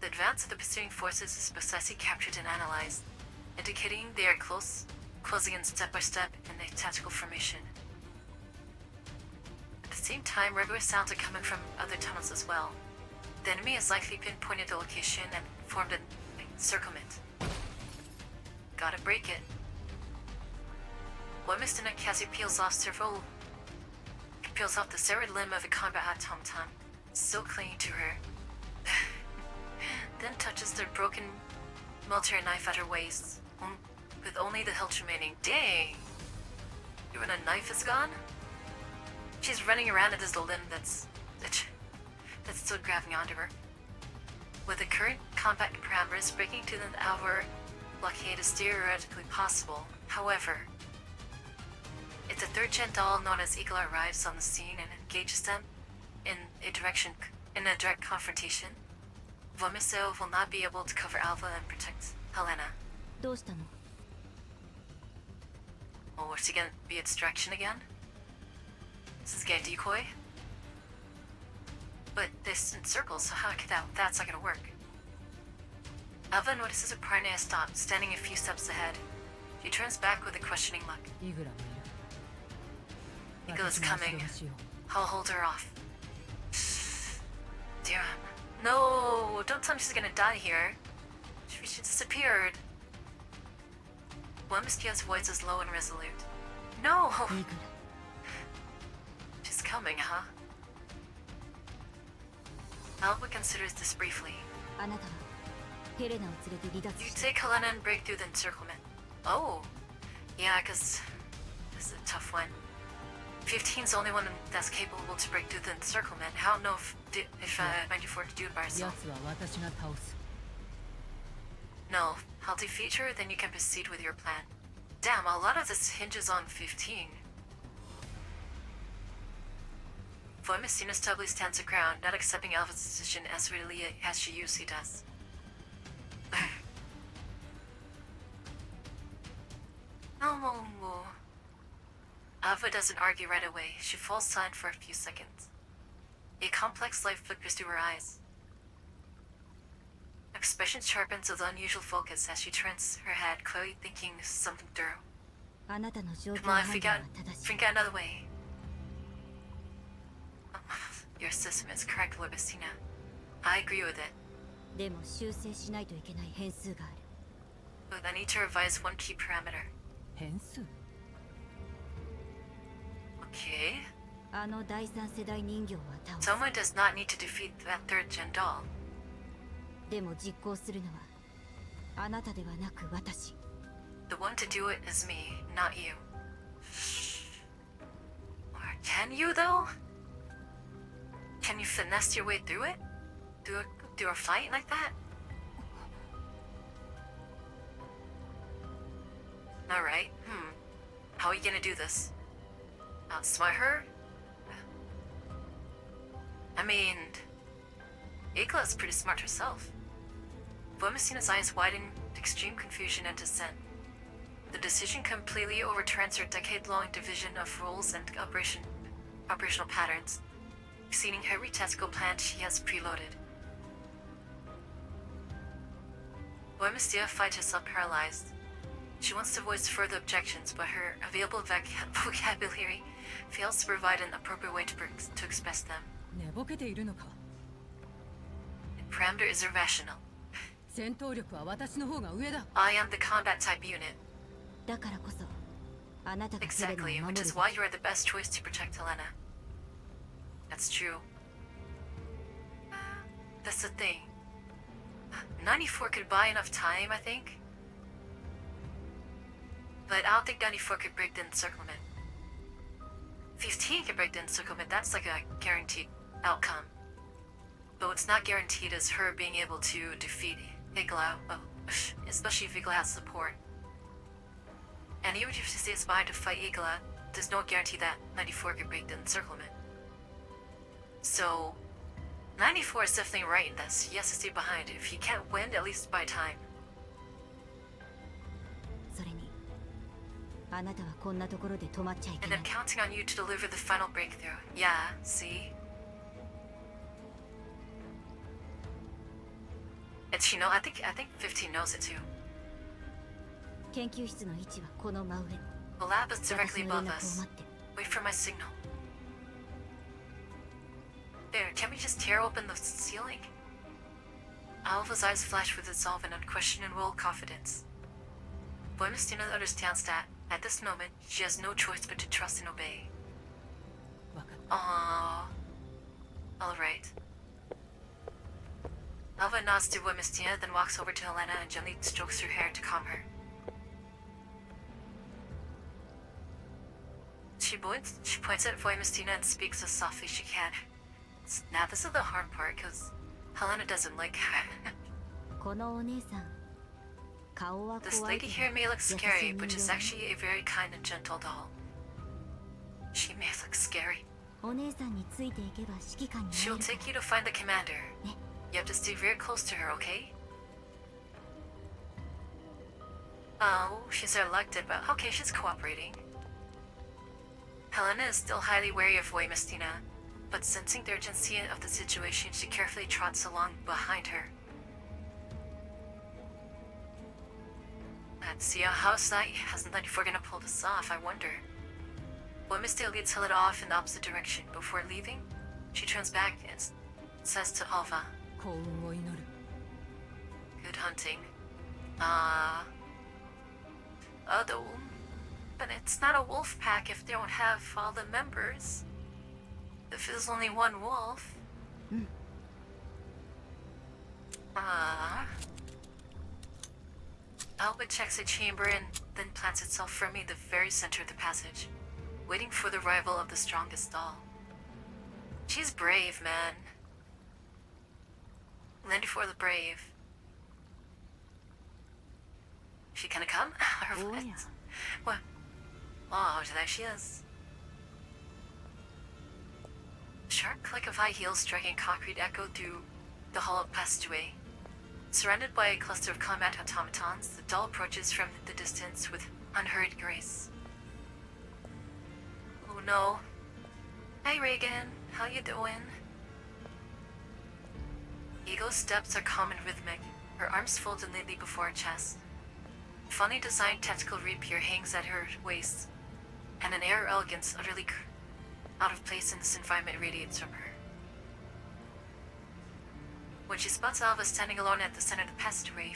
The advance of the pursuing forces is precisely captured and analyzed, indicating they are closing in step by step in a tactical formation. At the same time, regular sounds are coming from other tunnels as well. The enemy has likely pinpointed the location and formed an encirclement. Gotta break it. Voimastina casually peels off the severed limb of a combat automaton, still clinging to her. Then touches the broken military knife at her waist, with only the hilt remaining. Dang! Even a knife is gone? She's running around at this limb that's still grabbing onto her. With the current combat parameters, breaking to the Alvar blockade is theoretically possible. However, if the third-gen doll known as Eagle arrives on the scene and engages them in a direct confrontation, Voimastina will not be able to cover Alva and protect Helena. どうしたの Oh, is he gonna be a distraction again? Is this guy a decoy? But this in circles, so how could that's not gonna work. Alva notices her partner has stopped, standing a few steps ahead. She turns back with a questioning look. イグラもいる Eagle is 私の coming. 足をしよう I'll hold her off. Damn. No! Don't tell me she's gonna die here. She disappeared. Voimastina's voice is low and resolute. No! イグ She's coming, huh? Alba considers this briefly. ラあなたはヘレナを連れて離脱 You して take Helena and break through the encirclement. Oh. Yeah, because this is a tough one. 15's the only one that's capable to break through the encirclement. I don't know if 94 to do it by 奴 herself. は私が倒す No, I'll defeat her, then you can proceed with your plan. Damn, a lot of this hinges on 15. Voimastina stubbornly stands her ground, not accepting Alva's decision as readily as she usually does. No. Alva doesn't argue right away. She falls silent for a few seconds. A complex light flickers through her eyes. Expression sharpens with unusual focus as she turns her head, clearly thinking something through. あなたの状況 Come on, 判 think 断 out, は正しい think out another way. Your system is correct, Voimastina. I agree with it, でも修正しないといけない変数がある but I need to revise one key parameter. 変数 Okay. あの第三世代人形は倒す Someone does not need to defeat that third-gen doll. でも実行するのはあなたではなく私 The one to do it is me, not you. Or can you, though? Can you finesse your way through it? Do a fight like that? Alright, How are you gonna do this? Outsmart her? I mean, Igla's pretty smart herself. Voimistina's eyes widen extreme confusion and dissent. The decision completely overturns her decade-long division of roles and operational patterns, exceeding every tactical plan she has preloaded. Voimistia finds herself paralyzed. She wants to voice further objections, but her available vocabulary fails to provide an appropriate way to express them. 寝ぼけているのか。 The parameter is irrational. 戦闘力は私の方が上だ。 I am the combat type unit. だからこそあなたが全てを Exactly, 守 which る is why you are the best choice to protect Helena. That's true. That's the thing. 94 could buy enough time, I think. But I don't think 94 could break the encirclement. 15 could break the encirclement, that's like a guaranteed outcome. But what's not guaranteed is her being able to defeat Igla, especially if Igla has support. And even if she stays behind to fight Igla, there's no guarantee that 94 could break the encirclement. So, 94 is definitely right in this. He has to stay behind. If he can't win, at least buy time. それにあなたはこんなところで止まっちゃいけ And ない I'm counting on you to deliver the final breakthrough. Yeah, see? And she know, I think 15 knows it too. 研究室の位置はこの真上 The lab is 私 directly の連 above 絡を us. 待って Wait for my signal. There, can't we just tear open the ceiling? Alva's eyes flash with resolve and unquestionable confidence. Voimistina understands that, at this moment, she has no choice but to trust and obey. わかった。 Aww. Alright. Alva nods to Voimistina, then walks over to Helena and gently strokes her hair to calm her. She points at Voimistina and speaks as softly as she can. Now this is the hard part, because Helena doesn't like her. このお姉さん顔は This 怖い lady けど here may look 優しい scary, 人 but she's 形 actually a very kind and gentle doll. She may look scary. お姉さんについていけば指揮官にな She'll れる take you to find the commander. Ne. You have to stay very close to her, okay? Oh, she's elected, but okay, she's cooperating. Helena is still highly wary of Voimistina, but sensing the urgency of the situation, she carefully trots along behind her. Let's see, how's that? Hasn't 94 gonna pull this off, I wonder? Voimistina leads Helena off in the opposite direction. Before leaving, she turns back and says to Alva, 幸運を祈る。 Good hunting. But it's not a wolf pack if they don't have all the members. If there's only one wolf. Alba checks a chamber and then plants itself firmly in the very center of the passage, waiting for the arrival of the strongest doll. She's brave, man. Land before the brave. She gonna come? Or Oh, what? yeah. What? Oh, there she is. Sharp click of high heels striking concrete echoed through the hollow passageway. Surrounded by a cluster of combat automatons, the doll approaches from the distance with unhurried grace. Oh no. Hey Reagan, how you doing? Eagle's steps are calm and rhythmic, her arms folded neatly before her chest. A funny designed tactical rapier hangs at her waist, and an air of elegance utterly out of place in this environment radiates from her. When she spots Alva standing alone at the center of the passageway,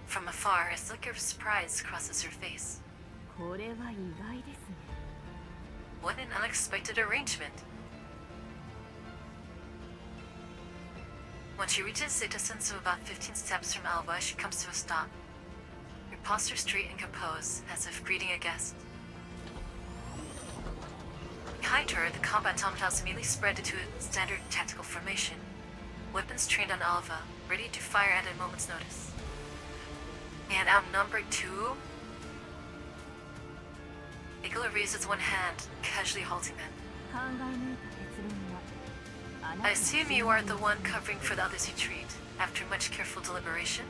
from afar, a flicker of surprise crosses her face. これは意外ですね What an unexpected arrangement! When she reaches a distance of about 15 steps from Alva, she comes to a stop. Her posture straight and composed, as if greeting a guest. Behind her, the combat automatons immediately spread into a standard tactical formation. Weapons trained on Alva, ready to fire at a moment's notice. And outnumbered too? Igla raises one hand, casually halting them. 考え抜いた結論はあなた I の assume you are the one covering for the others you treat, after much careful deliberation?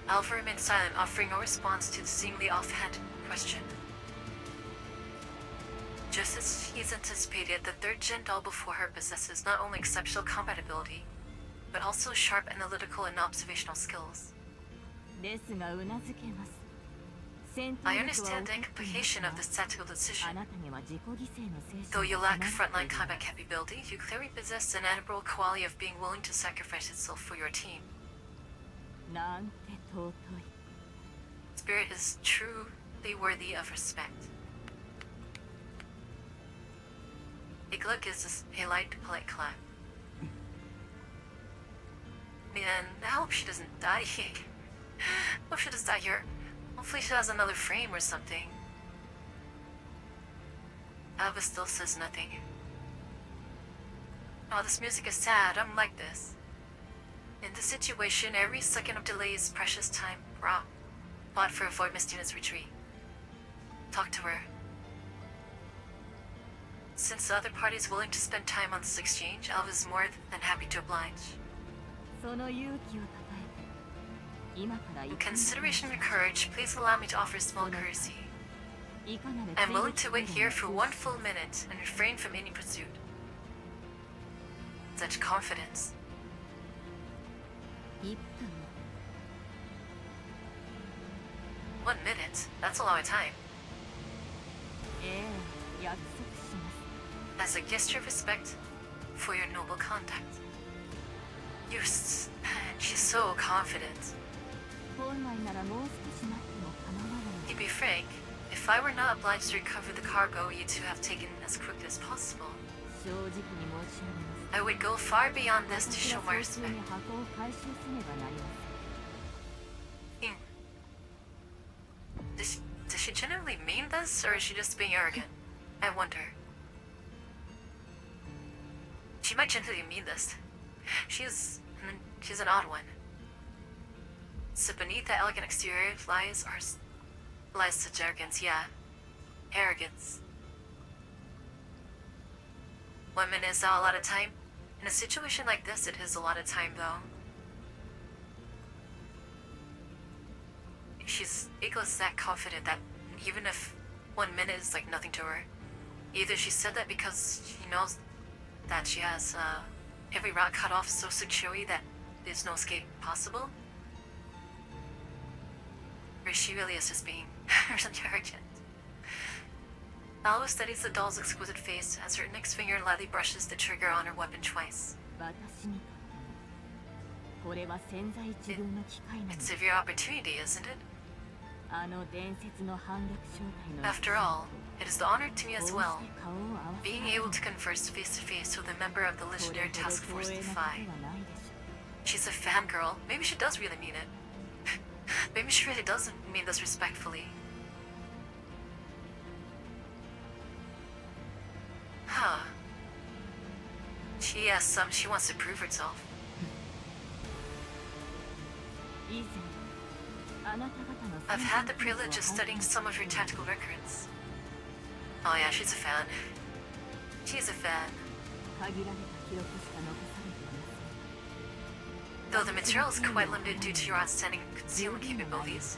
Alva remained silent, offering no response to the seemingly offhand question. Just as he's anticipated, the third-gen doll before her possesses not only exceptional combat ability, but also sharp analytical and observational skills. ですがうなずけます。 I understand the implication of this tactical あ decision. なたには自己犠牲の精 Though 神 you を lack 備え frontline ている combat capability, you clearly possess an admirable quality of being willing to sacrifice itself for your team. なんて尊い。 Spirit is truly worthy of respect. Igla gives us a light, polite clap. Man, I hope she doesn't die here. Hope she doesn't die here. Hopefully she has another frame or something. Alva still says nothing. Oh, this music is sad. I'm like this. In this situation, every second of delay is precious time. Bought for avoid Mistina's retreat. Talk to her. Since the other party is willing to spend time on this exchange, Alva is more than happy to oblige. その勇気をたたえて今から In consideration of your courage, please allow me to offer a small courtesy. いかなる I'm willing 追 to 撃 wait here 行 for 動も one full minute and refrain from any pursuit. Such confidence. 1分 1 minute? That's a long time. ええ約束します As a gesture of respect for your noble conduct. She's so confident. 本来ならもう少し待っても構わない To be frank, if I were not obliged to recover the cargo you two have taken as quickly as possible, 正直に申し上げます I would go far beyond this to 私 show は my 早急 respect. に箱を回収せねばなりま Does she genuinely mean this, or is she just being arrogant? I wonder. She might genuinely mean this. She's an odd one. So beneath that elegant exterior lies such arrogance, yeah. Arrogance. 1 minute is not a lot of time. In a situation like this, it is a lot of time, though. Igla's that confident that even if 1 minute is like nothing to her, either she said that because she knows that she has every route cut off so securely that there's no escape possible, or she really is just being really arrogant. Alva studies the doll's exquisite face as her index finger lightly brushes the trigger on her weapon twice. 私にとってもこれは千載一遇の機会なの It's a rare opportunity, isn't it? あの伝説の反逆正体の After all, it is the honor to me as こう well, して顔を合わせ being able to converse face to face with a member of the それ legendary ほど task force 光栄なことは Defy. ないでしょ She's a fangirl. Maybe she does really mean it. Maybe she really doesn't mean this respectfully. Huh. She wants to prove herself. 以前あなた方の I've had the privilege of studying some of your tactical records. Oh yeah, she's a fan. She's a fan. 限られた記録しか残されていません Though the material is quite limited due to your outstanding concealment capabilities,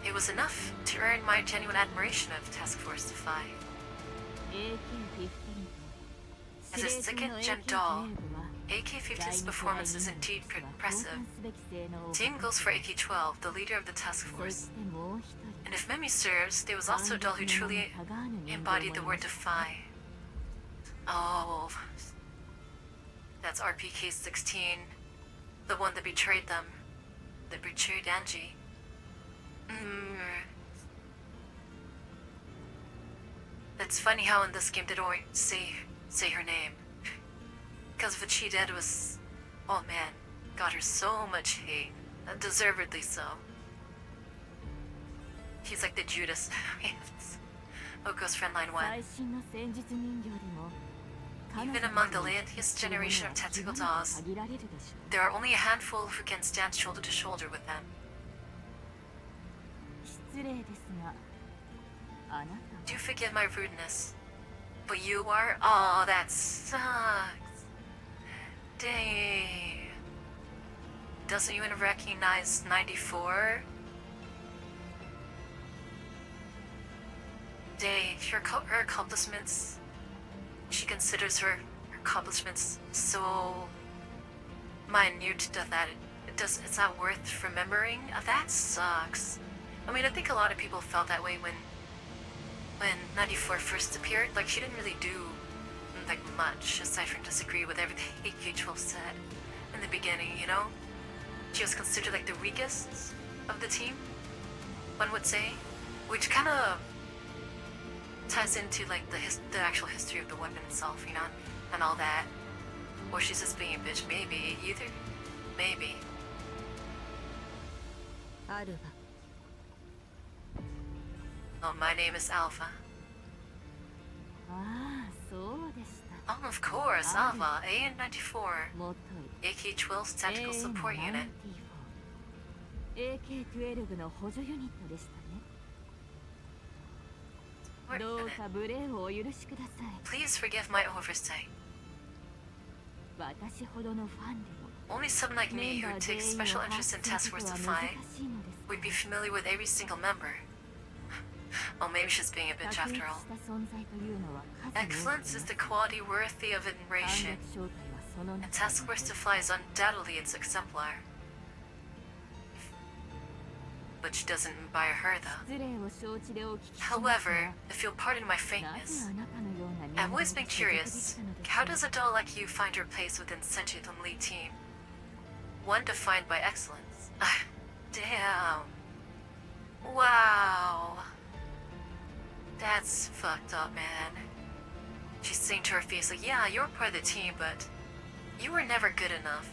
it was enough to earn my genuine admiration of Task Force Defy. AK-15 と As a 司令塔の second-gen AK-12 doll, は AK-15's performance is indeed impressive. 交換すべき性能を Same goes for AK-12, the leader of the task そ force. してもう一人 And if memory serves, there was also a doll who truly embodied the word defy. Oh, that's RPK-16, the one that betrayed them, that betrayed Angie. It's funny how in this game they don't say her name. Because what she did was, oh man, got her so much hate, deservedly so. She's like the Judas. Oko's Frontline 1. 最新の戦術人形でも Even among the latest generation of tactical dolls, 限られるでしょ there are only a handful who can stand shoulder to shoulder with them. 失失礼ですが、あなたは Do forgive my rudeness. But you are? Oh, that sucks. Dang. Doesn't even recognize 94? Dang, her accomplishments. She considers her accomplishments so minute that it's not worth remembering. That sucks. I mean, I think a lot of people felt that way when 94 first appeared. Like, she didn't really do like much aside from disagree with everything AK-12 said in the beginning, you know? She was considered like the weakest of the team, one would say, which kind of ties into like the actual history of the weapon itself, you know, and all that. Or she's just being a bitch, maybe. Either. Maybe. アルフ Oh, my name is Alpha. ああ、そうでした。 Oh, of course, Alpha, AN-94, もとい AK-12's Tactical Support Unit. AK-12 の補助ユニットでしたね。 Support どう unit. か無礼をお許しください。 Please forgive my oversight. 私ほどのファンでも Only someone like メ me ンバ who ー全 takes 員を special 把握 interest す in る task こ force とは to 難 find しいのです would be familiar with every single member. Oh, maybe she's being a 卓 bitch 越 after all. した存在というのは数多く Excellence is the quality worthy of 反 admiration, 逆正体はその and 中 task force to fly is undoubtedly its exemplar. But she doesn't admire her, though. 失礼を承知でお聞きしますが However, if you'll pardon my なぜ faintness, あなたのような I've 人 always 間 been が所属で curious. きたのでし How ょう does a doll like you find her place within Sentinel Elite Team? One defined by excellence. Damn. Wow. That's fucked up, man. She's saying to her face, like, yeah, you're part of the team, but you were never good enough.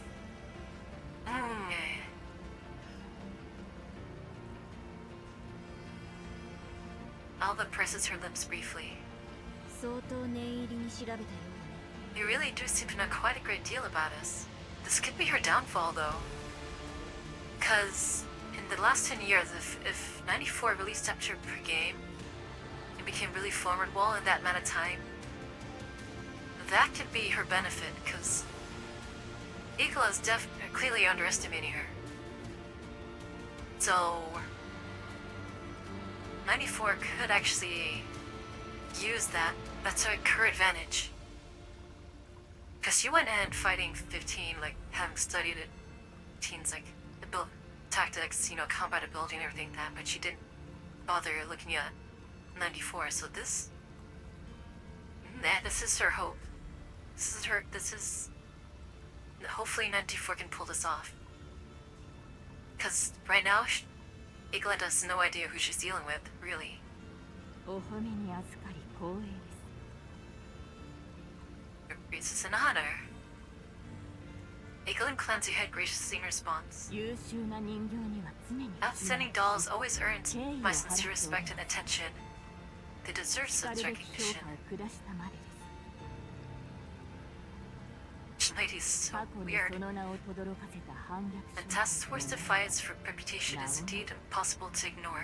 Alva presses her lips briefly. 相当念入りに調べたようだね You really do seem to know quite a great deal about us. This could be her downfall, though. Because in the last 10 years, if 94 released temperature per game and became really formidable in that amount of time, that could be her benefit, because Eagle is clearly underestimating her. So 94 could actually use that. That's her advantage. Because she went in fighting 15, like, having studied it, teens, like, the build, tactics, you know, combat ability and everything like that, but she didn't bother looking at 94, so this is her hope. Hopefully 94 can pull this off. Because right now, Eaglet has no idea who she's dealing with, really. お褒めに預かり光栄です It's an honor. Eagle clans you had graciously in response. 優秀な人形には常に Outstanding dolls always earned my sincere respect and attention. They deserve しか such るべき評 recognition. 価を下したまでです Lady's so 過去に weird. その名を轟かせた反逆 And 正 task 体 force to fight its reputation is indeed impossible to ignore.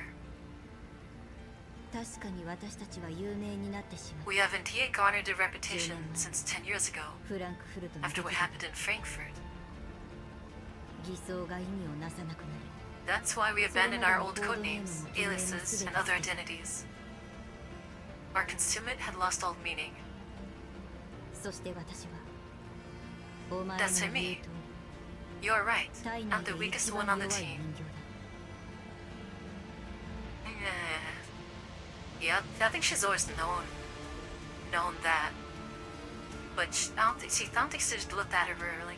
確かに私たちは有名になってしまっ We have indeed garnered a reputation since 10 years ago, たフランクフルトの after what happened in Frankfurt. 偽装が意味をなさなくなる That's why we abandoned our old codenames, aliases, and other identities. Our concealment had lost all meaning. そして私はお前の That's 言う me. 通 You are right. り体 I'm 内 the で weakest 一 one 番 on 弱 the い team. 人形だ Yeah, I think she's always known that. But I don't think she just looked at her or like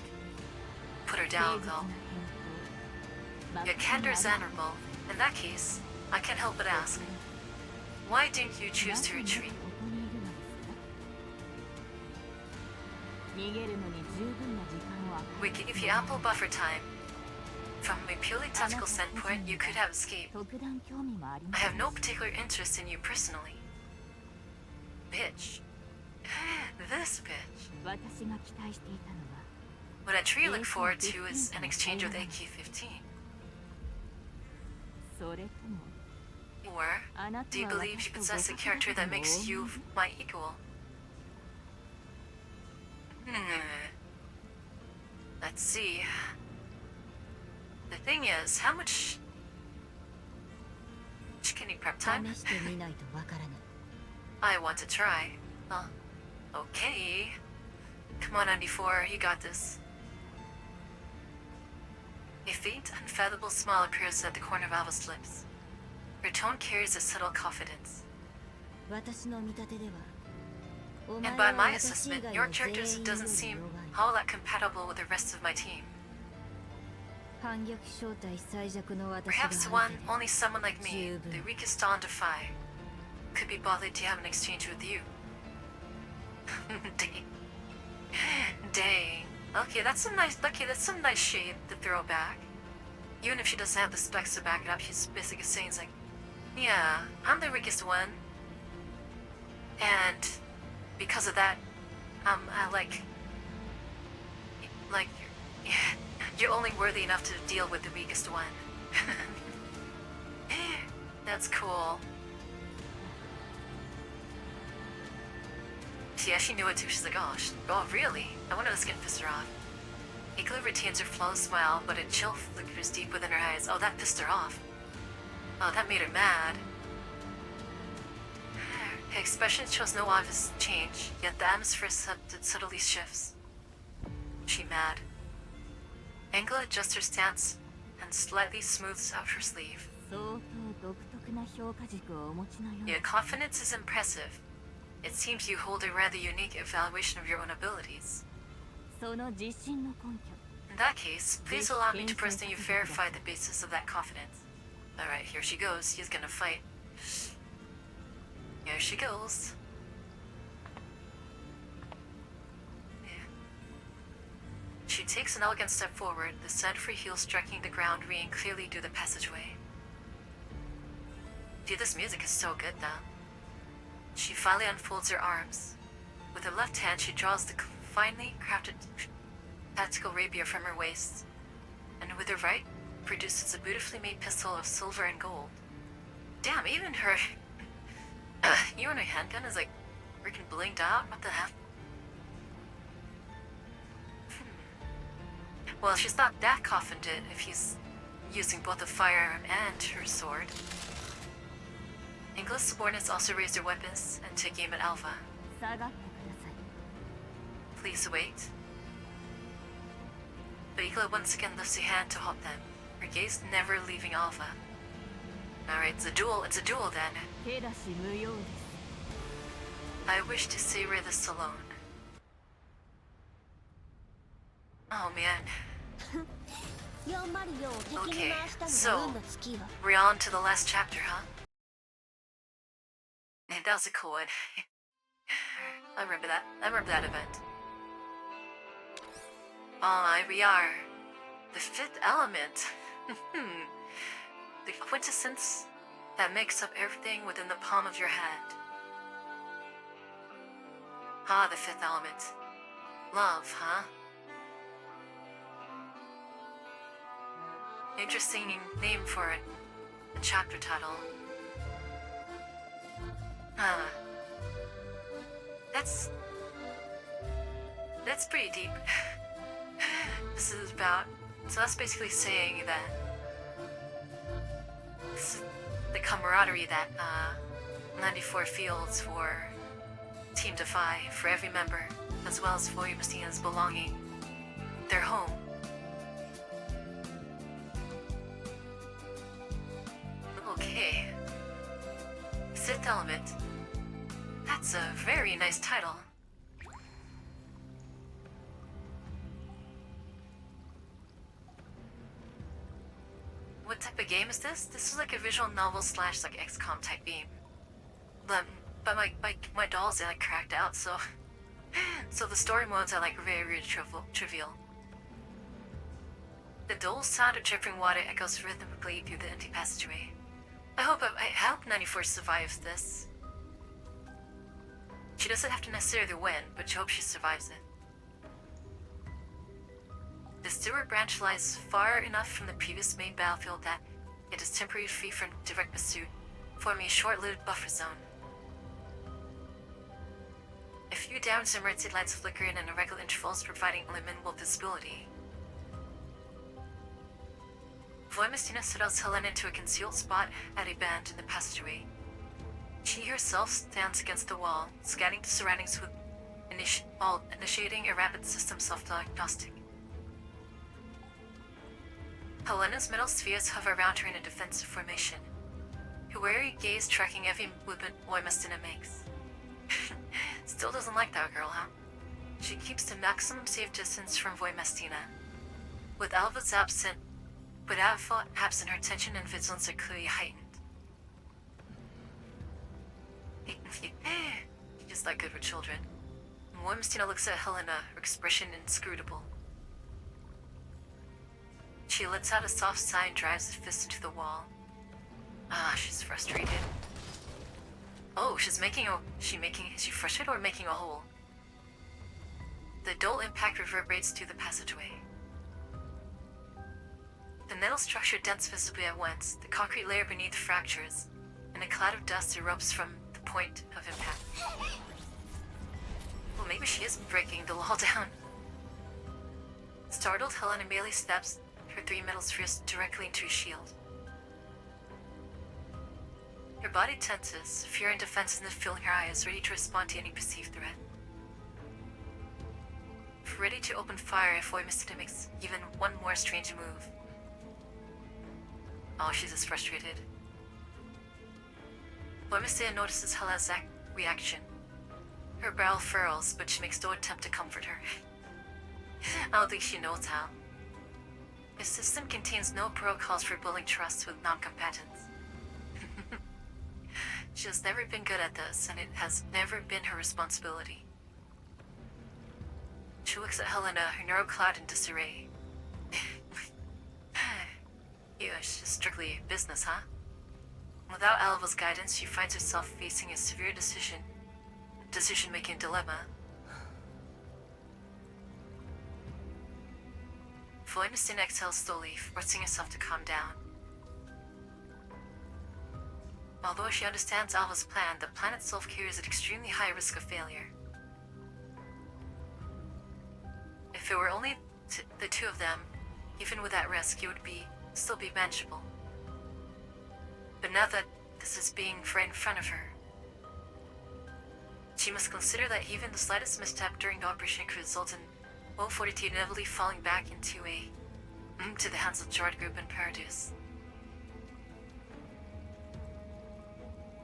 put her 誠 down 実 though. な Your 返答 candor is admirable. In that case, I can't help but ask, why didn't you choose to なぜ retreat? ここにいるのですか逃げるのに十分な時間を与え We gave you ample buffer time. From a purely tactical standpoint, you could have escaped. 特段興味もあり I ませ have ん no particular interest in you personally. Bitch. This bitch. 私が期待していたのは What I truly look forward to is an exchange with AK-15. それとも Or do you believe you possess a character that makes you my equal? Let's see. The thing is, how much can you prep time? 試してみないとわからない。 I want to try. Okay. Come on, 94, you got this. A faint, unfathomable smile appears at the corner of Alva's lips. Her tone carries a subtle confidence. 私の見立てでは、お And 前 by は my 私以 assessment, 外 your の character 全員よ doesn't り seem 弱い。 all that compatible with the rest of my team. 反逆正体最弱の私が Perhaps 相 one, 手で only someone like me, 十分。 the weakest on defy, could be bothered to have an exchange with you. Dang. Dang. Okay, that's some nice shade to throw back. Even if she doesn't have the specs to back it up, she's basically saying, like, yeah, I'm the weakest one. And because of that, I like, you're only worthy enough to deal with the weakest one. That's cool. Yeah, she knew it too. She's like, oh, really? I wonder if this can piss her off. Ikla retains her flawless smile, but a chill flickers deep within her eyes. Oh, that pissed her off. Oh, that made her mad. Her expression shows no obvious change, yet the atmosphere subtly shifts. She mad. Angela adjusts her stance and slightly smooths out her sleeve. 相当独特な評価軸をお持ちのよう Your confidence is impressive. It seems you hold a rather unique evaluation of your own abilities. その自信の根拠 In that case, please allow me to personally verify the basis of that confidence. Alright, here she goes. She's gonna fight. Here she goes. Yeah. She takes an elegant step forward, the sand-free heels striking the ground ringing clearly through the passageway. Dude, this music is so good, though. She finally unfolds her arms. With her left hand, she draws the finely crafted tactical rapier from her waist, and with her right, produces a beautifully made pistol of silver and gold. Damn, even her... even her handgun is like freaking blinked out? What the heck? Well, she's not that confident if he's using both a firearm and her sword. English subordinates also raise their weapons and take aim at Alpha. 下がってください Please wait. But Igla once again lifts a hand to halt them, her gaze never leaving Alpha. Alright, it's a duel then. 手出し無用です I wish to savor this alone. Oh man. 404を敵に回したのが運が尽きよ。 We're on to the last chapter, huh? Man, that was a cool one. I remember that event. Here we are. The fifth element. The quintessence that makes up everything within the palm of your hand. Ah, the fifth element. Love, huh? Interesting name for it. The chapter title. That's pretty deep. This is about... So that's basically saying that... This is the camaraderie that 94 feels for Team Defy, for every member, as well as for Mustina's belonging, their home. Okay. Sixth Element. That's a very nice title. What type of game is this? This is like a visual novel / like XCOM type game. But my dolls, they like cracked out, so so the story modes are like very trivial. The dull sound of dripping water echoes rhythmically through the empty passageway. I hope 94 survives this. She doesn't have to necessarily win, but she hopes she survives it. The Stewart branch lies far enough from the previous main battlefield that it is temporarily free from direct pursuit, forming a short-lived buffer zone. A few downed emergency lights flicker in irregular intervals, providing only minimal visibility. Voimistina settles Helena into a concealed spot at a bend in the passageway. She herself stands against the wall, scanning the surroundings with while initiating a rapid system self-diagnostic. Helena's metal spheres hover around her in a defensive formation, her wary gaze tracking every movement Voimistina makes. Still doesn't like that girl, huh? She keeps the maximum safe distance from Voimistina. With Alva absent, her tension and vigilance are clearly heightened. Just like good with children. Voimistina looks at Helena, her expression inscrutable. She lets out a soft sigh and drives the fist into the wall. She's frustrated. Oh, is she frustrated or making a hole? The dull impact reverberates through the passageway. The metal structure dents visibly at once, the concrete layer beneath fractures, and a cloud of dust erupts from the point of impact. Well, maybe she is breaking the wall down. Startled, Helena merely stabs her 3 metal spheres directly into his shield. Her body tenses, fear and defensiveness filling her eyes, ready to respond to any perceived threat. Ready to open fire if Voimistina makes even one more strange move. Oh, she's just frustrated. Voimistina notices Helena's reaction. Her brow furrows, but she makes no attempt to comfort her. I don't think she knows how. The system contains no protocols for building trust with non-combatants. She has never been good at this, and it has never been her responsibility. She looks at Helena, her narrow cloud in disarray. Yeah, it's just strictly business, huh? Without Alva's guidance, she finds herself facing a severe decision-making dilemma. Voimistina exhales slowly, forcing herself to calm down. Although she understands Alva's plan, the plan itself carries an extremely high risk of failure. If it were only the 2 of them, even with that risk, it would still be manageable. But now that this is being right in front of her, she must consider that even the slightest misstep during the operation could result in O-42 inevitably falling back into the hands of Gerard Group and Paradise.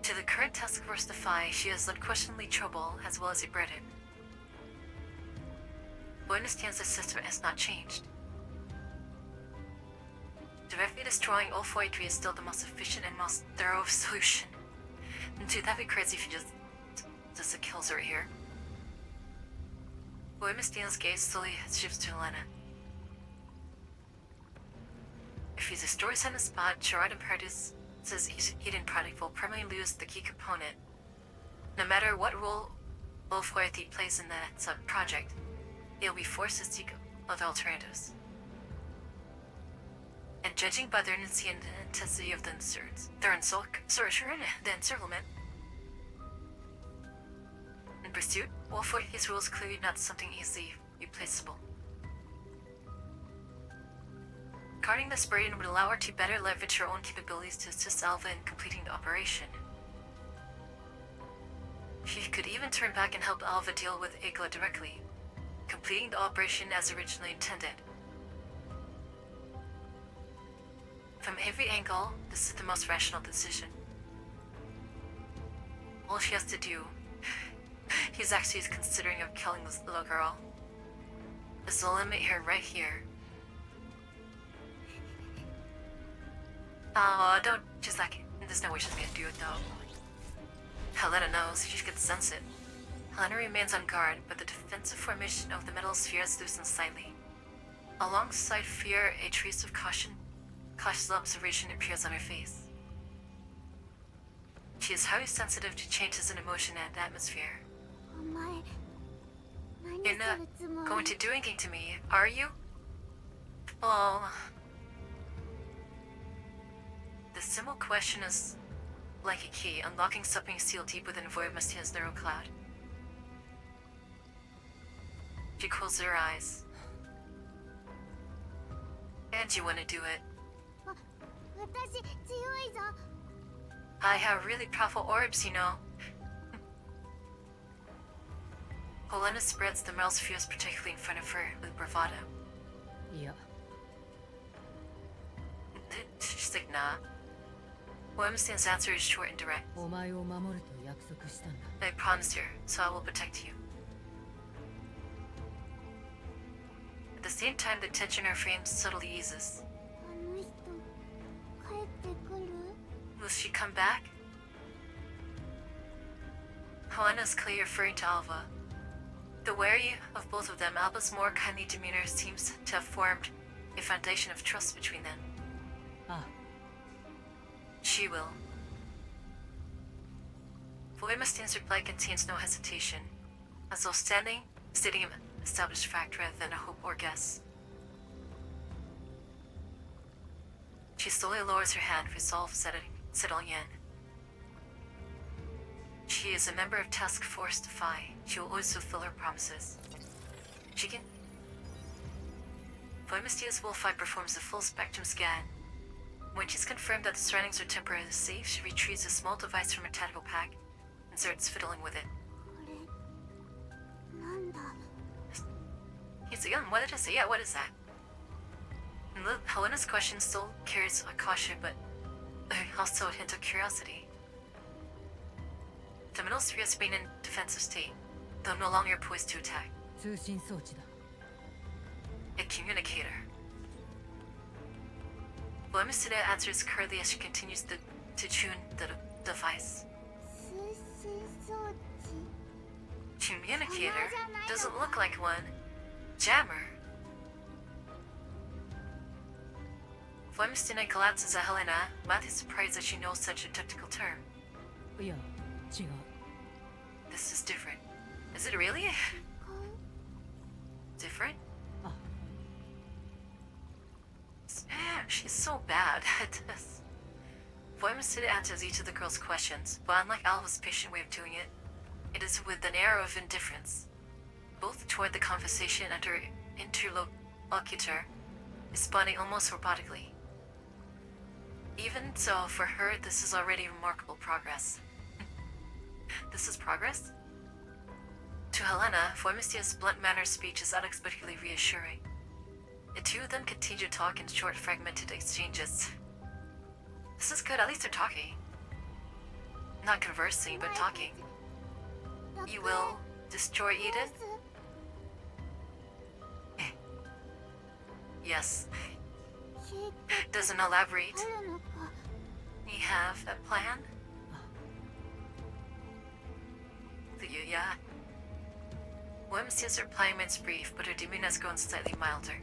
To the current task force Defy, she has unquestionably trouble as well as a burden. Voimistina's system has not changed. Directly destroying O-43 is still the most efficient and most thorough solution. Dude, that'd be crazy if you just kills her here. Voimistina's gaze slowly shifts to Helena. If he destroys him on the spot, Gerard Imperatus says his hidden product will permanently lose the key component. No matter what role O-43 plays in that project, they will be forced to seek other alternatives. And judging by their urgency and the intensity of the encirclement, in pursuit, O-43's rule is clearly not something easily replaceable. Guarding this burden would allow her to better leverage her own capabilities to assist Alva in completing the operation. She could even turn back and help Alva deal with Igla directly, completing the operation as originally intended. From every angle, this is the most rational decision. All she has to do, he's actually considering of killing this little girl, is to eliminate her right here. Oh, don't, she's like, there's no way she's gonna do it though. Helena knows, she can sense it. Helena remains on guard, but the defensive formation of the metal spheres loosens slightly. Alongside fear, a trace of cautious observation appears on her face. She is highly sensitive to changes in emotion and atmosphere. You're not going to do anything to me, are you? Oh. The simple question is like a key, unlocking something sealed deep within Voimistia's neural cloud. She closes her eyes. And you want to do it. 私強いぞ I have really powerful orbs, you know. Helena spreads the metal spheres particularly in front of her with bravado. いや She's like, nah. Voimistia's answer is short and direct. お前を守ると約束したんだ I promised her, so I will protect you. At the same time, the tension in her frame subtly eases. あの人帰ってくる Will she come back? Helena's clearly referring to Alva. Though wary of both of them, Alva's more kindly demeanor seems to have formed a foundation of trust between them. あ She will. Voimistian's reply contains no hesitation, as though stating an established fact rather than a hope or guess. She slowly lowers her hand, resolve settling in. She is a member of Task Force Defy. She will always fulfill her promises. She can... Voimistia's Wolf Eye performs a full spectrum scan. When she's confirmed that the surroundings are temporarily safe, she retrieves a small device from her tactical pack and starts fiddling with it. これなんだ He's like, what did I say? Yeah, what is that? And Helena's question still carries a caution, but also a hint of curiosity. The middle sphere has been in defensive state, though no longer poised to attack. 通信装置だ A communicator. Voimistia answers curtly as she continues to tune the device. 通信装置 Communicator? Doesn't look like one. Jammer. Voimistia glances at Helena, madly surprised that she knows such a technical term. いや違う This is different. Is it really? Different? あ She's so bad at this. Voimistia answers each of the girl's questions, but unlike Alva's patient way of doing it, it is with an air of indifference, both toward the conversation and her interlocutor, responding almost robotically. Even so, for her, this is already remarkable progress. This is progress? To Helena, Voimistia's blunt-mannered speech is unexpectedly reassuring. The two of them continue to talk in short, fragmented exchanges. This is good, at least they're talking. Not conversing, but talking. You will destroy Eden? Yes. 計画 Doesn't elaborate. あるのか You have a plan? Do you, yeah? Voimistia's reply remains brief, but her demeanor has grown slightly milder.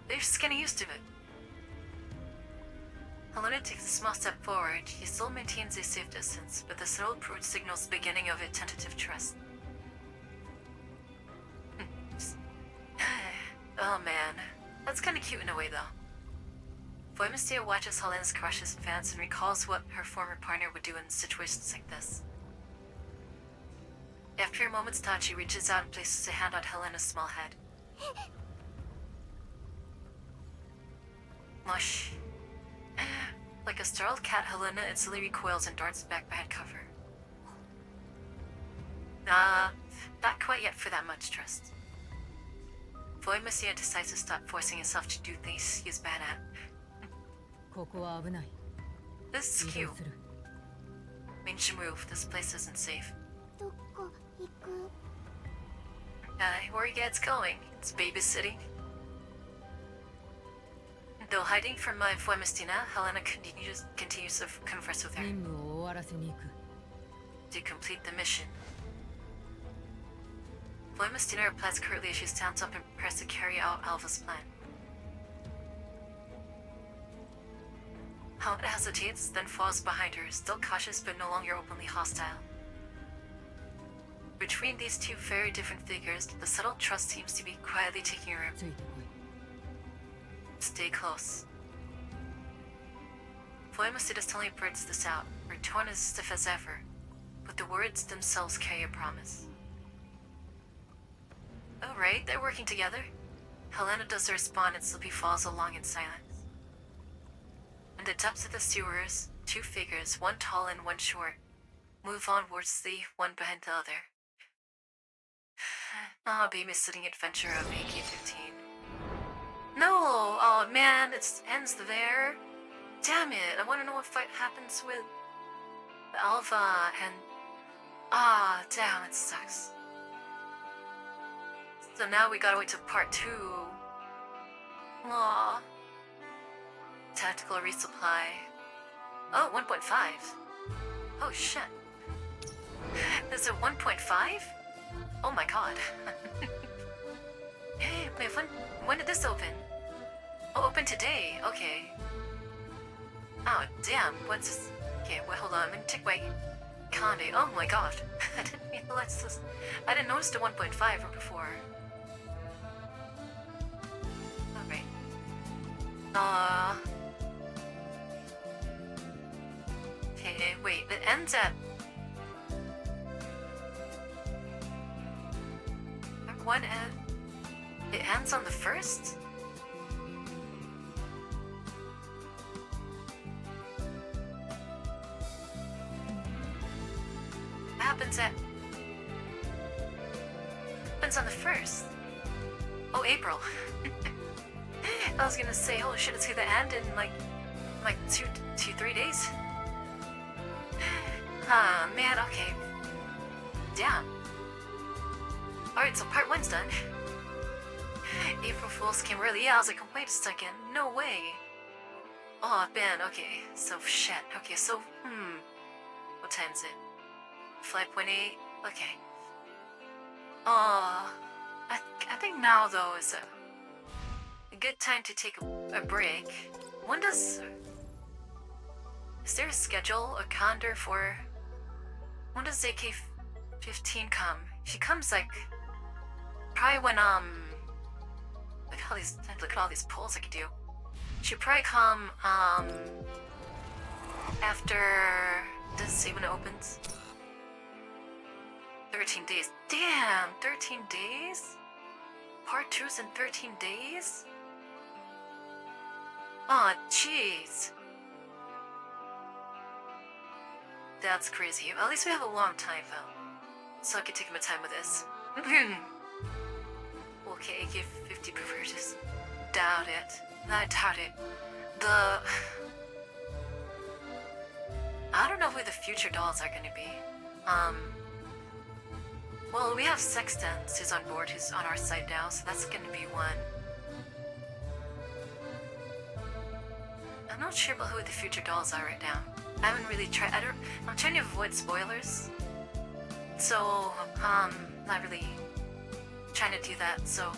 They're just getting used to it. Helena takes a small step forward. He still maintains a safe distance, but the subtle approach signals the beginning of a tentative trust. Oh man, that's kinda cute in a way though. Voimistia watches Helena's cautious advance and recalls what her former partner would do in situations like this. After a moment's thought, she reaches out and places a hand on Helena's small head. Mush. Like a startled cat, Helena instantly recoils and darts back behind cover. Nah, not quite yet for that much trust. Voimistia decides to stop forcing himself to do things he is bad at. ここは危ない This is 移 cute. 動する Means you move. This place isn't safe. どこ行く Where he gets going. It's babysitting. Though hiding from my Voimistina, Helena continues to converse with her 任務を終わらせに行く to complete the mission. Voimistina replies curtly as she stands up and prepares to carry out Alva's plan. Helena hesitates, then falls behind her, still cautious but no longer openly hostile. Between these two very different figures, the subtle trust seems to be quietly taking root. ついてこい Stay close. poem status telling parts this out. Her tone is stiff as ever, but the words themselves carry a promise. Oh right, they're working together. Helena doesn't respond and Slippy falls along in silence. In the depths of the sewers, two figures, one tall and one short, move onwardsly, one behind the other. Babysitting adventure of AK-15. No! Oh man, it ends there. Damn it, I want to know what fight happens with Alva and... damn, it sucks. So now we gotta wait till part 2. Aww. Tactical resupply. Oh, 1.5. Oh shit. There's a 1.5? Oh my god. Hey, wait, when did this open? Oh, open today. Okay. Oh, damn. What's this? Okay, wait, hold on. I'm gonna check my calendar. Oh my god. I didn't realize this. I didn't notice the 1.5 or before. Alright. Okay, wait. It ends at... One end... It ends on the 1st? Happens on the 1st. Oh, April. I was gonna say, holy shit, it's gonna end in like 3 days. Man, okay. Damn. Alright, so part 1's done. April Fool's came early. Yeah, I was like, wait a second. No way. Oh, Ben, okay. So, shit. Okay, so, what time is it? 5.8? Okay. I think now, though, is a good time to take a break. When does... Is there a schedule, a calendar for... When does AK-15 come? She comes, like... Probably when, Look at all these polls I could do. She'll probably come, after... Does it say when it opens? 13 days. Damn! 13 days? Part 2's in 13 days? Aw, jeez. That's crazy. At least we have a long time, though. So I can take my time with this. Okay, AK-50 perverters. Doubt it. I doubt it. I don't know who the future dolls are gonna be. Well, we have Sextance who's on board, who's on our side now, so that's gonna be one. I'm not sure about who the future dolls are right now. I haven't really tried. I'm trying to avoid spoilers. So, not really trying to do that, so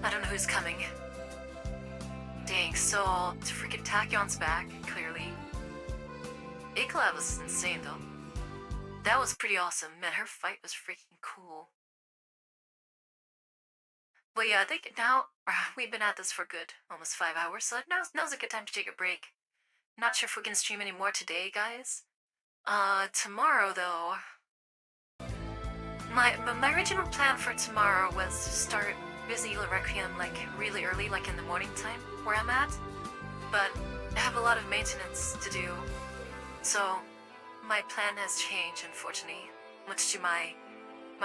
I don't know who's coming. Dang, so freaking Tachyon's back, clearly. Ikolab was insane though. That was pretty awesome. Man, her fight was freaking cool. But yeah, I think now we've been at this for good, almost 5 hours, so now's a good time to take a break. Not sure if we can stream any more today, guys. Tomorrow though, my original plan for tomorrow was to start Busy Requiem like really early, like in the morning time where I'm at. But I have a lot of maintenance to do, so my plan has changed, unfortunately, much to my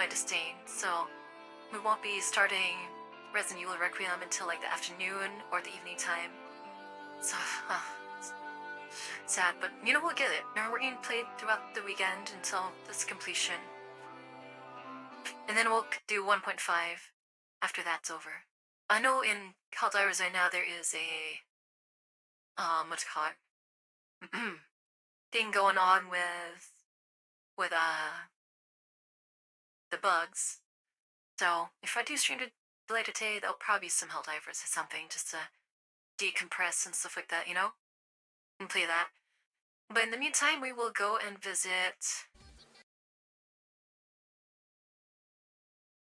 disdain. So we won't be starting Resident Evil Requiem until like the afternoon or the evening time. So, sad, but you know, we'll get it. We're going to play throughout the weekend until this completion. And then we'll do 1.5 after that's over. I know in Helldivers right now there is a, what's it called? Thing going on with the bugs. So if I do stream it later today, there'll probably be some Helldivers or something just to decompress and stuff like that, you know? And play that. But in the meantime, we will go and visit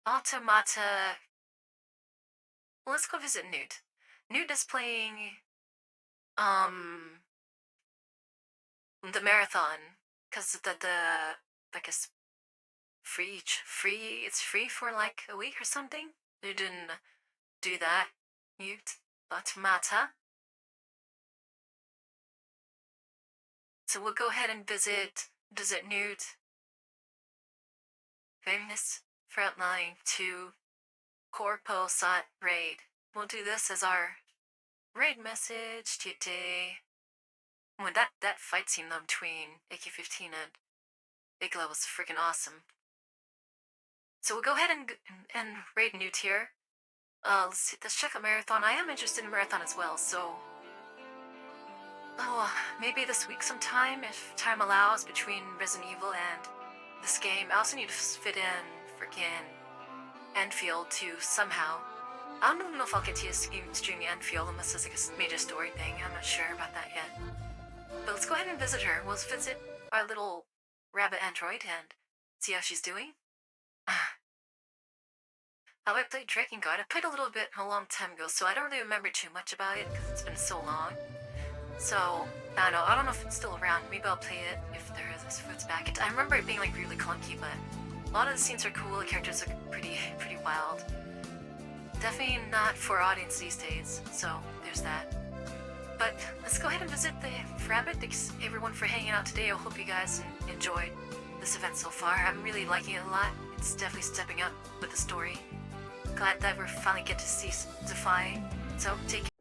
Automata. Well, let's go visit Newt. Newt is playing the marathon, because the like it's it's free for like a week or something. You didn't do that, but matter. So we'll go ahead and visit Newt, famous Frontline to Corposant raid. We'll do this as our raid message today. When that fight scene though between AK-15 and Igla was freaking awesome. So we'll go ahead and raid Newt here. Let's check out Marathon. I am interested in Marathon as well, so maybe this week sometime, if time allows, between Resident Evil and this game. I also need to fit in freaking Enfield too, somehow. I don't even know if I'll get to streaming Enfield unless it's like a major story thing. I'm not sure about that yet. But let's go ahead and visit her. We'll visit our little rabbit android and see how she's doing. How I played Dragon Guard. I played a little bit a long time ago, so I don't really remember too much about it because it's been so long. So, I don't know. I don't know if it's still around. Maybe I'll play it if it's back. I remember it being like really clunky, but a lot of the scenes are cool. The characters are pretty wild. Definitely not for audience these days, so there's that. But let's go ahead and visit the Rabbit. Thanks everyone for hanging out today. I hope you guys enjoyed this event so far. I'm really liking it a lot. It's definitely stepping up with the story. Glad that we're finally get to see Defy. So take care.